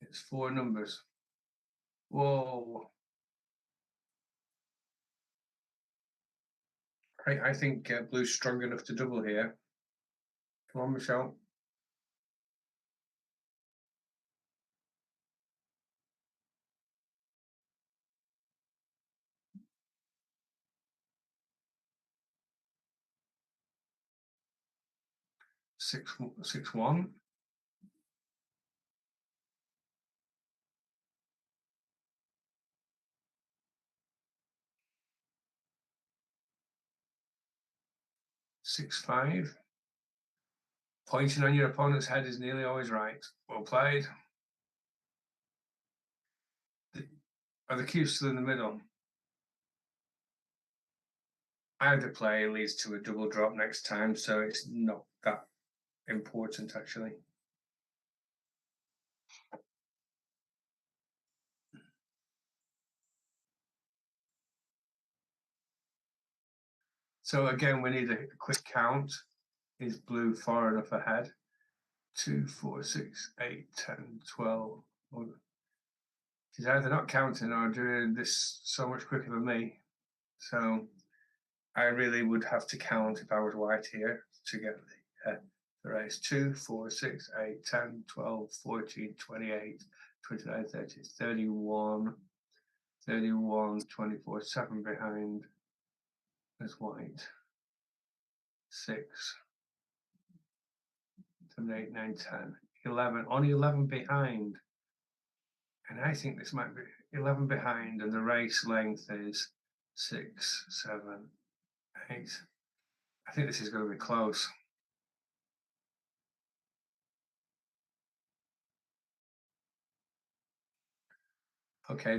It's 4 numbers. Whoa. I think blue's strong enough to double here. Come on, Michelle. Six 1. 6-5. Pointing on your opponent's head is nearly always right. Well played. Are the cubes still in the middle? Either play leads to a double drop next time, so it's not that important actually. So again, we need a quick count. Is blue far enough ahead? 2, 4, 6, 8, 10, 12. She's either not counting or doing this so much quicker than me. So I really would have to count if I was white here to get the race. 2, 4, 6, 8, 10, 12, 14, 28, 29, 30, 31, 31, 24, 7 behind as white. 6, 7, 8, 9, 10, 11, only 11 behind. And I think this might be 11 behind, and the race length is 6, 7, 8. I think this is going to be close. Okay,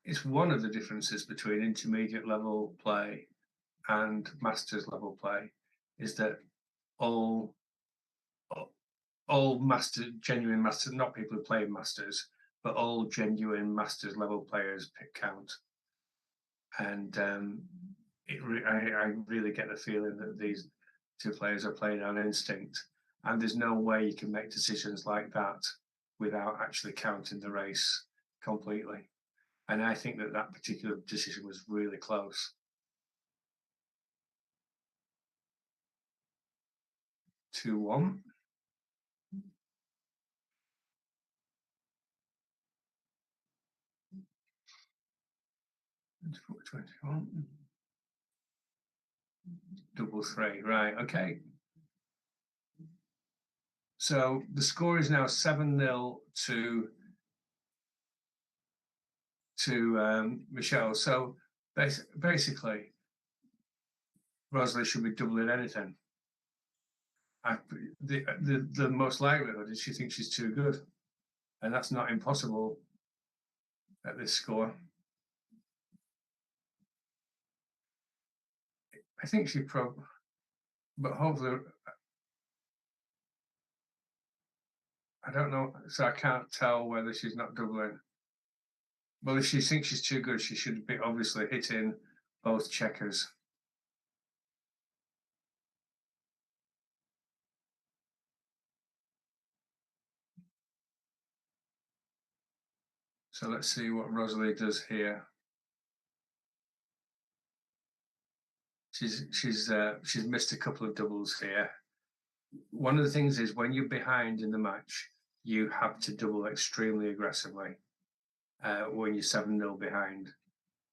it's one of the differences between intermediate level play and masters level play is that all genuine masters, not people who play masters, but all genuine masters level players pick count. And I really get the feeling that these 2 players are playing on instinct, and there's no way you can make decisions like that without actually counting the race completely. And I think that particular decision was really close. 2-1. Double three, right? Okay. So the score is now 7-0 to Michelle. So basically, Rosalie should be doubling anything. The most likelihood is she thinks she's too good, and that's not impossible at this score. I think she probably, but hopefully, I don't know. So I can't tell whether she's not doubling. Well, if she thinks she's too good, she should be obviously hitting both checkers. So let's see what Rosalie does here. She's missed a couple of doubles here. One of the things is when you're behind in the match, you have to double extremely aggressively when you're 7-0 behind.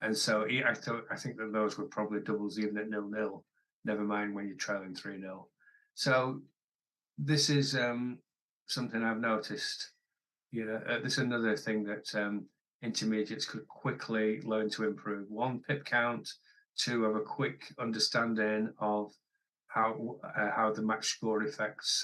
And so I think that those were probably doubles even at 0-0. Never mind when you're trailing 3-0. So this is something I've noticed. You know, this is another thing that intermediates could quickly learn to improve. 1, pip count. 2, have a quick understanding of how the match score affects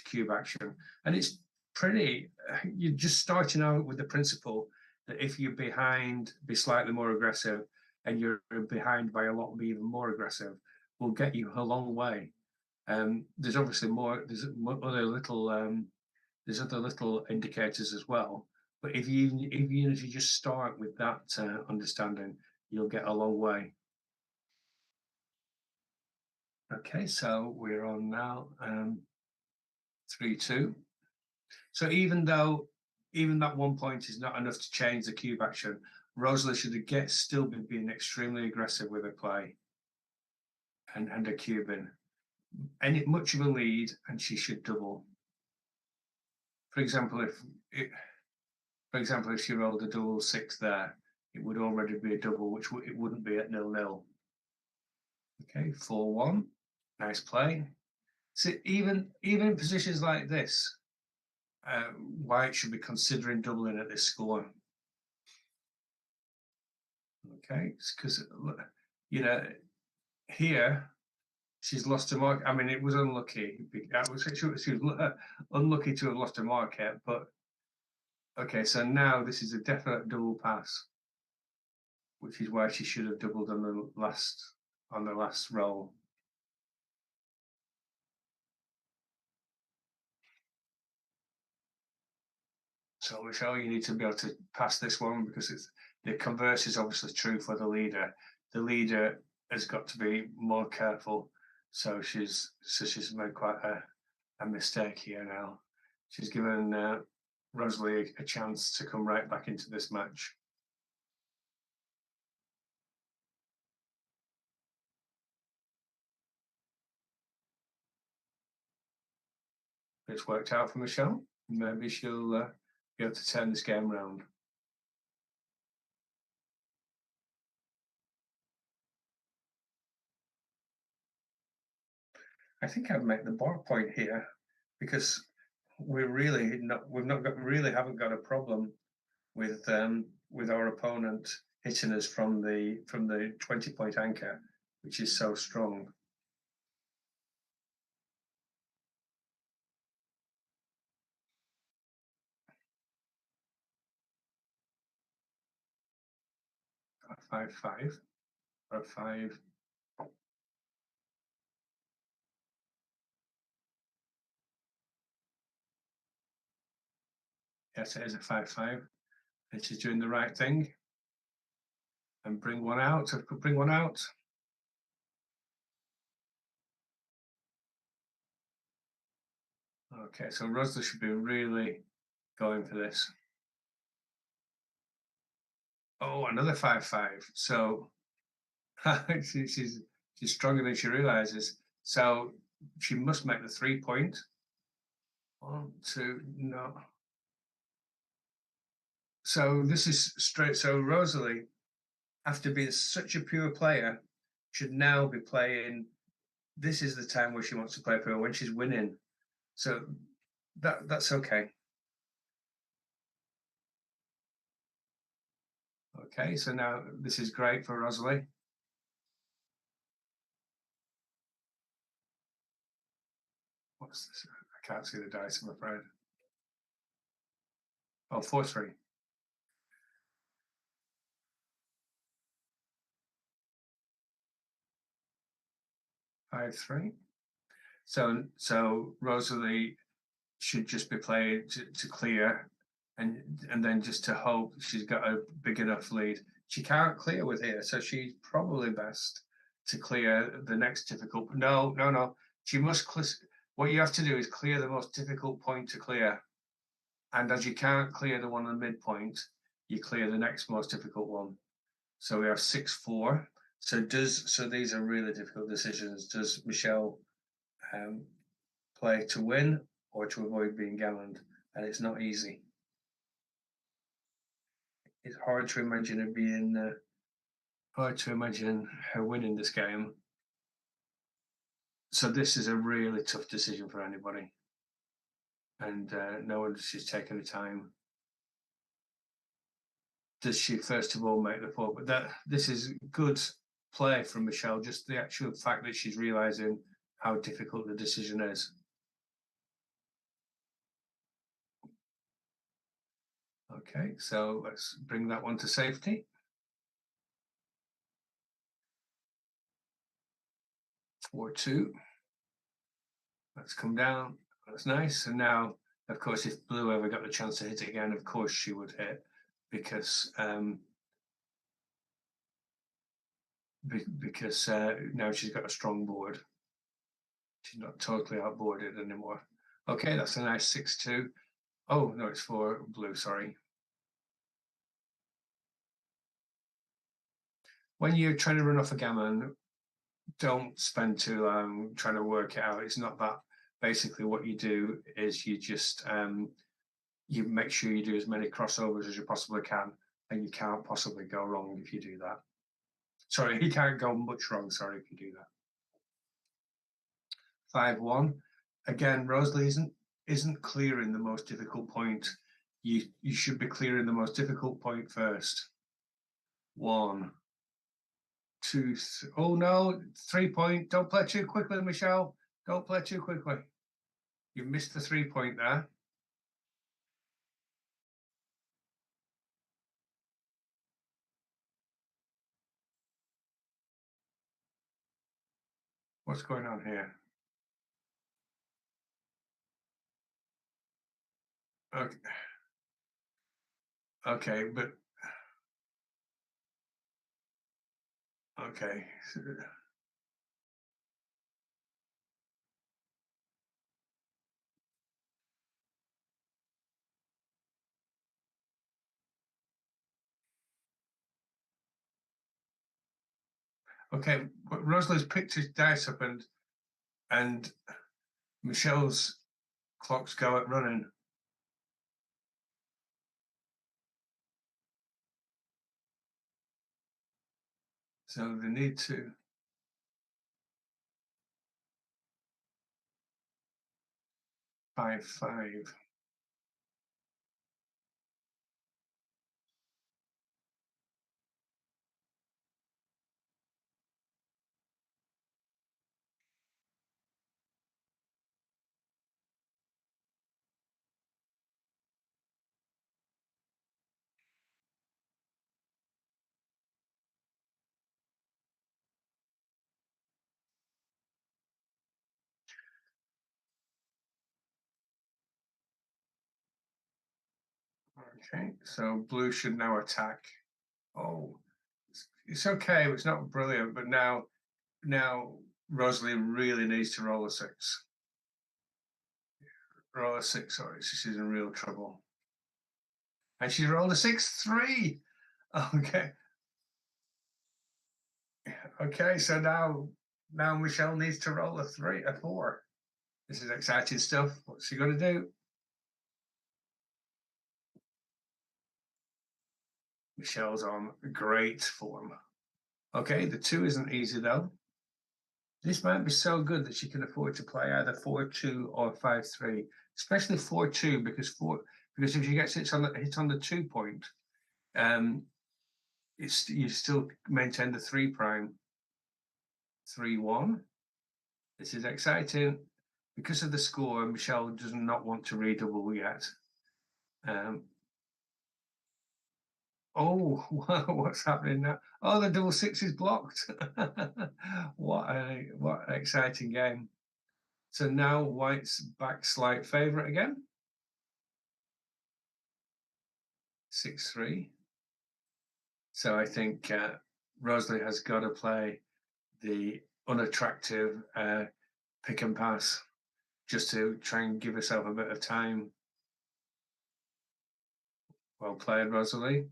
cube action. And it's pretty. You're just starting out with the principle that if you're behind, be slightly more aggressive, and you're behind by a lot, be even more aggressive, will get you a long way. There's obviously more. There's other little indicators as well. But if you just start with that understanding, you'll get a long way. Okay, so we're on now 3-2. So even that 1 point is not enough to change the cube action, Rosalie should still be being extremely aggressive with her play and her cubing. Any much of a lead, and she should double. For example, if she rolled a double 6 there, it would already be a double, which it wouldn't be at 0-0. Okay, 4-1. Nice play. So even in positions like this, White should be considering doubling at this score. Okay, because you know here she's lost a mark. I mean, it was unlucky. She was unlucky to have lost a market, but okay. So now this is a definite double pass, which is why she should have doubled on the last roll. So Michelle, you need to be able to pass this one because the converse is obviously true for the leader. The leader has got to be more careful. So she's made quite a mistake here now. She's given Rosalie a chance to come right back into this match. It's worked out for Michelle. Maybe she'll be able to turn this game around. I think I'd make the bar point here because we've haven't got a problem with our opponent hitting us from the 20-point anchor, which is so strong. A 5-5 or a 5. Yes, it is a 5-5. And she's doing the right thing. And bring one out. So bring one out. Okay, so Rosalie should be really going for this. Oh, another 5-5. So she's stronger than she realizes. So she must make the 3 point. 1, 2, no. So this is straight. So Rosalie, after being such a pure player, should now be playing. This is the time where she wants to play pure when she's winning. So that's okay. Okay, so now this is great for Rosalie. What's this? I can't see the dice, I'm afraid. Oh, 4-3. 5-3. So Rosalie should just be playing to clear, and then just to hope she's got a big enough lead. She can't clear with here, so she's probably best to clear the next difficult. No. She must. What you have to do is clear the most difficult point to clear, and as you can't clear the one in the midpoint, you clear the next most difficult one. So we have 6-4. So these are really difficult decisions. Does Michelle play to win or to avoid being gallant? And it's not easy. It's hard to imagine her being hard to imagine her winning this game. So this is a really tough decision for anybody, and no wonder she's taken the time. Does she first of all make the point? But this is good play from Michelle. Just the actual fact that she's realizing how difficult the decision is. Okay, so let's bring that one to safety. 4-2. Let's come down. That's nice. And now, of course, if Blue ever got the chance to hit it again, of course she would hit, because now she's got a strong board. She's not totally outboarded anymore. Okay, that's a nice 6-2. Oh no, it's for Blue. Sorry. When you're trying to run off a gammon, don't spend too long trying to work it out. It's not that. Basically, what you do is you just you make sure you do as many crossovers as you possibly can, and you can't possibly go wrong if you do that. Sorry, you can't go much wrong. Sorry if you do that. 5-1. Again, Rosalie isn't clearing the most difficult point. You should be clearing the most difficult point first. 1, 2, 3. Oh no, 3 point. Don't play too quickly, Michelle. Don't play too quickly. You missed the 3 point there. What's going on here? Okay. Okay, but okay. Okay, but Rosalie's picked his dice up, and Michelle's clocks go at running. So they need to. Five. Okay, so Blue should now attack. Oh, it's okay. It's not brilliant, but now Rosalie really needs to roll a 6. Roll a 6, sorry, she's in real trouble. And she rolled a 6-3. Okay. Okay, so now now Michelle needs to roll a 4. This is exciting stuff. What's she going to do? Michelle's on great form. Okay, the 2 isn't easy though. This might be so good that she can afford to play either 4-2 or 5-3, especially 4-2 because if she gets hit on the 2 point, you still maintain the 3 prime. 3-1. This is exciting. Because of the score, Michelle does not want to redouble yet. Oh, what's happening now? Oh, the double 6 is blocked. What an exciting game. So now White's back slight favourite again. 6-3. So I think Rosalie has got to play the unattractive pick and pass just to try and give herself a bit of time. Well played, Rosalie.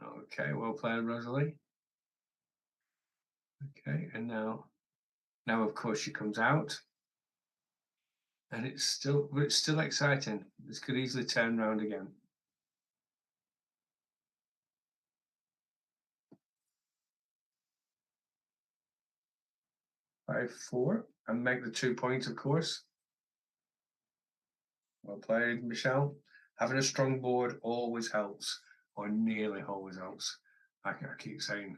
Okay, well played, Rosalie. Okay, and now of course she comes out, and it's still exciting. This could easily turn around again. 5-4 and make the 2 points, of course. Well played, Michelle. Having a strong board always helps, or nearly always helps. I keep saying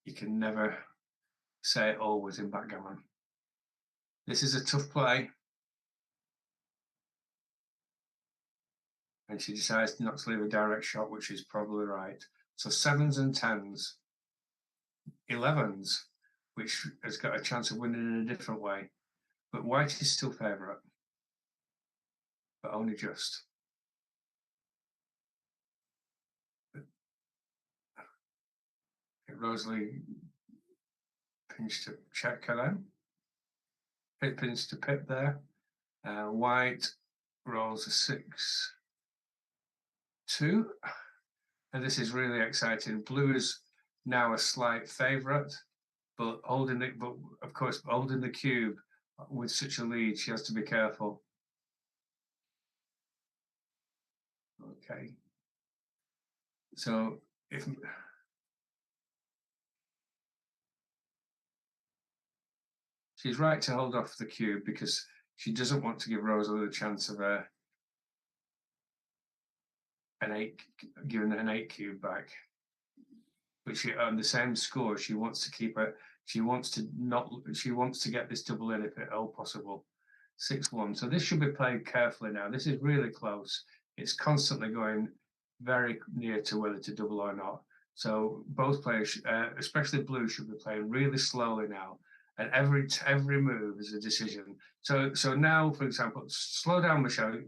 you can never say always in backgammon. This is a tough play. And she decides not to leave a direct shot, which is probably right. So 7s and 10s, 11s, which has got a chance of winning in a different way. But White is still favourite, but only just. Rosalie pins to check her then. Pip pins to pip there. White rolls a 6-2. And this is really exciting. Blue is now a slight favourite, but of course holding the cube with such a lead, she has to be careful. Okay. So if she's right to hold off the cube because she doesn't want to give Rosalie the chance of giving an 8 cube back. But she on the same score, she wants to keep it. She wants to get this double in if at all possible. 6-1. So this should be played carefully now. This is really close. It's constantly going very near to whether to double or not. So both players, especially Blue, should be playing really slowly now. And every move is a decision. So now, for example, slow down, Michelle.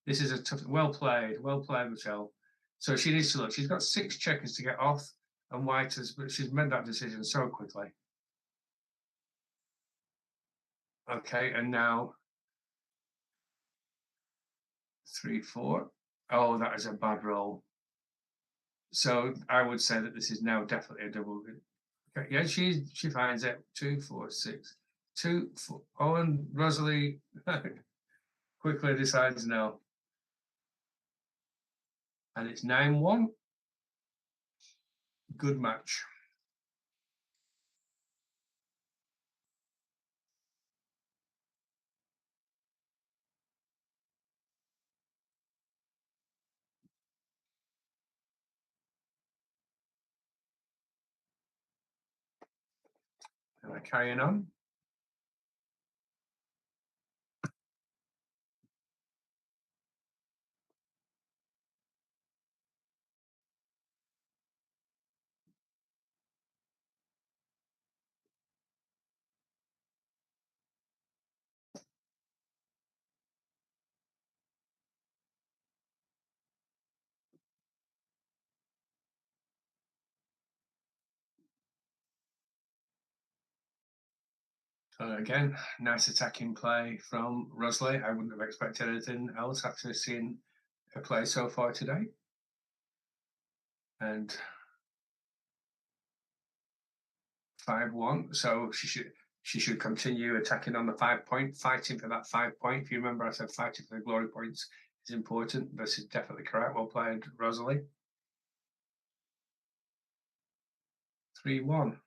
This is a tough. Well played, Michelle. So she needs to look. She's got 6 checkers to get off, and White but she's made that decision so quickly. Okay, and now 3-4. Oh, that is a bad roll. So I would say that this is now definitely a double. Okay, yeah, she finds it. 2, 4, 6. 2, 4. Oh, and Rosalie quickly decides no. And it's 9-1. Good match. Am I carrying on? So again, nice attacking play from Rosalie. I wouldn't have expected anything else after seeing her play so far today. And 5-1. So she should continue attacking on the 5 point, fighting for that 5 point. If you remember, I said fighting for the glory points is important. This is definitely correct. Well played, Rosalie. 3-1.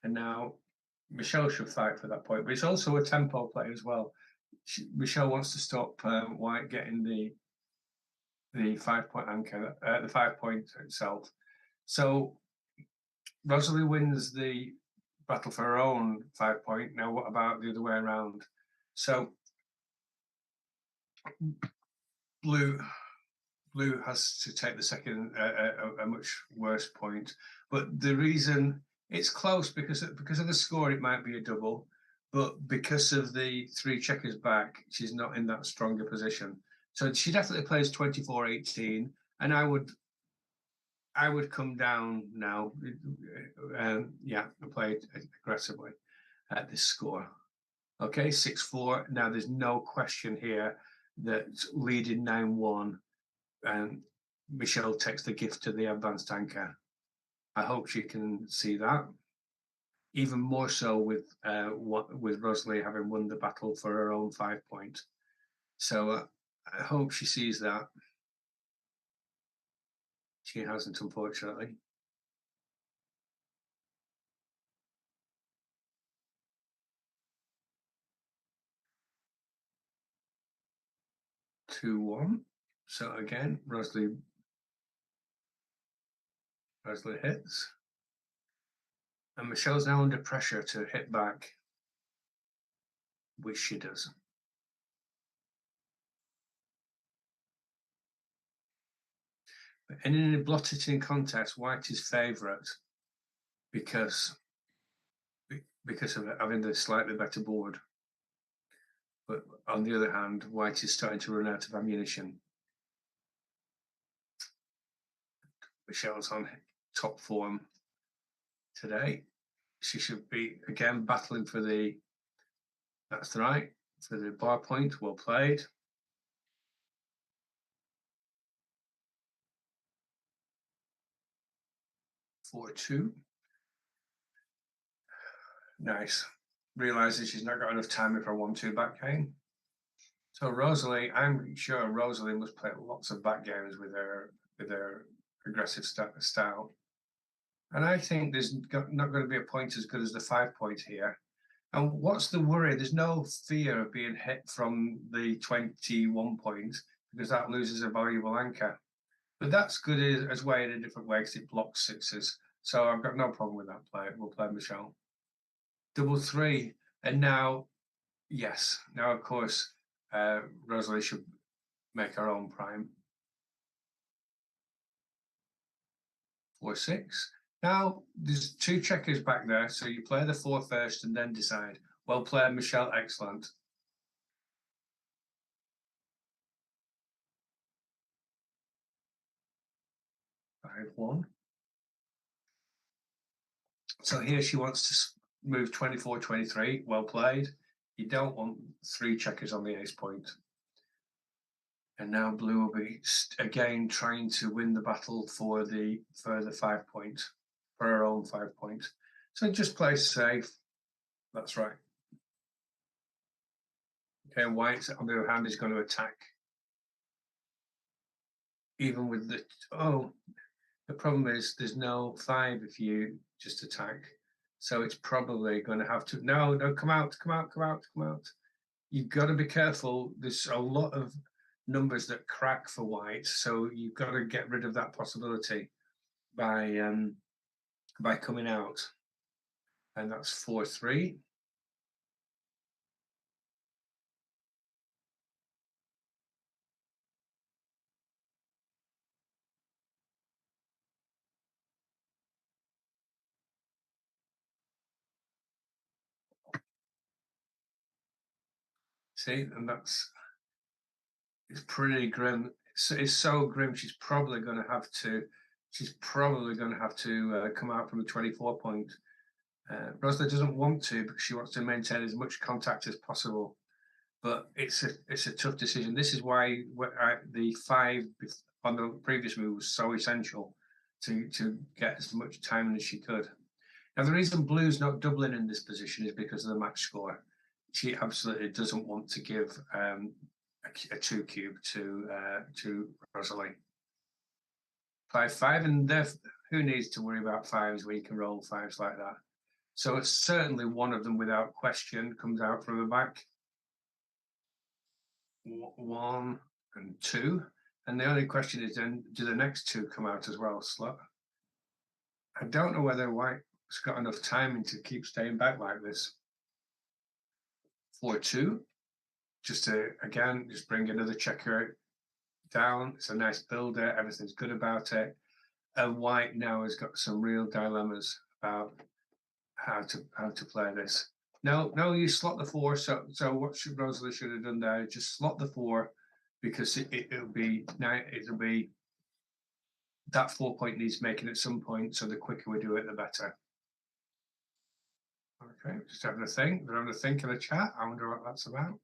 And now Michelle should fight for that point, but it's also a tempo play as well. Michelle wants to stop White getting the 5 point anchor, the 5 point itself. So Rosalie wins the battle for her own 5 point. Now, what about the other way around? So Blue has to take the second, a much worse point. But the reason it's close because of the score, it might be a double. But because of the 3 checkers back, she's not in that stronger position. So she definitely plays 24-18, and I would come down now, and play aggressively at this score. Okay, 6-4. Now there's no question here that leading 9-1, and Michelle takes the gift to the advanced anchor. I hope she can see that. Even more so with Rosalie having won the battle for her own 5 point. So I hope she sees that. She hasn't, unfortunately. Two, 1. So again, Rosalie hits. And Michelle's now under pressure to hit back, which she does. And in a blotting contest, White is favourite because of having the slightly better board. But on the other hand, White is starting to run out of ammunition. Michelle's on top form today. She should be again battling for the, that's right, for the bar point. Well played. Four, 2. Nice. Realizes she's not got enough time for a 1-2 back game. So Rosalie, I'm sure Rosalie must play lots of back games with her aggressive style. And I think there's not going to be a point as good as the 5 point here. And what's the worry? There's no fear of being hit from the 21 point because that loses a valuable anchor. But that's good as well in a different way because it blocks 6s. So I've got no problem with that play. We'll play Michelle. Double 3. And now, yes, now of course, Rosalie should make her own prime. 4-6. Now there's 2 checkers back there, so you play the 4 first and then decide. Well played, Michelle, excellent. 5-1. So here she wants to move 24-23. Well played. You don't want 3 checkers on the ace point. And now Blue will be again trying to win the battle for the further 5 point, for her own 5 point. So just play safe. That's right. Okay, White on the other hand is going to attack. Even with the the problem is there's no 5 if you just attack. So it's probably going to have to no, come out. You've got to be careful. There's a lot of numbers that crack for White, so you've got to get rid of that possibility by coming out. And that's 4-3. See, and it's pretty grim. It's so grim. She's probably going to have to come out from the 24 point. Rosalie doesn't want to because she wants to maintain as much contact as possible. But it's a tough decision. This is why the 5 on the previous move was so essential to get as much time as she could. Now, the reason Blue's not doubling in this position is because of the match score. She absolutely doesn't want to give a 2 cube to Rosalie. 5-5, and who needs to worry about fives when you can roll fives like that? So it's certainly one of them without question comes out from the back. 1 and 2, and the only question is then, do the next 2 come out as well? Slot. I don't know whether White's got enough timing to keep staying back like this. 4-2, just to again just bring another checker down. It's a nice builder. Everything's good about it. And White now has got some real dilemmas about how to play this. No, you slot the 4. So what Rosalie should have done there is just slot the 4, because it'll be that 4 point needs making at some point. So the quicker we do it, the better. Okay, just having a think. We're having a think in the chat. I wonder what that's about.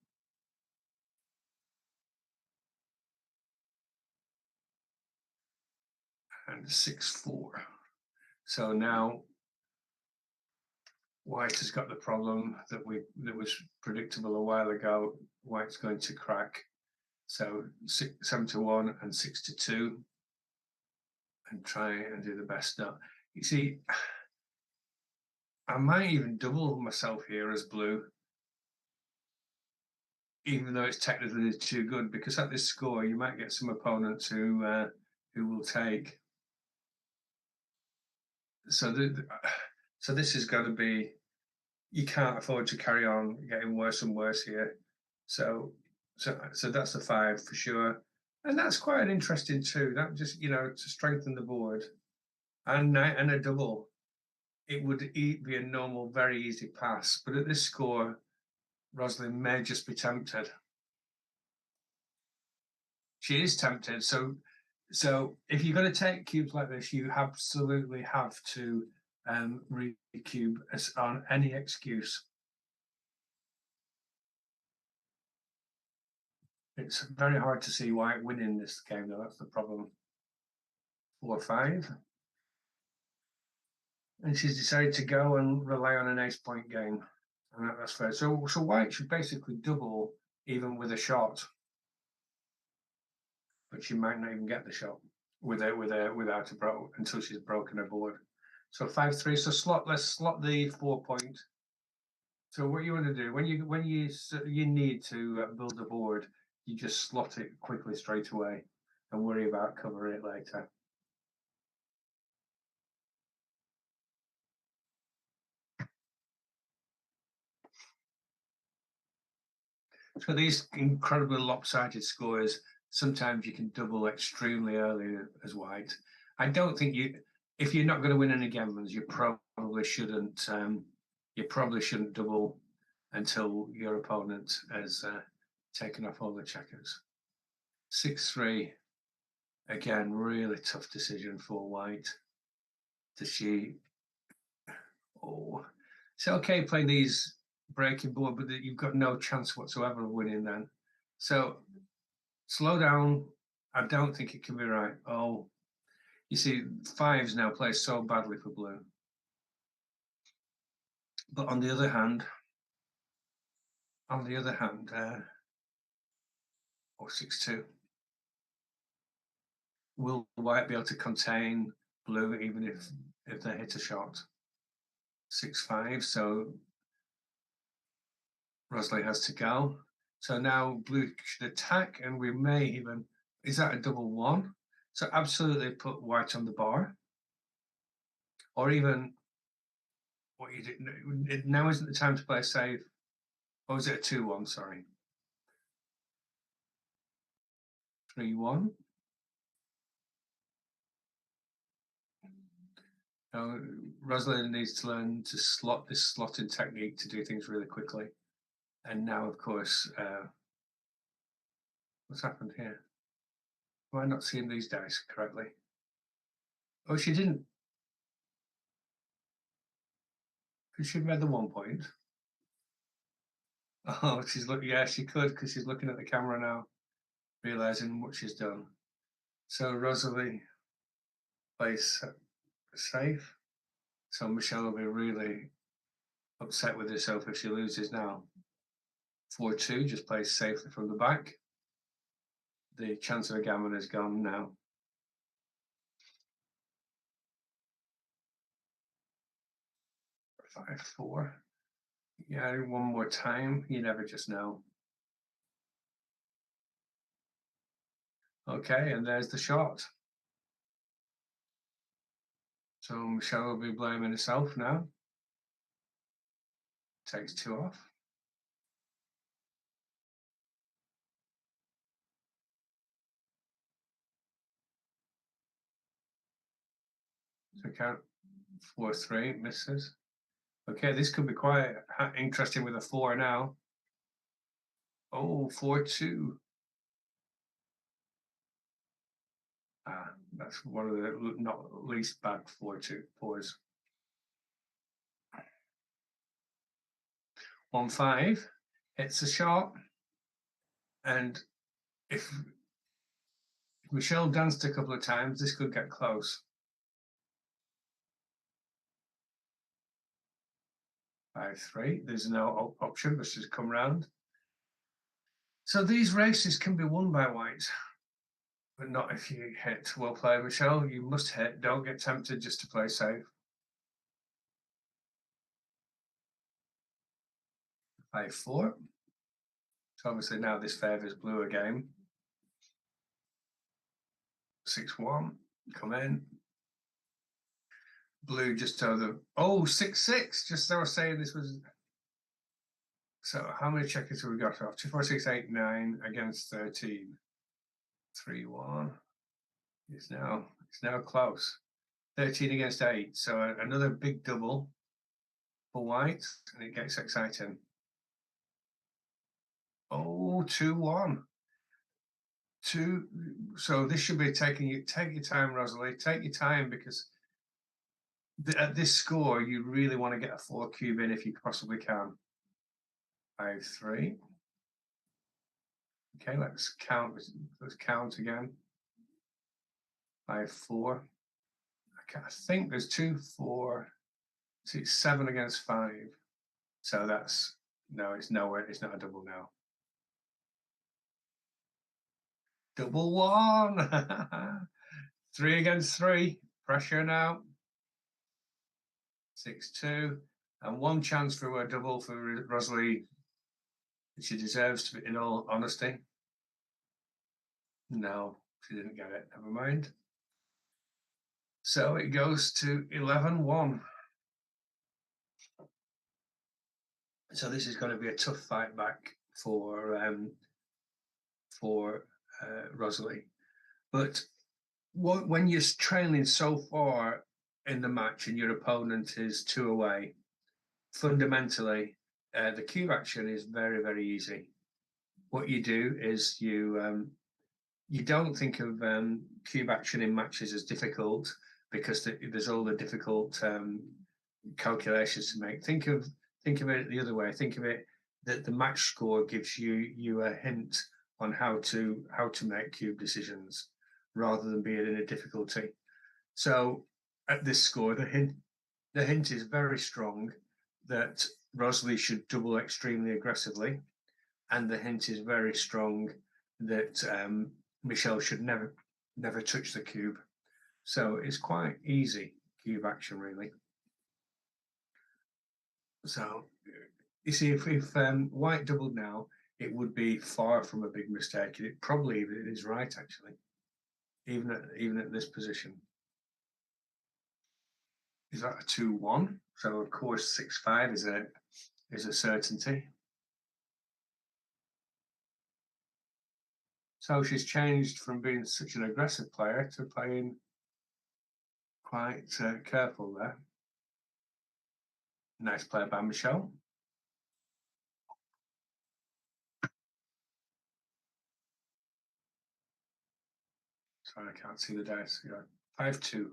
And 6-4. So now White has got the problem that was predictable a while ago. White's going to crack. So 7-1 and 6-2, and try and do the best now. You see, I might even double myself here as Blue, even though it's technically too good, because at this score you might get some opponents who will take. So this is going to be, you can't afford to carry on getting worse and worse here. So that's a 5 for sure, and that's quite an interesting 2. That just, to strengthen the board, and a double. It would be a normal, very easy pass, but at this score, Rosalind may just be tempted. She is tempted. So if you're going to take cubes like this, you absolutely have to recube on any excuse. It's very hard to see White winning this game, though. That's the problem. 4-5. And she's decided to go and rely on an ace point game. And that's fair. So White should basically double even with a shot. But she might not even get the shot without until she's broken her board. So 5-3. So let's slot the 4 point. So what you want to do when you need to build the board, you just slot it quickly straight away and worry about covering it later. So these incredibly lopsided scores, sometimes you can double extremely early as White. I don't think if you're not going to win any gambles, you probably shouldn't double until your opponent has taken off all the checkers. 6-3, again, really tough decision for White. Does she? Oh, it's okay playing these breaking board, but you've got no chance whatsoever of winning then. So slow down. I don't think it can be right. Oh, you see, 5s now play so badly for Blue. But on the other hand, or 6-2. Will White be able to contain Blue even if they hit a shot? 6-5. So Rosalie has to go. So now Blue should attack, and we may even, is that a double 1? So absolutely put White on the bar. Or even, what you did, now isn't the time to play safe. Or is it a 2-1, sorry. 3-1. Now, Rosalind needs to learn to slot this slotting technique to do things really quickly. And now, of course, what's happened here? Am I not seeing these dice correctly? Oh, she didn't. Could she have made the 1 point? Oh, she's looking. Yeah, she could, because she's looking at the camera now, realizing what she's done. So Rosalie plays safe. So Michelle will be really upset with herself if she loses now. 4-2, just plays safely from the back. The chance of a gammon is gone now. 5-4. Yeah, one more time. You never just know. Okay, and there's the shot. So Michelle will be blaming herself now. Takes 2 off. So count 4-3, misses. Okay, this could be quite interesting with a 4 now. Oh, 4-2. Ah, that's one of the not least bad 4-2-4s. 1-5 hits a shot, and if Michelle danced a couple of times, this could get close. 5-3. There's no option, but she's come round. So these races can be won by white, but not if you hit. Well played, Michelle. You must hit. Don't get tempted just to play safe. 5-4. So obviously now this favours blue again. 6-1. Come in. Blue just over. Oh, 6-6. Just as I was saying, this was. So how many checkers have we got off? 2, 4, 6, 8, 9 against 13. 3-1. It's now close. 13 against 8. So another big double for white, and it gets exciting. Oh, 2-1. So this should be take your time, Rosalie. Take your time, because at this score you really want to get a 4 cube in if you possibly can. 5-3. Okay, let's count. Let's count again. 5-4. Okay, I think there's 2, 4, 6, 7 against 5. So that's no, it's nowhere. It's not a double now. Double 1. 3 against 3. Pressure now. 6-2. And 1 chance for a double for Rosalie. She deserves to be, in all honesty. No, she didn't get it. Never mind. So it goes to 11-1. So this is going to be a tough fight back for Rosalie. But when you're trailing so far in the match and your opponent is 2 away, fundamentally, the cube action is very, very easy. What you do is you don't think of cube action in matches as difficult, because there's all the difficult calculations to make. Think of it the other way. Think of it that the match score gives you a hint on how to make cube decisions, rather than being in a difficulty. So at this score, the hint is very strong that Rosalie should double extremely aggressively, and the hint is very strong that Michelle should never touch the cube. So it's quite easy cube action, really. So you see, if white doubled now, it would be far from a big mistake. It probably is right, actually, even at this position. Is that a 2-1? So of course 6-5 is a certainty. So she's changed from being such an aggressive player to playing quite careful there. Nice play by Michelle. Sorry, I can't see the dice. Yeah, 5-2.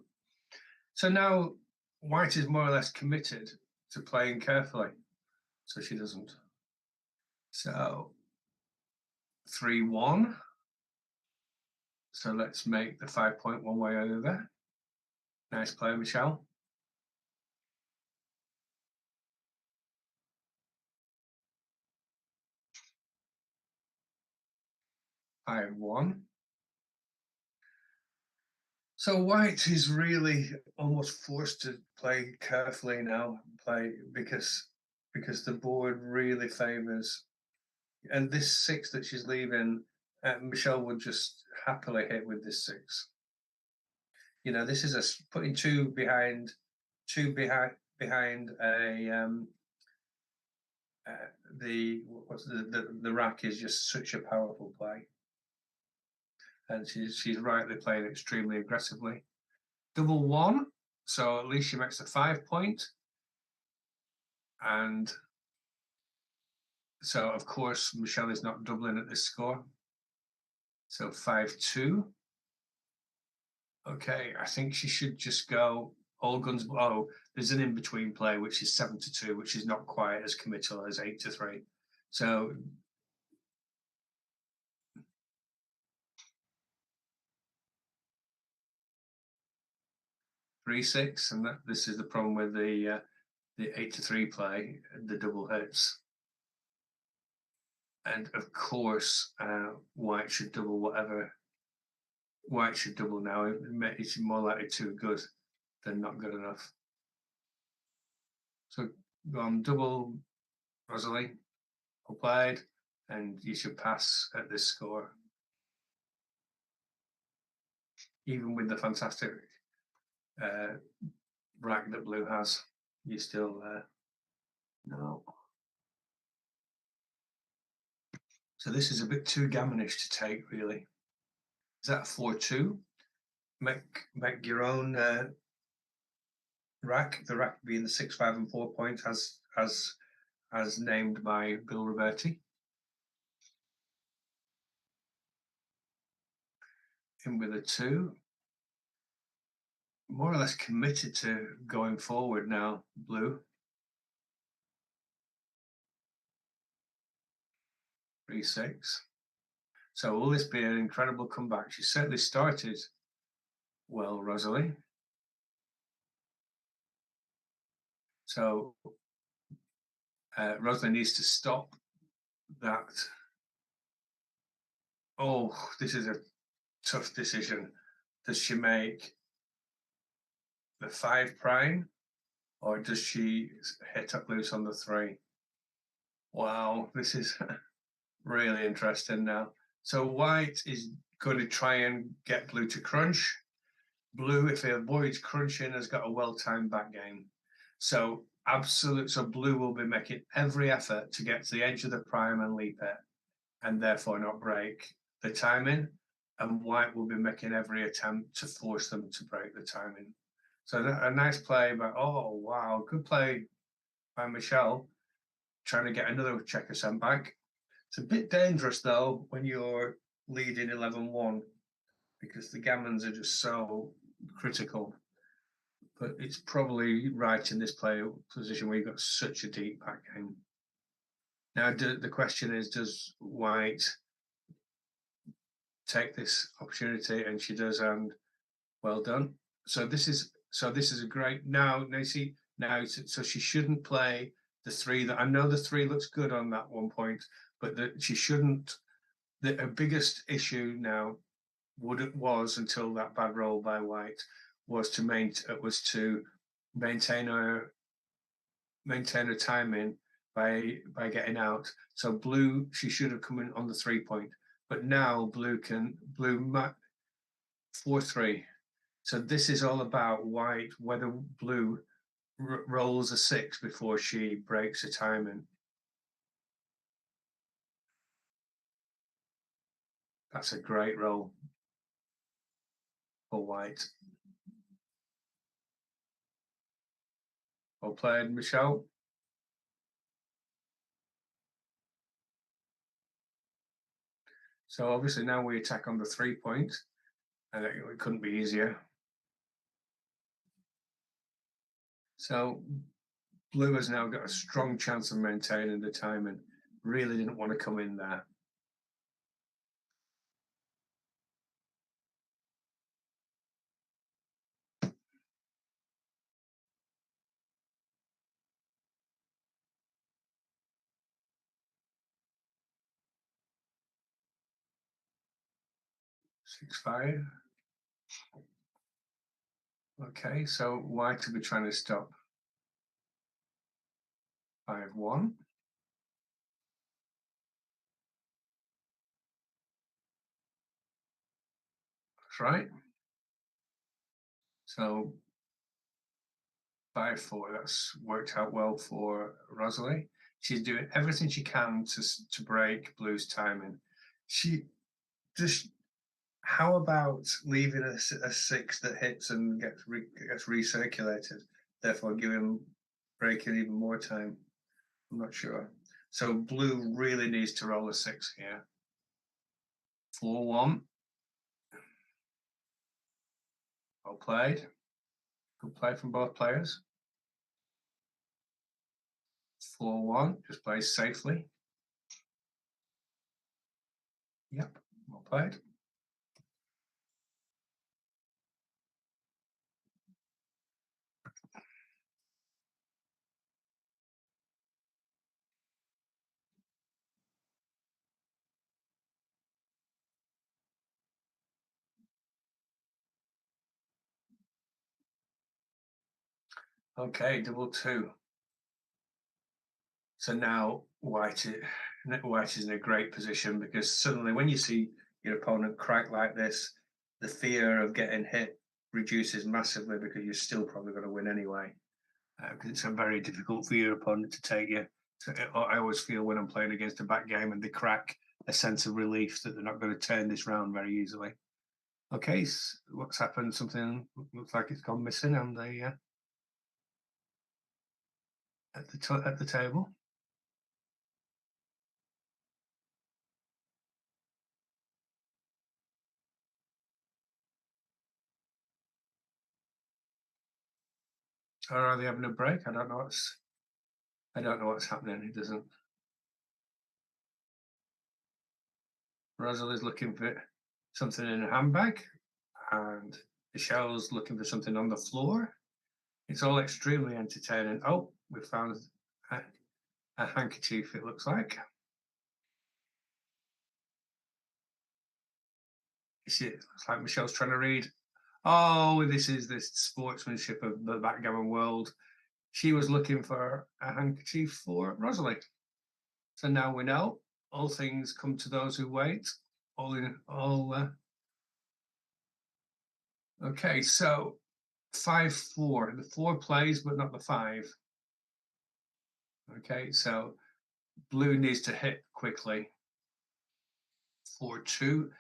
So now white is more or less committed to playing carefully. So she doesn't. So 3-1. So let's make the 5 point one way or the other. Nice play, Michelle. 5-1. So white is really almost forced to play carefully now, because the board really favours, and this 6 that she's leaving, Michelle would just happily hit with this 6. You know, this is putting two behind a the rack is just such a powerful play, and she's rightly playing extremely aggressively. Double 1, so at least she makes a 5-point, and so of course Michelle is not doubling at this score. So 5-2. Okay, I think she should just go all guns. Oh, there's an in-between play which is 7-2, which is not quite as committal as 8-3. So three six, and this is the problem with the 8-3 play, the double hits. And of course, white should double whatever. White should double now. It's more likely too good than not good enough. So go on double, Rosalie, applied, and you should pass at this score. Even with the fantastic rack that blue has, you still no. So this is a bit too gammonish to take, really. Is that 4-2? Make your own rack. The rack being the 6, 5, and 4 point, as named by Bill Roberti. In with a 2. More or less committed to going forward now, blue. 3-6. So will this be an incredible comeback? She certainly started well, Rosalie. So Rosalie needs to stop that. Oh, this is a tough decision. Does she make the 5 prime, or does she hit up loose on the 3? Wow, this is really interesting now. So white is going to try and get blue to crunch. Blue, if he avoids crunching, has got a well-timed back game. So blue will be making every effort to get to the edge of the prime and leap it, and therefore not break the timing. And white will be making every attempt to force them to break the timing. So a nice play, but oh wow, good play by Michelle, trying to get another checker sent back. It's a bit dangerous though when you're leading 11-1, because the gammons are just so critical. But it's probably right in this play position where you've got such a deep back game. Now the question is, does white take this opportunity? And she does, and well done. So this is a great now you see now. So she shouldn't play the 3. That I know the 3 looks good on that 1 point, but she shouldn't. Her biggest issue now was until that bad roll by white was to maintain her timing by getting out. So blue, she should have come in on the 3 point, but now blue 4-3. So this is all about white, whether blue rolls a 6 before she breaks a timing. That's a great roll for white. Well played, Michelle. So obviously now we attack on the 3 point, and it couldn't be easier. So blue has now got a strong chance of maintaining the timing. Really didn't want to come in there. 6-5. Okay, so white will be trying to stop 5-1. That's right. So 5-4. That's worked out well for Rosalie. She's doing everything she can to break Blue's timing. She just. How about leaving a 6 that hits and gets recirculated, therefore giving breaking even more time? I'm not sure. So Blue really needs to roll a 6 here. 4-1. Well played. Good play from both players. 4-1. Just plays safely. Yep. Well played. Okay, 2-2. So now White is in a great position, because suddenly when you see your opponent crack like this, the fear of getting hit reduces massively, because you're still probably going to win anyway. Because it's a very difficult for your opponent to take you. So I always feel when I'm playing against a back game and they crack, a sense of relief that they're not going to turn this round very easily. Okay, so what's happened? Something looks like it's gone missing on the at the table. Or are they having a break? I don't know what's happening. It doesn't. Rosalie's looking for something in a handbag, and Michelle's looking for something on the floor. It's all extremely entertaining. Oh, we found a handkerchief, it looks like. It looks like Michelle's trying to read. Oh, this is the sportsmanship of the backgammon world. She was looking for a handkerchief for Rosalie. So now we know all things come to those who wait. Okay, so 5-4. The 4 plays, but not the 5. Okay, so Blue needs to hit quickly. 4-2,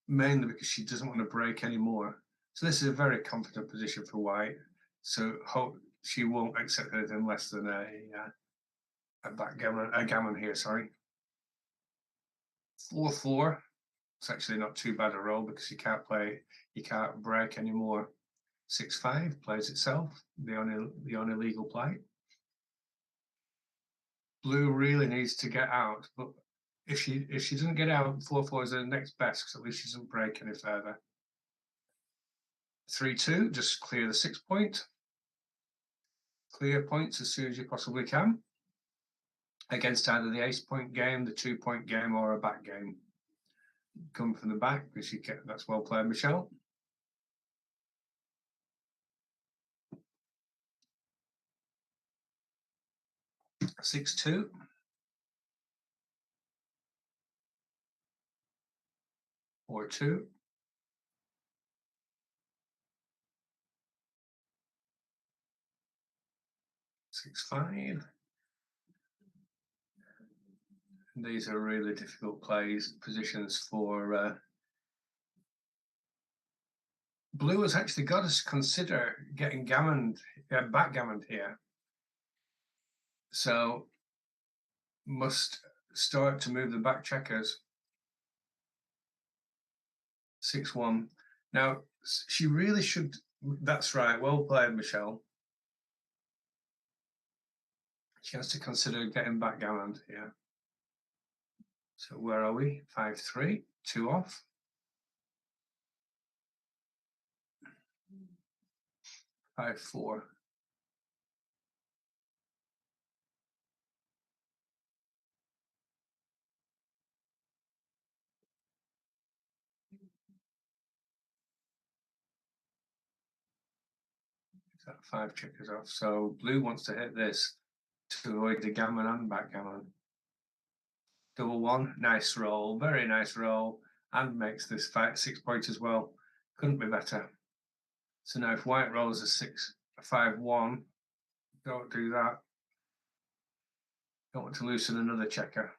mainly because she doesn't want to break anymore. So this is a very confident position for White. So hope she won't accept anything less than a gammon here. Sorry. 4-4. It's actually not too bad a roll, because you can't break anymore. 6-5 plays itself. The only legal play. Blue really needs to get out, but if she doesn't get out, 4-4 is the next best, because at least she doesn't break any further. 3-2, just clear the 6 point. Clear points as soon as you possibly can, against either the ace point game, the 2 point game, or a back game. Come from the back, because that's well played, Michelle. Six two. 4-2. 6-5. These are really difficult positions for Blue. Has actually got to consider getting backgammoned here. So must start to move the back checkers. 6-1. Now she really should. That's right. Well played, Michelle. She has to consider getting backgammoned here. So where are we? 5-3. 2 off. 5-4. So 5 checkers off. So blue wants to hit this to avoid the gammon and backgammon. Double one, nice roll, very nice roll, and makes this 6 point as well. Couldn't be better. So now if white rolls a 5-1, don't do that. Don't want to loosen another checker.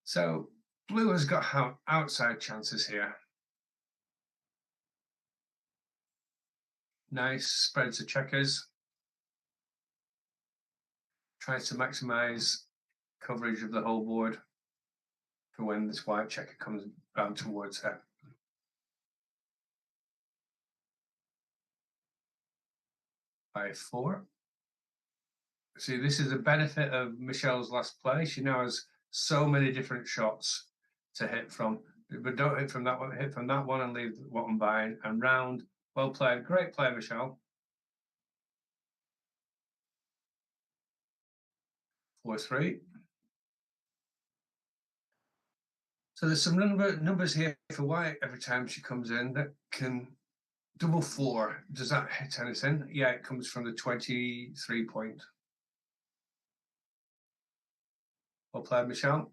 So blue has got outside chances here. Nice, spreads the checkers. Tries to maximize coverage of the whole board for when this white checker comes round towards her. By 4. See, this is the benefit of Michelle's last play. She now has so many different shots to hit from, but don't hit from that one, hit from that one and leave what I'm buying. And round, well played, great play, Michelle. 4-3. So there's some numbers here for white every time she comes in that can double 4. Does that hit anything? Yeah, it comes from the 23 point. Well played, Michelle.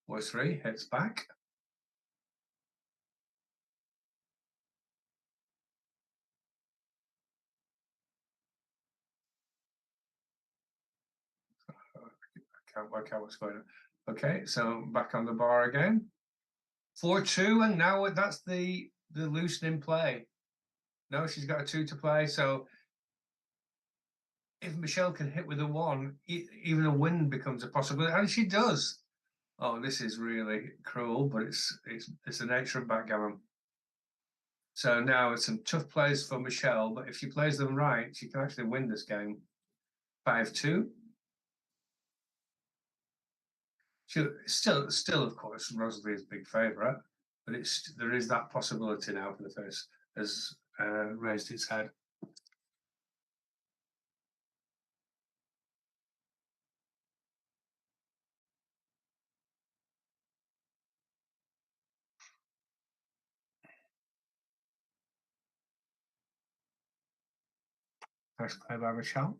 Four 3 hits back. I can't work out what's going on. Okay, so back on the bar again. 4-2, and now that's the loosening play. No, she's got a 2 to play. So if Michelle can hit with a 1, even a win becomes a possibility, and she does. Oh, this is really cruel, but it's the nature of backgammon. So now it's some tough plays for Michelle, but if she plays them right, she can actually win this game. 5-2. She still, of course, Rosalie is big favourite, but there is that possibility now for the first has raised its head. Nice play by Michelle.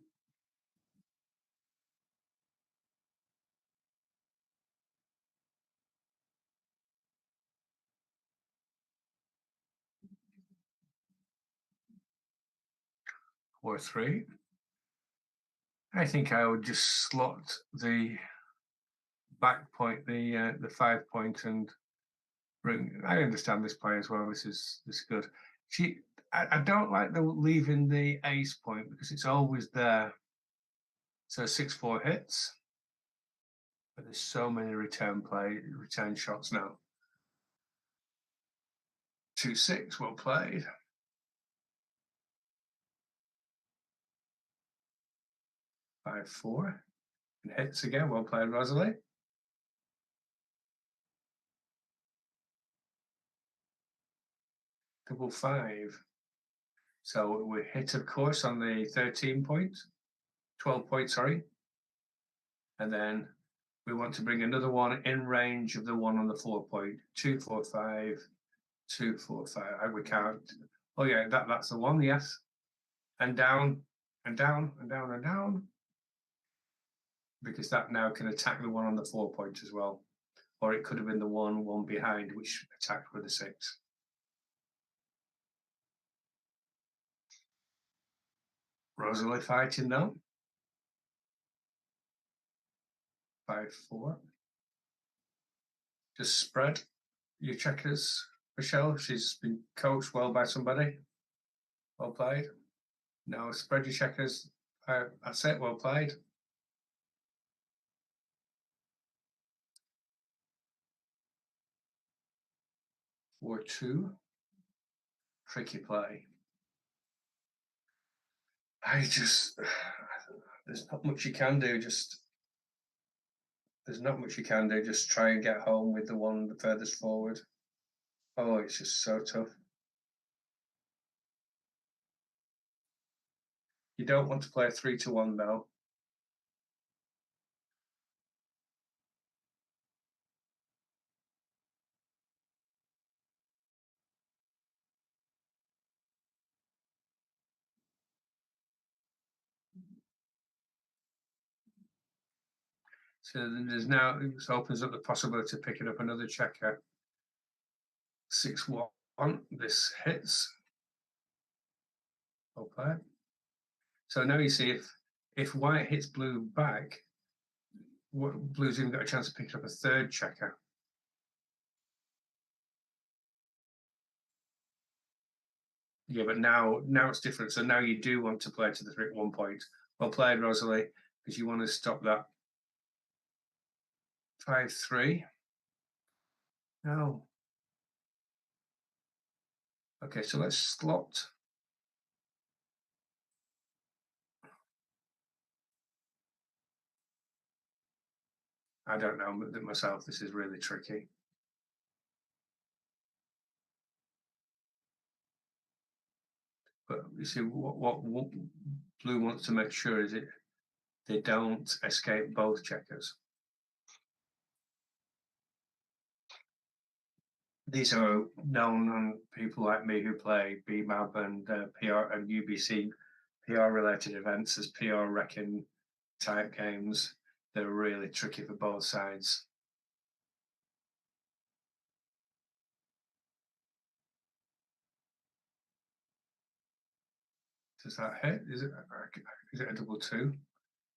Or 3. I think I would just slot the back point, the 5 point, and bring. I understand this play as well. This is good. I don't like the leaving the ace point because it's always there. So 6-4 hits, but there's so many return shots now. 2-6, well played. 5-4, and hits again, well played, Rosalie. Double 5. So we hit, of course, on the 12 point, sorry. And then we want to bring another one in range of the one on the 4 point. 2, 4, 5, 2, 4, 5. We count. Oh yeah, that's the one, yes. And down, and down, and down, and down. Because that now can attack the one on the 4 point as well. Or it could have been the one behind, which attacked with the 6. Rosalie fighting though. 5-4. Just spread your checkers, Michelle. She's been coached well by somebody. Well played. Now spread your checkers. That's it. Well played. 4-2. Tricky play. There's not much you can do. There's not much you can do. Just try and get home with the one the furthest forward. Oh, it's just so tough. You don't want to play a 3-1 though. So then there's now, this opens up the possibility of picking up another checker. 6-1, this hits. Okay. So now you see if white hits blue back, blue's even got a chance of picking up a third checker. Yeah, but now it's different. So now you do want to play to the 1 point. Well played, Rosalie, because you want to stop that 5-3. No. Okay, so let's slot. I don't know myself. This is really tricky. But you see, what blue wants to make sure is they don't escape both checkers. These are known on people like me who play BMAB and PR and UBC PR related events as PR wrecking type games. They're really tricky for both sides. Does that hit? Is it a double 2?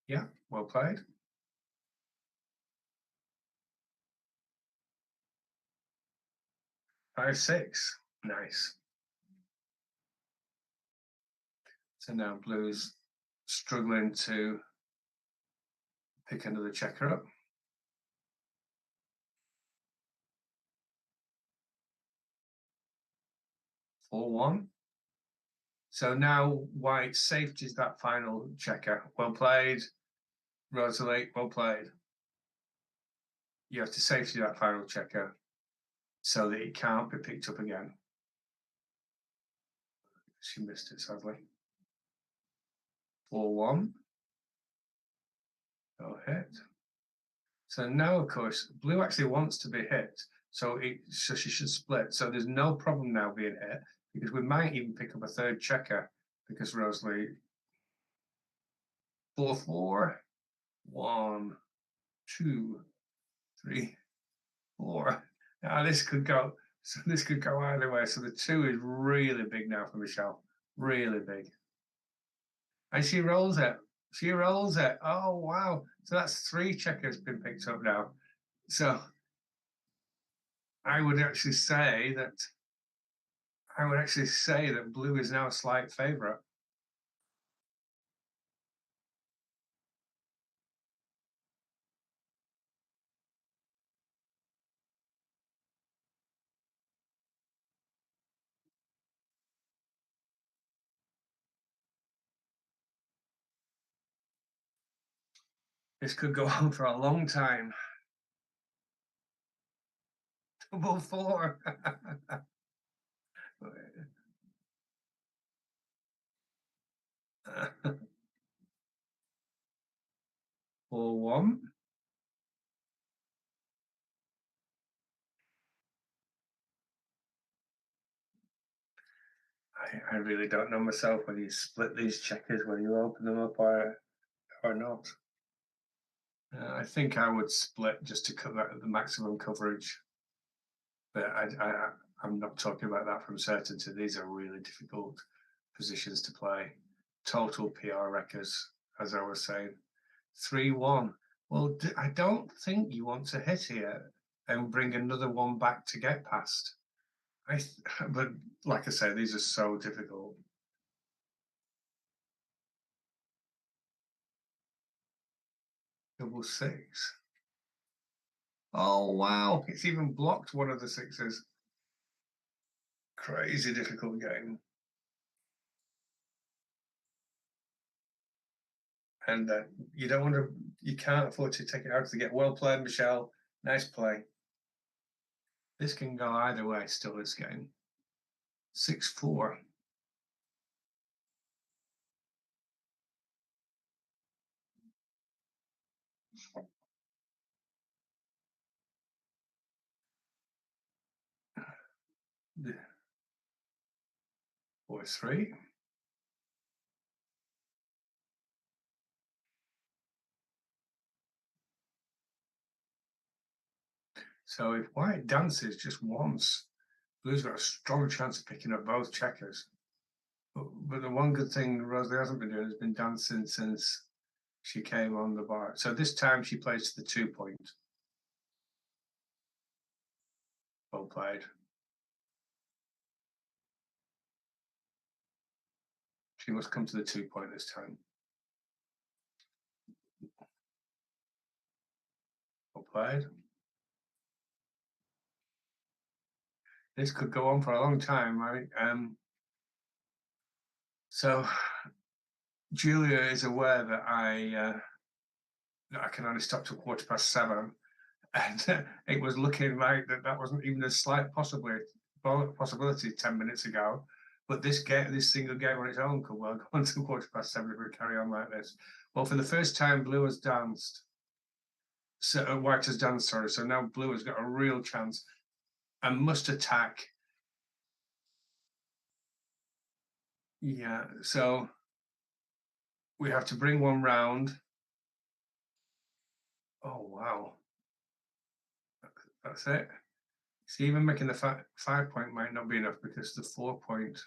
Yeah, well played. Five, 6, nice. So now blue's struggling to pick another checker up. 4-1. So now white safeties that final checker. Well played, Rosalie, well played. You have to safety that final checker so that it can't be picked up again. She missed it, sadly. 4-1. No hit. So now, of course, blue actually wants to be hit, so she should split. So there's no problem now being hit, because we might even pick up a third checker, because Rosalie 4-4. 1, 2, 3, 4. Now this could go. So this could go either way. So the 2 is really big now for Michelle. Really big. And she rolls it. She rolls it. Oh wow! So that's 3 checkers been picked up now. So I would actually say that blue is now a slight favourite. This could go on for a long time. Double 4. 4-1. I really don't know myself whether you split these checkers, whether you open them up or not. I think I would split just to cover the maximum coverage. But I'm not talking about that from certainty. These are really difficult positions to play. Total PR wreckers, as I was saying. 3-1. Well, I don't think you want to hit here and bring another one back to get past. But like I say, these are so difficult. Double 6. Oh wow! It's even blocked one of the 6s. Crazy difficult game. And you don't want to. You can't afford to take it out to get. Well played, Michelle. Nice play. This can go either way. Still, this game. 6-4. The 4-3. So if white dances just once, blue's got a strong chance of picking up both checkers. But the one good thing Rosalie hasn't been doing has been dancing since she came on the bar. So this time she plays to the 2 point. Well played. She must come to the 2 point this time. Well played. This could go on for a long time, right? So Julia is aware that I can only stop till 7:15, and it was looking like that wasn't even a slight possibility 10 minutes ago. But this single game on its own could well go on to 7:15 if we carry on like this. Well, for the first time, blue has danced. So white has danced, sorry. So now blue has got a real chance and must attack. Yeah, so we have to bring one round. Oh, wow. That's it. See, even making the 5 point might not be enough because the 4 point,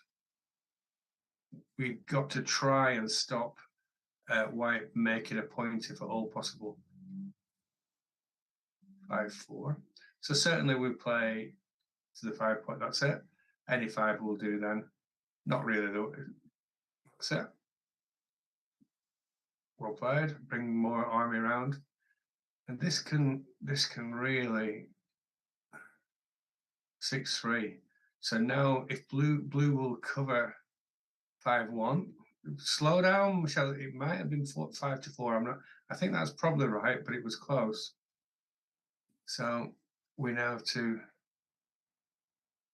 we've got to try and stop white making a point if at all possible. 5-4. So certainly we play to the 5 point, that's it. Any 5 will do then. Not really though. That's it. Well played. Bring more army around. And this can really 6-3. So now if blue will cover 5-1. Slow down, Michelle. It might have been 5-4. I'm not. I think that's probably right, but it was close. So we now have to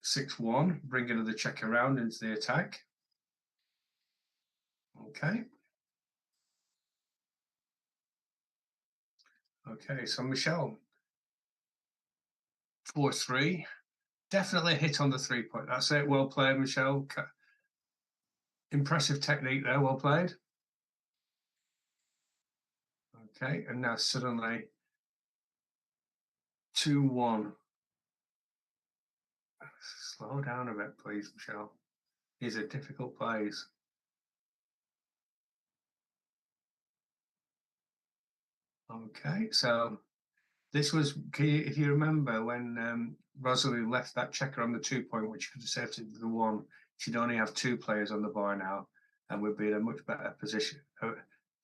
6-1. Bring another check around into the attack. Okay. Okay. So Michelle, 4-3. Definitely hit on the 3 point. That's it. Well played, Michelle. Impressive technique there. Well played. Okay. And now suddenly 2-1. Slow down a bit, please, Michelle. These are difficult plays. Okay, so this was, if you remember, when Rosalie left that checker on the 2 point, which could have saved it to the 1, she'd only have 2 players on the bar now, and would be in a much better position,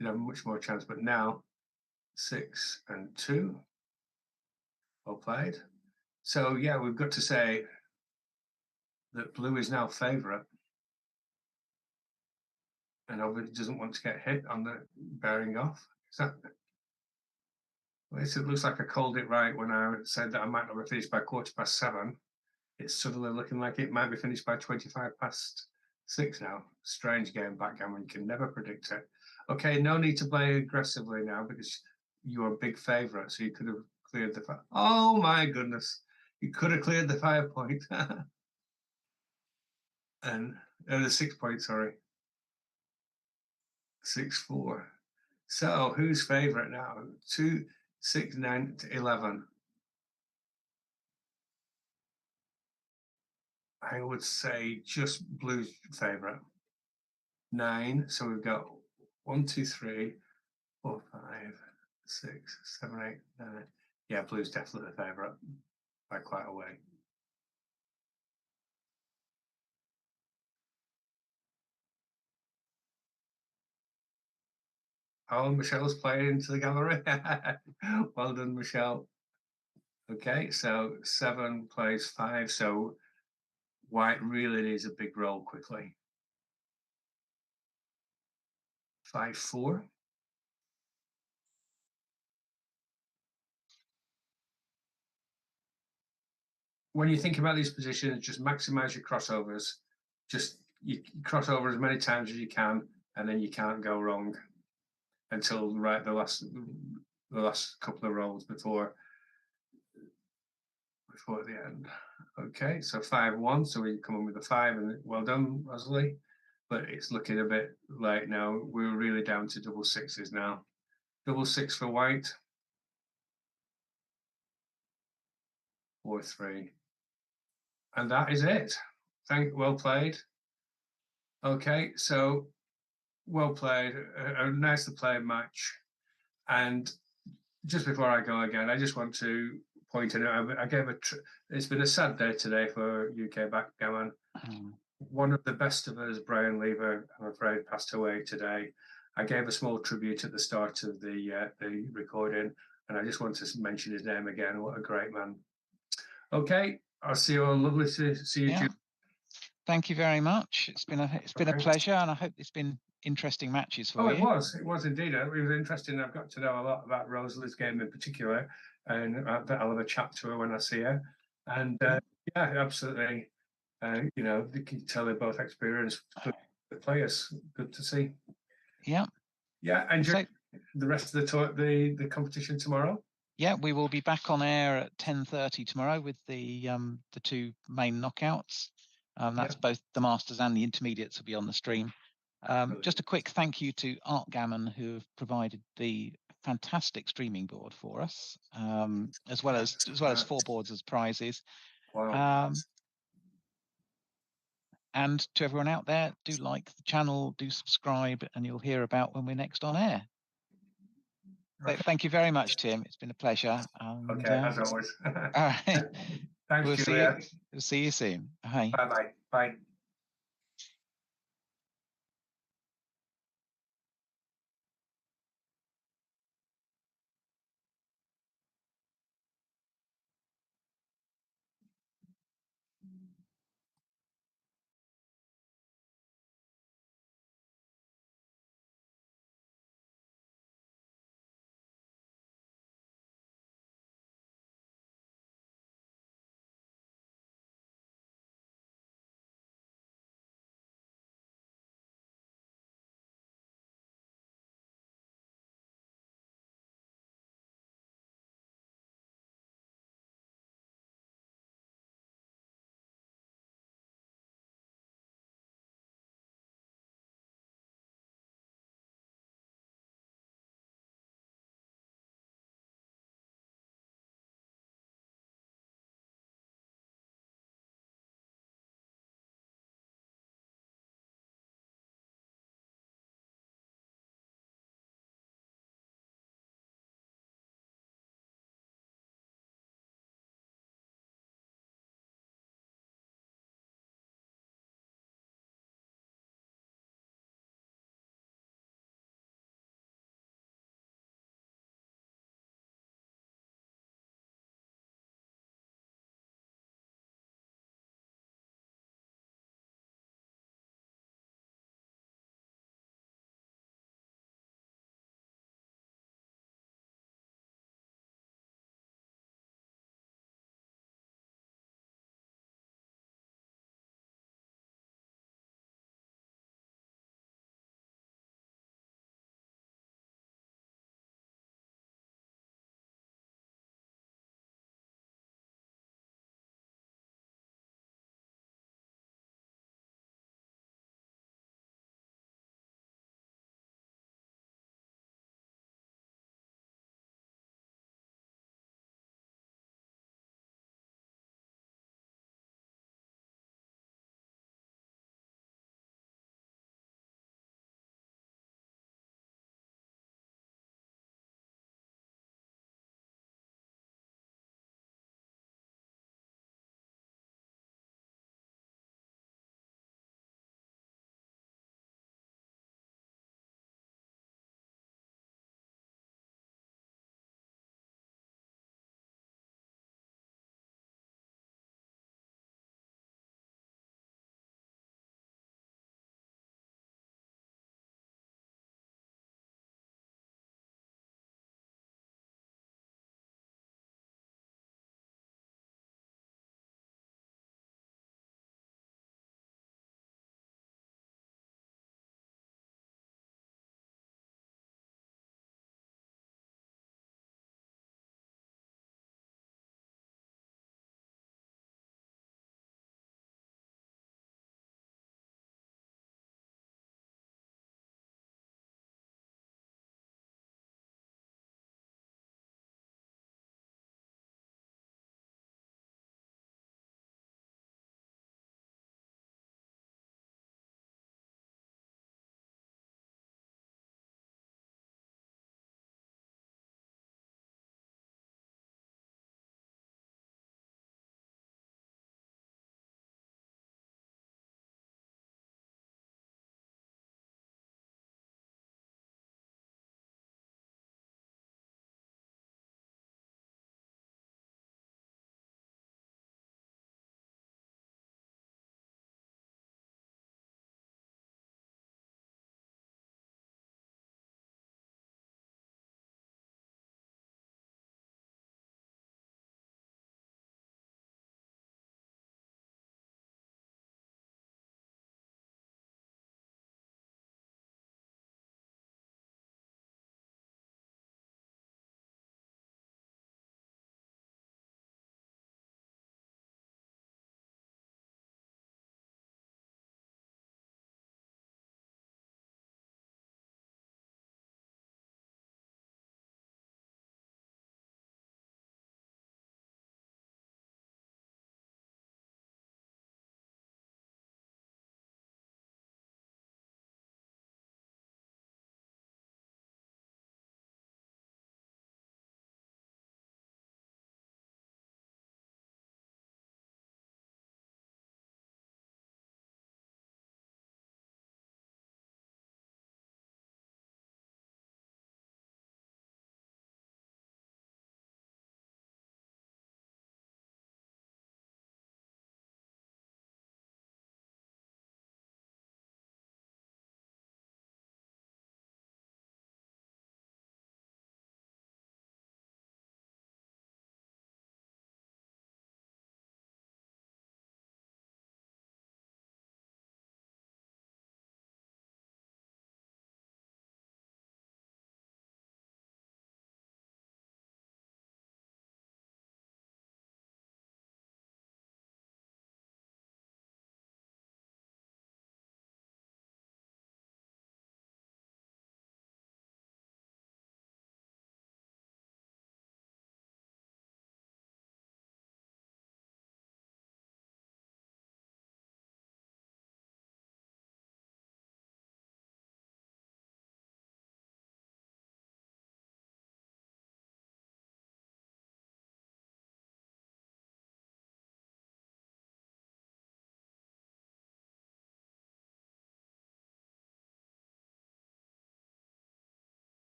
much more chance. But now, 6 and 2, well played. So yeah, we've got to say that blue is now favourite, and obviously doesn't want to get hit on the bearing off. Is that? Well, it looks like I called it right when I said that I might not be finished by 7:15. It's suddenly looking like it might be finished by 6:25 now. Strange game, backgammon. You can never predict it. Okay, no need to play aggressively now because you're a big favourite, so you could have cleared the 5. Oh my goodness, you could have cleared the 5 point and the 6 point. Sorry, 6-4. So who's favourite now? 2, 6, 9 to 11. I would say just blue's favourite. 9. So we've got 1, 2, 3, 4, 5, 6, 7, 8, 9. Yeah, blue's definitely the favourite by quite a way. Oh, Michelle's playing into the gallery. Well done, Michelle. Okay, so 7 plays 5. So white really needs a big roll quickly. 5-4. When you think about these positions, just maximize your crossovers. Just you cross over as many times as you can, and then you can't go wrong until the last couple of rolls before the end. Okay, so 5-1. So we come in with a 5, and well done, Rosalie. But it's looking a bit late now. We're really down to double 6s now. Double 6 for white. 4-3. And that is it. Well played. Okay, so well played, a nicely played match. And just before I go again, I just want to point out, it's been a sad day today for UK backgammon. One of the best of us, Brian Lever, I'm afraid, passed away today. I gave a small tribute at the start of the recording, and I just want to mention his name again. What a great man. Okay, I'll see you all. Lovely to see you. Yeah. Thank you very much. It's been a pleasure, and I hope it's been interesting matches for you. It was indeed. It was interesting. I've got to know a lot about Rosalie's game in particular, and I'll have a chat to her when I see her. And yeah, absolutely. You know, you can tell they're both experienced players. Good to see. Yeah. Yeah, and the rest of the competition tomorrow. Yeah, we will be back on air at 10:30 tomorrow with the two main knockouts. That's both the Masters and the Intermediates will be on the stream. Just a quick thank you to Art Gammon, who have provided the fantastic streaming board for us, as well as 4 boards as prizes. Wow. And to everyone out there, do like the channel, do subscribe, and you'll hear about when we're next on air. Okay. Thank you very much, Tim. It's been a pleasure. Okay, as always. All right. Thanks, We'll Julia. see you soon. Bye. Bye-bye. Bye.